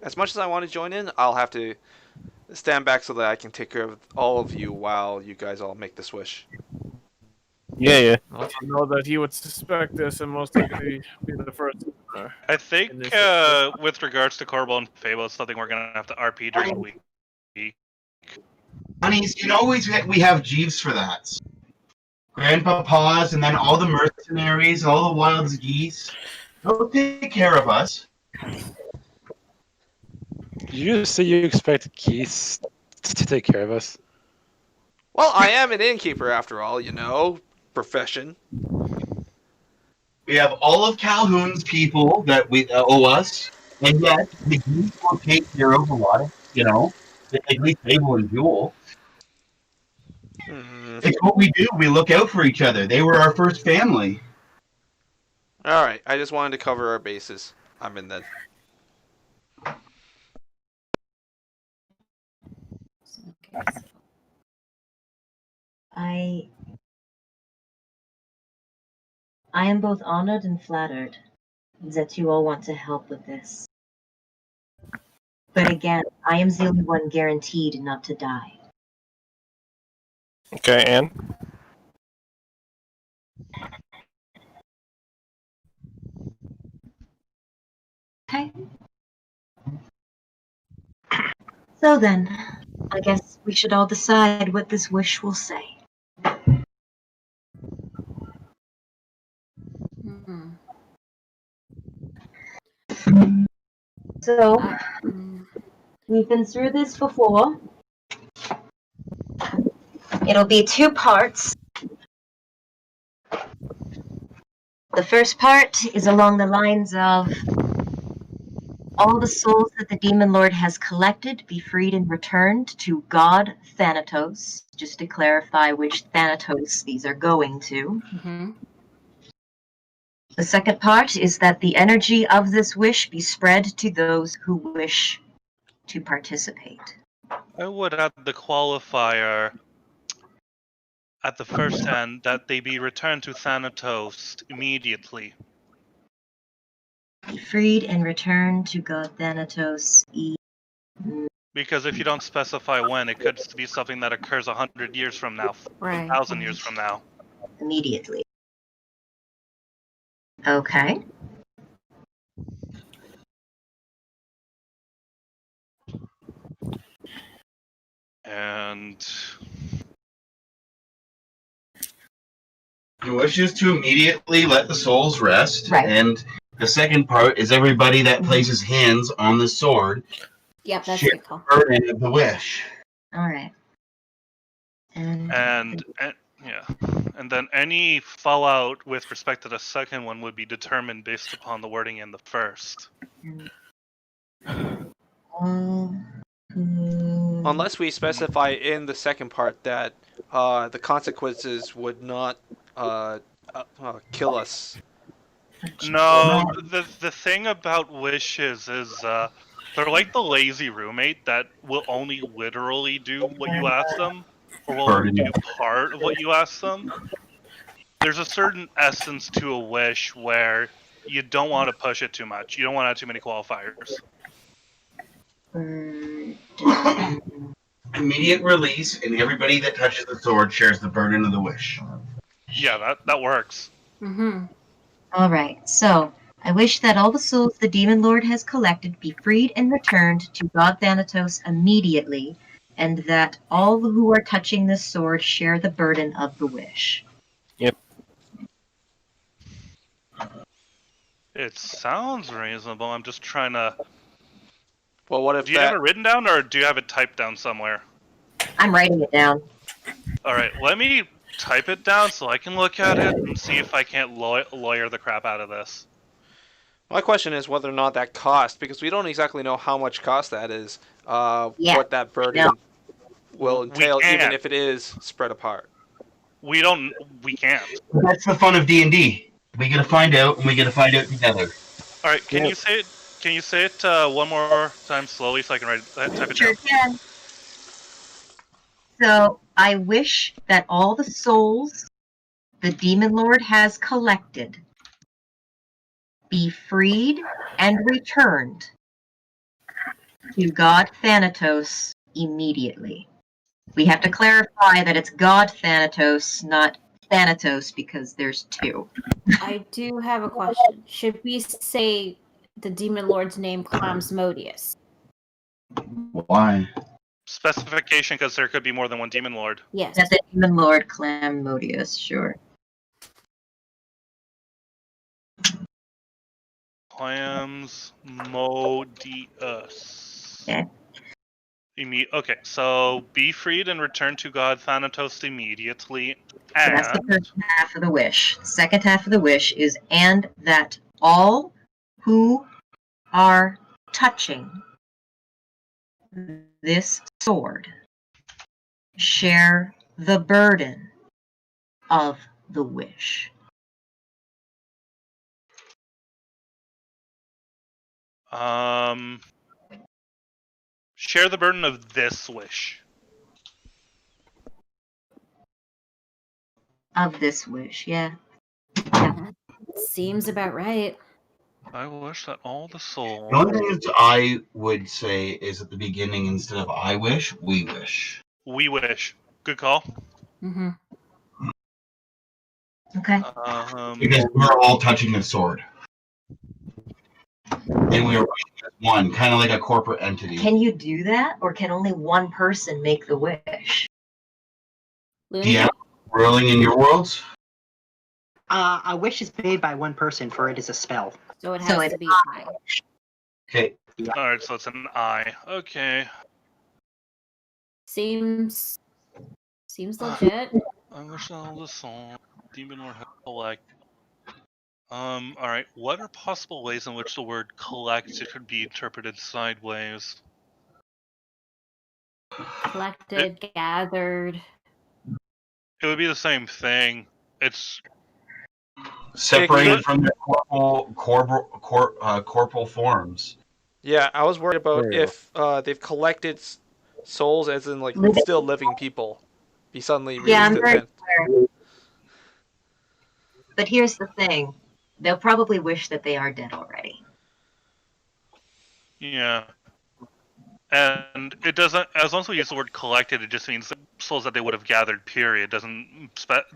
as much as I want to join in, I'll have to stand back so that I can take care of all of you while you guys all make this wish.
Yeah.
I also know that he would suspect this and most likely be the first.
I think with regards to Corbo and Fable, it's something we're gonna have to RP during the week.
Honeys, we have Jeeves for that. Grandpapa's and then all the mercenaries, all the wild geese. They'll take care of us.
Did you just say you expect Keith to take care of us?
Well, I am an innkeeper after all, you know, profession.
We have all of Calhoun's people that we owe us, and yet the geese will take care of a lot of, at least Abel and Jewel. It's what we do. We look out for each other. They were our first family.
Alright, I just wanted to cover our bases. I'm in then.
I am both honored and flattered that you all want to help with this. But again, I am the only one guaranteed not to die.
Okay, Anne?
Okay. So then, I guess we should all decide what this wish will say. So, we've been through this before. It'll be 2 parts. The first part is along the lines of all the souls that the Demon Lord has collected be freed and returned to God Thanatos, just to clarify which Thanatos these are going to. The second part is that the energy of this wish be spread to those who wish to participate.
I would add the qualifier. at the first end that they be returned to Thanatos immediately.
Freed and returned to God Thanatos.
Because if you don't specify when, it could be something that occurs 100 years from now,
Right.
1,000 years from now.
Immediately. Okay.
And
He wishes to immediately let the souls rest,
Right.
and the second part is everybody that places hands on the sword
Yep, that's a
share
good call.
the burden of the wish.
All right.
and yeah, and then any fallout with respect to the second one would be determined based upon the wording in the first.
Unless we specify in the second part that the consequences would not kill us.
No, the thing about wishes is they're like the lazy roommate that will only literally do what you ask them, or will do part of what you ask them. There's a certain essence to a wish where you don't want to push it too much. You don't want to have too many qualifiers.
Immediate release, and everybody that touches the sword shares the burden of the wish.
Yeah, that works.
Mm-hmm.
All right. So I wish that all the souls the demon lord has collected be freed and returned to God Thanatos immediately, and that all who are touching this sword share the burden of the wish.
Yep.
It sounds reasonable. I'm just trying to.
Well, what if
Do you have it written down, or do you have it typed down somewhere?
I'm writing it down.
All right, let me type it down so I can look at it and see if I can't lawyer the crap out of this.
My question is whether or not that cost, because we don't exactly know how much cost that is. What that burden will entail, even if it is spread apart.
We can't.
That's the fun of D&D. We gotta find out, and we gotta find out together.
All right, can you say it? Can you say it one more time slowly so I can type it
Sure
down?
can. So I wish that all the souls the demon lord has collected be freed and returned to God Thanatos immediately. We have to clarify that it's God Thanatos, not Thanatos, because there's two.
I do have a question. Should we say the demon lord's name Clamsmodius?
Why?
Specification, because there could be more than one demon lord.
Yes.
That's the demon lord Clamodius, sure.
Clamsmodius.
Okay.
Okay, so be freed and return to God Thanatos immediately.
So that's the first half of the wish. The second half of the wish is, and that all who are touching this sword share the burden of the wish.
Share the burden of this wish.
Of this wish, yeah.
Seems about right.
I wish that all the souls.
The only thing is I would say is at the beginning, instead of I wish, we wish.
We wish. Good call.
Mm-hmm.
Okay.
Because we're all touching the sword. And we are one, kind of like a corporate entity.
Can you do that, or can only one person make the wish?
Yeah, rolling in your worlds?
A wish is made by one person, for it is a spell.
So it has to be I.
Okay.
Alright, so it's an I. Okay.
Seems legit.
I wish all the souls demon lord had collect. Alright, what are possible ways in which the word collected could be interpreted sideways?
Collected, gathered.
It would be the same thing. It's
separated from the corporal forms.
Yeah, I was worried about if they've collected souls, as in like still living people, He suddenly
Yeah, I'm
released it
very
then.
aware. But here's the thing. They'll probably wish that they are dead already.
Yeah. And it doesn't, as long as we use the word collected, it just means souls that they would have gathered, period. Doesn't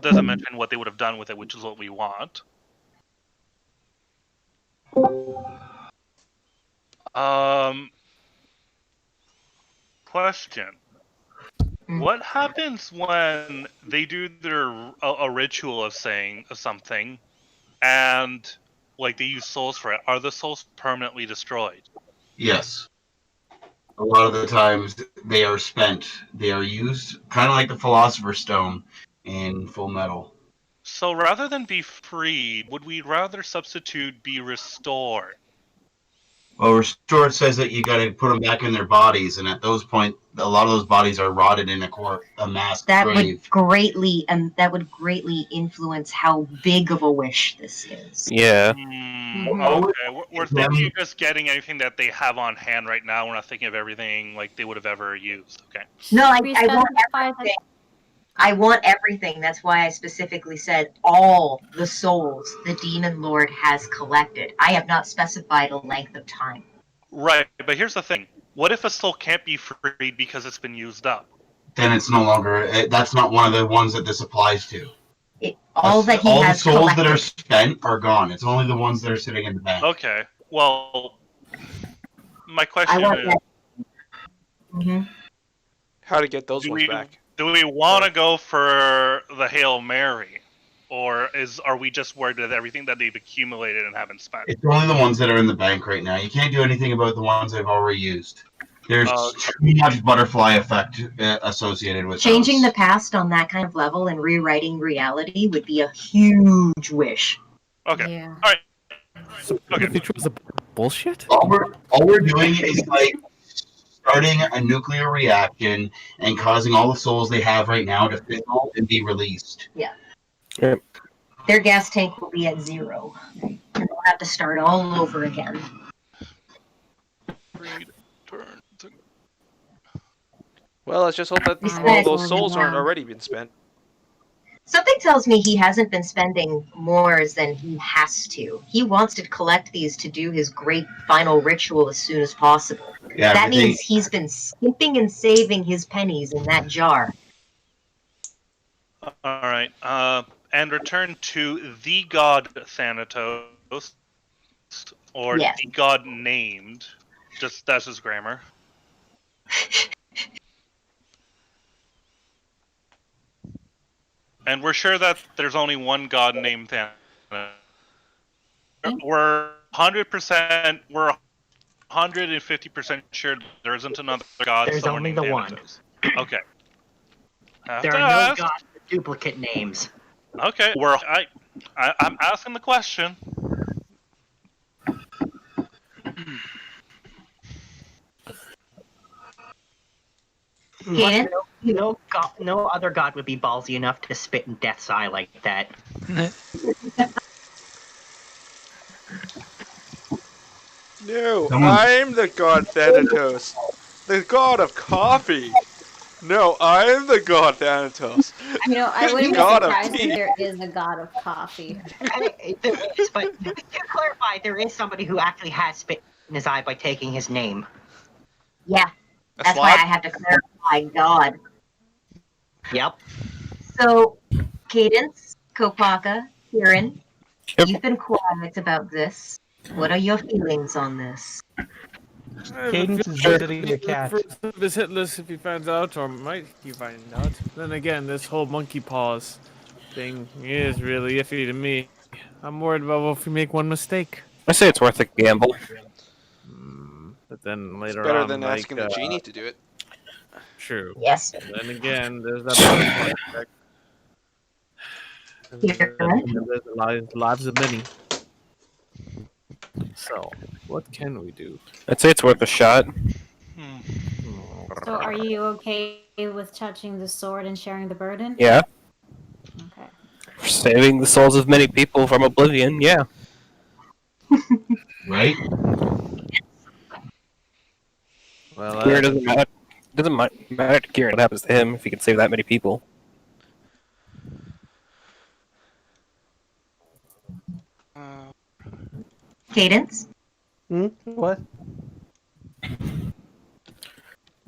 mention what they would have done with it, which is what we want. Question. What happens when they do a ritual of saying something, and like they use souls for it? Are the souls permanently destroyed?
Yes. A lot of the times they are spent. They are used kind of like the Philosopher's Stone in Full Metal.
So rather than be freed, would we rather substitute be restored?
Well, Restored says that you got to put them back in their bodies, and at those point, a lot of those bodies are rotted in a mass grave.
That would greatly influence how big of a wish this is.
Yeah.
Okay, we're thinking of just getting anything that they have on hand right now. We're not thinking of everything like they would have ever used. Okay.
No, I want everything. I want everything. That's why I specifically said all the souls the Demon Lord has collected. I have not specified a length of time.
Right, but here's the thing. What if a soul can't be freed because it's been used up?
Then it's no longer. That's not one of the ones that this applies to.
All the
souls
collected.
that are spent are gone. It's only the ones that are sitting in the bank.
Okay. Well, my question is,
how to get those ones back?
Do we want to go for the Hail Mary, or are we just worried with everything that they've accumulated and haven't spent?
It's only the ones that are in the bank right now. You can't do anything about the ones they've already used. There's too much butterfly effect associated with
Changing
those.
the past on that kind of level and rewriting reality would be a huge wish.
Okay.
Yeah.
All right.
Okay. The future was a bullshit.
All we're doing is like starting a nuclear reaction and causing all the souls they have right now to fizzle and be released.
Yeah.
Yep.
Their gas tank will be at 0. And they'll have to start all over again.
Well, let's just hope that
Besides-
all those souls aren't already been spent.
Something tells me he hasn't been spending more than he has to. He wants to collect these to do his great final ritual as soon as possible.
Yeah,
that means he's been skipping and saving his pennies in that jar.
All right. And return to the god Thanatos, or
Yes.
the god named. That's his grammar. And we're sure that there's only one god named Thanatos. We're 100%. We're 150% sure there isn't another god.
There's only the one.
Okay.
There are no gods with duplicate names.
Okay. I'm asking the question.
Yeah.
No other god would be ballsy enough to spit in Death's eye like that.
No, I'm the god Thanatos, the god of coffee. No, I'm the god Thanatos.
You know, I wouldn't be
God of
surprised
tea.
if there is a god of coffee.
There is, but to clarify, there is somebody who actually has spit in his eye by taking his name.
Yeah. That's why I have to clarify God.
Yep.
So, Cadence, Kopaka, Kieran,
Yep.
you've been quiet about this. What are your feelings on this?
Cadence is visiting a cat.
First of his hit list if he finds out, or might he find out. Then again, this whole monkey paws thing is really iffy to me. I'm worried about if we make one mistake.
I say it's worth a gamble.
But then later
It's better
on,
than
like,
asking the genie to do it.
True.
Yes.
Then again, there's that butterfly effect. And
Yeah.
then there's the lives of many. So, what can we do?
I'd say it's worth a shot.
So, are you okay with touching the sword and sharing the burden?
Yeah.
Okay.
For saving the souls of many people from oblivion, yeah.
Right?
Well,
Kieran doesn't matter to Kieran what happens to him if he can save that many people.
Cadence,
What?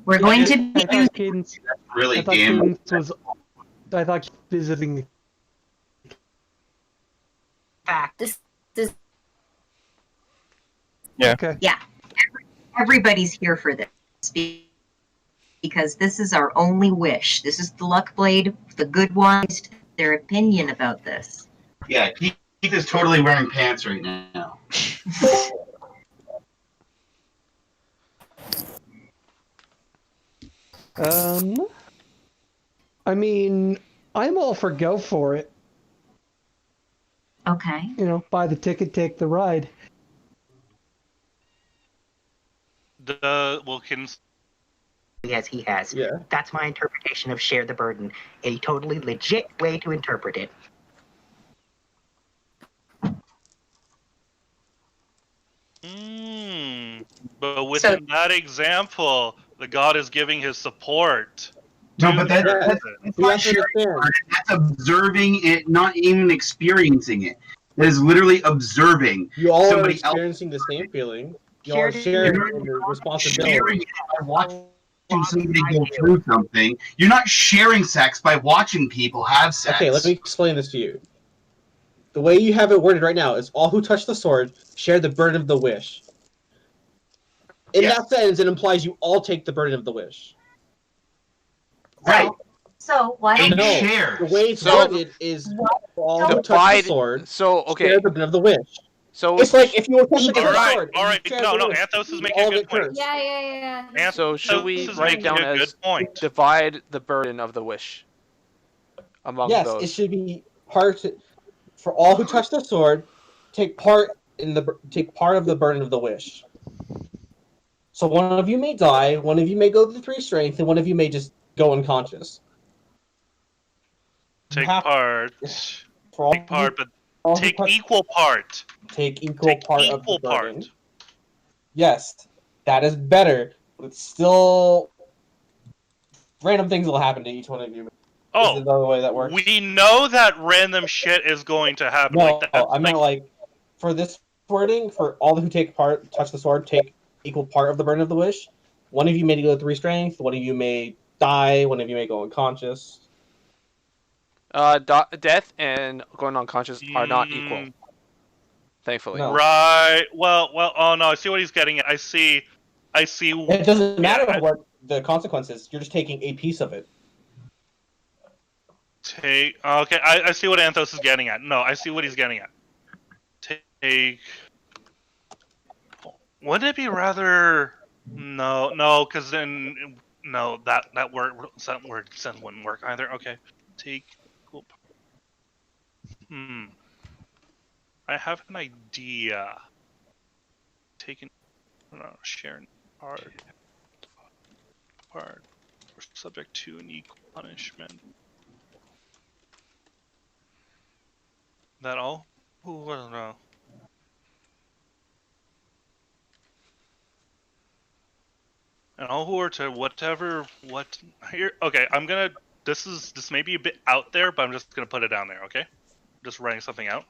we're going to
I
be
thought Cadence.
Really
I thought
damn.
Cadence was. I thought visiting.
Fact.
This is
Yeah.
Okay.
yeah. Everybody's here for this because this is our only wish. This is the luck blade, the good ones, their opinion about this.
Yeah, Keith is totally wearing pants right now.
I mean, I'm all for go for it.
Okay.
You know, buy the ticket, take the ride.
As he has.
Yeah.
That's my interpretation of share the burden. A totally legit way to interpret it.
But within that example, the god is giving his support.
No,
to
but
the person.
that's sharing burden. That's observing it, not even experiencing it. That is literally observing.
You all are
somebody
experiencing the same feeling. You all are sharing in the responsibility.
Sharing it by watching somebody go through something. You're not sharing sex by watching people have sex.
Okay, let me explain this to you. The way you have it worded right now is all who touch the sword share the burden of the wish. In that sentence, it implies you all take the burden of the wish.
Right.
So why don't
No,
share?
the way it's
So-
worded is all who touch the
Divide.
sword
So okay.
share the burden of the wish.
So
It's like if you were touching the
Alright,
sword. and you
alright,
share
no,
the
no,
wish,
Anthos is
you
making a
all
good
get
point.
cursed.
yeah.
So should we
Anthos is
write it
making
down
a
as
good point.
divide the burden of the wish among
Yes,
those?
it should be part for all who touch the sword. Take part of the burden of the wish. So one of you may die, one of you may go to 3 strength, and one of you may just go unconscious.
Take part. Take part, but take equal part.
Take equal
Take
part of
equal
the burden.
part.
Yes, that is better, but it's still random things will happen to each one of you.
Oh,
Is it the way that works?
we know that random shit is going to happen.
No,
like that.
I meant like for this wording, for all who touch the sword, take equal part of the burden of the wish. One of you may go 3 strength, one of you may die, one of you may go unconscious.
Death and going unconscious are not equal. Thankfully.
No.
Right. Well. Oh no. I see what he's getting at. I see.
It doesn't matter what the consequences. You're just taking a piece of it.
Okay. I see what Anthos is getting at. No, I see what he's getting at. Take. Wouldn't it be rather? No, because then no, that word send wouldn't work either. Okay. Take. I have an idea. Taking. Sharing part. Or subject to an equal punishment. That all? Ooh, I don't know. And all who are to what here? Okay, I'm gonna. This may be a bit out there, but I'm just gonna put it down there. Okay, just writing something out.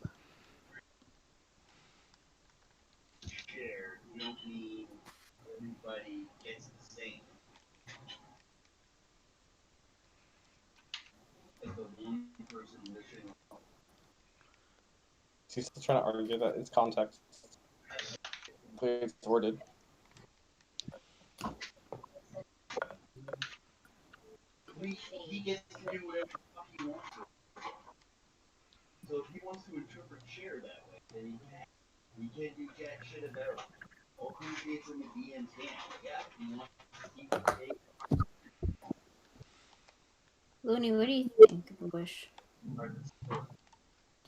Share. You don't mean everybody gets the same. Like the one person wishing.
She's still trying to argue that it's context. The way it's worded.
He gets to do whatever he wants. So if he wants to interpret share that way, then he can. We can't do jack shit about it. All he gets in the DM's hand. Yeah, he wants to keep it.
Looney, what do you think of the wish?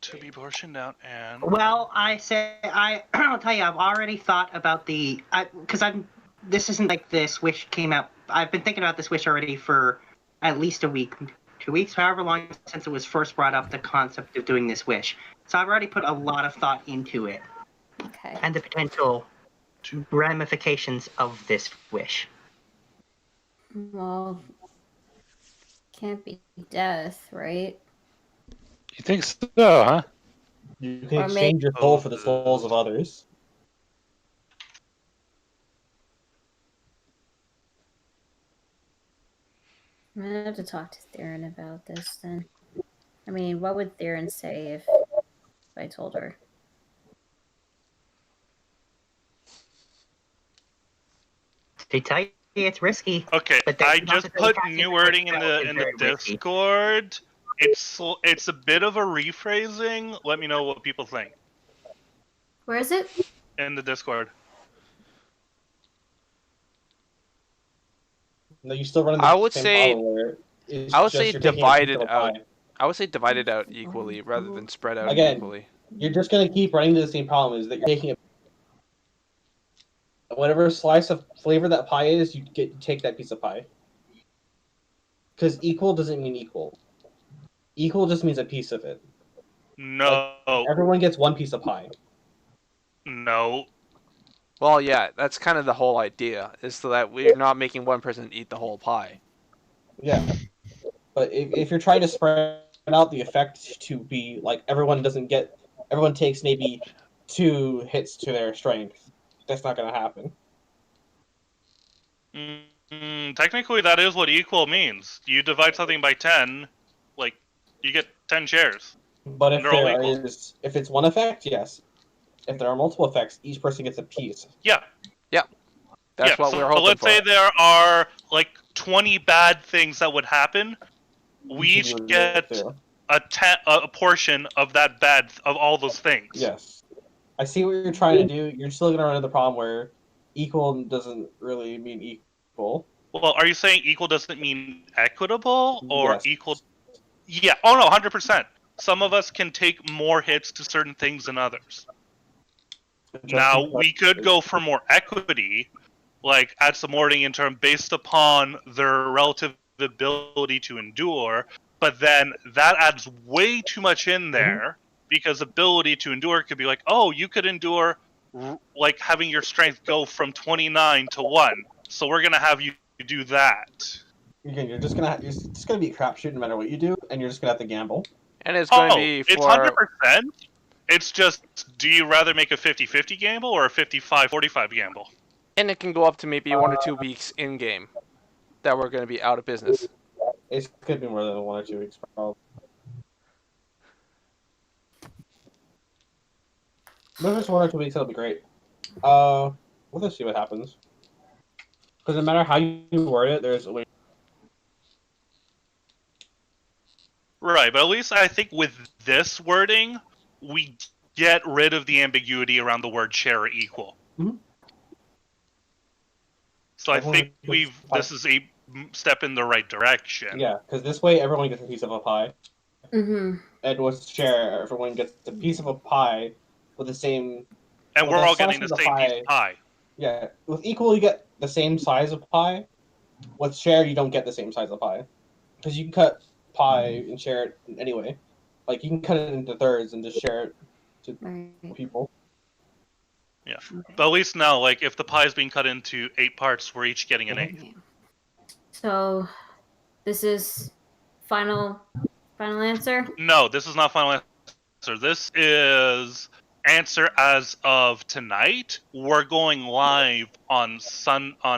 To be portioned out and.
Well, I'll tell you, I've already thought about this isn't like this wish came out. I've been thinking about this wish already for at least a week, 2 weeks, however long since it was first brought up, the concept of doing this wish. So I've already put a lot of thought into it.
Okay.
And the potential ramifications of this wish.
Well, can't be death, right?
You think so, huh?
You can
Or
exchange your soul for the souls of others.
I'm gonna have to talk to Theron about this then. I mean, what would Theron say if I told her?
They tell you it's risky.
Okay,
But there's
I just
possibility
put
casting
new
the
wording in
Crypt
the
is very risky.
Discord. It's a bit of a rephrasing. Let me know what people think
Where is it?
in the Discord.
No, you still run
I
the
would
same
say-
problem where it's
I would
just
say
you're taking a
divide
piece of
it
a
out.
pie.
I would say divide it out equally rather than spread out
Again.
equally.
You're just gonna keep running into the same problem. Is that you're taking whatever slice of flavor that pie is, you take that piece of pie. Because equal doesn't mean equal. Equal just means a piece of it.
No,
Everyone gets one piece of pie.
no.
Well, yeah, that's kind of the whole idea, is so that we're not making one person eat the whole pie.
Yeah. But if you're trying to spread out the effect to be like everyone takes maybe 2 hits to their strength, that's not gonna happen.
Technically, that is what equal means. You divide something by 10, like, you get 10 shares.
But if
They're all
there
equal.
is if it's one effect, yes. If there are multiple effects, each person gets a piece.
Yeah.
That's what
so
we're hoping
let's
for.
say there are, like, 20 bad things that would happen. We each
would
get
do.
a portion of that bad, of all those things.
Yes. I see what you're trying to do. You're still gonna run into the problem where equal doesn't really mean equal.
Well, are you saying equal doesn't mean equitable, or
Yes.
equal? Yeah. Oh no, 100%. Some of us can take more hits to certain things than others. Now we could go for more equity, like add some wording in term based upon their relative ability to endure, but then that adds way too much in there because ability to endure could be like, oh, you could endure like having your strength go from 29 to 1, so we're gonna have you do that.
Again, it's just gonna be a crapshoot no matter what you do, and you're just gonna have to gamble.
And it's going to be
It's
for
100%. It's just, do you rather make a 50-50 gamble or a 55-45 gamble?
and it can go up to maybe 1 or 2 weeks in game that we're going to be out of business.
It could be more than 1 or 2 weeks, probably. But if it's 1 or 2 weeks, that'll be great. We'll just see what happens. Because no matter how you word it, there's a way.
Right, but at least I think with this wording, we get rid of the ambiguity around the word share or equal.
Mhm.
So I
Everyone
think
gets
this is a step in the right direction.
Yeah, because this way everyone gets a piece of a pie.
Mm-hmm.
And with share, everyone gets a piece of a pie with the same.
And
Well,
we're
the
all
slice
getting
of
the
the
same piece
pie-
of pie.
Yeah, with equal you get the same size of pie. With share, you don't get the same size of pie, because you can cut pie and share it anyway. Like you can cut it into thirds and just share it to
Right.
people.
Yeah. But at least now, like, if the pie is being cut into 8 parts, we're each getting an 8th.
So, this is final answer.
No, this is not final answer. This is answer as of tonight. We're going live on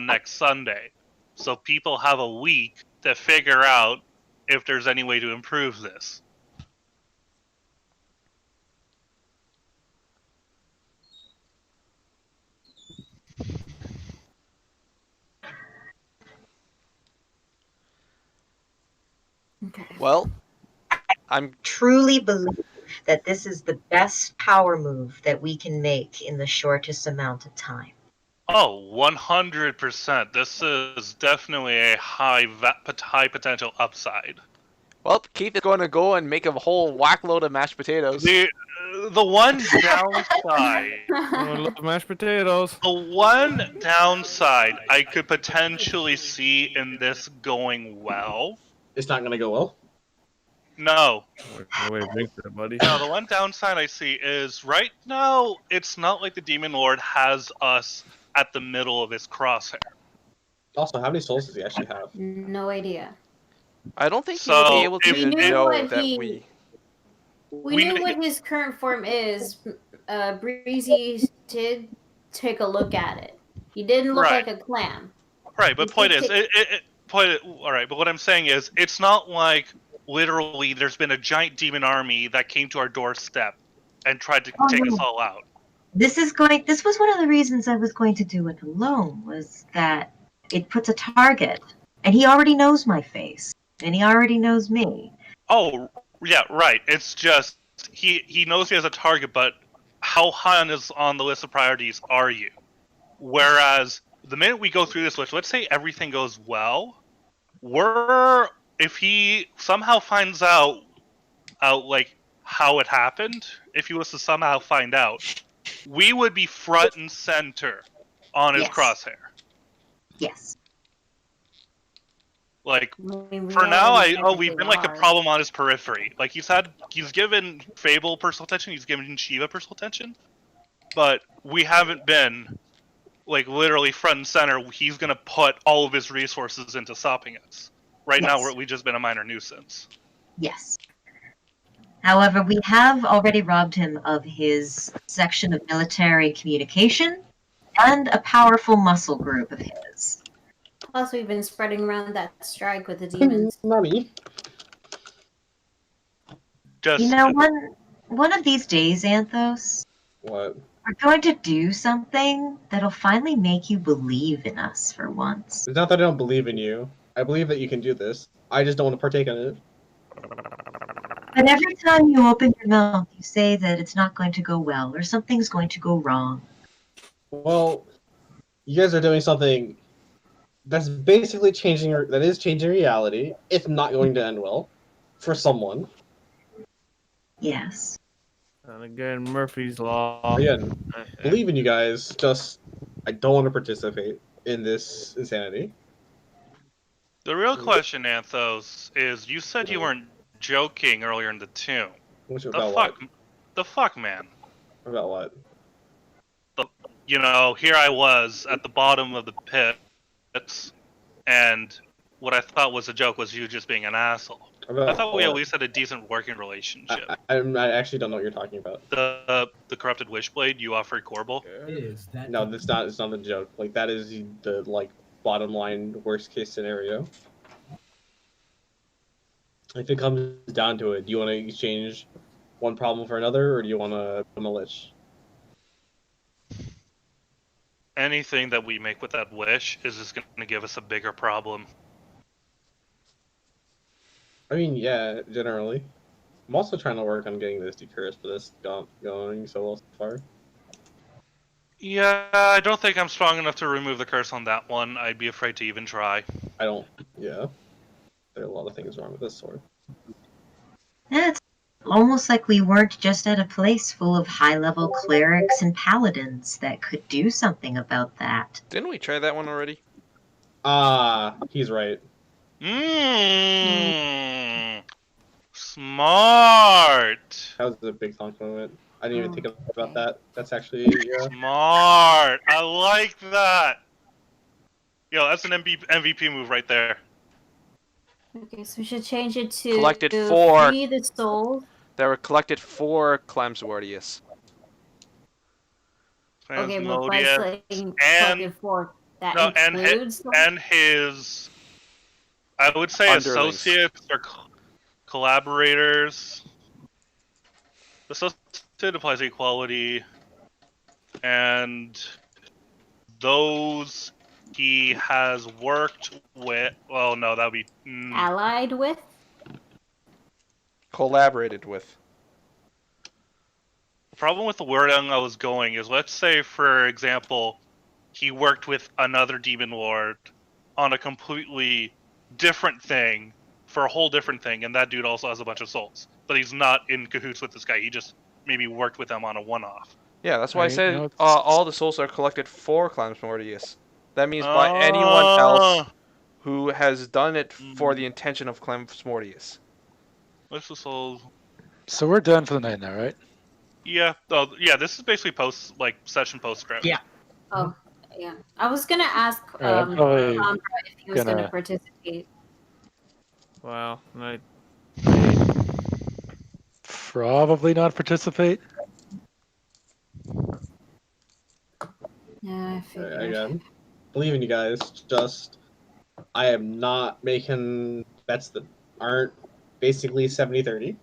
next Sunday, so people have a week to figure out if there's any way to improve this.
Okay.
Well, I'm
Truly believe that this is the best power move that we can make in the shortest amount of time.
Oh, 100%. This is definitely a high potential upside.
well, Keith is going to go and make a whole whack load of mashed potatoes.
The one downside,
I love mashed potatoes.
the one downside I could potentially see in this going well.
It's not gonna go well.
No,
No way to drink that, buddy.
no. The one downside I see is right now it's not like the Demon Lord has us at the middle of his crosshair.
Also, how many souls does he actually have?
No idea.
I don't think
So,
he'll be able
if
to
we knew
know
what
that
he-
we...
We
We
knew
kn-
what his current form is. Breezy did take a look at it. He didn't look
Right.
like a clam.
Right, but
He
point
did
is, put it all right, but what I'm saying is, it's not like literally there's been a giant demon army that came to our doorstep and tried to take us all out.
This was one of the reasons I was going to do it alone, was that it puts a target. And he already knows my face. And he already knows me.
Oh, yeah, right. It's just he knows he has a target, but how high on the list of priorities are you? Whereas the minute we go through this list, let's say everything goes well, if he somehow finds out like how it happened, if he was to somehow find out, we would be front and center on his crosshair.
Yes.
Like,
We
for now,
already
we've been like a
are.
problem on his periphery. Like, he's given Fable personal attention, he's given Shiva personal attention, but we haven't been, like, literally front and center. He's gonna put all of his resources into stopping us. Right now, we've just been a minor nuisance.
Yes. However, we have already robbed him of his section of military communication and a powerful muscle group of his.
Plus, we've been spreading around that strike with the demons.
Money.
You know, one of these days, Anthos,
What?
we're going to do something that'll finally make you believe in us for once.
It's not that I don't believe in you. I believe that you can do this. I just don't want to partake in it.
But every time you open your mouth, you say that it's not going to go well or something's going to go wrong.
Well, you guys are doing something that's basically changing reality. It's not going to end well for someone.
Yes.
And again, Murphy's Law.
Again, believe in you guys, just I don't want to participate in this insanity.
The real question, Anthos, is you said you weren't joking earlier in the tomb.
About what?
The fuck, man.
About what?
Here I was at the bottom of the pit, and what I thought was a joke was you just being an asshole. I thought we at least had a decent working relationship.
I actually don't know what you're talking about.
The corrupted wishblade you offered Corbel?
No, it's not a joke. Like, that is the bottom line worst case scenario. If it comes down to it, do you want to exchange one problem for another, or do you want to become a lich?
Anything that we make with that wish is just going to give us a bigger problem.
I mean, yeah, generally. I'm also trying to work on getting this decurse, but this going so well so far.
Yeah, I don't think I'm strong enough to remove the curse on that one. I'd be afraid to even try.
Yeah. There are a lot of things wrong with this sword.
Yeah, it's almost like we weren't just at a place full of high-level clerics and paladins that could do something about that.
Didn't we try that one already?
He's right.
Smart.
That was a big thunk moment. I didn't even think about that. That's actually
smart. I like that. Yo, that's an MVP move right there.
Okay, so we should change it to
Collected 4.
Free the soul.
There were collected 4 CLAM Swordius.
Okay, but by saying collected 4, that includes
and his, I would say, associates or collaborators. Associate applies equality, and those he has worked with. Well, no, that would be
allied with,
collaborated with.
The problem with the wording I was going is, let's say, for example, he worked with another demon lord on a completely different thing for a whole different thing, and that dude also has a bunch of souls, but he's not in cahoots with this guy. He just maybe worked with them on a one-off.
Yeah, that's why I said all the souls are collected for CLAM Swordius. That means by anyone else who has done it for the intention of CLAM Swordius.
What's the souls?
So we're done for the night now, right?
Yeah. Yeah. This is basically session postscript.
Yeah.
Oh, yeah. I was gonna ask
probably
if he was gonna participate.
Well,
probably not participate.
Yeah, I figured.
Again, believe in you guys. Just I am not making bets that aren't basically 70-30.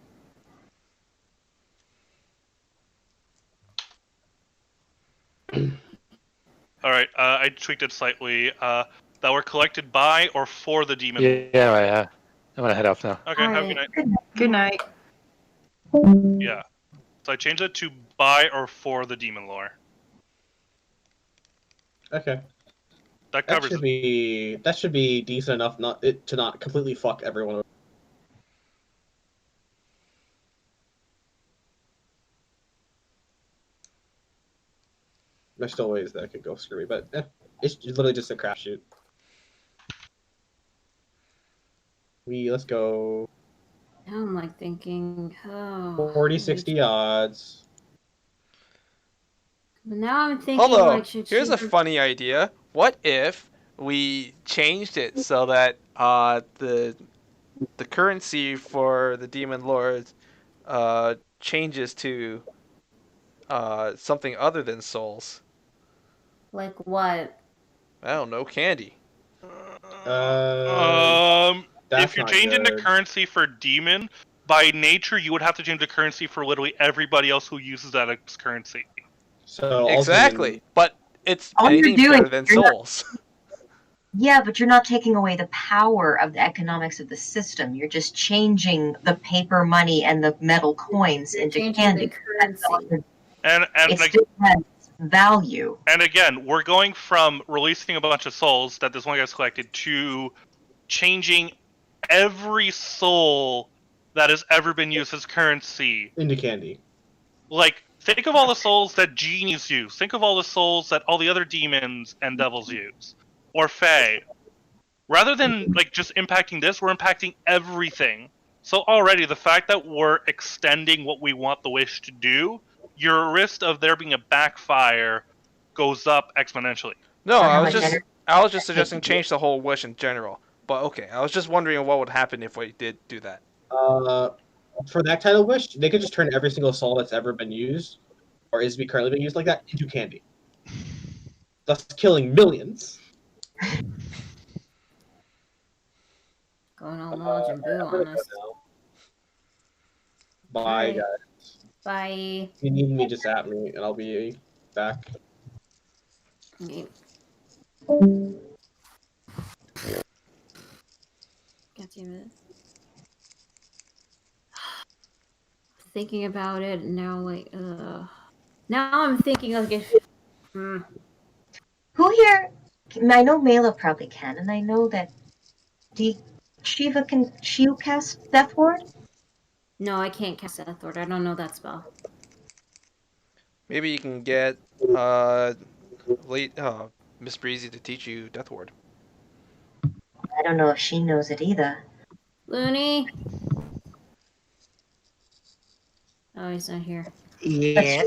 All right, I tweaked it slightly. That were collected by or for the demon.
Yeah. I'm gonna head off now.
Okay, have a good night.
Good night.
Yeah. So I changed it to by or for the demon lore.
Okay.
That
That
covers
should be decent enough to not completely fuck everyone over. There's still ways that could go screwy, but it's literally just a crapshoot. Let's go
Now I'm like thinking, oh.
40, 60 odds.
But now I'm thinking
Although,
like
here's a funny idea. What if we changed it so that the currency for the demon lord changes to something other than souls?
like what?
I don't know, candy.
If you're changing the currency for demon, by nature you would have to change the currency for literally everybody else who uses that as currency.
So
exactly, but it's
All you're
anything
doing-
better than
you're not-
souls.
Yeah, but you're not taking away the power of the economics of the system. You're just changing the paper money and the metal coins into
Changing
candy.
the currency.
And
It still has value.
And again, we're going from releasing a bunch of souls that this one guy's collected to changing every soul that has ever been used as currency
into candy.
Like, think of all the souls that genies use. Think of all the souls that all the other demons and devils use. Or fae. Rather than, like, just impacting this, we're impacting everything. So already, the fact that we're extending what we want the wish to do, your risk of there being a backfire goes up exponentially.
No, I was just suggesting change the whole wish in general. But okay, I was just wondering what would happen if we did do that.
For that kind of wish, they could just turn every single soul that's ever been used, or is currently being used like that, into candy. Thus killing millions.
Going all knowledge and boo on us.
Bye,
Alright.
guys.
Bye.
If you need me, just at me, and I'll be back.
Okay. God damn it. Thinking about it now, like, now I'm thinking like if.
Who here? I know Mela probably can, and I know that Shiva can shield cast Death Ward.
No, I can't cast Death Ward. I don't know that spell.
Maybe you can get Miss Breezy to teach you Death Ward.
I don't know if she knows it either.
Looney. Oh, he's not here.
Yeah.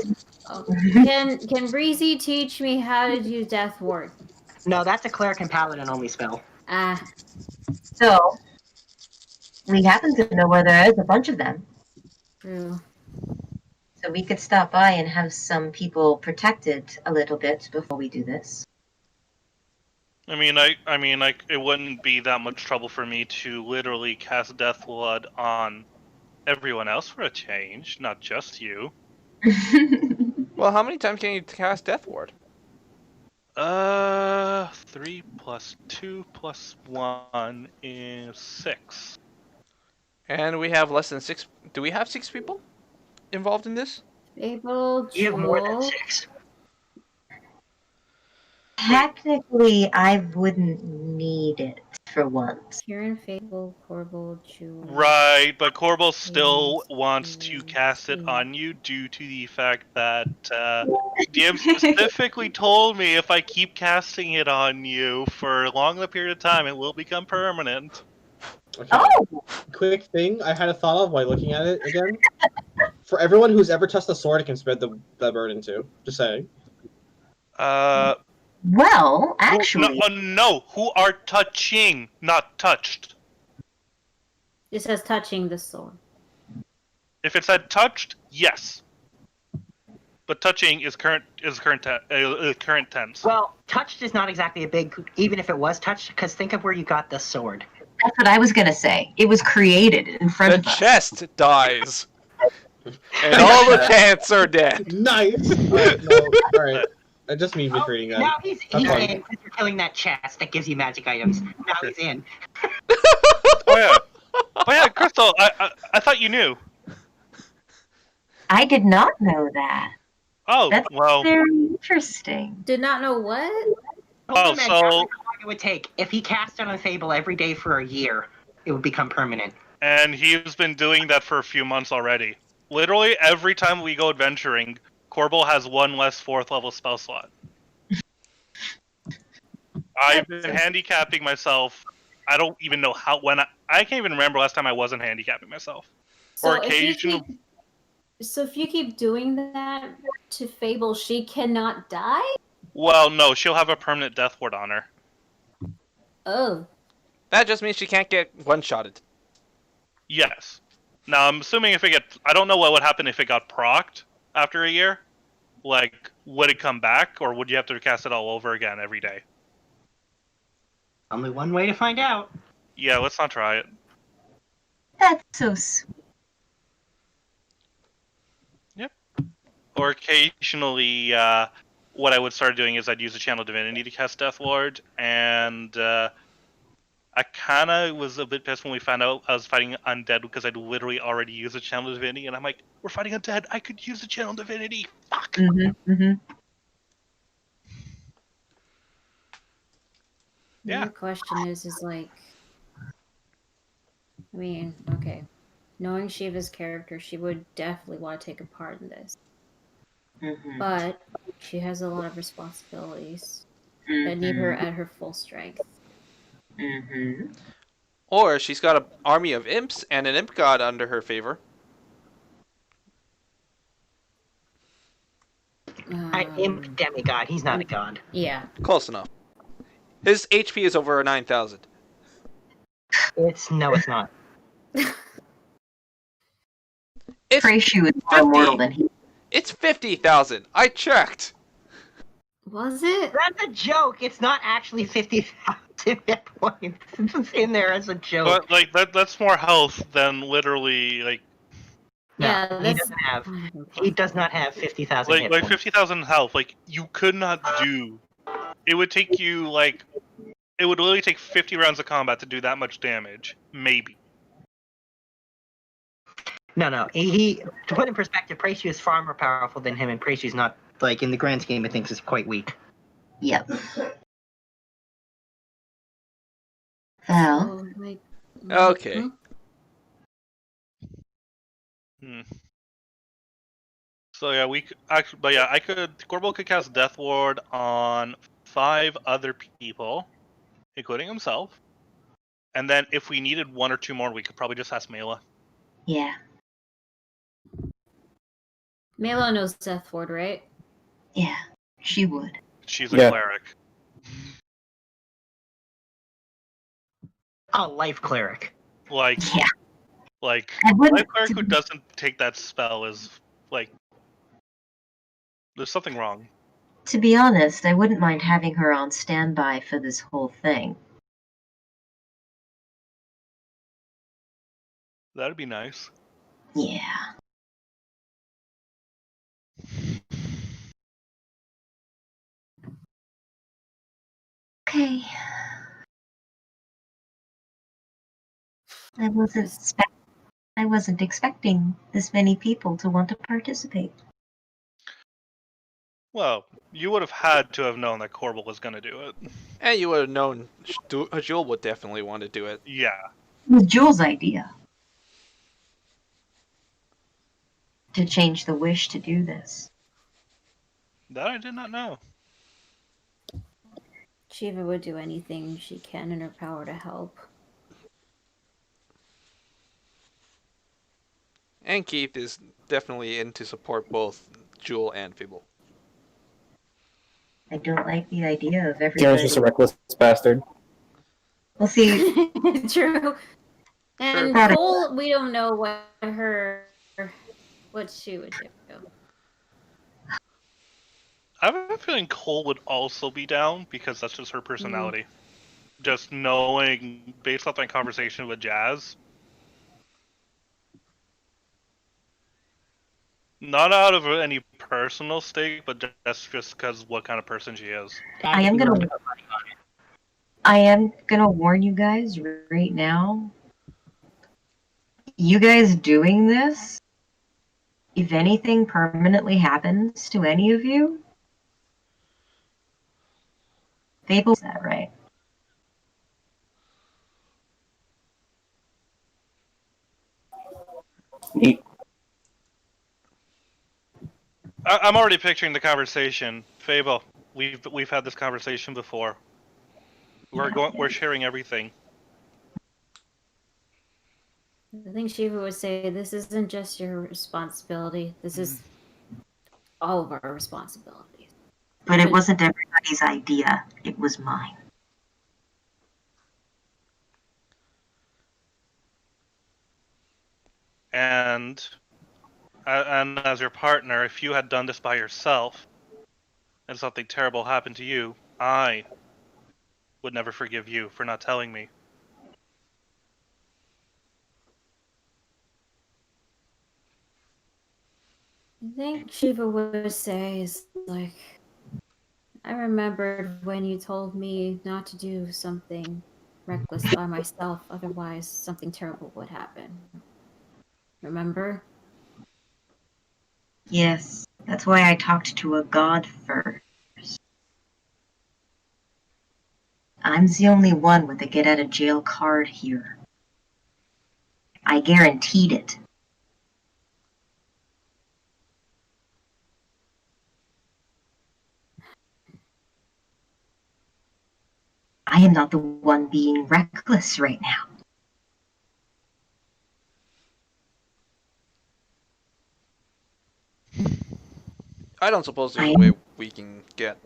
Oh. Can Breezy teach me how to do Death Ward?
No, that's a cleric and paladin only spell.
Ah.
So, we happen to know where there is a bunch of them.
True.
So we could stop by and have some people protected a little bit before we do this.
I mean, it wouldn't be that much trouble for me to literally cast Death Blood on everyone else for a change, not just you.
Well, how many times can you cast Death Ward?
3 plus 2 plus 1 is 6.
And we have less than 6. Do we have 6 people involved in this?
Fable,
You have more than
Jewel.
6.
Technically, I wouldn't need it for once.
Kieran, Fable, Corvo, Jewel.
Right, but Corbo still wants to cast it on you due to the fact that DM specifically told me if I keep casting it on you for a long period of time, it will become permanent.
Okay.
Oh!
Quick thing I had a thought of while looking at it again. For everyone who's ever touched a sword, it can spread the burden to. Just saying.
Well, actually...
No, who are touching, not touched.
It says touching the sword.
If it said touched, yes. but touching is current tense.
Well, touched is not exactly a big, even if it was touched, because think of where you got the sword.
That's what I was gonna say. It was created in front
The
of us.
chest dies. And all the chants are dead.
Nice. Alright, no. Alright. I just me reading that.
Now he's
Okay.
in because you're killing that chest that gives you magic items. Now he's in.
Oh yeah. Oh yeah, Crystal. I thought you knew.
I did not know that.
Oh
That's
well.
very interesting.
Did not know what?
Oh,
Imagine
so
how long it would take if he cast on a Fable every day for a year. It would become permanent.
and he's been doing that for a few months already. Literally every time we go adventuring, Corbel has one less 4th level spell slot. I've been handicapping myself. I don't even know how when I can't even remember last time I wasn't handicapping myself.
So
Or
if
occasional.
if you keep doing that to Fable, she cannot die?
Well, no, she'll have a permanent death ward on her.
Oh.
That just means she can't get one-shotted.
Yes. Now I'm assuming if it I don't know what would happen if it got procced after a year. Like, would it come back, or would you have to cast it all over again every day?
Only one way to find out.
Yeah, let's not try it.
That's so sweet.
Or occasionally, what I would start doing is I'd use a Channel Divinity to cast Death Ward, and I kind of was a bit pissed when we found out I was fighting undead because I'd literally already used a Channel Divinity, and I'm like, we're fighting undead, I could use a Channel Divinity, fuck!
Mm-hmm, mm-hmm.
Yeah.
The question is like, I mean, okay. Knowing Shiva's character, she would definitely want to take a part in this.
Mm-hmm.
But she has a lot of responsibilities that need her at her full strength.
Mm-hmm.
Or she's got an army of imps and an imp god under her favor.
An imp demigod. He's not a god.
Yeah.
Close enough. His HP is over 9,000.
It's not.
It's
Praishu is more immortal than he.
It's 50,000. I checked.
Was it?
That's a joke. It's not actually 50,000 hit points. It's in there as a joke.
But, like, that's more health than literally, like...
No,
Yeah,
he
that's-
doesn't have. He does not have 50,000 hit
Like
points.
50,000 health, like, you could not do... It would take you, like... It would literally take 50 rounds of combat to do that much damage. Maybe.
No. He to put in perspective, Praishu is far more powerful than him, and Praishu's not, like, in the grand scheme of things, is quite weak.
Yep. Well,
So, like,
Okay.
So yeah, we actually, but yeah, Corbel could cast Death Ward on 5 other people, including himself. And then if we needed 1 or 2 more, we could probably just ask Mela.
yeah.
Mela knows Death Ward, right?
Yeah. She would.
She's a
Yeah.
cleric.
A life cleric.
Like,
Yeah.
like,
I wouldn't-
life cleric who doesn't take that spell is, like, there's something wrong.
To be honest, I wouldn't mind having her on standby for this whole thing.
That'd be nice.
Yeah. Okay. I wasn't expecting this many people to want to participate.
Well, you would have had to have known that Corbel was going to do it.
And you would have known Jewel would definitely want to do it.
Yeah.
It was Jules' idea to change the wish to do this.
That I did not know.
Shiva would do anything she can in her power to help.
And Keith is definitely in to support both Jewel and Fable.
I don't like the idea of
Karen's
everybody.
just a reckless bastard.
We'll see.
True. And
Sure.
Cole, we don't know what she would do.
I have a feeling Cole would also be down because that's just her personality. Just knowing, based off my conversation with Jazz, not out of any personal stake, but that's just because what kind of person she is.
I am gonna warn you guys right now. You guys doing this, if anything permanently happens to any of you, Fable's that right.
Neat.
I'm already picturing the conversation. Fable, we've had this conversation before. We're sharing everything.
I think Shiva would say this isn't just your responsibility. This is all of our responsibilities.
But it wasn't everybody's idea. It was mine.
And as your partner, if you had done this by yourself and something terrible happened to you, I would never forgive you for not telling me.
I think Shiva would say is like, I remembered when you told me not to do something reckless by myself, otherwise something terrible would happen. Remember?
Yes, that's why I talked to a god first. I'm the only one with a get out of jail card here. I guaranteed it. I am not the one being reckless right now.
I don't suppose there's a way we can get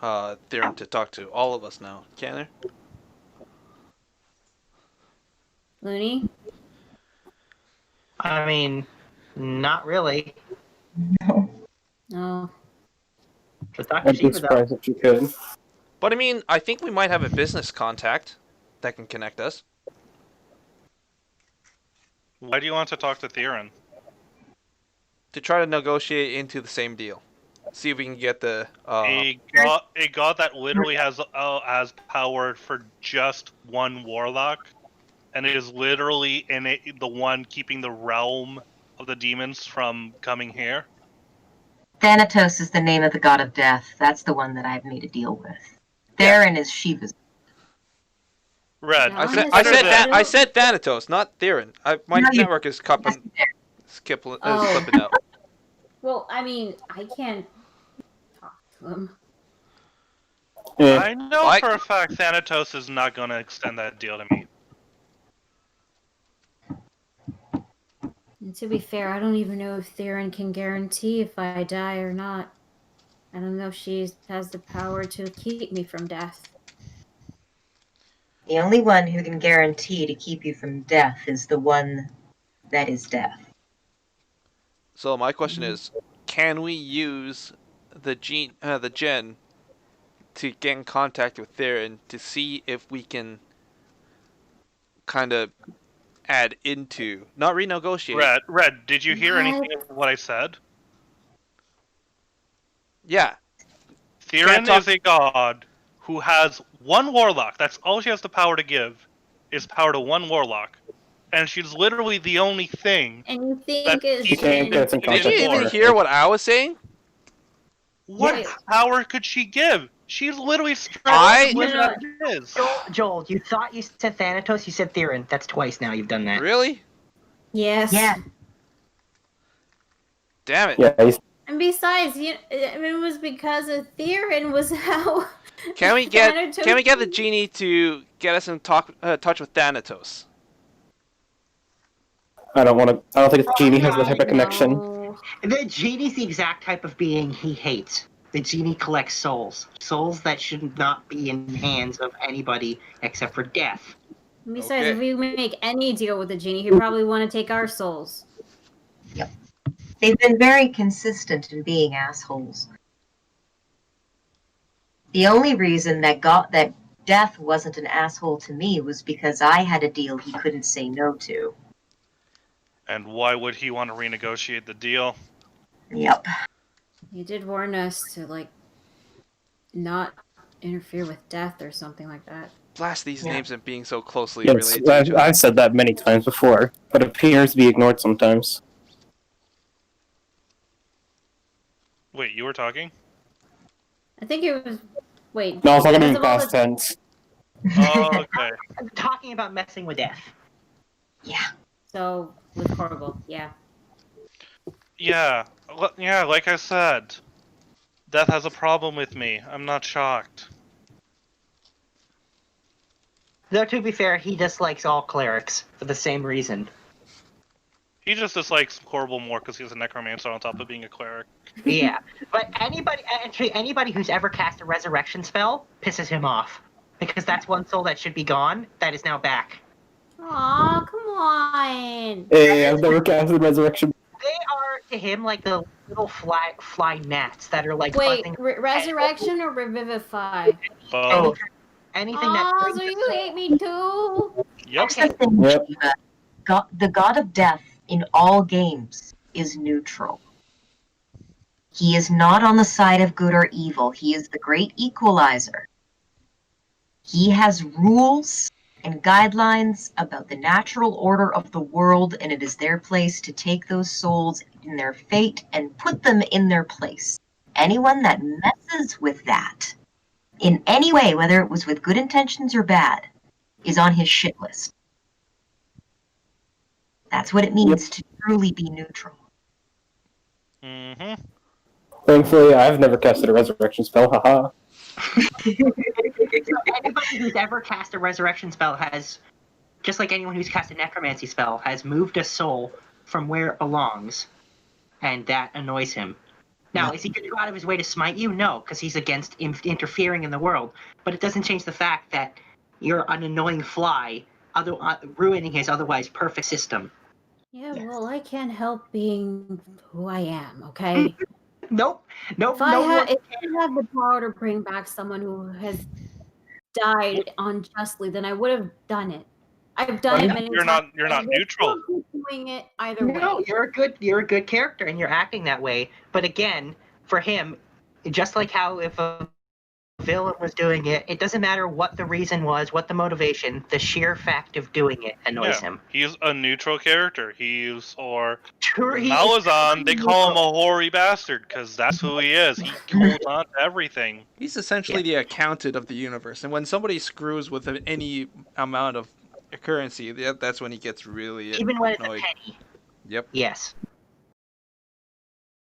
Theron to talk to all of us now, can there?
Looney?
I mean, not really.
No.
But Dr.
I'd be
Shiva, though.
surprised if you could.
But I mean, I think we might have a business contact that can connect us.
Why do you want to talk to Theron?
To try to negotiate into the same deal. See if we can get the
A god that literally has power for just one warlock, and it is literally the one keeping the realm of the demons from coming here.
Thanatos is the name of the god of death. That's the one that I've made a deal with. Theron is Shiva's.
Red.
I said Thanatos, not Theron. My
No,
network is slipping out.
Well, I mean, I can't talk to him.
I know for a fact Thanatos is not going to extend that deal to me.
And to be fair, I don't even know if Theron can guarantee if I die or not. I don't know if she has the power to keep me from death.
The only one who can guarantee to keep you from death is the one that is death.
So my question is, can we use the gen to get in contact with Theron to see if we can kind of add into, not renegotiate.
Red, did you hear anything of what I said?
Yeah.
Theron is a god who has one warlock. That's all she has the power to give, is power to one warlock. And she's literally the only thing.
And you think is...
Did you even hear what I was saying?
What power could she give? She's literally straight
Joel, you thought you said Thanatos, you said Theron. That's twice now you've done that.
Really?
Yes.
Yeah.
Damn it.
Yeah,
and besides, it was because of Theron was how...
Can we get the genie to get us in touch with Thanatos?
I don't think the genie has the type of connection.
The genie's the exact type of being he hates. The genie collects souls. Souls that should not be in the hands of anybody except for death.
Besides, if we make any deal with the genie, he'd probably want to take our souls.
Yep. They've been very consistent in being assholes. The only reason that Death wasn't an asshole to me was because I had a deal he couldn't say no to.
And why would he want to renegotiate the deal?
Yep.
You did warn us to, like, not interfere with Death or something like that.
Blast these
Yeah.
names and being so closely
Yes,
related to each other.
I've said that many times before, but it appears to be ignored sometimes.
Wait, you were talking?
I think it was. Wait.
No, I was talking
because
in
of all
past
the-
tense.
Oh, okay.
I'm talking about messing with Death.
Yeah.
So, with Corvo, yeah.
Yeah, yeah, like I said, Death has a problem with me. I'm not shocked.
Though to be fair, he dislikes all clerics for the same reason.
He just dislikes Corvo more because he's a necromancer on top of being a cleric.
Yeah, but anybody who's ever cast a resurrection spell pisses him off because that's one soul that should be gone that is now back.
Aw, come on.
Hey, I've never casted Resurrection.
They are to him like the little fly gnats that are like
Wait,
buzzing.
resurrection or revivify?
Both.
Anything that
Aw,
brings
so
the
you
soul-
hate me too?
Yep.
Here's the thing,
Yep.
Shiva. The god of death in all games is neutral. He is not on the side of good or evil. He is the great equalizer. He has rules and guidelines about the natural order of the world, and it is their place to take those souls in their fate and put them in their place. Anyone that messes with that in any way, whether it was with good intentions or bad, is on his shit list. That's what it means to truly be neutral.
Mm-hmm.
Thankfully, I've never casted a Resurrection spell, haha.
Anybody who's ever cast a resurrection spell has, just like anyone who's cast a necromancy spell, has moved a soul from where it belongs, and that annoys him. Now, is he going to go out of his way to smite you? No, because he's against interfering in the world. But it doesn't change the fact that you're an annoying fly, ruining his otherwise perfect system.
Yeah, well, I can't help being who I am, okay?
Nope.
If I have the power to bring back someone who has died unjustly, then I would have done it. I've done it many
You're
times.
not neutral.
Doing it either
No,
way.
you're a good character and you're acting that way. But again, for him, just like how if a villain was doing it, it doesn't matter what the reason was, what the motivation, the sheer fact of doing it annoys him.
He's a neutral character. He's
Sure, he is
Malazan, they call him
neutral.
a hoary bastard because that's who he is. He holds on to everything.
He's essentially the accountant of the universe, and when somebody screws with any amount of currency, that's when he gets really
Even when it's a
annoyed.
penny.
Yep.
Yes.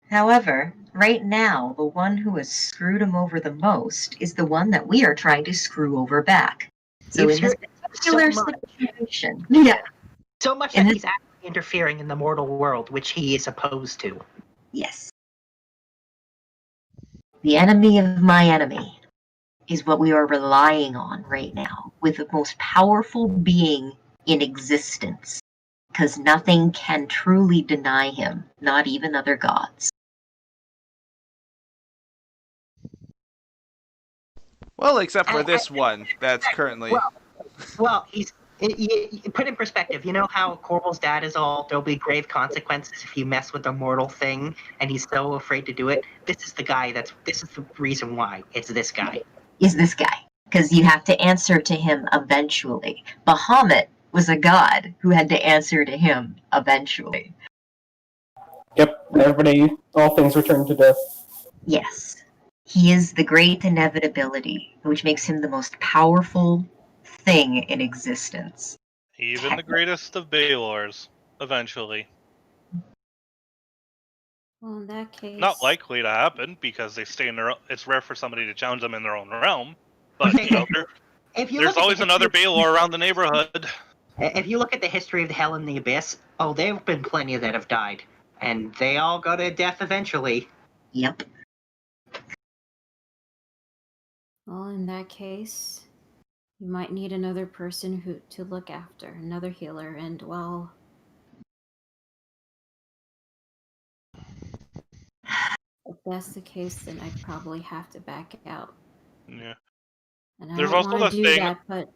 However, right now, the one who has screwed him over the most is the one that we are trying to screw over back. So
You've
in this
screwed
particular
so much.
situation, yeah,
So much that he's actually interfering in the mortal world, which he is opposed to.
yes. The enemy of my enemy is what we are relying on right now, with the most powerful being in existence. Because nothing can truly deny him, not even other gods.
Well, except for this one that's currently.
Well, put in perspective. You know how Corval's dad is all, there'll be grave consequences if you mess with the mortal thing, and he's so afraid to do it? This is the reason why. It's this guy.
Is this guy. Because you have to answer to him eventually. Bahamut was a god who had to answer to him eventually.
Yep, all things return to death.
Yes. He is the great inevitability, which makes him the most powerful thing in existence.
Even the greatest of Baelors, eventually.
Well, in that case.
Not likely to happen because they stay in their. It's rare for somebody to challenge them in their own realm, but you know, there's always another Baelor around the neighborhood.
If you look at the history of the Hell and the Abyss, there have been plenty that have died, and they all go to death eventually.
Yep.
Well, in that case, you might need another person to look after, another healer, and well. If that's the case, then I'd probably have to back out.
Yeah.
And I
There's
don't
also
want
the
to do
thing.
that, but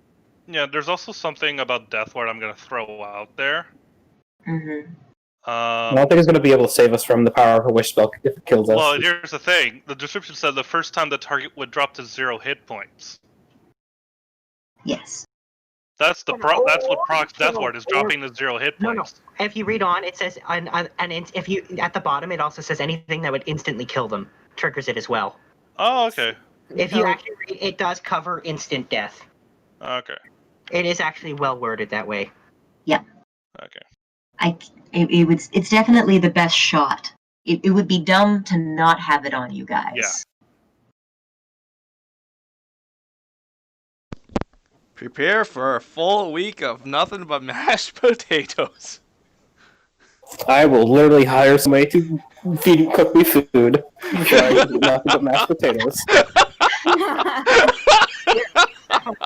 Yeah, there's also something about Death Ward I'm gonna throw out there.
Mm-hmm.
I don't think it's going to be able to save us from the power of a wish spell if it kills us.
Well, here's the thing. The description said the first time the target would drop to 0 hit points.
Yes.
That's what procs Death Ward is, dropping to 0 hit
No,
points.
no. If you read on, it says, if you at the bottom, it also says anything that would instantly kill them triggers it as well.
Oh, okay.
If you actually read, it does cover instant death.
Okay.
It is actually well worded that way.
Yeah.
Okay.
It's definitely the best shot. It would be dumb to not have it on you guys.
Yeah.
Prepare for a full week of nothing but mashed potatoes.
I will literally hire somebody to cook me food before I can eat nothing but mashed potatoes.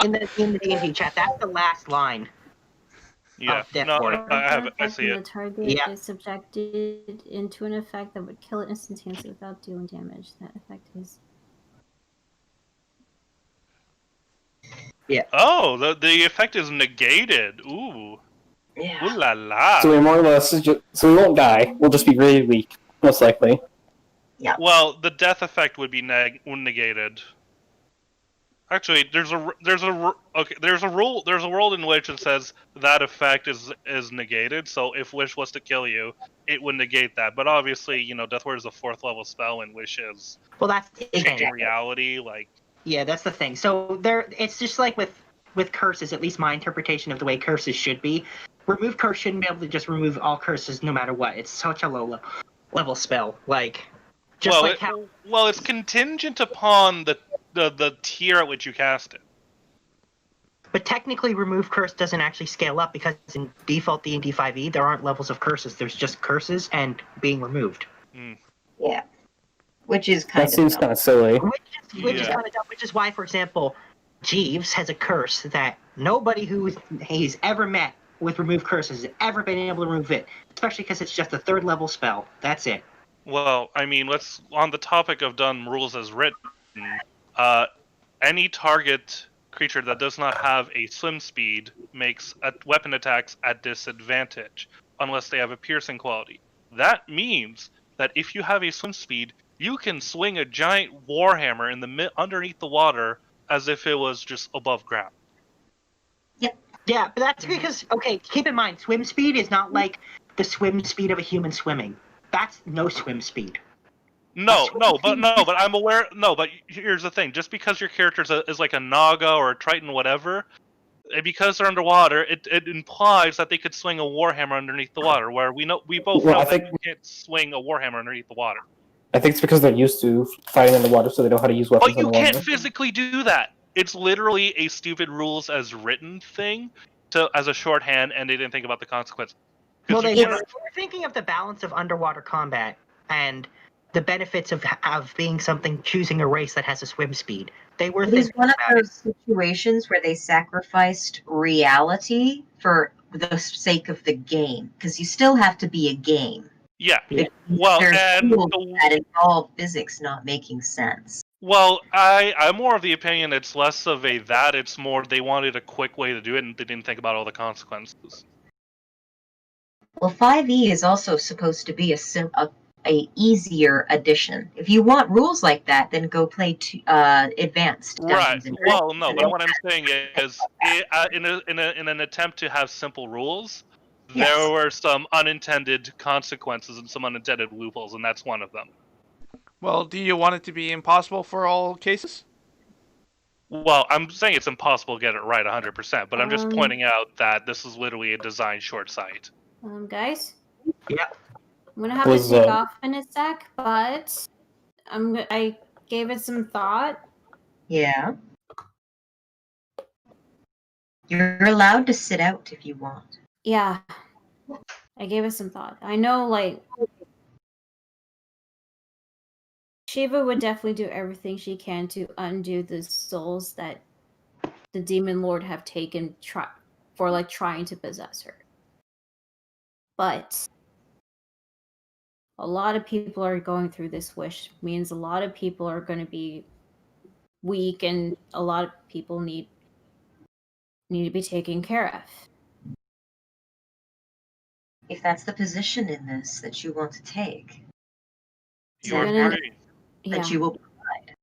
In the D&D chat, that's the last line.
Yeah.
of Death
No,
Ward.
I have it. I see
The
it.
target
Yeah.
is subjected into an effect that would kill it instantaneously without doing damage. That effect is.
Oh, the effect is negated. Ooh.
Yeah.
Ooh la la.
So we more or less, so we won't die. We'll just be really weak, most likely.
Yeah.
Well, the death effect would be negated. Actually, there's a world in which it says that effect is negated. So if Wish was to kill you, it would negate that. But obviously, Death Ward is a 4th level spell, and Wish is
Well, that's the
changing
thing.
reality. Like,
Yeah, that's the thing. So it's just like with curses. At least my interpretation of the way curses should be. Remove curse shouldn't be able to just remove all curses no matter what. It's such a low level spell. Like, just
well,
like how.
well, it's contingent upon the tier at which you cast it.
But technically, remove curse doesn't actually scale up because in default D&D 5e there aren't levels of curses. There's just curses and being removed.
Yeah. Which is kind
That seems
of
kind of silly.
Which is kind of dumb. Which is why, for example, Jeeves has a curse that nobody who he's ever met with remove curses has ever been able to remove it. Especially because it's just a 3rd level spell. That's it.
Well, I mean, let's on the topic of done rules as written. Any target creature that does not have a swim speed makes weapon attacks at disadvantage unless they have a piercing quality. That means that if you have a swim speed, you can swing a giant warhammer in the underneath the water as if it was just above ground.
Yeah, but that's because, okay, keep in mind, swim speed is not like the swim speed of a human swimming. That's no swim speed.
But I'm aware. No, but here's the thing: just because your character is like a Naga or a Triton, whatever, because they're underwater, it implies that they could swing a warhammer underneath the water. Where we both know that you can't swing a warhammer underneath the water.
I think it's because they're used to fighting in the water, so they know how to use weapons
But you
underwater.
can't physically do that. It's literally a stupid rules as written thing as a shorthand, and they didn't think about the consequences.
Well, they were thinking of the balance of underwater combat and the benefits of choosing a race that has a swim speed. They were
It is
thinking
one of
about
those situations where they sacrificed reality for the sake of the game, because you still have to be a game.
Yeah.
Well, there's rules that involve physics not making sense.
Well, I'm more of the opinion it's less of it's more they wanted a quick way to do it and they didn't think about all the consequences.
Well, 5e is also supposed to be a easier addition. If you want rules like that, then go play advanced Dungeons and Dragons.
Well, no, but what I'm saying is, in an attempt to have simple rules, there were some unintended consequences and some unintended loopholes, and that's one of them.
Well, do you want it to be impossible for all cases?
Well, I'm saying it's impossible to get it right 100%, but I'm just pointing out that this is literally a design short sight.
Guys?
Yeah.
I'm gonna have to take off in a sec, but I gave it some thought.
Yeah. You're allowed to sit out if you want.
Yeah. I gave it some thought. I know, like, Shiva would definitely do everything she can to undo the souls that the Demon Lord have taken for trying to possess her. But a lot of people are going through this wish. Means a lot of people are going to be weak, and a lot of people need to be taken care of.
If that's the position in this that you want to take,
You are
gonna-
free.
that you will provide.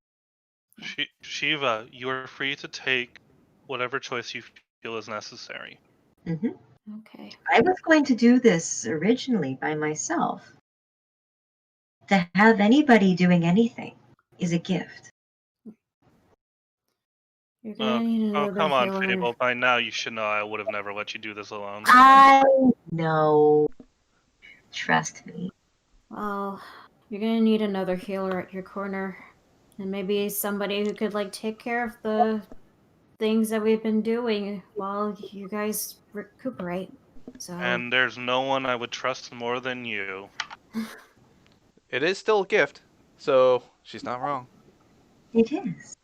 Shiva, you are free to take whatever choice you feel is necessary.
Hmm.
Okay.
I was going to do this originally by myself. To have anybody doing anything is a gift.
You're gonna need
Oh,
another
come on,
healer.
Fable. By now you should know I would have never let you do this alone.
I know. Trust me.
Well, you're gonna need another healer at your corner, and maybe somebody who could like take care of the things that we've been doing while you guys recuperate. So
And there's no one I would trust more than you.
It is still a gift, so she's not wrong.
It is.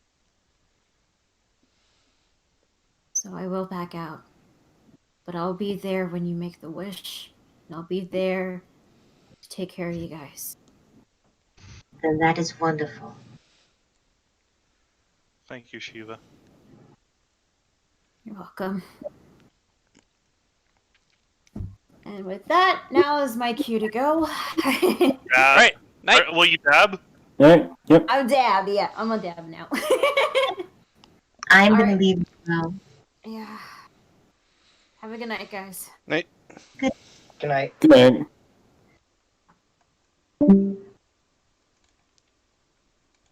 So I will back out. But I'll be there when you make the wish. And I'll be there to take care of you guys.
Then that is wonderful.
Thank you, Shiva.
You're welcome. And with that, now is my cue to go.
Right.
Night.
Will you dab?
Alright, yep.
I'm dab, yeah. I'm a dab now.
I'm
All
going
right.
to leave now.
Yeah. Have a good night, guys.
Night.
Good night.
Good night.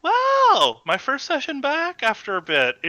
Wow! My first session back after a bit.